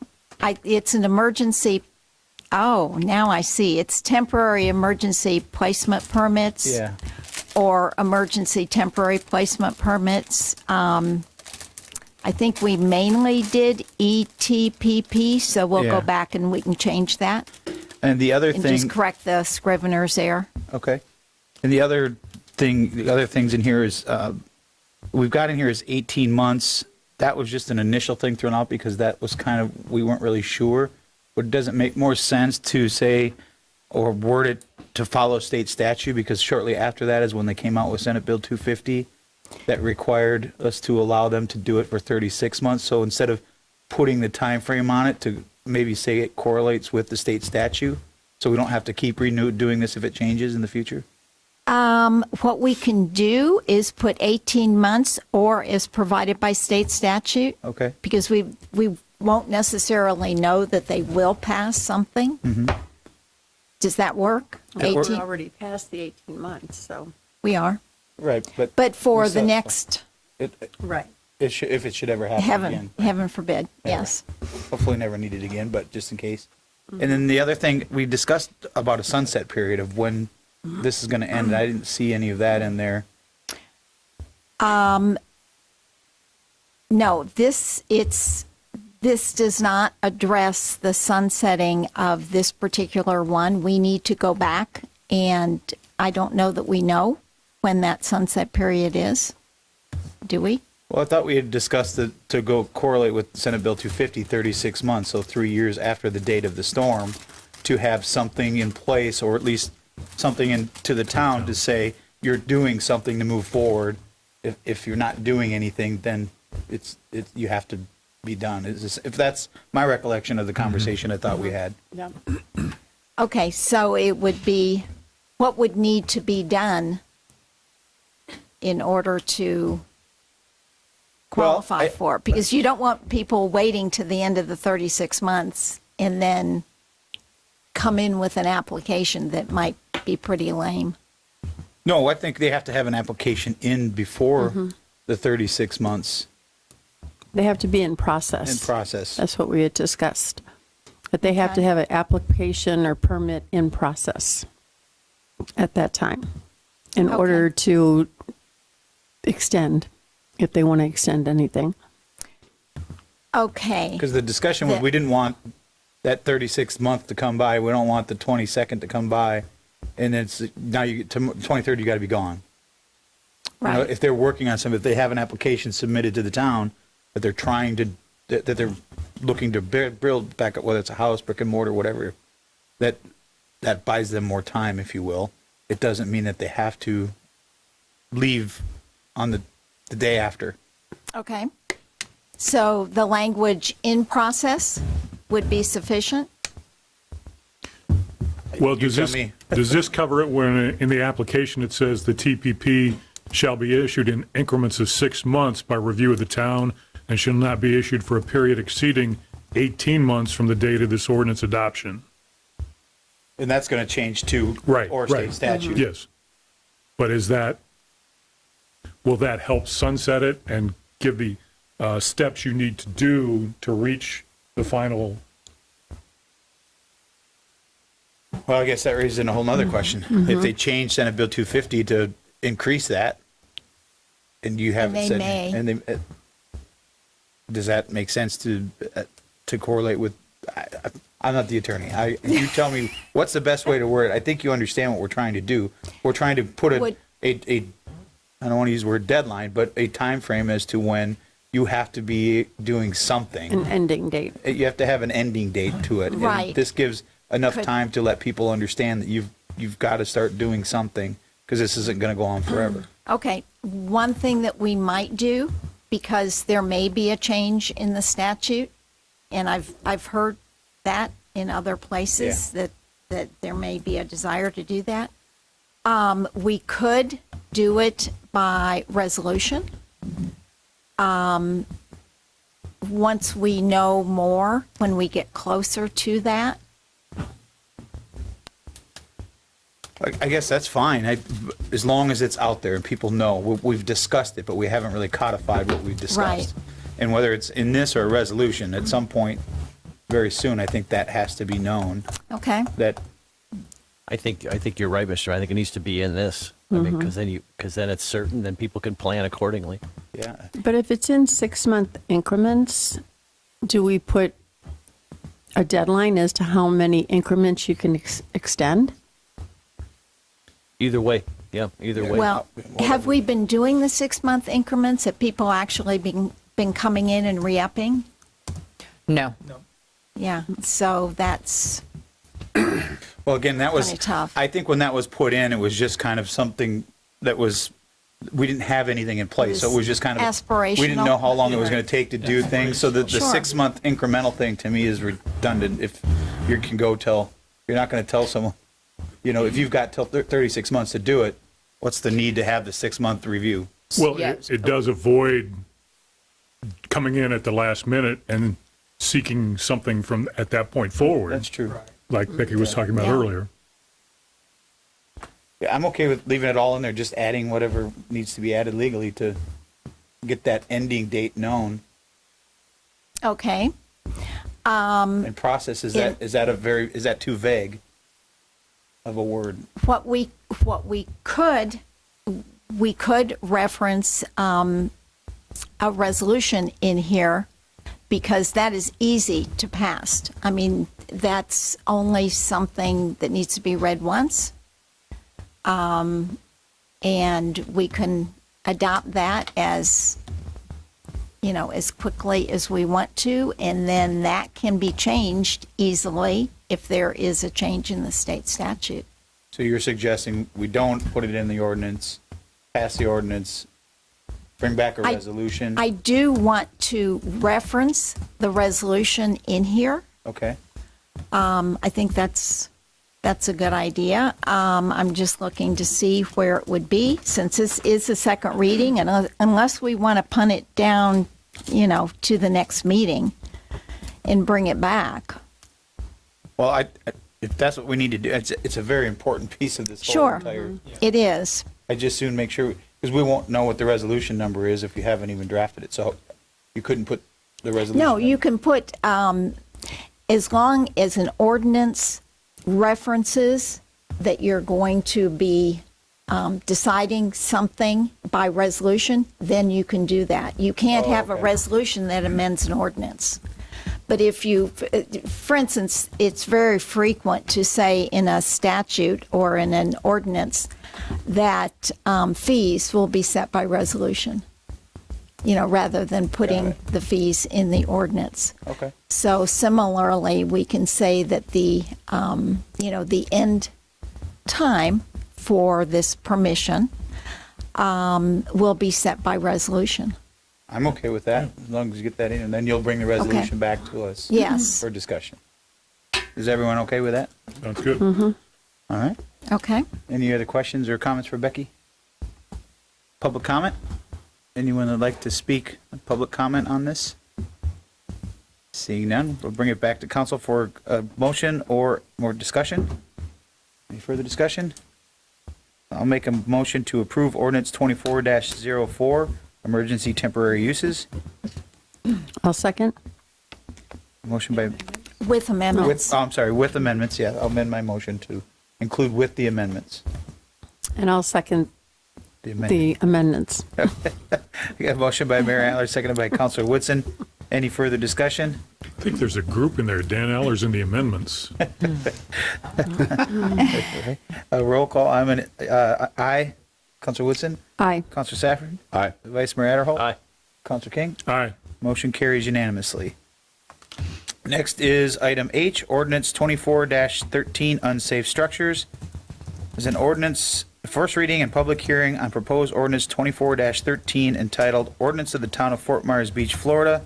It's an emergency. Oh, now I see. It's temporary emergency placement permits. Yeah. Or emergency temporary placement permits. I think we mainly did ETPP, so we'll Yeah. go back and we can change that And the other and thing. just correct the scrivener's error. Okay. And the other the other things in here is, we've got in here is 18 months. That was just an initial thing thrown out because that was kind of, we weren't really sure. But does it make more sense to say, or word it to follow state statute? Because shortly after that is when they came out with Senate Bill 250 that required us to allow them to do it for 36 months. So instead of putting the time frame on it, to maybe say it correlates with the state statute, so we don't have to keep doing this if it changes in the future? What we can do is put 18 months or is provided by state statute. Okay. Because we won't necessarily know that they will pass something. Does that work? We're already past the 18 months, so. We are. Right, But for we the still- next, Right. if it should ever happen again. heaven forbid, yes. Hopefully never need it again, but just in case. And then the other thing, we discussed about a sunset period of when this is going to end. I didn't see any of that in there. No, this does not address the sunsetting of this particular one. We need to go back, and I don't know that we know when that sunset period is. Do we? Well, I thought we had discussed it to go correlate with Senate Bill 250, 36 months, so 3 years after the date of the storm, to have something in place, or at least something into the town to say you're doing something to move forward. If you're not doing anything, then you have to be done. If that's my recollection of the conversation I thought we had. Yeah. Okay, so it would be, what would need to be done in order to qualify for it? Because you don't want people waiting to the end of the 36 months and then come in with an application that might be pretty lame. No, I think they have to have an application in before the 36 months They have to be in process. in process. That's what we had discussed. That they have to have an application or permit in process at that time in order to extend, if they want to extend anything. Okay. Because the discussion was, we didn't want that 36th month to come by. We don't want the 22nd to come by. And it's, now you get to 23rd, you got to be gone. You know, Right. if they're working on something, if they have an application submitted to the town that they're trying to, that they're looking to build back up, whether it's a house, brick and mortar, whatever, that buys them more time, if you will. It doesn't mean that they have to leave on the day after. Okay. So the language in process would be sufficient? Well, You does tell this, me. does this cover it when in the application it says the TPP shall be issued in increments of 6 months by review of the town and shall not be issued for a period exceeding 18 months from the date of this ordinance adoption? And that's going to change to Right, or right. state statute. Yes. But will that help sunset it and give the steps you need to do to reach the final? Well, I guess that raises a whole nother question. If they change Senate Bill 250 to increase that, and you haven't they said, may. and they, does that make sense to correlate with? I'm not the attorney. You tell me what's the best way to word it. I think you understand what we're trying to do. We're trying to put a I don't want to use the word deadline, but a time frame as to when you have to be doing something. An ending date. You have to have an ending date to it. And Right. this gives enough Could- time to let people understand that you've got to start doing something, because this isn't going to go on forever. Okay, one thing that we might do, because there may be a change in the statute, and I've heard that in other places, that there may be a desire to do that. We could do it by resolution. Once we know more, when we get closer to that. I guess that's fine, as long as it's out there and people know. We've discussed it, but we haven't really codified what we've discussed. Right. And whether it's in this or a resolution, at some point, very soon, I think that has to be known. Okay. That I think you're right, Mr. I think it needs to be in this. I mean, because then it's certain, then people can plan accordingly. Yeah. But if it's in 6-month increments, do we put a deadline as to how many increments you can extend? Either way, Yeah, either way. Well, have we been doing the 6-month increments? Have people actually been coming in and re-upping? No. Yeah, so that's Well, again, that was, kinda tough. I think when that was put in, it was just kind of something that was, we didn't have anything in place, so it was just kind of. We didn't know how long it was going to take to do things, so the Sure. 6-month incremental thing to me is redundant. If you can go till, you're not going to tell someone, if you've got till 36 months to do it, what's the need to have the 6-month review? Well, it does avoid coming in at the last minute and seeking something from at that point forward. That's true. Like Becky was talking about Yeah. earlier. Yeah, I'm okay with leaving it all in there, just adding whatever needs to be added legally to get that ending date known. okay. And process, is that too vague of a word? What we could reference a resolution in here, because that is easy to pass. I mean, that's only something that needs to be read once. And we can adopt that as quickly as we want to, and then that can be changed easily if there is a change in the state statute. So you're suggesting we don't put it in the ordinance, pass the ordinance, bring back a resolution? I do want to reference the resolution in here. Okay. I think that's a good idea. I'm just looking to see where it would be, since this is a second reading, and unless we want to punt it down, to the next meeting and bring it back. Well, if that's what we need to do, it's a very important piece of this whole Sure, entire. it is. I just soon make sure, because we won't know what the resolution number is if you haven't even drafted it, so you couldn't put the resolution. No, you can put, as long as an ordinance references that you're going to be deciding something by resolution, then you can do that. You can't have a resolution that amends an ordinance. But if you, for instance, it's very frequent to say in a statute or in an ordinance that fees will be set by resolution, rather than putting the fees in the ordinance. Okay. So similarly, we can say that the end time for this permission will be set by resolution. I'm okay with that, as long as you get that in, and then you'll bring the resolution back to us. Yes. For discussion. Is everyone okay with that? Sounds good. Mm-hmm. All right. Okay. Any other questions or comments for Becky? Public comment? Anyone that'd like to speak, public comment on this? Seeing none, we'll bring it back to council for a motion or more discussion. Any further discussion? I'll make a motion to approve ordinance 24-04, emergency temporary uses. I'll second. Motion by, With amendments. with amendments, yeah, I'll amend my motion to include with the amendments. And I'll second The the amendments. We got a motion by Mayor Adler, seconded by Councilor Woodson. Any further discussion? I think there's a group in there, Dan Aller's in the amendments. A roll call, aye. Councilor Woodson? Aye. Councilor Safford? Aye. Vice Mayor Adderholt? Aye. Councilor King? Aye. Motion carries unanimously. Next is item H, ordinance 24-13, unsafe structures. Is an ordinance, first reading and public hearing on proposed ordinance 24-13 entitled Ordinance of the Town of Fort Myers Beach, Florida,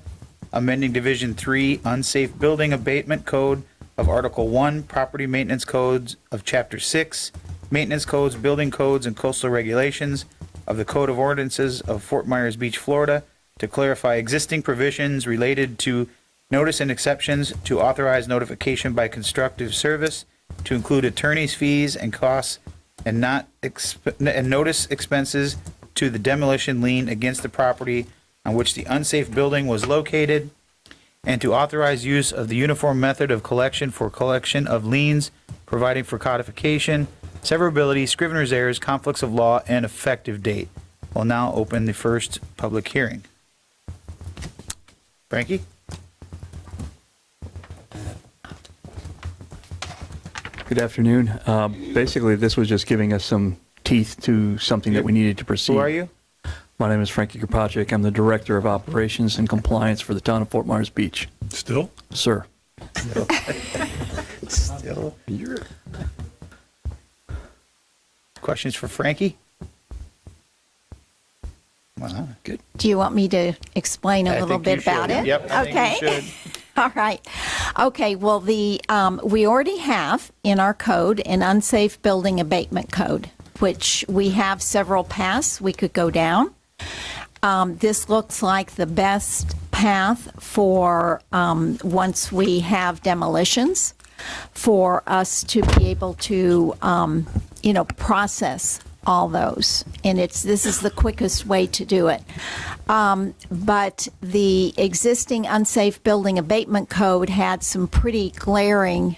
amending Division 3 Unsafe Building Abatement Code of Article 1, Property Maintenance Codes of Chapter 6, Maintenance Codes, Building Codes, and Coastal Regulations of the Code of Ordinances of Fort Myers Beach, Florida, to clarify existing provisions related to notice and exceptions, to authorize notification by constructive service, to include attorney's fees and costs, and notice expenses to the demolition lien against the property on which the unsafe building was located, and to authorize use of the uniform method of collection for collection of liens, providing for codification, severability, scrivener's errors, conflicts of law, and effective date. We'll now open the first public hearing. Frankie? Good afternoon. Basically, this was just giving us some teeth to something that we needed to proceed. Who are you? My name is Frankie Kropacek. I'm the Director of Operations and Compliance for the town of Fort Myers Beach. Still? Sir. Still. Questions for Frankie? Wow. Good. Do you want me to explain a little bit about it? Yep. I think you Okay. should. All right. Okay. Well, we already have in our code an unsafe building abatement code, which we have several paths we could go down. This looks like the best path for once we have demolitions, for us to be able to, process all those. And this is the quickest way to do it. But the existing unsafe building abatement code had some pretty glaring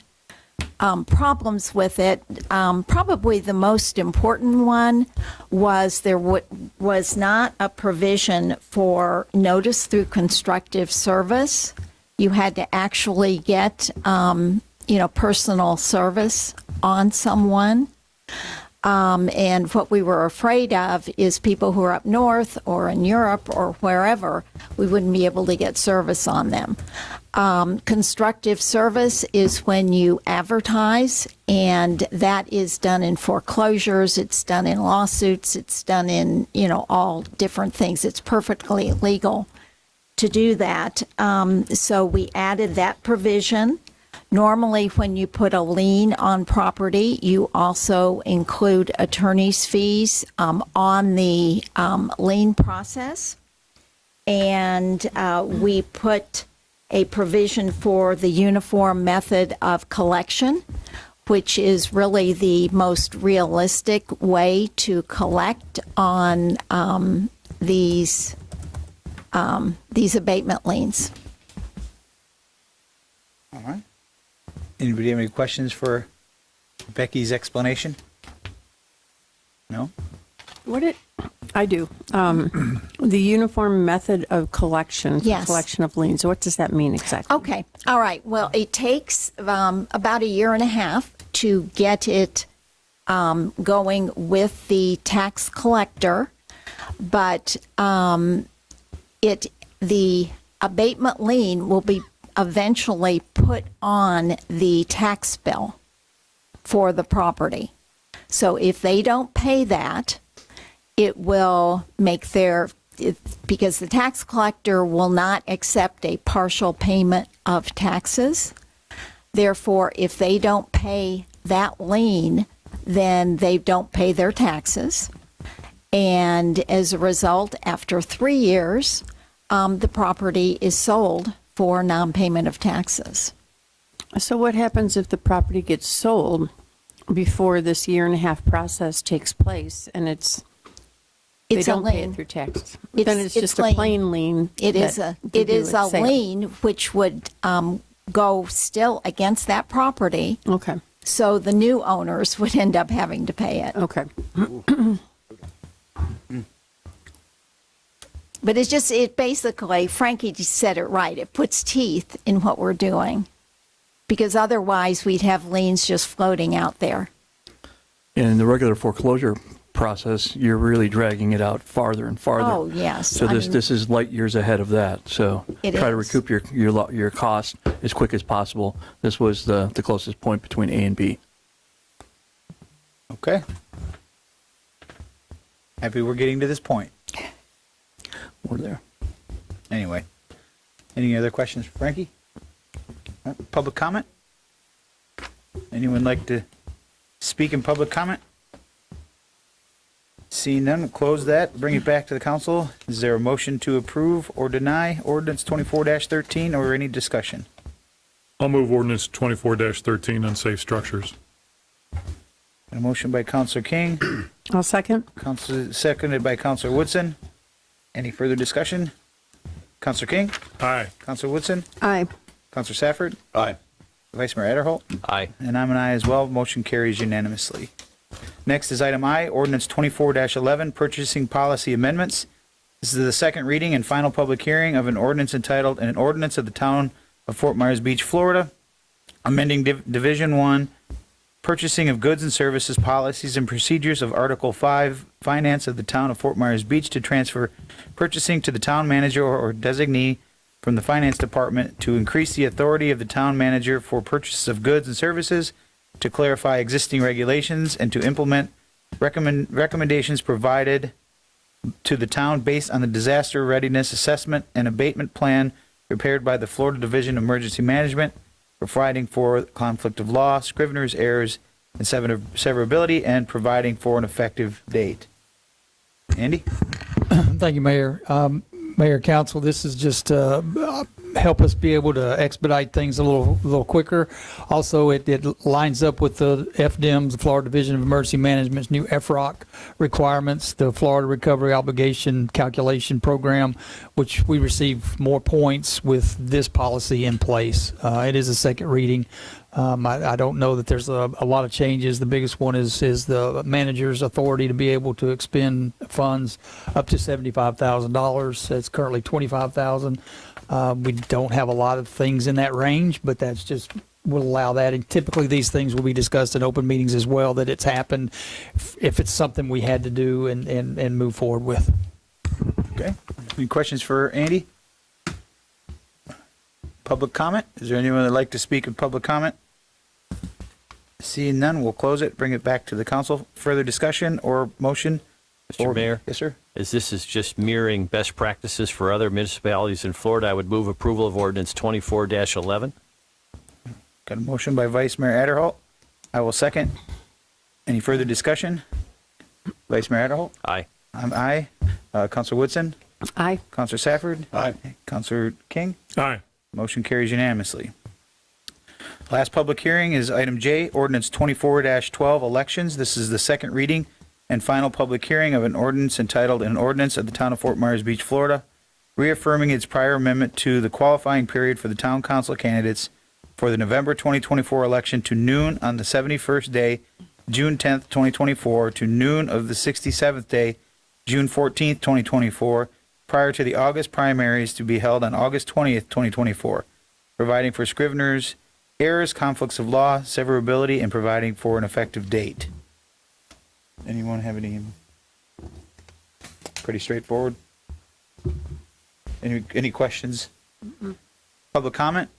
problems with it. Probably the most important one was there was not a provision for notice through constructive service. You had to actually get, personal service on someone. And what we were afraid of is people who are up north or in Europe or wherever, we wouldn't be able to get service on them. Constructive service is when you advertise, and that is done in foreclosures, it's done in lawsuits, it's done in, all different things. It's perfectly legal to do that. So we added that provision. Normally, when you put a lien on property, you also include attorney's fees on the lien process. And we put a provision for the uniform method of collection, which is really the most realistic way to collect on these abatement liens. All right. Anybody have any questions for Becky's explanation? No? I do. The uniform method of collection, Yes. collection of liens, what does that mean exactly? Okay. All right. Well, it takes about a year and a half to get it going with the tax collector, but the abatement lien will be eventually put on the tax bill for the property. So if they don't pay that, it will make because the tax collector will not accept a partial payment of taxes. Therefore, if they don't pay that lien, then they don't pay their taxes. And as a result, after 3 years, the property is sold for non-payment of taxes. So what happens if the property gets sold before this year and a half process takes place and they It's a don't pay lien. it through taxes? Then it's just lien. a plain lien. It is that a they do at sale. lien which would go still against that property. Okay. So the new owners would end up having to pay it. Okay. But it basically, Frankie just said it right. It puts teeth in what we're doing, because otherwise we'd have liens just floating out there. In the regular foreclosure process, you're really dragging it out farther and farther. Oh, yes. So I this mean- this is light years ahead of that. So It try to is. recoup your cost as quick as possible. This was the closest point between A and B. Okay. Happy we're getting to this point. We're there. Anyway, any other questions for Frankie? Public comment? Anyone like to speak in public comment? Seeing none, we'll close that, bring it back to the council. Is there a motion to approve or deny ordinance 24-13 or any discussion? I'll move ordinance 24-13 unsafe structures. A motion by Councilor King, I'll second. seconded by Councilor Woodson. Any further discussion? Councilor King? Aye. Councilor Woodson? Aye. Councilor Safford? Aye. Vice Mayor Adderholt? Aye. And I'm an aye as well. Motion carries unanimously. Next is item I, ordinance 24-11, purchasing policy amendments. This is the second reading and final public hearing of an ordinance entitled, an ordinance of the town of Fort Myers Beach, Florida, amending Division 1, purchasing of goods and services policies and procedures of Article 5, Finance of the Town of Fort Myers Beach to transfer purchasing to the town manager or designee from the Finance Department to increase the authority of the town manager for purchases of goods and services, to clarify existing regulations, and to implement recommendations provided to the town based on the disaster readiness assessment and abatement plan prepared by the Florida Division of Emergency Management, providing for conflict of law, scrivener's errors, and severability, and providing for an effective date. Andy? Thank you, Mayor. Mayor, Council, this is just help us be able to expedite things a little quicker. Also, it lines up with the FDIM's, the Florida Division of Emergency Management's new FROC requirements, the Florida Recovery Obligation Calculation Program, which we receive more points with this policy in place. It is a second reading. I don't know that there's a lot of changes. The biggest one is the manager's authority to be able to expend funds up to $75,000. It's currently $25,000. We don't have a lot of things in that range, but that's just will allow that. And typically these things will be discussed in open meetings as well, that it's happened if it's something we had to do and move forward with. Okay. Any questions for Andy? Public comment? Is there anyone that'd like to speak in public comment? Seeing none, we'll close it, bring it back to the council. Further discussion or motion? Mr. Mayor? Yes, sir. As this is just mirroring best practices for other municipalities in Florida, I would move approval of ordinance 24-11. Got a motion by Vice Mayor Adderholt. I will second. Any further discussion? Vice Mayor Adderholt? Aye. I'm aye. Councilor Woodson? Aye. Councilor Safford? Aye. Councilor King? Aye. Motion carries unanimously. Last public hearing is item J, ordinance 24-12, elections. This is the second reading and final public hearing of an ordinance entitled, An Ordinance of the Town of Fort Myers Beach, Florida, reaffirming its prior amendment to the qualifying period for the town council candidates for the November 2024 election to noon on the 71st day, June 10th, 2024, to noon of the 67th day, June 14th, 2024, prior to the August primaries to be held on August 20th, 2024, providing for scriveners' errors, conflicts of law, severability, and providing for an effective date. Anyone have any? Pretty straightforward. Any questions? Public comment?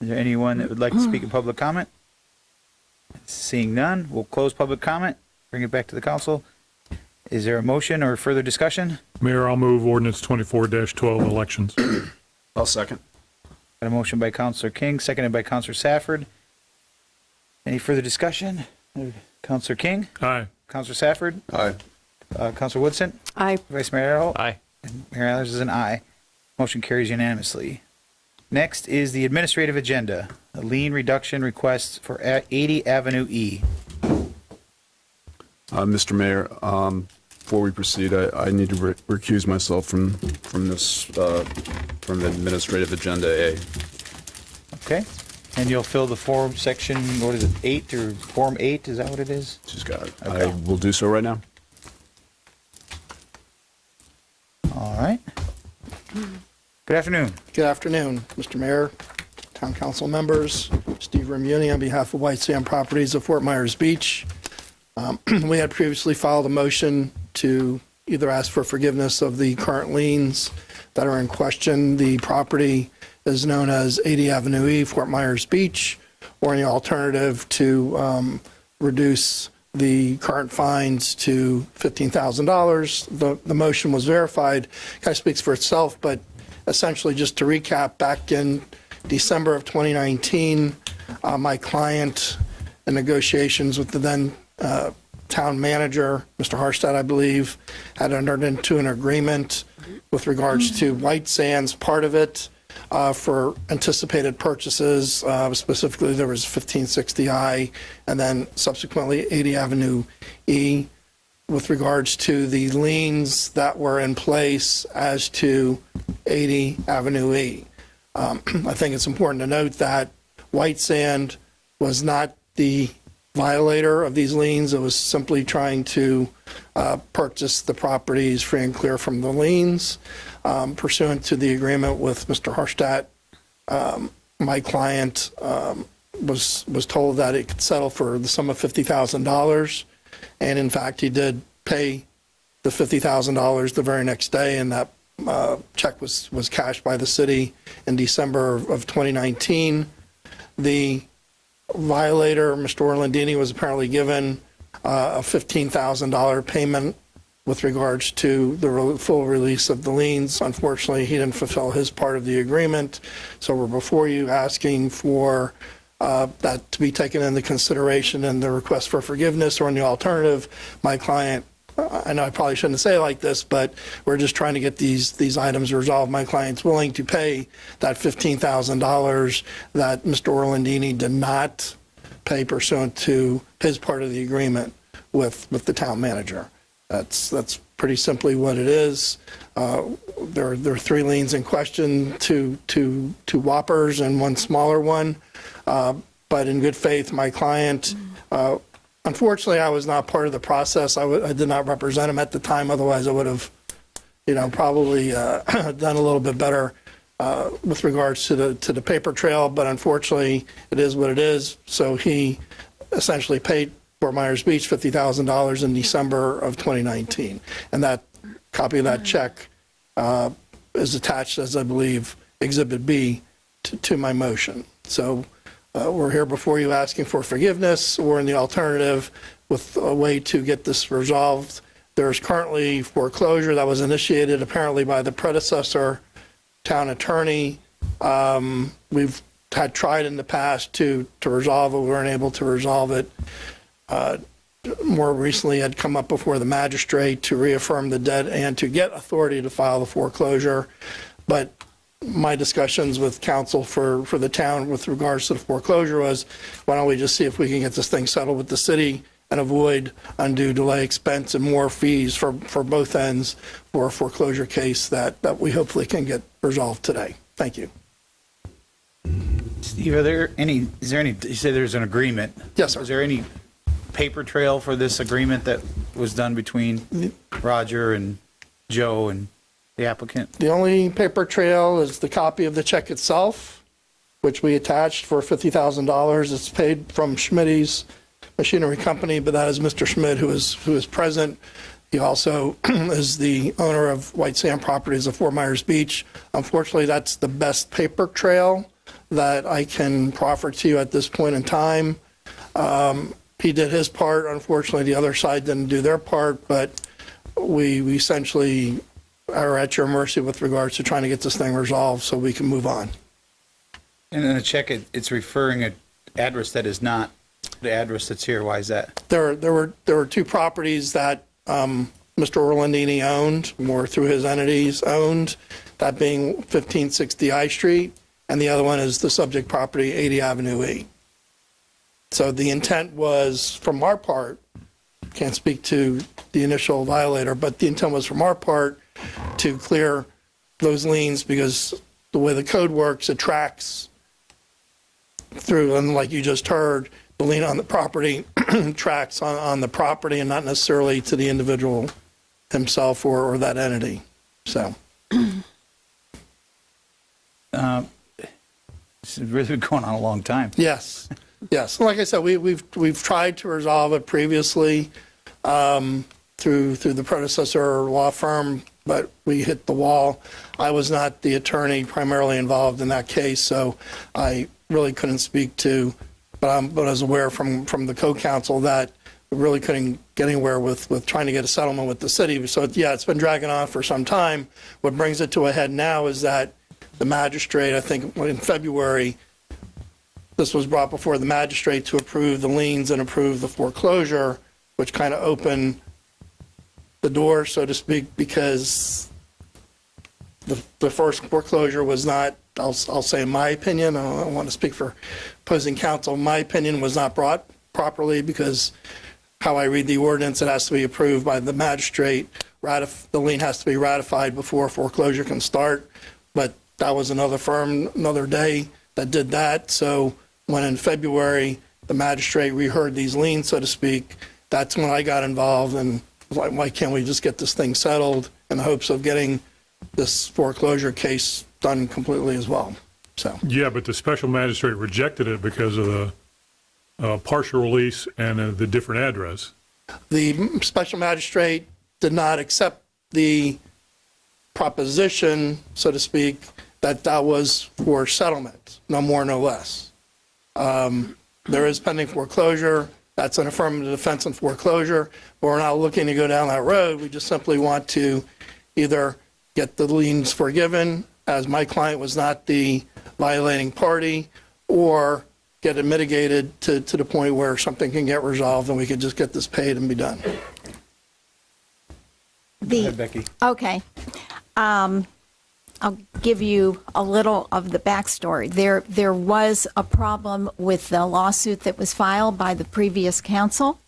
Is there anyone that would like to speak in public comment? Seeing none, we'll close public comment, bring it back to the council. Is there a motion or further discussion? Mayor, I'll move ordinance 24-12, elections. I'll second. Got a motion by Councilor King, seconded by Councilor Safford. Any further discussion? Councilor King? Aye. Councilor Safford? Aye. Councilor Woodson? Aye. Vice Mayor Adderholt? Aye. And Mayor Allers is an aye. Motion carries unanimously. Next is the administrative agenda, a lien reduction request for 80 Avenue E. Mr. Mayor, before we proceed, I need to recuse myself from this, from administrative agenda A. Okay? And you'll fill the form section, what is it, 8 or Form 8, is that what it is? She's got it. Okay. I will do so right now. All right. Good afternoon. Good afternoon, Mr. Mayor, Town Council members, Steve Remunion on behalf of White Sand Properties of Fort Myers Beach. We had previously filed a motion to either ask for forgiveness of the current liens that are in question. The property is known as 80 Avenue E, Fort Myers Beach, or any alternative to reduce the current fines to $15,000. The motion was verified, kind of speaks for itself, but essentially just to recap, back in December of 2019, my client, in negotiations with the then town manager, Mr. Harstad, I believe, had entered into an agreement with regards to White Sands, part of it, for anticipated purchases. Specifically, there was 1560I and then subsequently 80 Avenue E, with regards to the liens that were in place as to 80 Avenue E. I think it's important to note that White Sand was not the violator of these liens. It was simply trying to purchase the properties free and clear from the liens. Pursuant to the agreement with Mr. Harstadt, my client was told that it could settle for the sum of $50,000. And in fact, he did pay the $50,000 the very next day, and that check was cashed by the city in December of 2019. The violator, Mr. Orlandini, was apparently given a $15,000 payment with regards to the full release of the liens. Unfortunately, he didn't fulfill his part of the agreement, so we're before you asking for that to be taken into consideration in the request for forgiveness, or in the alternative, my client, I know I probably shouldn't say it like this, but we're just trying to get these items resolved. My client's willing to pay that $15,000 that Mr. Orlandini did not pay pursuant to his part of the agreement with the town manager. That's pretty simply what it is. There are 3 liens in question, two whoppers and one smaller one. But in good faith, my client, unfortunately, I was not part of the process. I did not represent him at the time. Otherwise, I would have, probably done a little bit better with regards to the paper trail. But unfortunately, it is what it is. So he essentially paid Fort Myers Beach $50,000 in December of 2019, and that copy of that check is attached as, I believe, Exhibit B to my motion. So we're here before you asking for forgiveness, or in the alternative, with a way to get this resolved. There's currently foreclosure that was initiated apparently by the predecessor town attorney. We've had tried in the past to resolve it. We weren't able to resolve it. More recently had come up before the magistrate to reaffirm the debt and to get authority to file the foreclosure. But my discussions with counsel for the town with regards to the foreclosure was, why don't we just see if we can get this thing settled with the city and avoid undue delay, expense, and more fees for both ends for a foreclosure case that we hopefully can get resolved today. Thank you. Steve, is there any, you said there's an agreement. Yes, sir. Is there any paper trail for this agreement that was done between Roger and Joe and the applicant? The only paper trail is the copy of the check itself, which we attached for $50,000. It's paid from Schmitty's Machinery Company, but that is Mr. Schmidt who is present. He also is the owner of White Sand Properties of Fort Myers Beach. Unfortunately, that's the best paper trail that I can proffer to you at this point in time. He did his part. Unfortunately, the other side didn't do their part, but we essentially are at your mercy with regards to trying to get this thing resolved so we can move on. And in the check, it's referring an address that is not the address that's here. Why is that? There were 2 properties that Mr. Orlandini owned, or through his entities owned, that being 1560 I Street, and the other one is the subject property, 80 Avenue E. So the intent was, from our part, can't speak to the initial violator, but the intent was from our part to clear those liens, because the way the code works, it tracks through, and like you just heard, the lien on the property tracks on the property and not necessarily to the individual himself or that entity. So. This has really been going on a long time. Yes. Yes. Like I said, we've tried to resolve it previously through the predecessor law firm, but we hit the wall. I was not the attorney primarily involved in that case, so I really couldn't speak to, but I was aware from the co-counsel that we really couldn't get anywhere with trying to get a settlement with the city. So yeah, it's been dragging on for some time. What brings it to a head now is that the magistrate, I think in February, this was brought before the magistrate to approve the liens and approve the foreclosure, which kind of opened the door, so to speak, because the first foreclosure was not, I'll say in my opinion, I don't want to speak for opposing counsel, my opinion was not brought properly, because how I read the ordinance, it has to be approved by the magistrate. The lien has to be ratified before foreclosure can start, but that was another firm, another day that did that. So when in February, the magistrate reheard these liens, so to speak, that's when I got involved and was like, why can't we just get this thing settled, in the hopes of getting this foreclosure case done completely as well. So, Yeah, but the special magistrate rejected it because of the partial release and the different address. the special magistrate did not accept the proposition, so to speak, that that was for settlement, no more, no less. There is pending foreclosure. That's an affirmative defense in foreclosure, but we're not looking to go down that road. We just simply want to either get the liens forgiven, as my client was not the violating party, or get it mitigated to the point where something can get resolved and we can just get this paid and be done. Becky. Okay. I'll give you a little of the backstory. There was a problem with the lawsuit that was filed by the previous council.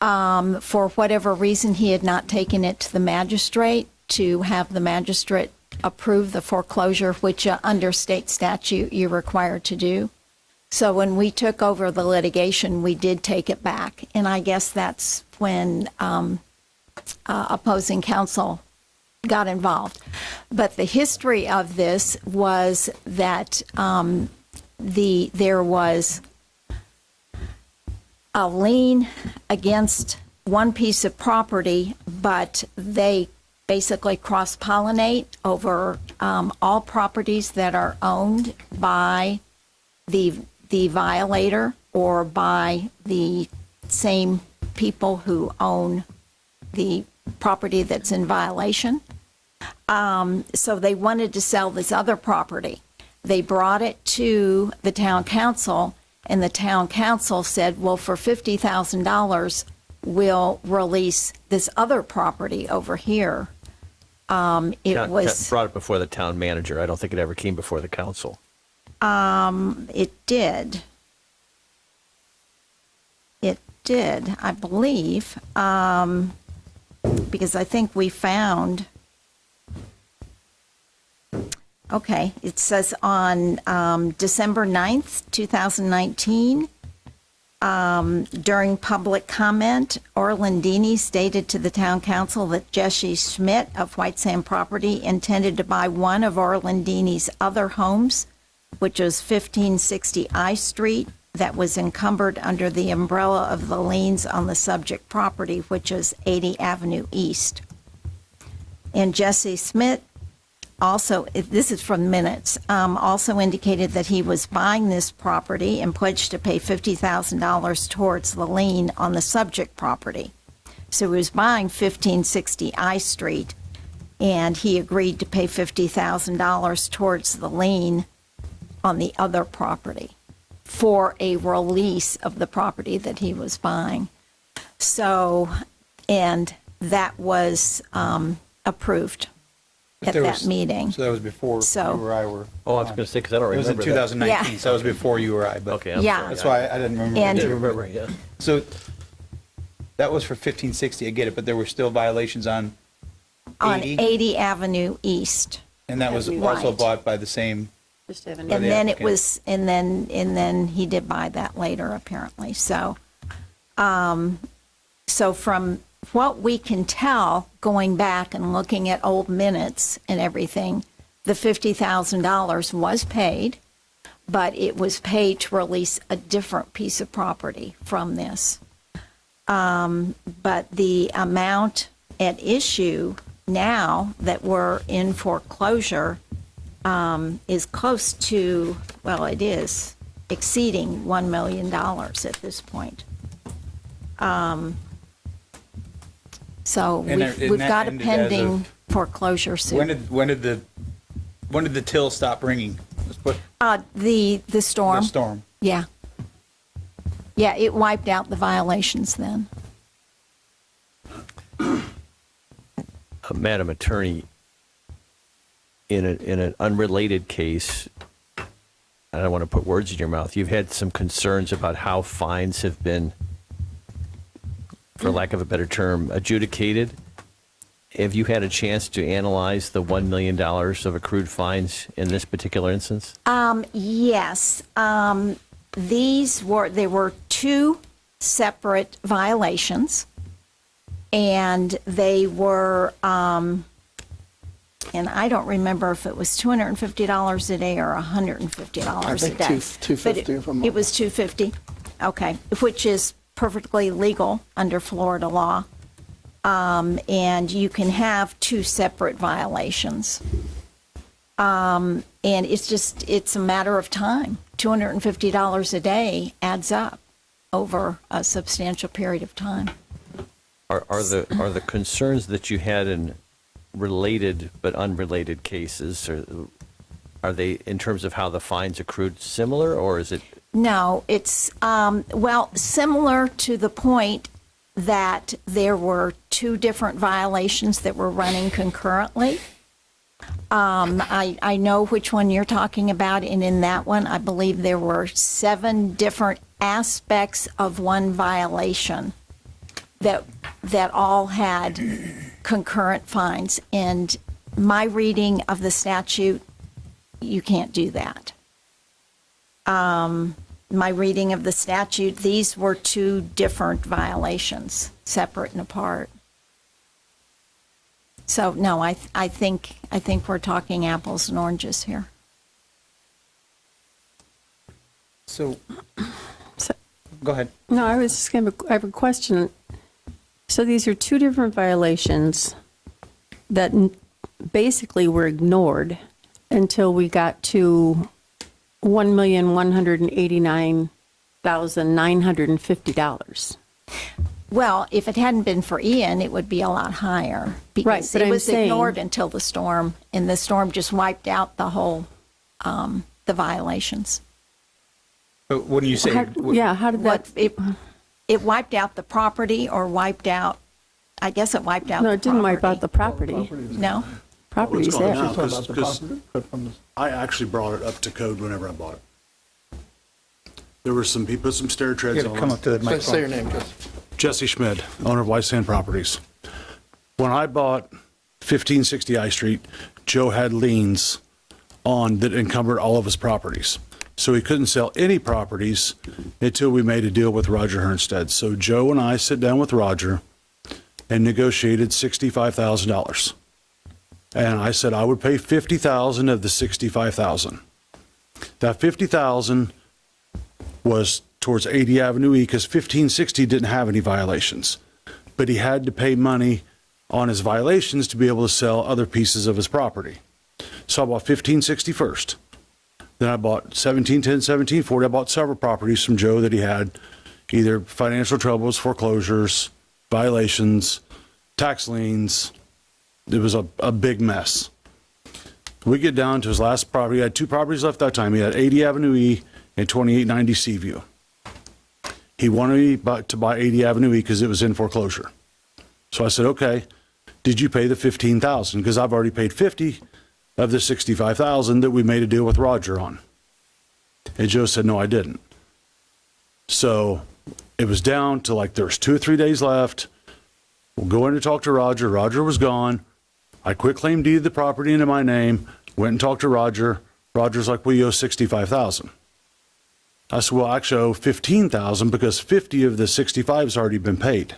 For whatever reason, he had not taken it to the magistrate to have the magistrate approve the foreclosure, which under state statute you're required to do. So when we took over the litigation, we did take it back. And I guess that's when opposing counsel got involved. But the history of this was that there was a lien against one piece of property, but they basically cross-pollinate over all properties that are owned by the violator or by the same people who own the property that's in violation. So they wanted to sell this other property. They brought it to the town council, and the town council said, well, for $50,000, we'll release this other property over here. It was brought it before the town manager. I don't think it ever came before the council. It did. It did, I believe, because I think we found. Okay, it says on December 9th, 2019, during public comment, Orlandini stated to the town council that Jesse Schmidt of White Sand Property intended to buy one of Orlandini's other homes, which is 1560 I Street, that was encumbered under the umbrella of the liens on the subject property, which is 80 Avenue East. And Jesse Schmidt also, this is from minutes, also indicated that he was buying this property and pledged to pay $50,000 towards the lien on the subject property. So he was buying 1560 I Street, and he agreed to pay $50,000 towards the lien on the other property for a release of the property that he was buying. So, and that was approved at that meeting. So that was before So- you or I were. Oh, I was going to say, because I don't It was remember in 2019, Yeah. so that was before you or I. But Okay, I'm Yeah. sorry. That's why I didn't remember. And- I didn't remember, yeah. So that was for 1560, I get it, but there were still violations on On 80? 80 Avenue East. And that was also Right. bought by the same. And the then it applicant. was, and then he did buy that later, apparently. So, so from what we can tell, going back and looking at old minutes and everything, the $50,000 was paid, but it was paid to release a different piece of property from this. But the amount at issue now that we're in foreclosure is close to, well, it is exceeding $1 million at this point. So And we've that got a ended as pending of- foreclosure suit. When did the till stop ringing? Let's put The storm. the storm. Yeah. Yeah, it wiped out the violations then. Madam Attorney, in an unrelated case, I don't want to put words in your mouth, you've had some concerns about how fines have been, for lack of a better term, adjudicated. Have you had a chance to analyze the $1 million of accrued fines in this particular instance? Yes. There were two separate violations, and they were and I don't remember if it was $250 a day or $150 I a think day. 250 if I'm It was $250, okay, which is perfectly legal under Florida law. And you can have two separate violations. And it's a matter of time. $250 a day adds up over a substantial period of time. Are the concerns that you had in related but unrelated cases, or are they, in terms of how the fines accrued, similar, or is it? No, it's, similar to the point that there were two different violations that were running concurrently. I know which one you're talking about, and in that one, I believe there were 7 different aspects of one violation that all had concurrent fines. And my reading of the statute, you can't do that. My reading of the statute, these were 2 different violations, separate and apart. So no, I think we're talking apples and oranges here. So, go ahead. No, I was just going to, I have a question. So these are 2 different violations that basically were ignored until we got to $1,189,950. Well, if it hadn't been for Ian, it would be a lot higher. Because Right, but it I'm was saying- ignored until the storm, and the storm just wiped out the whole, the violations. But when you say, How did that? It wiped out the property, or wiped out, I guess it wiped out No, the it didn't wipe property. out the property. No? Property's What's going there. on now, 'cause I actually brought it up to code whenever I bought it. There were some, he put some stair treads You gotta on. come up to the microphone. Say your name, Chris. Jesse Schmid, owner of White Sand Properties. When I bought 1560 I Street, Joe had liens on that encumbered all of his properties. So he couldn't sell any properties until we made a deal with Roger Hernstead. So Joe and I sit down with Roger and negotiated $65,000. And I said I would pay $50,000 of the $65,000. That $50,000 was towards 80 Avenue E because 1560 didn't have any violations. But he had to pay money on his violations to be able to sell other pieces of his property. So I bought 1560 first. Then I bought 1710, 1740. I bought several properties from Joe that he had either financial troubles, foreclosures, violations, tax liens. It was a big mess. We get down to his last property. He had 2 properties left that time. He had 80 Avenue E and 2890 Seaview. He wanted me to buy 80 Avenue E because it was in foreclosure. So I said, okay, did you pay the $15,000? Because I've already paid 50 of the 65,000 that we made a deal with Roger on. And Joe said, no, I didn't. So it was down to like there's 2 or 3 days left. We'll go in to talk to Roger. Roger was gone. I quit claim deeded the property into my name, went and talked to Roger. Roger's like, we owe 65,000. I said, well, actually I owe 15,000 because 50 of the 65 has already been paid.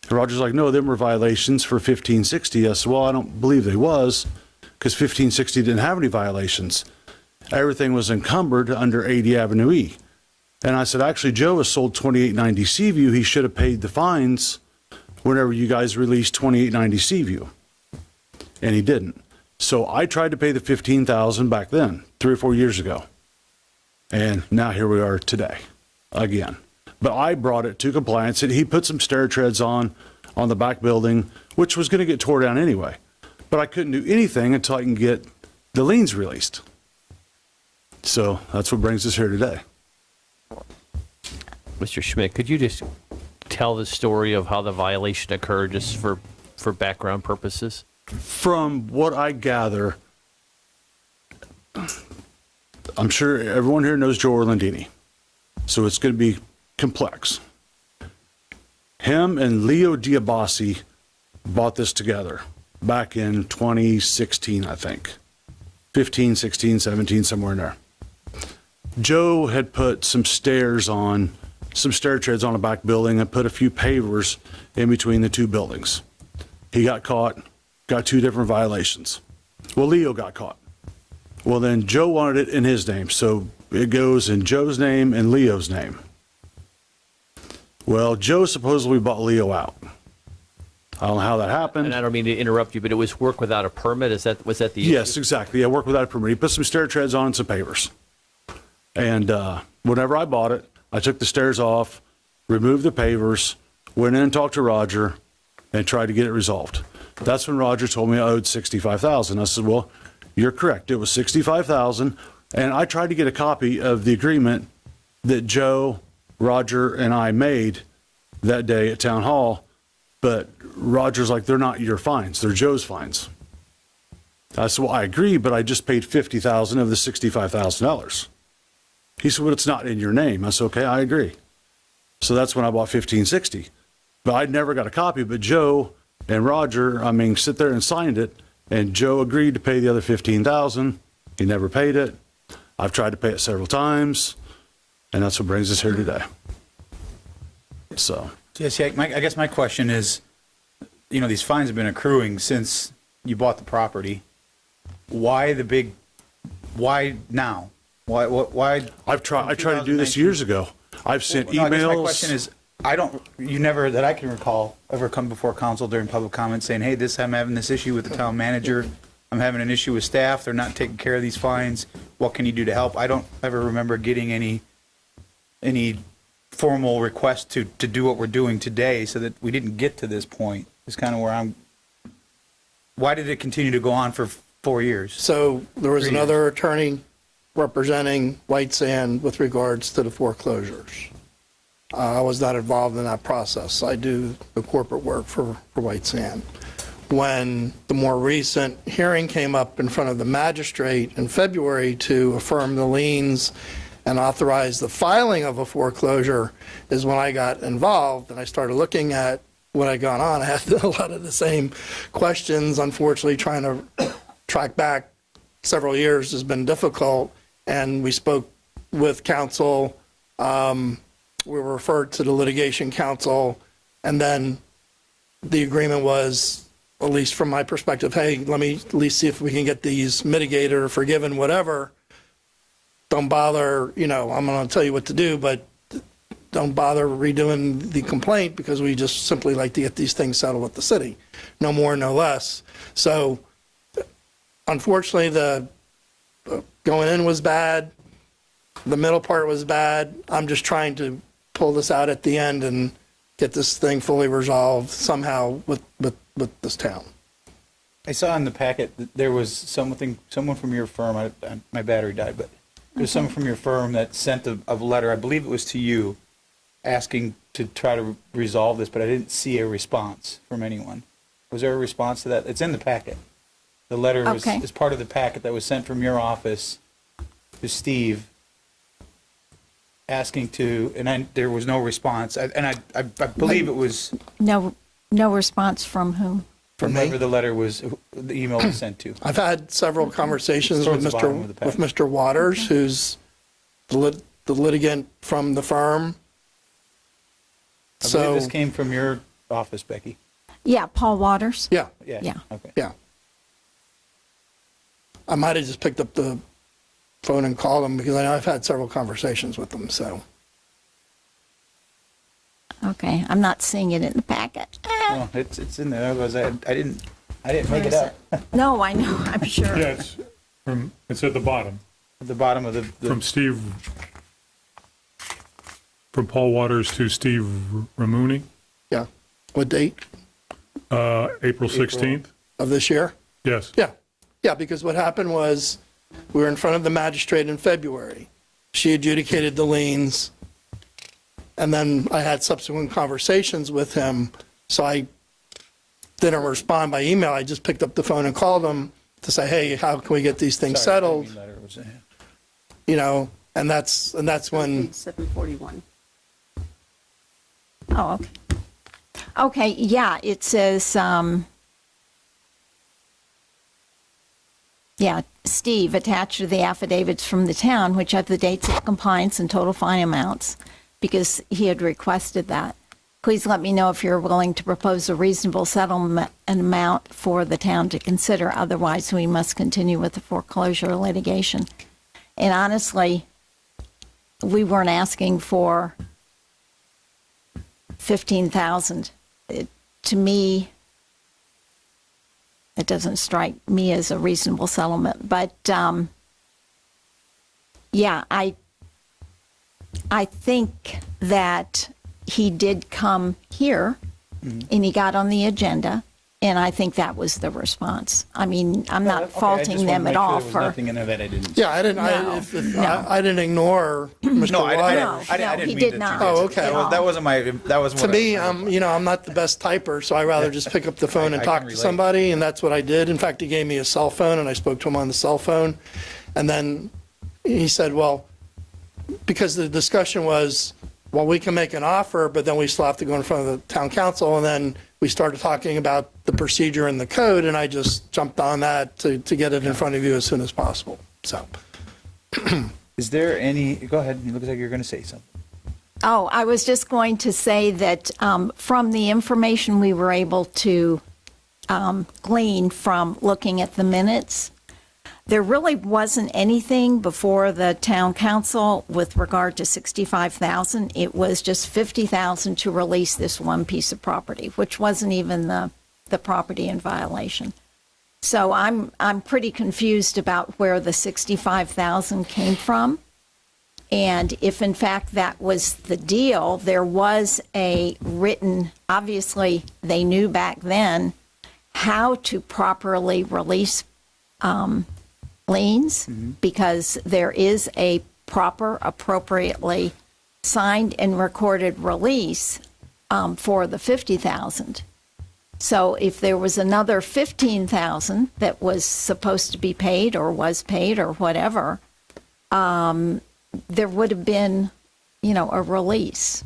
And Roger's like, no, them were violations for 1560. I said, well, I don't believe they was because 1560 didn't have any violations. Everything was encumbered under 80 Avenue E. And I said, actually, Joe has sold 2890 Seaview. He should have paid the fines whenever you guys released 2890 Seaview. And he didn't. So I tried to pay the 15,000 back then, 3 or 4 years ago. And now here we are today, again. But I brought it to compliance. And he put some stair treads on the back building, which was going to get tore down anyway. But I couldn't do anything until I can get the liens released. So that's what brings us here today. Mr. Schmidt, could you just tell the story of how the violation occurred, just for background purposes? From what I gather, I'm sure everyone here knows Joe Orlandini, so it's going to be complex. Him and Leo Diabasi bought this together back in 2016, I think. 15, 16, 17, somewhere in there. Joe had put some stair treads on a back building and put a few pavers in between the 2 buildings. He got caught got 2 different violations. Well, Leo got caught. Well, then Joe wanted it in his name, so it goes in Joe's name and Leo's name. Well, Joe supposedly bought Leo out. I don't know how that happened. And I don't mean to interrupt you, but it was work without a permit? Was that the issue? Yes, exactly. I worked without a permit. He put some stair treads on and some pavers. And whenever I bought it, I took the stairs off, removed the pavers, went in and talked to Roger, and tried to get it resolved. That's when Roger told me I owed $65,000. I said, well, you're correct. It was $65,000. And I tried to get a copy of the agreement that Joe, Roger, and I made that day at Town Hall. But Roger's like, they're not your fines, they're Joe's fines. I said, well, I agree, but I just paid $50,000 of the $65,000. He said, well, it's not in your name. I said, okay, I agree. So that's when I bought 1560. But I never got a copy, but Joe and Roger, sit there and signed it, and Joe agreed to pay the other $15,000. He never paid it. I've tried to pay it several times, and that's what brings us here today. So. Jesse, I guess my question is, these fines have been accruing since you bought the property. Why now? Why? I tried to do this years ago. I've sent emails. I guess my question is, you never, that I can recall, ever come before council during public comment saying, hey, I'm having this issue with the town manager. I'm having an issue with staff. They're not taking care of these fines. What can you do to help? I don't ever remember getting any formal request to do what we're doing today, so that we didn't get to this point is kind of where why did it continue to go on for 4 years? So there was another attorney representing White Sand with regards to the foreclosures. I was not involved in that process. I do the corporate work for White Sand. When the more recent hearing came up in front of the magistrate in February to affirm the liens and authorize the filing of a foreclosure is when I got involved, and I started looking at what had gone on. I had a lot of the same questions. Unfortunately, trying to track back several years has been difficult, and we spoke with counsel. We were referred to the litigation counsel, and then the agreement was, at least from my perspective, hey, let me at least see if we can get these mitigated or forgiven, whatever. Don't bother, I'm going to tell you what to do, but don't bother redoing the complaint because we just simply like to get these things settled with the city. No more, no less. So unfortunately, the going in was bad. The middle part was bad. I'm just trying to pull this out at the end and get this thing fully resolved somehow with this town. I saw in the packet that there was someone from your firm, my battery died, but there's someone from your firm that sent a letter, I believe it was to you, asking to try to resolve this, but I didn't see a response from anyone. Was there a response to that? It's in the packet. The letter is part of the packet that was sent from your office to Steve, asking to, and there was no response. I believe it was No response from whom? From me? whoever the email was sent to. I've had several conversations with Towards the bottom of the packet. Mr. Waters, who's the litigant from the firm. I believe this came from your office, Becky. Yeah, Paul Waters. Yeah. Yeah. Okay. Yeah. I might have just picked up the phone and called him because I know I've had several conversations with them, so. Okay, I'm not seeing it in the packet. Well, it's in there. Otherwise, I didn't make it up. No, I know, I'm sure. Yeah, it's at the bottom. At the bottom of the From Steve, from Paul Waters to Steve Ramuni, Yeah. What date April 16th. of this year? Yes. Yeah. Yeah, because what happened was we were in front of the magistrate in February. She adjudicated the liens. And then I had subsequent conversations with him. So I didn't respond by email. I just picked up the phone and called him to say, hey, how can we get these things settled? And that's when. 741. Oh, okay. Okay, yeah, it says, Steve, attached to the affidavits from the town, which have the dates of compliance and total fine amounts, because he had requested that. Please let me know if you're willing to propose a reasonable settlement amount for the town to consider. Otherwise, we must continue with the foreclosure litigation. And honestly, we weren't asking for $15,000. To me, it doesn't strike me as a reasonable settlement. But yeah, I think that he did come here and he got on the agenda, and I think that was the response. I mean, I'm not faulting them at all for. Nothing in there that I didn't. Yeah, I didn't. No. I didn't ignore Mr. No, Wyatt. I didn't he mean did to- not. Oh, okay. That wasn't my. That was To me, I'm not the best typer, so I rather just pick up the phone and I talk can to relate. somebody, and that's what I did. In fact, he gave me a cell phone, and I spoke to him on the cell phone, and then he said, "Well, because the discussion was, well, we can make an offer, but then we still have to go in front of the town council," and then we started talking about the procedure and the code, and I just jumped on that to get it in front of you as soon as possible. So, Is there any? Go ahead. It looks like you're going to say something. Oh, I was just going to say that from the information we were able to glean from looking at the minutes, there really wasn't anything before the town council with regard to $65,000. It was just $50,000 to release this one piece of property, which wasn't even the property in violation. So I'm pretty confused about where the $65,000 came from. And if in fact that was the deal, there was a written, obviously they knew back then how to properly release liens, because there is a proper, appropriately signed and recorded release for the $50,000. So if there was another $15,000 that was supposed to be paid or was paid or whatever, there would have been, a release.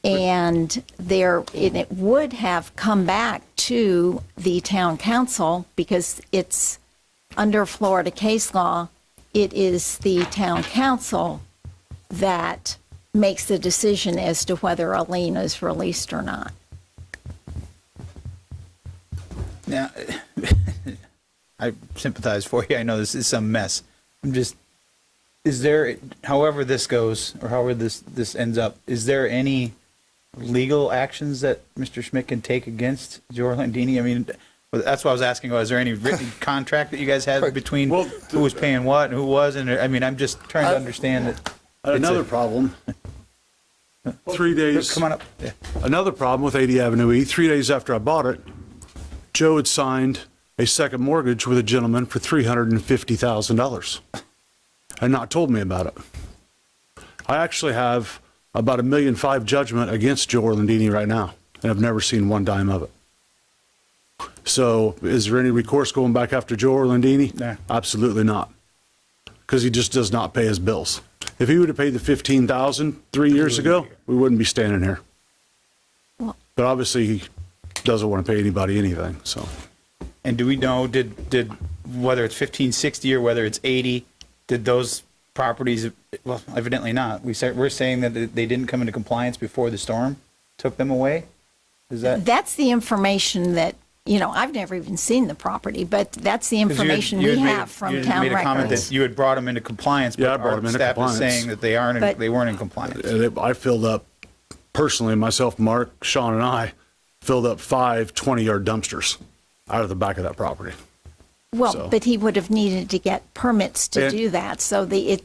And it would have come back to the town council, because it's under Florida case law, it is the town council that makes the decision as to whether a lien is released or not. Now, I sympathize for you. I know this is some mess. Is there, however this goes, or however this ends up, is there any legal actions that Mr. Schmidt can take against Joe Orlandini? I mean, that's what I was asking about. Is there any written contract that you guys have between who was paying what and who wasn't? I mean, I'm just trying to understand that. Another problem. 3 days. Come on up. Yeah. Another problem with 80 Avenue E, 3 days after I bought it, Joe had signed a second mortgage with a gentleman for $350,000 and not told me about it. I actually have about $1.5 million judgment against Joe Orlandini right now, and I've never seen one dime of it. So is there any recourse going back after Joe Orlandini? Nah. Absolutely not, because he just does not pay his bills. If he would have paid the $15,000 3 years ago, we wouldn't be standing here. Well- But obviously, he doesn't want to pay anybody anything, so. And do we know, did whether it's 1560 or whether it's 80, did those properties, well, evidently not. We're saying that they didn't come into compliance before the storm took them away? Is that? That's the information that, I've never even seen the property, but that's the information we have from town You had made a comment records. that you had brought them into compliance, Yeah, I but brought our them into staff is compliance. saying that they weren't in compliance. I filled up, personally, myself, Mark, Sean, and I filled up 5 20-yard dumpsters out of the back of that property. Well, So- but he would have needed to get permits to And- do that, so the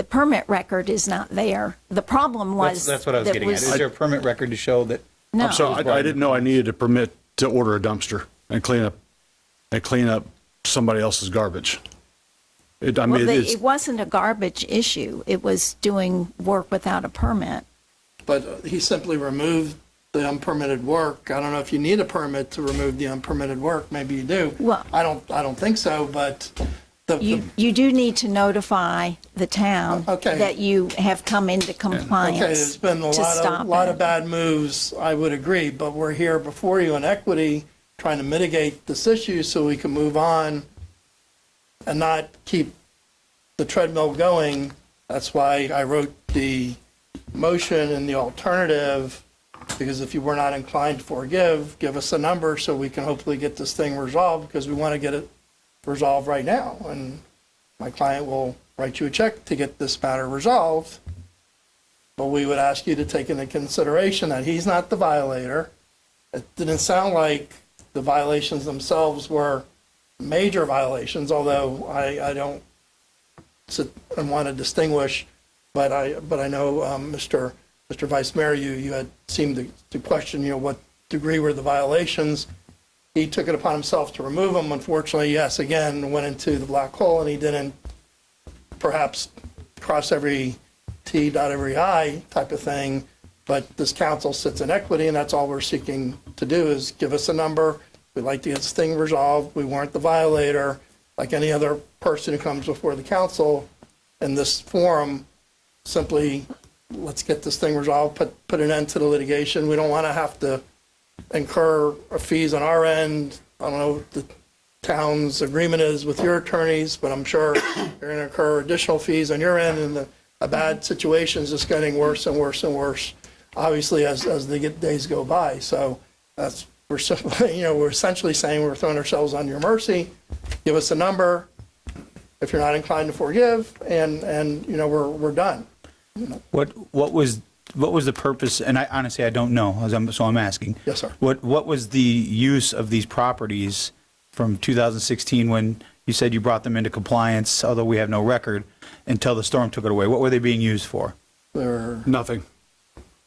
permit record is not there. The problem was. That's what I was that getting at. Is there a permit record to show that? No. I'm sorry, I didn't know I needed a permit to order a dumpster and clean up somebody else's garbage. It wasn't a garbage issue. It was doing work without a permit. but he simply removed the unpermitted work. I don't know if you need a permit to remove the unpermitted work. Maybe you do. Well- I don't think so, but You do need to notify the town Okay. that you have come into Okay, compliance there's been a to stop lot it. of bad moves, I would agree, but we're here before you in equity, trying to mitigate this issue so we can move on and not keep the treadmill going. That's why I wrote the motion and the alternative because if you were not inclined to forgive, give us a number so we can hopefully get this thing resolved, because we want to get it resolved right now. And my client will write you a check to get this matter resolved. But we would ask you to take into consideration that he's not the violator. It didn't sound like the violations themselves were major violations, although I don't sit and want to distinguish, but I know, Mr. Vice Mayor, you had seemed to question, what degree were the violations. He took it upon himself to remove them. Unfortunately, yes, again, went into the black hole, and he didn't perhaps cross every T, dot every I type of thing. But this council sits in equity, and that's all we're seeking to do is give us a number. We'd like to get this thing resolved. We weren't the violator. Like any other person who comes before the council in this forum, simply let's get this thing resolved, put an end to the litigation. We don't want to have to incur fees on our end. I don't know what the town's agreement is with your attorneys, but I'm sure you're going to incur additional fees on your end, and a bad situation is just getting worse and worse and worse, obviously, as the days go by. So we're simply, we're essentially saying we're throwing ourselves on your mercy. Give us a number if you're not inclined to forgive, and we're done. What was the purpose? And I honestly, I don't know, so I'm asking. Yes, sir. What was the use of these properties from 2016 when you said you brought them into compliance, although we have no record, until the storm took it away? What were they being used for? Nothing.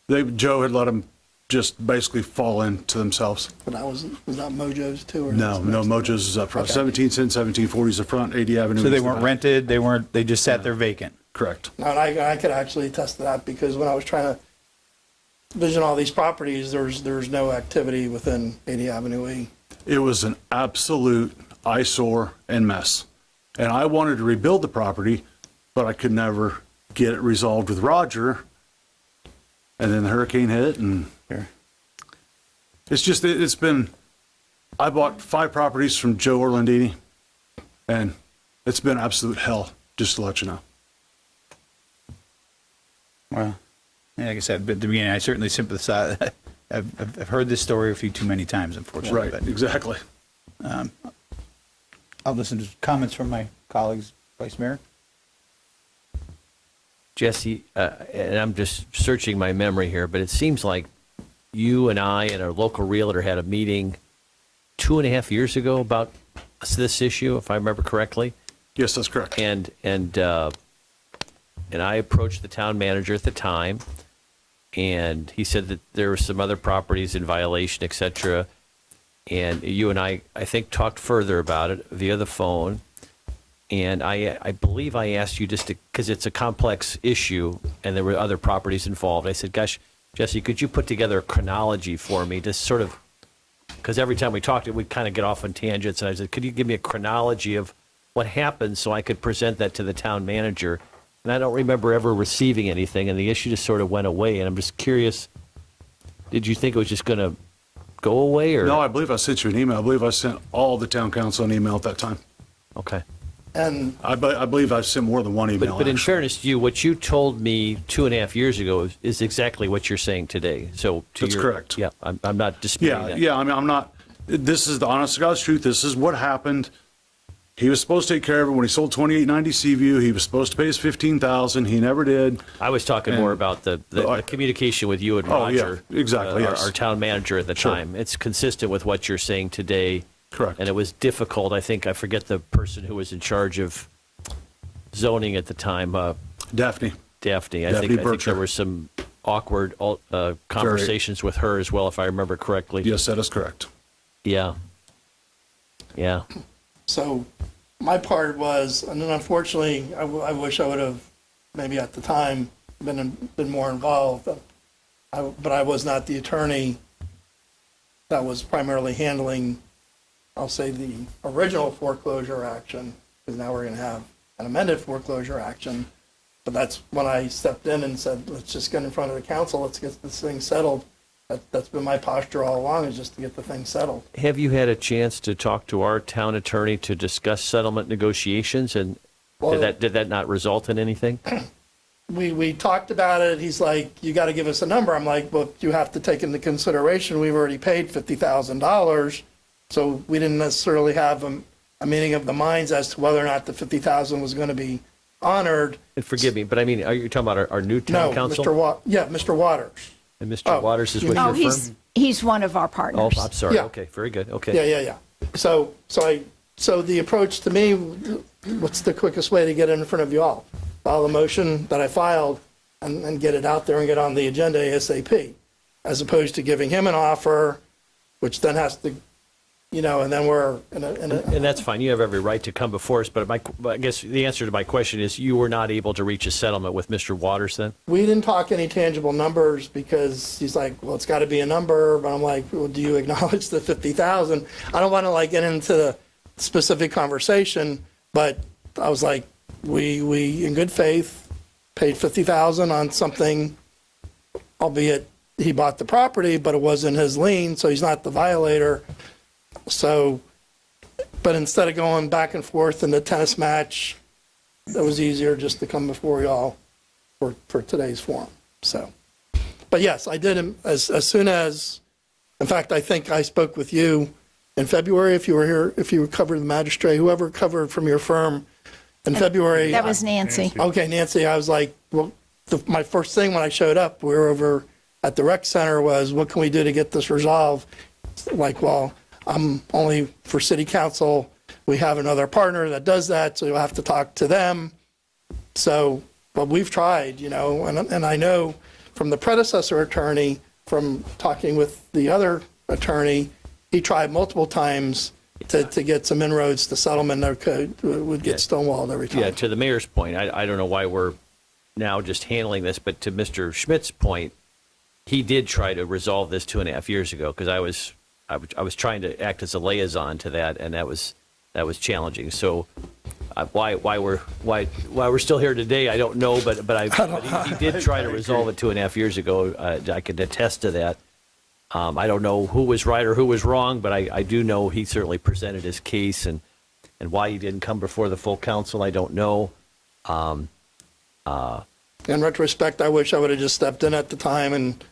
Joe had let them just basically fall into themselves. But was that Mojo's too? Or No, Mojo's is up front. 1740 is the front, 80 Avenue. So they is the weren't back. rented. They just sat there vacant. Correct. No, and I could actually attest to that, because when I was trying to vision all these properties, there's no activity within 80 Avenue E. It was an absolute eyesore and mess. And I wanted to rebuild the property, but I could never get it resolved with Roger. And then the hurricane hit, and I bought 5 properties from Joe Orlandini, and it's been absolute hell, just to let you know. Well, like I said at the beginning, I certainly sympathize. I've heard this story a few too many times, unfortunately. Right, exactly. I'll listen to comments from my colleagues. Vice Mayor? Jesse, and I'm just searching my memory here, but it seems like you and I and our local realtor had a meeting 2.5 years ago about this issue, if I remember correctly. Yes, that's correct. And I approached the town manager at the time, and he said that there were some other properties in violation, et cetera. And you and I think, talked further about it via the phone. And I believe I asked you just because it's a complex issue and there were other properties involved. I said, gosh, Jesse, could you put together a chronology for me to sort of, because every time we talked, we'd kind of get off on tangents. And I said, could you give me a chronology of what happened so I could present that to the town manager? And I don't remember ever receiving anything, and the issue just sort of went away. And I'm just curious, did you think it was just going to go away? Or No, I believe I sent you an email. I believe I sent all the town council an email at that time. Okay. And I believe I sent more than one email. But in actually. fairness to you, what you told me 2.5 years ago is exactly what you're saying today. So That's correct. Yeah, I'm not disputing that. Yeah. I mean, I'm not. This is the honest to God's truth. This is what happened. He was supposed to take care of it when he sold 2890 Seaview. He was supposed to pay us $15,000. He never did. I was talking more about the communication with you and Oh, yeah, Roger, exactly, yes. our town manager at the Sure. time. It's consistent with what you're saying today. Correct. And it was difficult. I think I forget the person who was in charge of zoning at the time. Daphne. I think Berkshire. there were some awkward conversations with her as well, if I remember correctly. Yes, that is correct. Yeah. so my part was, and then unfortunately, I wish I would have maybe at the time been more involved. But I was not the attorney that was primarily handling, I'll say, the original foreclosure action, because now we're going to have an amended foreclosure action. But that's when I stepped in and said, let's just get in front of the council, let's get this thing settled. That's been my posture all along, is just to get the thing settled. Have you had a chance to talk to our town attorney to discuss settlement negotiations, and Well, did that not result in anything? we talked about it. He's like, you got to give us a number. I'm like, well, you have to take into consideration, we've already paid $50,000. So we didn't necessarily have a meeting of the minds as to whether or not the 50,000 was going to be honored. And forgive me, but I mean, are you talking about our new town No, council? Mr. Waters. And Mr. Waters is with Oh, your he's, firm? he's one of our Oh, partners. I'm sorry. Yeah. Okay, very good. Okay. Yeah. So the approach to me, what's the quickest way to get it in front of you all? File the motion that I filed and get it out there and get on the agenda ASAP, as opposed to giving him an offer, which then has to, and then we're in a And that's fine. You have every right to come before us, but I guess the answer to my question is you were not able to reach a settlement with Mr. Waters then? we didn't talk any tangible numbers because he's like, well, it's got to be a number. But I'm like, well, do you acknowledge the 50,000? I don't want to get into the specific conversation, but I was like, we in good faith paid 50,000 on something, albeit he bought the property, but it wasn't his lien, so he's not the violator. So, but instead of going back and forth in the tennis match, it was easier just to come before y'all for today's forum. So, but yes, I did as soon as, in fact, I think I spoke with you in February, if you were here, if you covered the magistrate, whoever covered from your firm in February. That was Nancy. Okay, Nancy, I was like, well, my first thing when I showed up, we were over at the rec center, was what can we do to get this resolved? Like, well, I'm only for city council. We have another partner that does that, so you'll have to talk to them. So, but we've tried, and I know from the predecessor attorney, from talking with the other attorney, he tried multiple times to get some inroads to settlement. Would get stonewalled every time. Yeah, to the mayor's point, I don't know why we're now just handling this, but to Mr. Schmidt's point, he did try to resolve this 2.5 years ago, because I was trying to act as a liaison to that, and that was challenging. So why we're still here today, I don't know, but he did try to resolve it 2.5 years ago. I could attest to that. I don't know who was right or who was wrong, but I do know he certainly presented his case, and why he didn't come before the full council, I don't know. In retrospect, I wish I would have just stepped in at the time and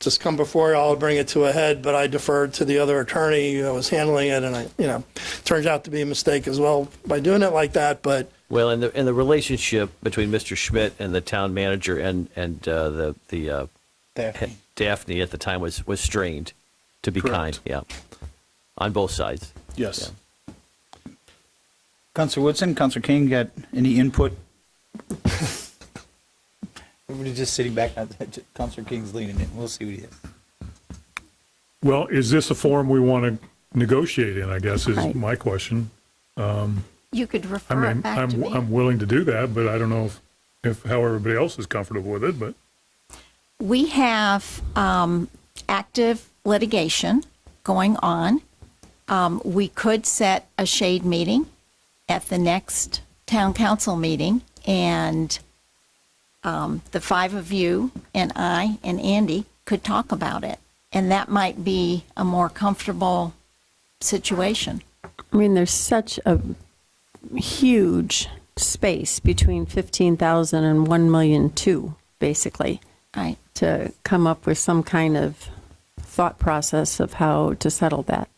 just come before y'all and bring it to a head, but I deferred to the other attorney that was handling it, and turns out to be a mistake as well by doing it like that, but. Well, and the relationship between Mr. Schmidt and the town manager and the Daphne at the time was strained, to be kind, yeah, on both sides. Yes. Yeah. Councilor Woodson, Councilor King, got any input? Everybody's just sitting back. Councilor King's leaning in. We'll see what he is. Well, is this a forum we want to negotiate in, I guess, is my question. You could refer it back to me. I'm willing to do that, but I don't know if how everybody else is comfortable with it, but. We have active litigation going on. We could set a shade meeting at the next town council meeting, and the five of you and I and Andy could talk about it. And that might be a more comfortable situation. I mean, there's such a huge space between 15,000 and 1,000,002, basically. Right. To come up with some kind of thought process of how to settle that.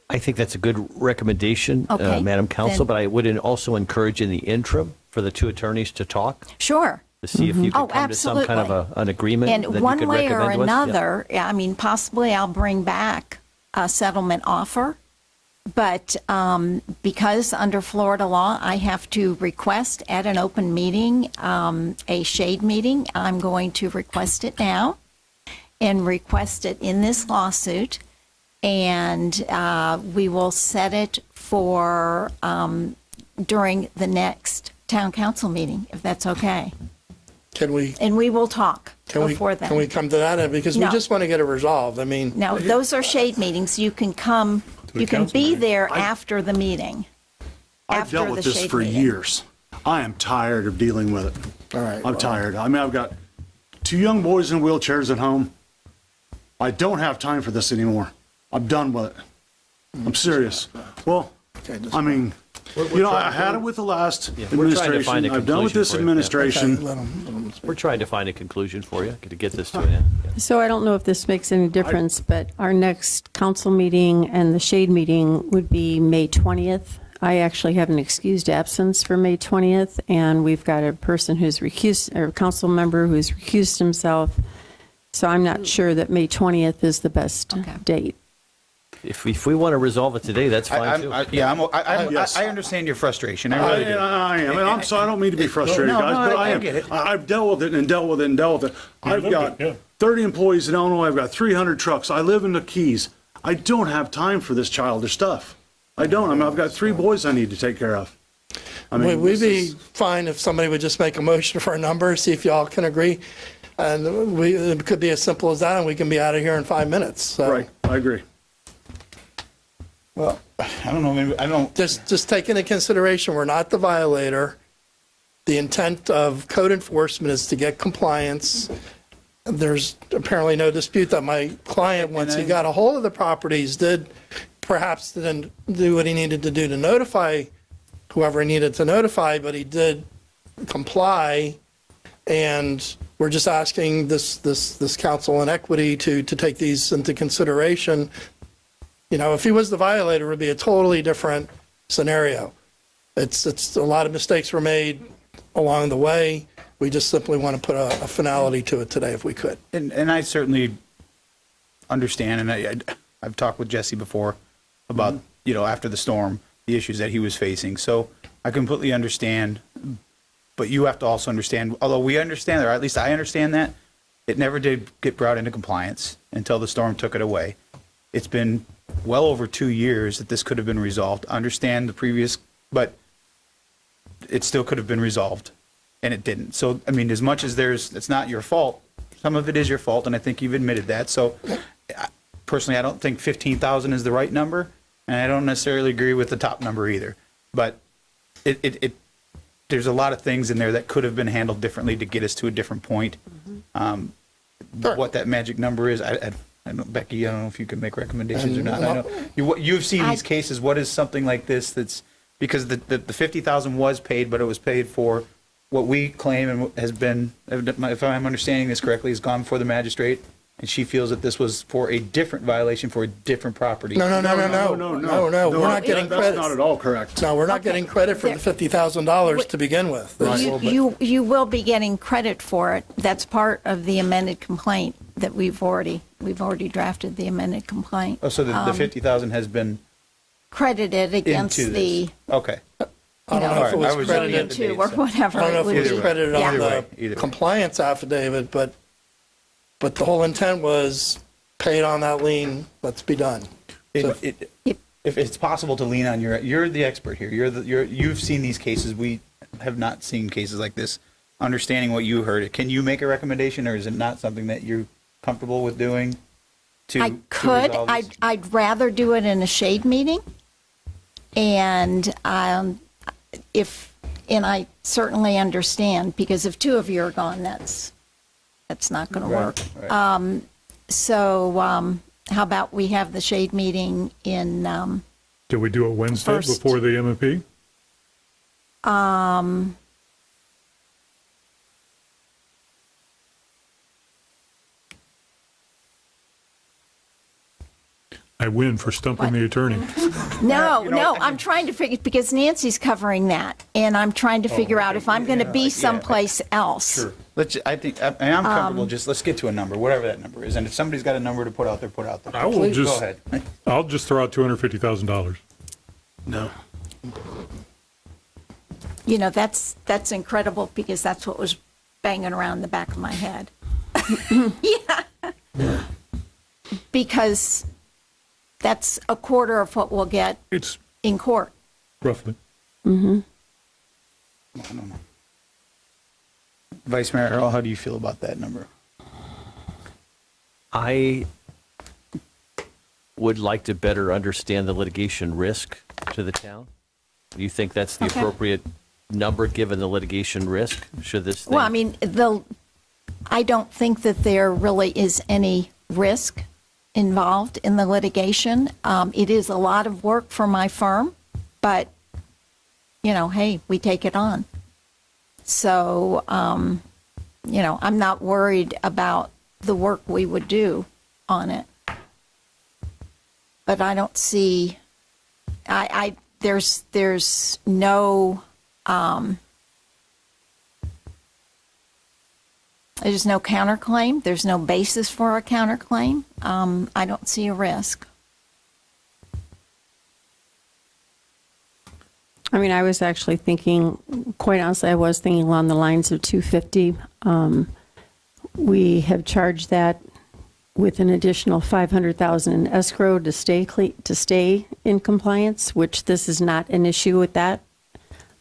I think that's a good recommendation, Okay, Madam Council, then- but I would also encourage in the interim for the two attorneys to talk, Sure. to see if you Oh, can come to some kind of absolutely. an agreement that you And one could way or recommend to us. Yeah. another, I mean, possibly I'll bring back a settlement offer. But because under Florida law, I have to request at an open meeting, a shade meeting, I'm going to request it now and request it in this lawsuit. And we will set it for during the next town council meeting, if that's okay. Can we? And we will talk Can before then. Can we come to that? Because we No. just want to get it resolved. I mean. No, those are shade meetings. You can come, the you can council be meeting. there after the meeting. I've after dealt the with this shade for meeting. years. I am tired of dealing with it. All right. I'm tired. I mean, I've got 2 young boys in wheelchairs at home. I don't have time for this anymore. I'm done with it. I'm serious. Well, I mean, You know, I had it with the last we're trying to find administration. a I've done with this conclusion for you. administration. We're trying to find a conclusion for you to get this to an end. So I don't know if this makes any difference, but our next council meeting and the shade meeting would be May 20th. I actually have an excused absence for May 20th, and we've got a person who's recused, or a council member who's recused himself. So I'm not sure that May 20th is the best date. If we want to resolve it today, that's fine too. I understand your frustration. I really do. I am, and I'm sorry, I don't mean to be frustrated, No, guys, but I I am. get it. I've dealt with it and dealt with it and dealt with it. I've got 30 employees in Illinois, I've got 300 trucks, I live in the Keys. I don't have time for this childish stuff. I don't. I mean, I've got 3 boys I need to take care of. I mean, We'd this be is- fine if somebody would just make a motion for a number, see if y'all can agree. And it could be as simple as that, and we can be out of here in 5 minutes. So, Right, I agree. well, I don't know, maybe, I don't. just take into consideration, we're not the violator. The intent of code enforcement is to get compliance. There's apparently no dispute that my client, once he got a hold of the properties, perhaps didn't do what he needed to do to notify whoever he needed to notify, but he did comply. And we're just asking this council in equity to take these into consideration. You know, if he was the violator, it would be a totally different scenario. It's a lot of mistakes were made along the way. We just simply want to put a finality to it today if we could. And I certainly understand, and I've talked with Jesse before about, you know, after the storm, the issues that he was facing. So I completely understand, but you have to also understand, although we understand, or at least I understand that, it never did get brought into compliance until the storm took it away. It's been well over 2 years that this could have been resolved. Understand the previous, but it still could have been resolved, and it didn't. So, I mean, as much as it's not your fault, some of it is your fault, and I think you've admitted that. So, personally, I don't think 15,000 is the right number, and I don't necessarily agree with the top number either. But there's a lot of things in there that could have been handled differently to get us to a different point. What that magic number is, I don't, Becky, I don't know if you can make recommendations or not. I know you've seen these cases. What is something like this that's, because the 50,000 was paid, but it was paid for what we claim and has been, if I'm understanding this correctly, has gone before the magistrate, and she feels that this was for a different violation for a different property. No. We're not getting credit. That's not at all correct. No, we're not getting credit for the $50,000 to begin with. You will be getting credit for it. That's part of the amended complaint that we've already drafted the amended complaint. Oh, so the 50,000 has been credited against into the, this. Okay. I don't know if it was credited. to or whatever. I don't know if would it was be. credited on Either the way. compliance affidavit, but the whole intent was paid on that lien, let's be done. If it's possible to lean on you're the expert here. You've seen these cases. We have not seen cases like this. Understanding what you heard, can you make a recommendation, or is it not something that you're comfortable with doing? I could. I'd rather do it in a shade meeting. And I certainly understand, because if 2 of you are gone, that's not going to work. Right. How about we have the shade meeting in, Did we do it Wednesday First. before the M&P? I win for stumping the attorney. No, I'm trying to figure, because Nancy's covering that, and I'm trying to figure out if I'm going to be someplace else. Sure. I'm comfortable. Let's get to a number, whatever that number is. And if somebody's got a number to put out there, put out there. I will Please, just- go ahead. I'll just throw out $250,000. No. You know, that's incredible, because that's what was banging around the back of my head. Yeah. Because that's a quarter of what we'll get It's in court. roughly. I don't know. Vice Mayor Earl, how do you feel about that number? I would like to better understand the litigation risk to the town. Do you think that's the Okay. appropriate number, given the litigation risk? Should this thing? Well, I mean, I don't think that there really is any risk involved in the litigation. It is a lot of work for my firm, but hey, we take it on. So, I'm not worried about the work we would do on it. But I don't see, there's no, there's no counterclaim. There's no basis for a counterclaim. I don't see a risk. I mean, I was actually thinking, quite honestly, I was thinking along the lines of 250. We have charged that with an additional 500,000 in escrow to stay in compliance, which this is not an issue with that.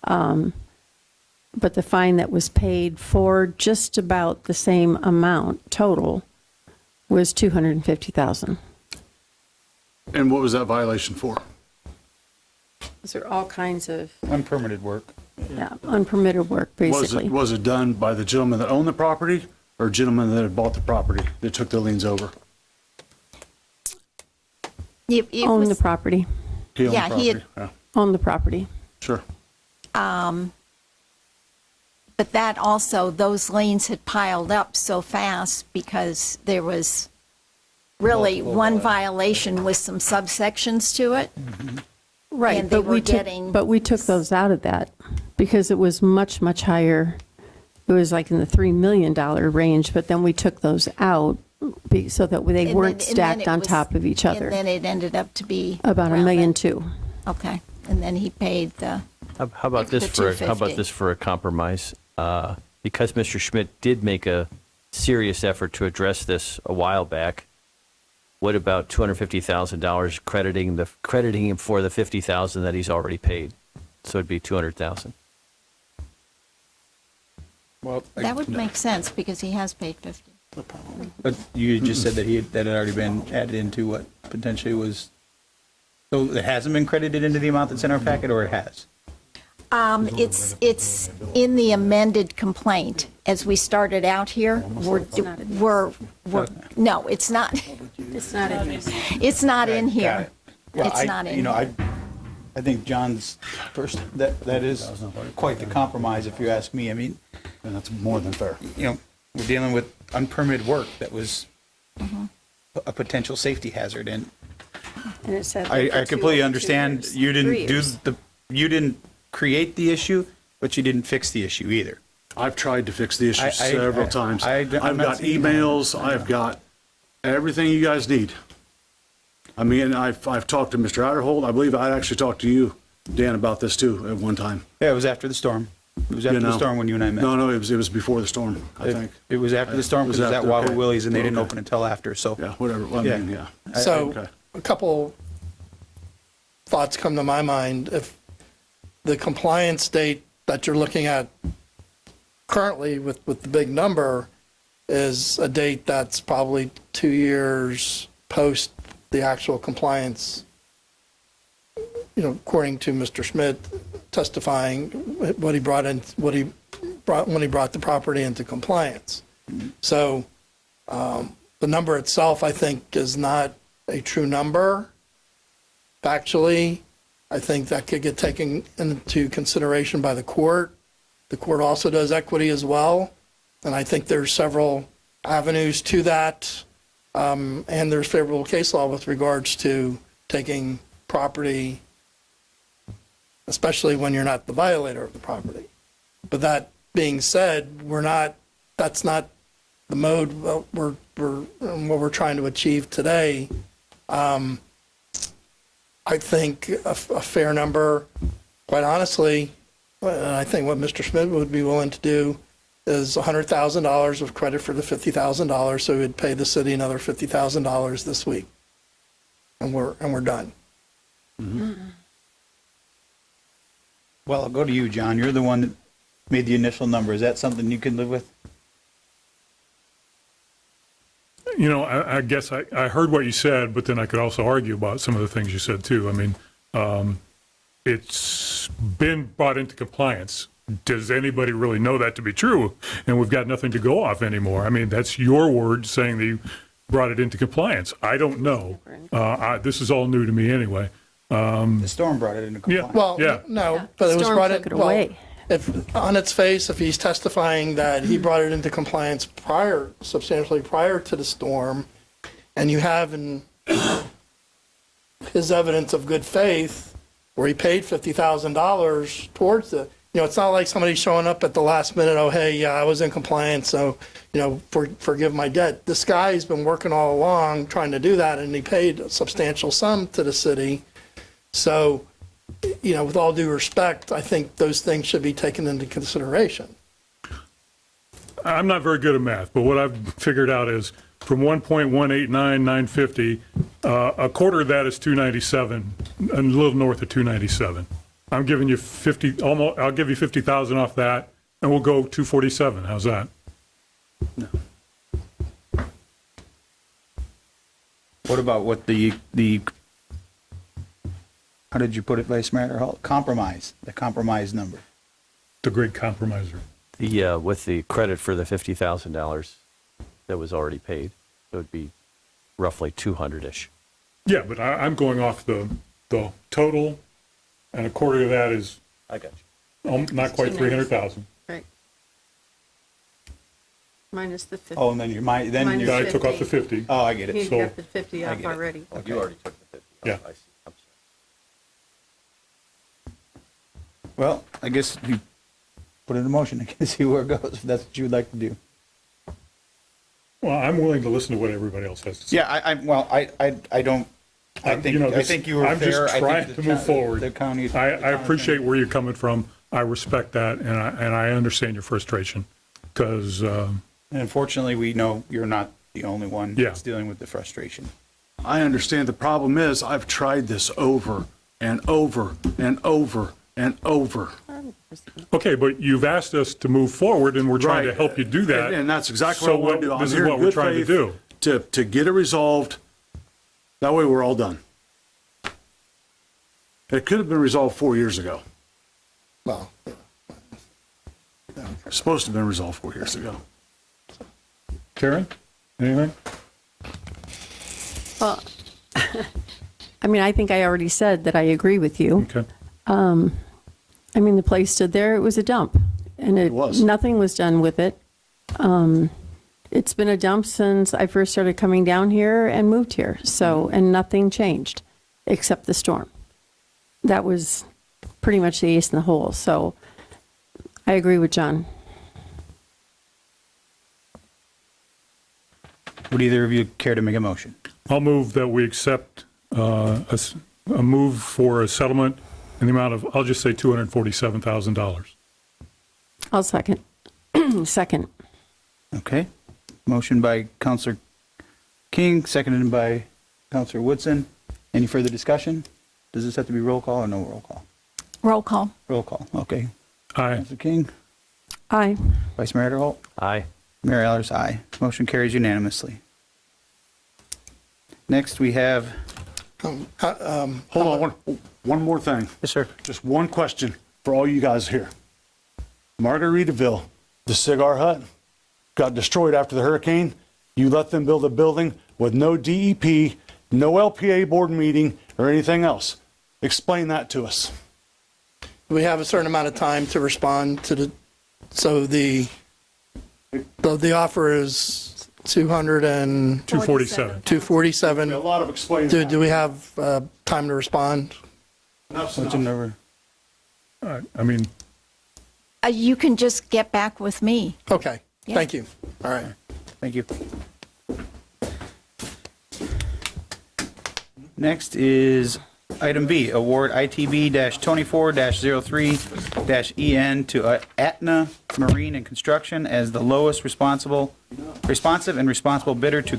But the fine that was paid for just about the same amount total was 250,000. And what was that violation for? Those are all kinds of Unpermitted work. unpermitted work, basically. Was it done by the gentleman that owned the property or gentleman that had bought the property that took the liens over? Own the property. He owned Yeah, the he property. Yeah, Own the property. sure. But that also, those liens had piled up so fast because there was really one violation with some subsections to it. Right, And they but were we getting. took those out of that because it was much, much higher. It was like in the $3 million range, but then we took those out so that they And weren't then stacked it on was- top of each other. And then it ended up to be. About around $1.2 million. that. Okay, and then he paid the. How about this The for, how about 250. this for a compromise? Because Mr. Schmidt did make a serious effort to address this a while back, what about $250,000 crediting him for the $50,000 that he's already paid? So it'd be $200,000. Well, That would make sense because he has paid 50. But you just said that that had already been added into what potentially was, so it hasn't been credited into the amount that's in our packet, or it has? It's in the amended complaint. As we started out here, we're no, it's not. It's not in here. It's not in Got here. it. Well, It's not in here. I think John's first, that is quite the compromise, if you ask me. I mean, And that's more than fair. we're dealing with unpermitted work that was a potential safety hazard, and And it said I completely understand you didn't 3 years. you didn't create the issue, but you didn't fix the issue either. I've tried to fix the issue I- several times. I'm I've not got saying- emails, I've got everything you guys need. I mean, I've talked to Mr. Adderhold. I believe I actually talked to you, Dan, about this too at one time. Yeah, it was after the storm. It was after the storm when you and I met. No, it was before the storm, I think. It was after the storm because it was at after, Wahoo okay. Willie's, and they didn't Okay. open until after, so. Yeah, whatever. Well, I mean, yeah. So, Okay. a couple thoughts come to my mind. If the compliance date that you're looking at currently with the big number is a date that's probably 2 years post the actual compliance, according to Mr. Schmidt testifying what he brought when he brought the property into compliance. So, the number itself, I think, is not a true number. Factually, I think that could get taken into consideration by the court. The court also does equity as well, and I think there's several avenues to that, and there's favorable case law with regards to taking property, especially when you're not the violator of the property. But that being said, that's not the mode what we're trying to achieve today. I think a fair number, quite honestly, and I think what Mr. Schmidt would be willing to do is $100,000 of credit for the $50,000, so he would pay the city another $50,000 this week, and we're done. Well, I'll go to you, John. You're the one that made the initial number. Is that something you can live with? I guess I heard what you said, but then I could also argue about some of the things you said too. I mean, it's been brought into compliance. Does anybody really know that to be true? And we've got nothing to go off anymore. I mean, that's your word saying that you brought it into compliance. I don't know. This is all new to me anyway. The storm brought it into compliance. Well, Yeah. no, but it was Storm brought took in, it well, away. if, on its face, if he's testifying that he brought it into compliance prior, substantially prior to the storm, and you have in his evidence of good faith, where he paid $50,000 towards it, it's not like somebody showing up at the last minute, oh, hey, yeah, I was in compliance, so, forgive my debt. This guy's been working all along trying to do that, and he paid a substantial sum to the city. So, with all due respect, I think those things should be taken into consideration. I'm not very good at math, but what I've figured out is from 1.189950, a quarter of that is 297, a little north of 297. I'm giving you 50, almost, I'll give you 50,000 off that, and we'll go 247. How's that? What about what the how did you put it, Vice Mayor Hall? The compromise number. The great compromiser. The, with the credit for the $50,000 that was already paid, it would be roughly 200-ish. Yeah, but I'm going off the total, and a quarter of that is I got not quite 300,000. Right. Minus the 50. Oh, and then Minus Yeah, I took off the 50. Oh, I get it. He So- got the 50 I off get it. already. Oh, you already took the 50. Yeah. I see. I'm sorry. Well, I guess you put it in motion. I can see where it goes, if that's what you would like to do. Well, I'm willing to listen to what everybody else has to say. Yeah, I don't, I think you were I'm fair. just I think trying the to move town- forward. The county. I appreciate where you're coming from. I respect that, and I understand your frustration, because, And unfortunately, we know you're not the only one Yeah. that's dealing with the frustration. I understand. The problem is I've tried this over and over and over and over. okay, but you've asked us to move forward, and we're trying to Right. help you do that. And that's exactly So what I want to do. I'm this is here in what we're good trying to faith do. To get it resolved. That way we're all done. It could have been resolved 4 years ago. Well, Supposed to have been resolved 4 years ago. Karen, anything? Well, I mean, I think I already said that I agree with you. Okay. I mean, the place stood there, it was a dump, and It was. nothing was done with it. It's been a dump since I first started coming down here and moved here, so, and nothing changed, except the storm. That was pretty much the ace in the hole, so I agree with John. Would either of you care to make a motion? I'll move that we accept a move for a settlement in the amount of, I'll just say $247,000. I'll second. Second. Okay. Motion by Counselor King, seconded by Counselor Woodson. Any further discussion? Does this have to be roll call or no roll call? Roll call. Roll call, okay. Aye. Counselor King, Aye. Vice Mayor Holt, Aye. Mayor Allers, aye. Motion carries unanimously. Next, we have, Hold on, one more thing. yes, sir. Just one question for all you guys here. Margaritaville, the cigar hut, got destroyed after the hurricane. You let them build a building with no DEP, no LPA board meeting, or anything else. Explain that to us. we have a certain amount of time to respond to the offer is 247. 247. A lot of explaining. Do we have time to respond? What's the number? I mean, You can just get back with me. Okay, Yeah. thank you. All right. Thank you. Next is item B, award ITB-24-03-EN to Aetna Marine and Construction as the lowest responsive and responsible bidder to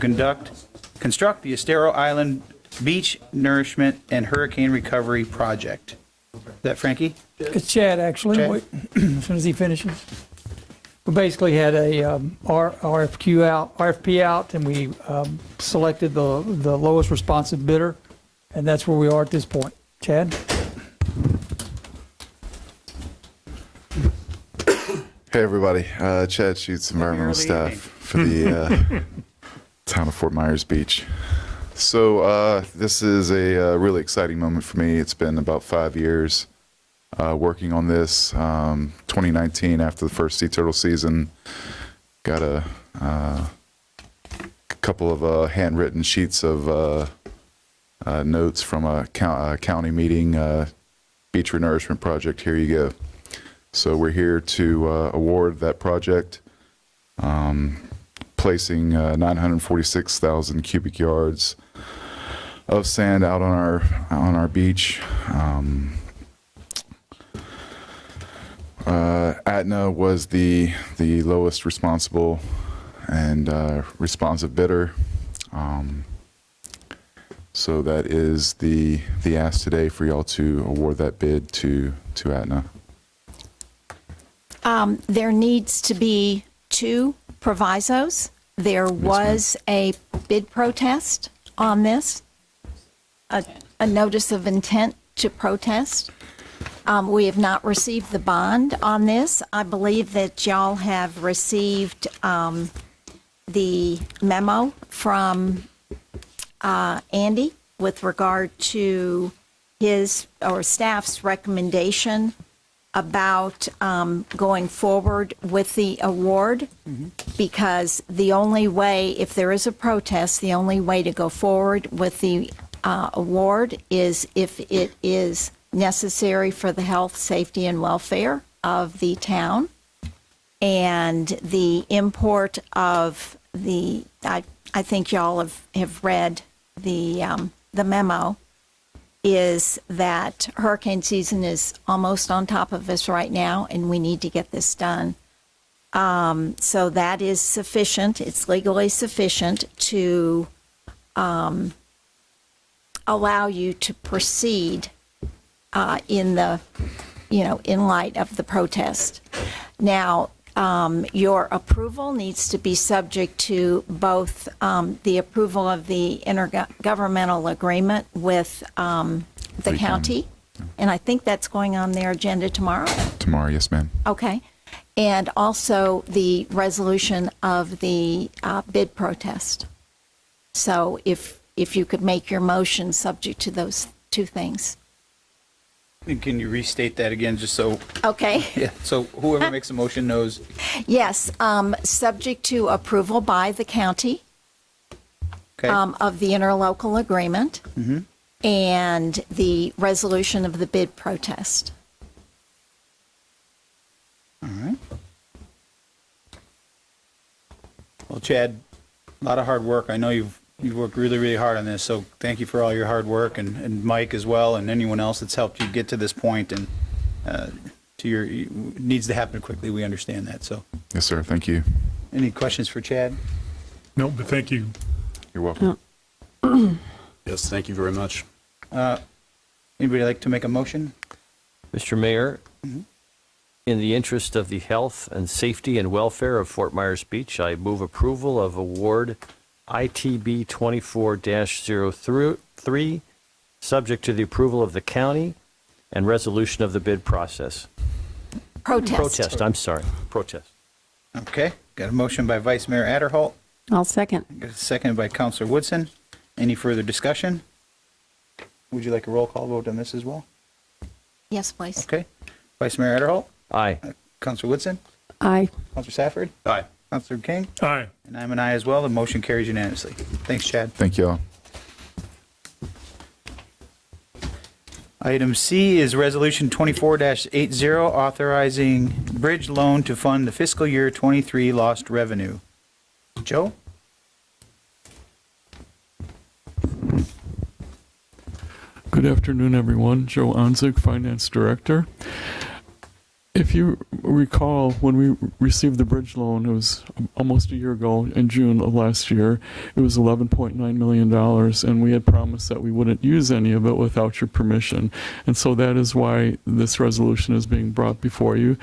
construct the Estero Island Beach Nourishment and Hurricane Recovery Project. Is that Frankie? It's Chad, actually. Chad? Wait, as soon as he finishes. We basically had a RFP out, and we selected the lowest responsive bidder, and that's where we are at this point. Chad? Hey everybody, Chad Sheets, environmental staff for the town of Fort Myers Beach. So this is a really exciting moment for me. It's been about 5 years working on this. 2019, after the first sea turtle season, got a couple of handwritten sheets of notes from a county meeting, beach renourishment project. Here you go. So we're here to award that project, placing 946,000 cubic yards of sand out on our beach. Aetna was the lowest responsible and responsive bidder. So that is the ask today, for y'all to award that bid to Aetna. There needs to be 2 provisos. There was a bid protest on this, a notice of intent to protest. We have not received the bond on this. I believe that y'all have received the memo from Andy with regard to his or staff's recommendation about going forward with the award, because the only way, if there is a protest, the only way to go forward with the award is if it is necessary for the health, safety, and welfare of the town. And the import of the, I think y'all have read the memo, is that hurricane season is almost on top of us right now, and we need to get this done. So that is sufficient. It's legally sufficient to allow you to proceed in the, in light of the protest. Now, your approval needs to be subject to both the approval of the intergovernmental agreement with the county, and I think that's going on their agenda tomorrow. Tomorrow, yes, ma'am. Okay. And also the resolution of the bid protest. So if you could make your motion subject to those 2 things. And can you restate that again, just so? Okay. Yeah. So whoever makes a motion knows. Yes, subject to approval by the county of the interlocal agreement and the resolution of the bid protest. All right. Well, Chad, a lot of hard work. I know you've worked really, really hard on this, so thank you for all your hard work, and Mike as well, and anyone else that's helped you get to this point, and it needs to happen quickly. We understand that, so. Yes, sir. Thank you. Any questions for Chad? No, but thank you. You're welcome. Yes, thank you very much. Anybody like to make a motion? Mr. Mayor, in the interest of the health and safety and welfare of Fort Myers Beach, I move approval of award ITB 24-03, subject to the approval of the county and resolution of the bid process. Protest. I'm sorry. Protest. Okay, got a motion by Vice Mayor Adderholt, I'll second. got a second by Councilor Woodson. Any further discussion? Would you like a roll call vote on this as well? Yes, please. Okay. Vice Mayor Adderholt, Aye. Councilor Woodson, Aye. Councilor Safford, Aye. Councilor King, Aye. and I'm an aye as well. The motion carries unanimously. Thanks, Chad. Thank y'all. Item C is Resolution 24-80, authorizing bridge loan to fund the fiscal year 23 lost revenue. Joe? Good afternoon, everyone. Joe Onzig, Finance Director. If you recall, when we received the bridge loan, it was almost a year ago, in June of last year, it was $11.9 million, and we had promised that we wouldn't use any of it without your permission. And so that is why this resolution is being brought before you.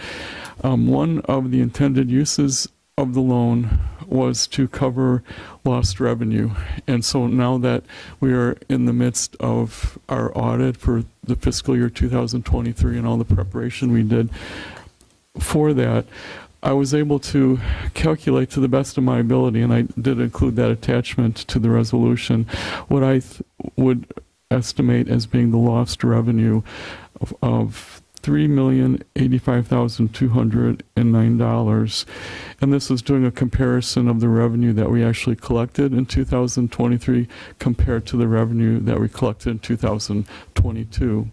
One of the intended uses of the loan was to cover lost revenue. And so now that we are in the midst of our audit for the fiscal year 2023 and all the preparation we did for that, I was able to calculate to the best of my ability, and I did include that attachment to the resolution, what I would estimate as being the lost revenue of $3,085,209. And this is doing a comparison of the revenue that we actually collected in 2023 compared to the revenue that we collected in 2022.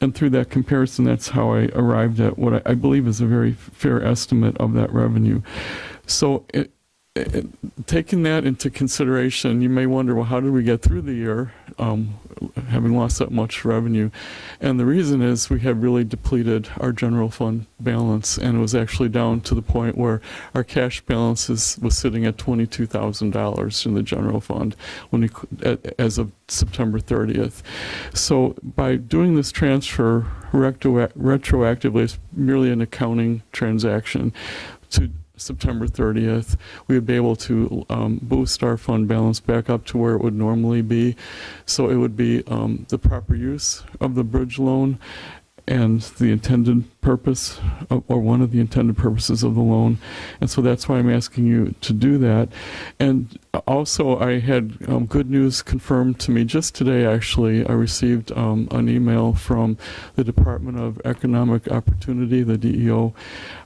And through that comparison, that's how I arrived at what I believe is a very fair estimate of that revenue. So taking that into consideration, you may wonder, well, how did we get through the year having lost that much revenue? And the reason is we have really depleted our general fund balance, and it was actually down to the point where our cash balance was sitting at $22,000 in the general fund as of September 30th. So by doing this transfer retroactively, it's merely an accounting transaction to September 30th, we would be able to boost our fund balance back up to where it would normally be. So it would be the proper use of the bridge loan and the intended purpose, or one of the intended purposes of the loan. And so that's why I'm asking you to do that. And also, I had good news confirmed to me just today, actually. I received an email from the Department of Economic Opportunity, the DEO,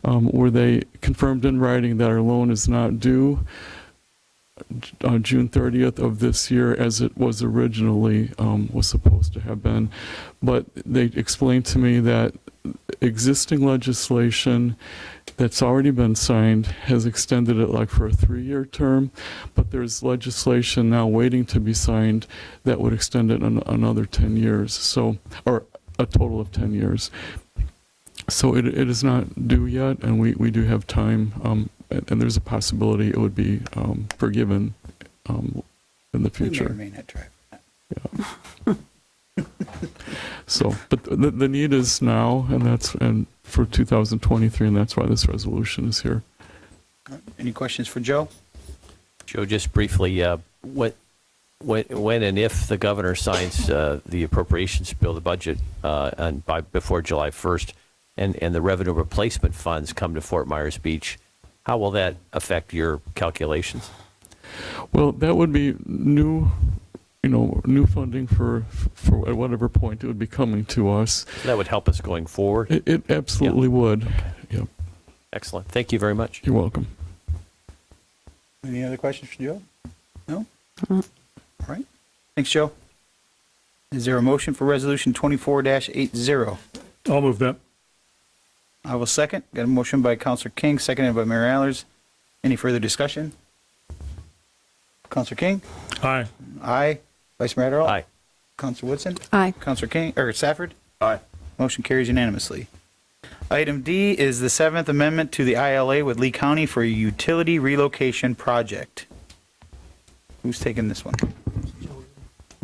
where they confirmed in writing that our loan is not due on June 30th of this year as it was originally was supposed to have been. But they explained to me that existing legislation that's already been signed has extended it like for a 3-year term, but there's legislation now waiting to be signed that would extend it another 10 years, so, or a total of 10 years. So it is not due yet, and we do have time, and there's a possibility it would be forgiven in the future. We may or may not try. Yeah. So, but the need is now, and for 2023, and that's why this resolution is here. Any questions for Joe? Joe, just briefly, when and if the governor signs the appropriations bill, the budget, before July 1st, and the revenue replacement funds come to Fort Myers Beach, how will that affect your calculations? Well, that would be new funding for at whatever point it would be coming to us. So that would help us going forward? It absolutely would. Okay. Yep. Excellent. Thank you very much. You're welcome. Any other questions for Joe? No? All right. Thanks, Joe. Is there a motion for Resolution 24-80? I'll move that. I will second. Got a motion by Counselor King, seconded by Mayor Allers. Any further discussion? Counselor King? Aye. Aye. Vice Mayor Adderall? Aye. Counselor Woodson? Aye. Counselor King, or Safford? Aye. Motion carries unanimously. Item D is the 7th Amendment to the ILA with Lee County for a utility relocation project. Who's taking this one?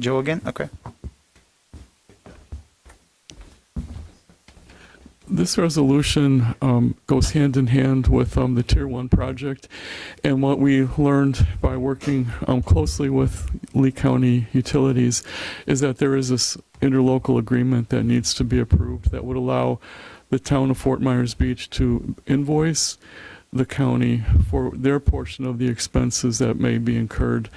Joe again? Okay. This resolution goes hand in hand with the Tier 1 project, and what we learned by working closely with Lee County Utilities is that there is this interlocal agreement that needs to be approved that would allow the town of Fort Myers Beach to invoice the county for their portion of the expenses that may be incurred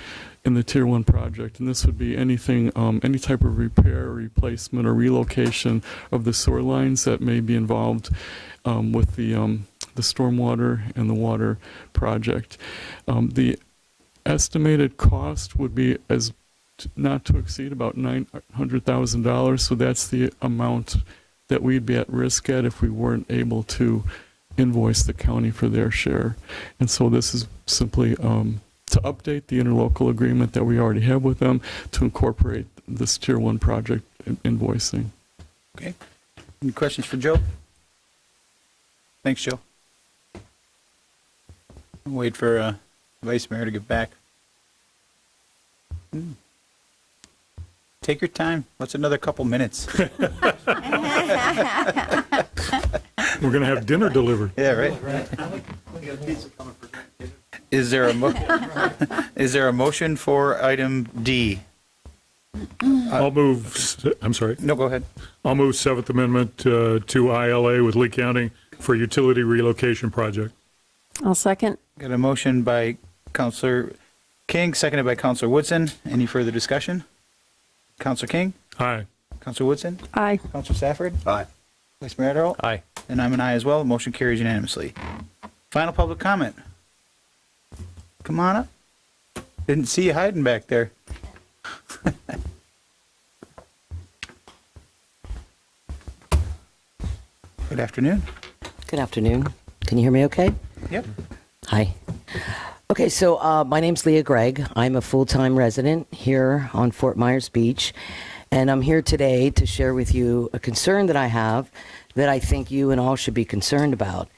in the Tier 1 project. And this would be anything, any type of repair, replacement, or relocation of the sewer lines that may be involved with the stormwater and the water project. The estimated cost would be not to exceed about $900,000. So that's the amount that we'd be at risk at if we weren't able to invoice the county for their share. And so this is simply to update the interlocal agreement that we already have with them to incorporate this Tier 1 project invoicing. Okay. Any questions for Joe? Thanks, Joe. I'll wait for Vice Mayor to get back. Take your time. What's another couple minutes? We're going to have dinner delivered. Yeah, right. Is there a motion for item D? I'll move, I'm sorry. No, go ahead. I'll move 7th Amendment to ILA with Lee County for utility relocation project. I'll second. Got a motion by Counselor King, seconded by Counselor Woodson. Any further discussion? Counselor King? Aye. Counselor Woodson? Aye. Counselor Stafford? Aye. Vice Mayor Earl? Aye. And I'm an aye as well. Motion carries unanimously. Final public comment. Come on up. Didn't see you hiding back there. Good afternoon. Good afternoon. Can you hear me okay? Yep. Hi. Okay, so my name's Leah Gregg. I'm a full-time resident here on Fort Myers Beach, and I'm here today to share with you a concern that I have that I think you and all should be concerned about.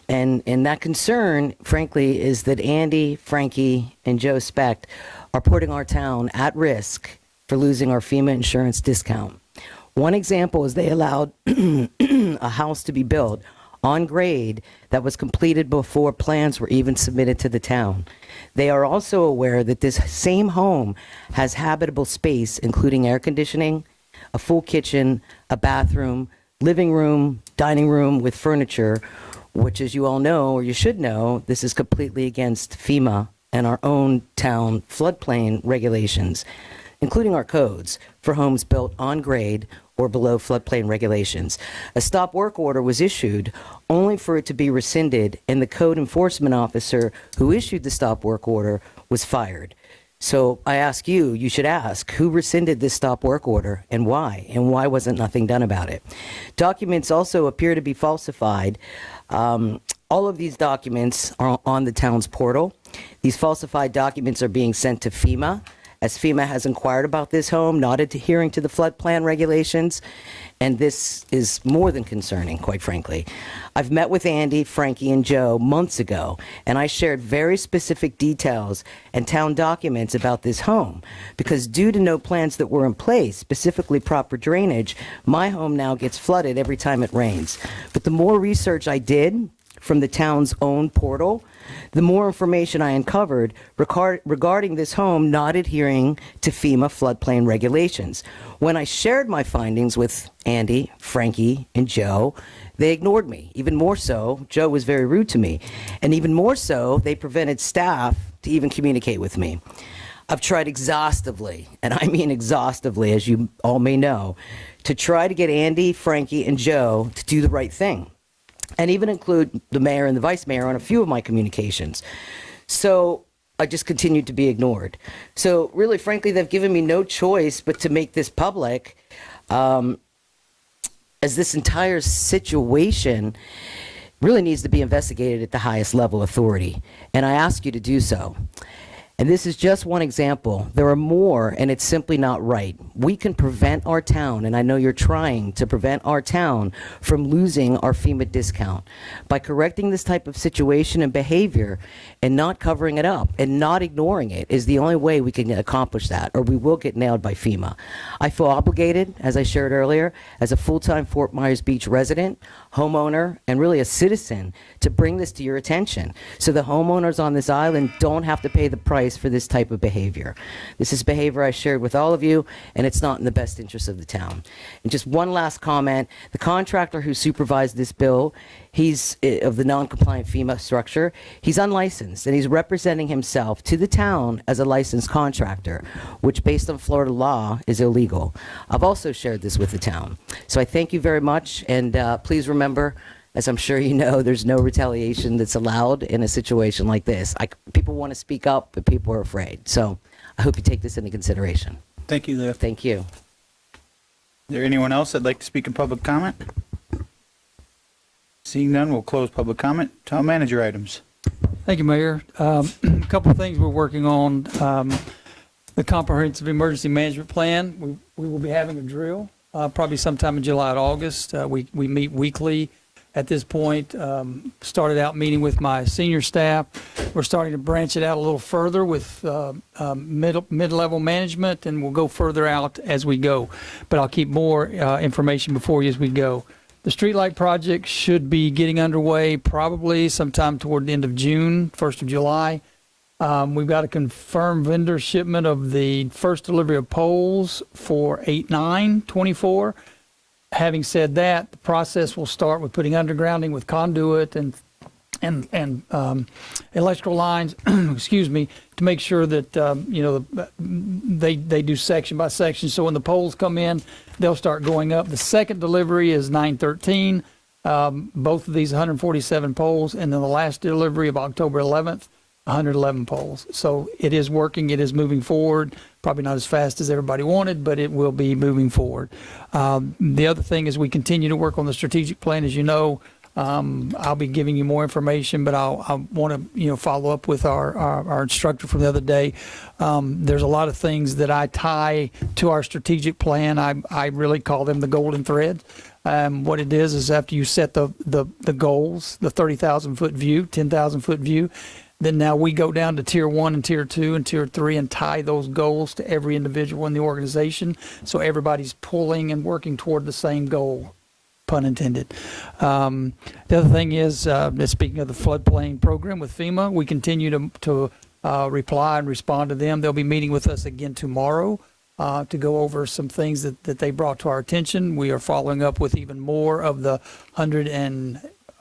And that concern, frankly, is that Andy, Frankie, and Joe Specht are putting our town at risk for losing our FEMA insurance discount. One example is they allowed a house to be built on grade that was completed before plans were even submitted to the town. They are also aware that this same home has habitable space, including air conditioning, a full kitchen, a bathroom, living room, dining room with furniture, which, as you all know, or you should know, this is completely against FEMA and our own town floodplain regulations, including our codes for homes built on grade or below floodplain regulations. A stop work order was issued only for it to be rescinded, and the code enforcement officer who issued the stop work order was fired. So I ask you, you should ask, who rescinded this stop work order and why wasn't nothing done about it? Documents also appear to be falsified. All of these documents are on the town's portal. These falsified documents are being sent to FEMA, as FEMA has inquired about this home, not adhering to the flood plan regulations, and this is more than concerning, quite frankly. I've met with Andy, Frankie, and Joe months ago, and I shared very specific details and town documents about this home, because due to no plans that were in place, specifically proper drainage, my home now gets flooded every time it rains. But the more research I did from the town's own portal, the more information I uncovered regarding this home not adhering to FEMA floodplain regulations. When I shared my findings with Andy, Frankie, and Joe, they ignored me. Even more so, Joe was very rude to me. And even more so, they prevented staff to even communicate with me. I've tried exhaustively, and I mean exhaustively, as you all may know, to try to get Andy, Frankie, and Joe to do the right thing, and even include the mayor and the vice mayor on a few of my communications. So I just continued to be ignored. So really, frankly, they've given me no choice but to make this public, as this entire situation really needs to be investigated at the highest level authority. And I ask you to do so. And this is just one example. There are more, and it's simply not right. We can prevent our town, and I know you're trying to prevent our town from losing our FEMA discount by correcting this type of situation and behavior and not covering it up and not ignoring it is the only way we can accomplish that, or we will get nailed by FEMA. I feel obligated, as I shared earlier, as a full-time Fort Myers Beach resident, homeowner, and really a citizen to bring this to your attention so the homeowners on this island don't have to pay the price for this type of behavior. This is behavior I shared with all of you, and it's not in the best interest of the town. And just one last comment, the contractor who supervised this bill, he's of the non-compliant FEMA structure, he's unlicensed, and he's representing himself to the town as a licensed contractor, which based on Florida law is illegal. I've also shared this with the town. So I thank you very much, and please remember, as I'm sure you know, there's no retaliation that's allowed in a situation like this. People want to speak up, but people are afraid. So I hope you take this into consideration. Thank you, Leah. Thank you. Is there anyone else that'd like to speak in public comment? Seeing none, we'll close public comment. Town manager items. Thank you, Mayor. A couple of things we're working on. The comprehensive emergency management plan. We will be having a drill probably sometime in July or August. We meet weekly at this point. Started out meeting with my senior staff. We're starting to branch it out a little further with mid-level management, and we'll go further out as we go. But I'll keep more information before you as we go. The streetlight project should be getting underway probably sometime toward the end of June, 1st of July. We've got a confirmed vendor shipment of the first delivery of poles for 8/9/24. Having said that, the process will start with putting undergrounding with conduit and electrical lines, excuse me, to make sure that, they do section by section. So when the poles come in, they'll start going up. The second delivery is 9/13. Both of these 147 poles, and then the last delivery of October 11th, 111 poles. So it is working. It is moving forward. Probably not as fast as everybody wanted, but it will be moving forward. The other thing is we continue to work on the strategic plan. As you know, I'll be giving you more information, but I want to follow up with our instructor from the other day. There's a lot of things that I tie to our strategic plan. I really call them the golden threads. What it is after you set the goals, the 30,000 foot view, 10,000 foot view, then now we go down to tier 1 and tier 2 and tier 3 and tie those goals to every individual in the organization. So everybody's pulling and working toward the same goal, pun intended. The other thing is, speaking of the floodplain program with FEMA, we continue to reply and respond to them. They'll be meeting with us again tomorrow to go over some things that they brought to our attention. We are following up with even more of the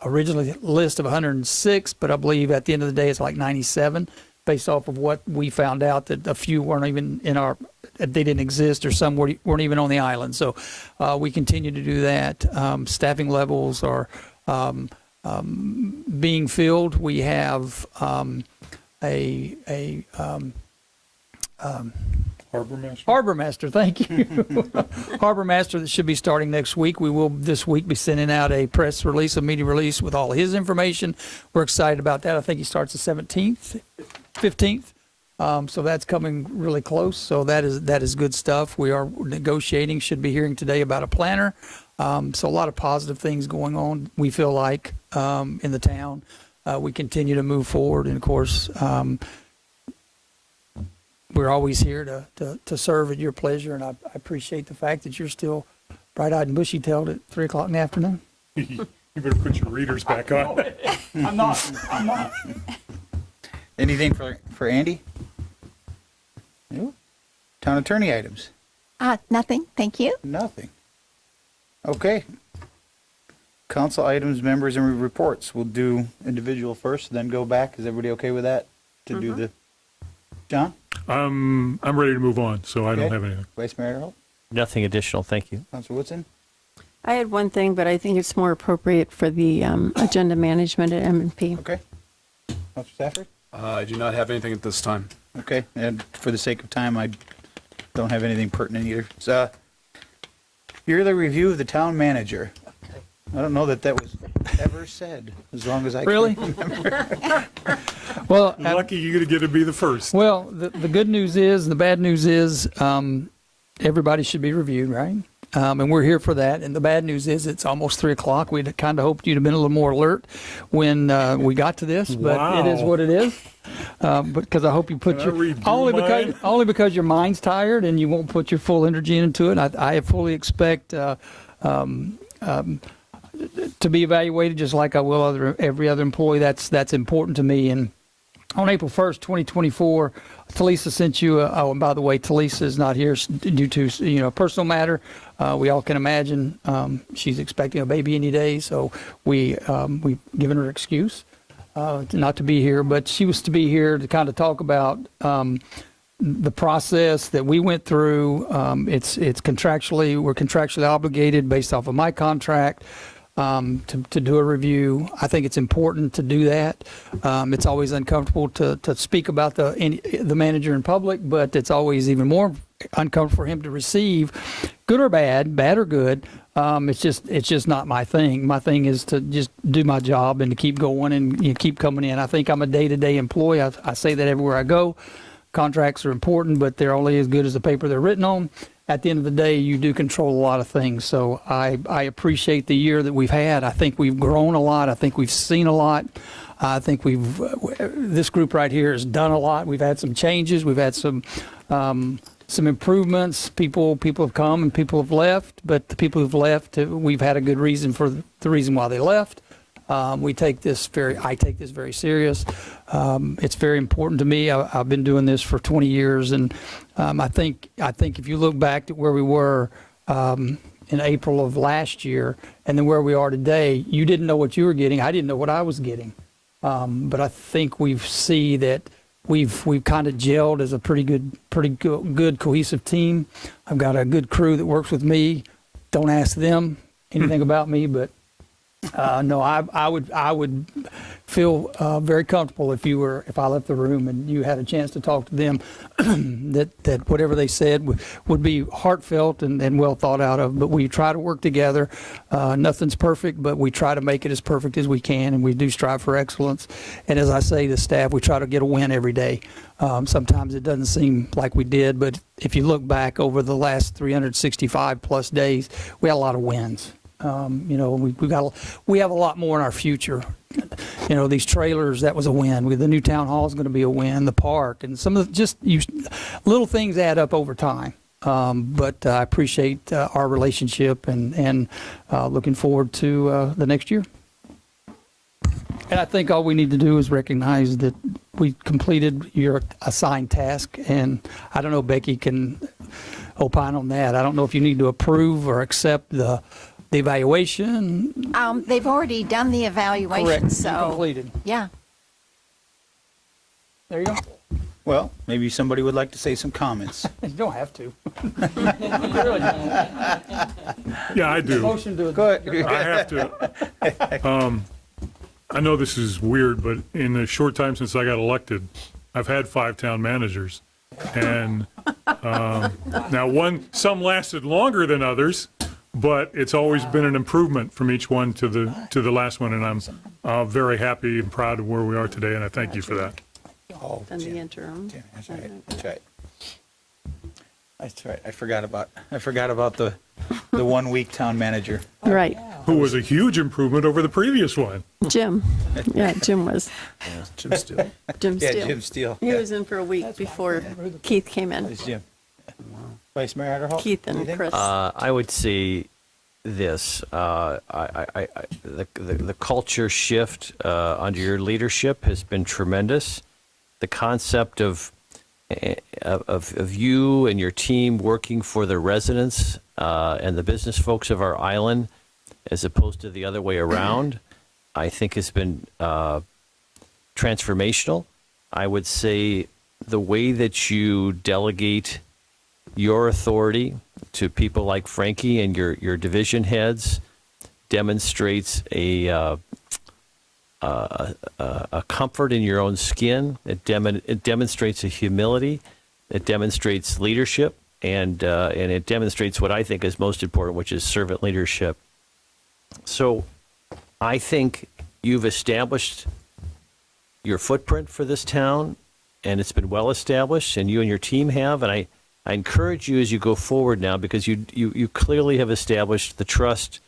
originally list of 106, but I believe at the end of the day it's like 97, based off of what we found out that a few weren't even they didn't exist, or some weren't even on the island. So we continue to do that. Staffing levels are being filled. We have Harbor Master, thank you. Harbor Master that should be starting next week. We will this week be sending out a press release, a media release with all his information. We're excited about that. I think he starts the 17th, 15th. So that's coming really close. So that is good stuff. We are negotiating, should be hearing today about a planner. So a lot of positive things going on, we feel like, in the town. We continue to move forward. And of course, we're always here to serve at your pleasure, and I appreciate the fact that you're still bright-eyed and bushy-tailed at 3 o'clock in the afternoon. You better put your readers back on. I'm not. Anything for Andy? No? Town attorney items? Nothing, thank you. Nothing. Okay. Council items, members, and reports. We'll do individual first, then go back. Is everybody okay with that? To do the... John? I'm ready to move on, so I don't have anything. Vice Mayor Holt? Nothing additional, thank you. Councilor Woodson? I had one thing, but I think it's more appropriate for the agenda management at M&P. Okay. Councilor Stafford? I do not have anything at this time. Okay, and for the sake of time, I don't have anything pertinent either. So, yearly review of the town manager. I don't know that was ever said, as long as I Really? can remember. Well, Lucky you get to be the first. Well, the good news is, the bad news is, everybody should be reviewed, right? And we're here for that. And the bad news is it's almost 3 o'clock. We'd kind of hoped you'd have been a little more alert when we got to this, but It is what it is. Because I hope you put only because your mind's tired and you won't put your full energy into it. I fully expect to be evaluated just like I will every other employee. That's important to me. And on April 1st, 2024, Talisa sent you and by the way, Talisa is not here due to a personal matter. We all can imagine she's expecting a baby any day, so we've given her an excuse not to be here, but she was to be here to kind of talk about the process that we went through. We're contractually obligated based off of my contract to do a review. I think it's important to do that. It's always uncomfortable to speak about the manager in public, but it's always even more uncomfortable for him to receive, good or bad or good. It's just not my thing. My thing is to just do my job and to keep going and keep coming in. I think I'm a day-to-day employee. I say that everywhere I go. Contracts are important, but they're only as good as the paper they're written on. At the end of the day, you do control a lot of things. So I appreciate the year that we've had. I think we've grown a lot. I think we've seen a lot. I think this group right here has done a lot. We've had some changes. We've had some improvements. People have come and people have left, but the people who've left, we've had a good reason for the reason why they left. I take this very serious. It's very important to me. I've been doing this for 20 years, and I think if you look back at where we were in April of last year and then where we are today, you didn't know what you were getting. I didn't know what I was getting. But I think we see that we've kind of gelled as a pretty good cohesive team. I've got a good crew that works with me. Don't ask them anything about me, but no, I would feel very comfortable if I left the room and you had a chance to talk to them, that whatever they said would be heartfelt and well thought out of. But we try to work together. Nothing's perfect, but we try to make it as perfect as we can, and we do strive for excellence. And as I say to staff, we try to get a win every day. Sometimes it doesn't seem like we did, but if you look back over the last 365 plus days, we had a lot of wins. We have a lot more in our future. These trailers, that was a win. The new town hall is going to be a win. The park and some of the little things add up over time. But I appreciate our relationship and looking forward to the next year. And I think all we need to do is recognize that we completed your assigned task. And I don't know, Becky can opine on that. I don't know if you need to approve or accept the evaluation. They've already done the evaluation, Correct. so. Completed. Yeah. There you go. Well, maybe somebody would like to say some comments. You don't have to. Yeah, I do. Motion to Go ahead. I have to. I know this is weird, but in the short time since I got elected, I've had 5 town managers. And now some lasted longer than others, but it's always been an improvement from each one to the last one. And I'm very happy and proud of where we are today, and I thank you for that. Oh, And the interim. That's right. That's right. That's right. I forgot about the 1 week town manager. Right. Who was a huge improvement over the previous one. Jim. Yeah, Jim was. Jim Steele. Jim Yeah, Steele. Jim Steele. He Yeah. was in for a week before Keith came in. It's Jim. Vice Mayor Adderhall? Keith and Chris. I would say this: the culture shift under your leadership has been tremendous. The concept of you and your team working for the residents and the business folks of our island, as opposed to the other way around, I think has been transformational. I would say the way that you delegate your authority to people like Frankie and your division heads demonstrates a comfort in your own skin. It demonstrates a humility. It demonstrates leadership, and it demonstrates what I think is most important, which is servant leadership. So I think you've established your footprint for this town, and it's been well established, and you and your team have. And I encourage you as you go forward now, because you clearly have established the trust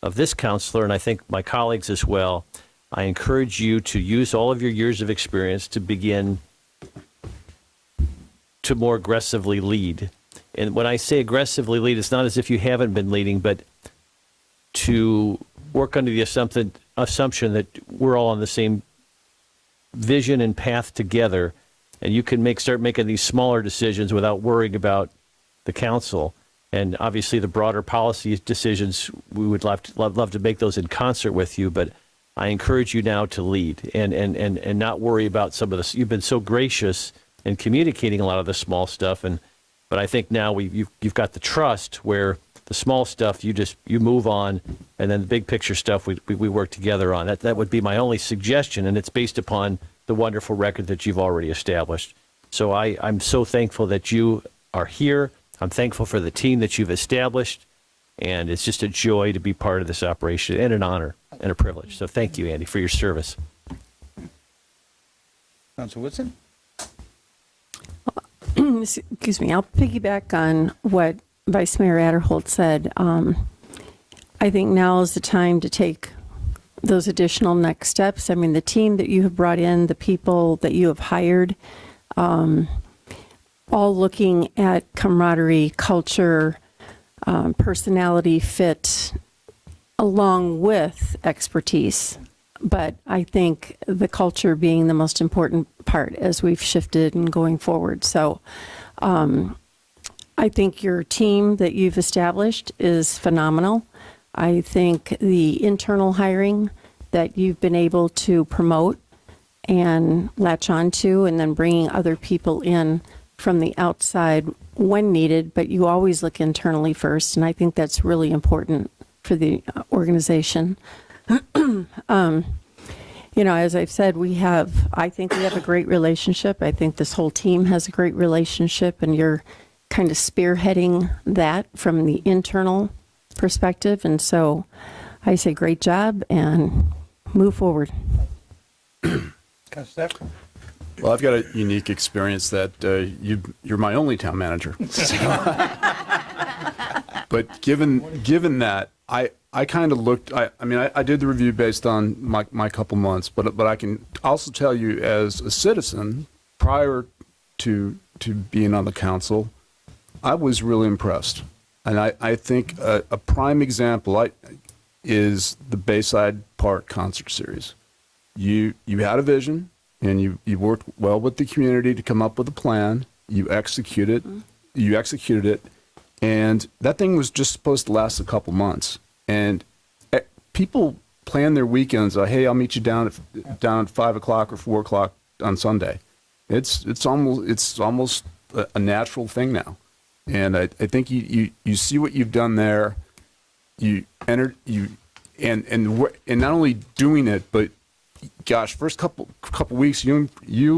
of this counselor, and I think my colleagues as well. I encourage you to use all of your years of experience to begin to more aggressively lead. And when I say aggressively lead, it's not as if you haven't been leading, but to work under the assumption that we're all on the same vision and path together, and you can start making these smaller decisions without worrying about the council. And obviously the broader policy decisions, we would love to make those in concert with you, but I encourage you now to lead and not worry about some of this. You've been so gracious in communicating a lot of the small stuff, but I think now you've got the trust where the small stuff you move on, and then the big picture stuff we work together on. That would be my only suggestion, and it's based upon the wonderful record that you've already established. So I'm so thankful that you are here. I'm thankful for the team that you've established, and it's just a joy to be part of this operation, and an honor and a privilege. So thank you, Andy, for your service. Councilor Woodson? Excuse me, I'll piggyback on what Vice Mayor Adderholt said. I think now is the time to take those additional next steps. I mean, the team that you have brought in, the people that you have hired, all looking at camaraderie, culture, personality fit, along with expertise. But I think the culture being the most important part as we've shifted and going forward. So I think your team that you've established is phenomenal. I think the internal hiring that you've been able to promote and latch onto, and then bringing other people in from the outside when needed, but you always look internally first, and I think that's really important for the organization. You know, as I've said, I think we have a great relationship. I think this whole team has a great relationship, and you're kind of spearheading that from the internal perspective. And so I say great job and move forward. Well, I've got a unique experience that you're my only town manager. But given that, I kind of looked. I mean, I did the review based on my couple months, but I can also tell you as a citizen prior to being on the council, I was really impressed, and I think a prime example is the Bayside Park concert series. You had a vision, and you worked well with the community to come up with a plan. You executed it, and that thing was just supposed to last a couple months. And people plan their weekends. Hey, I'll meet you down at 5 o'clock or 4 o'clock on Sunday. It's almost a natural thing now, and I think you see what you've done there. And not only doing it, but gosh, first couple weeks, you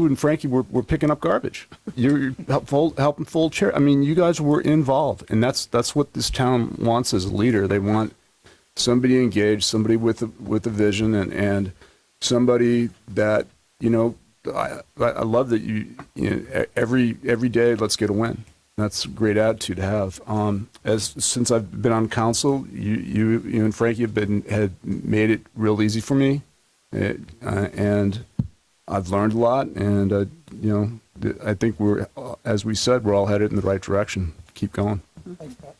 and Frankie were picking up garbage. You're helping fold chair. I mean, you guys were involved, and that's what this town wants as a leader. They want somebody engaged, somebody with a vision, and somebody that, you know, I love that you know, every day, let's get a win. That's a great attitude to have. Since I've been on council, you and Frankie had made it real easy for me. And I've learned a lot, and you know, I think as we said, we're all headed in the right direction. Keep going. Thanks, Pat.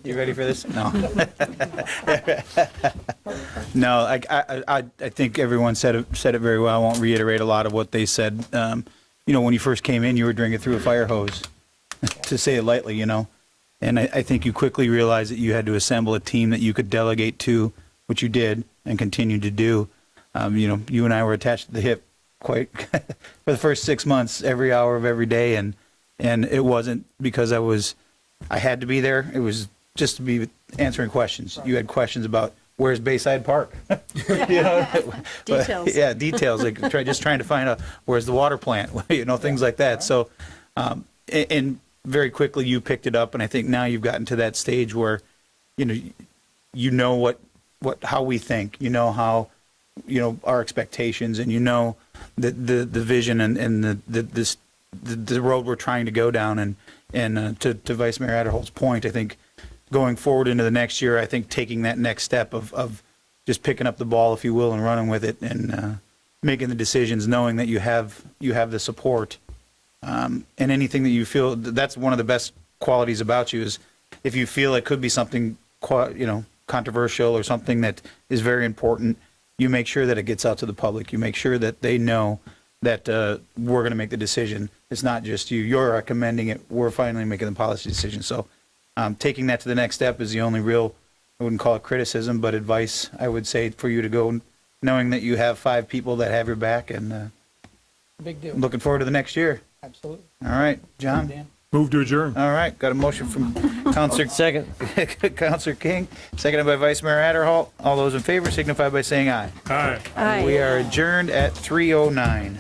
You ready for this? No. No, I think everyone said it very well. I won't reiterate a lot of what they said. You know, when you first came in, you were drinking through a fire hose, to say it lightly, you know. And I think you quickly realized that you had to assemble a team that you could delegate to, which you did and continue to do. You know, you and I were attached to the hip quite for the first 6 months, every hour of every day, and it wasn't because I had to be there. It was just to be answering questions. You had questions about where's Bayside Park, you know, Details. yeah, details. Like just trying to find out where's the water plant, you know, things like that. So, and very quickly you picked it up, and I think now you've gotten to that stage where, you know how we think, you know how, you know, our expectations, and you know the vision and the road we're trying to go down, and to Vice Mayor Adderholt's point, I think going forward into the next year, I think taking that next step of just picking up the ball, if you will, and running with it, and making the decisions, knowing that you have the support, and anything that you feel, that's one of the best qualities about you, is if you feel it could be something, you know, controversial or something that is very important, you make sure that it gets out to the public. You make sure that they know that we're going to make the decision. It's not just you're recommending it. We're finally making the policy decision. So taking that to the next step is the only real, I wouldn't call it criticism, but advice I would say for you to go, knowing that you have 5 people that have your back, and Big deal. looking forward to the next year. Absolutely. All right, John. Move to adjourn. All right, got a motion from Counselor Second. Counselor King, seconded by Vice Mayor Adderholt. All those in favor signify by saying aye. Aye. Aye. We are adjourned at 3:09.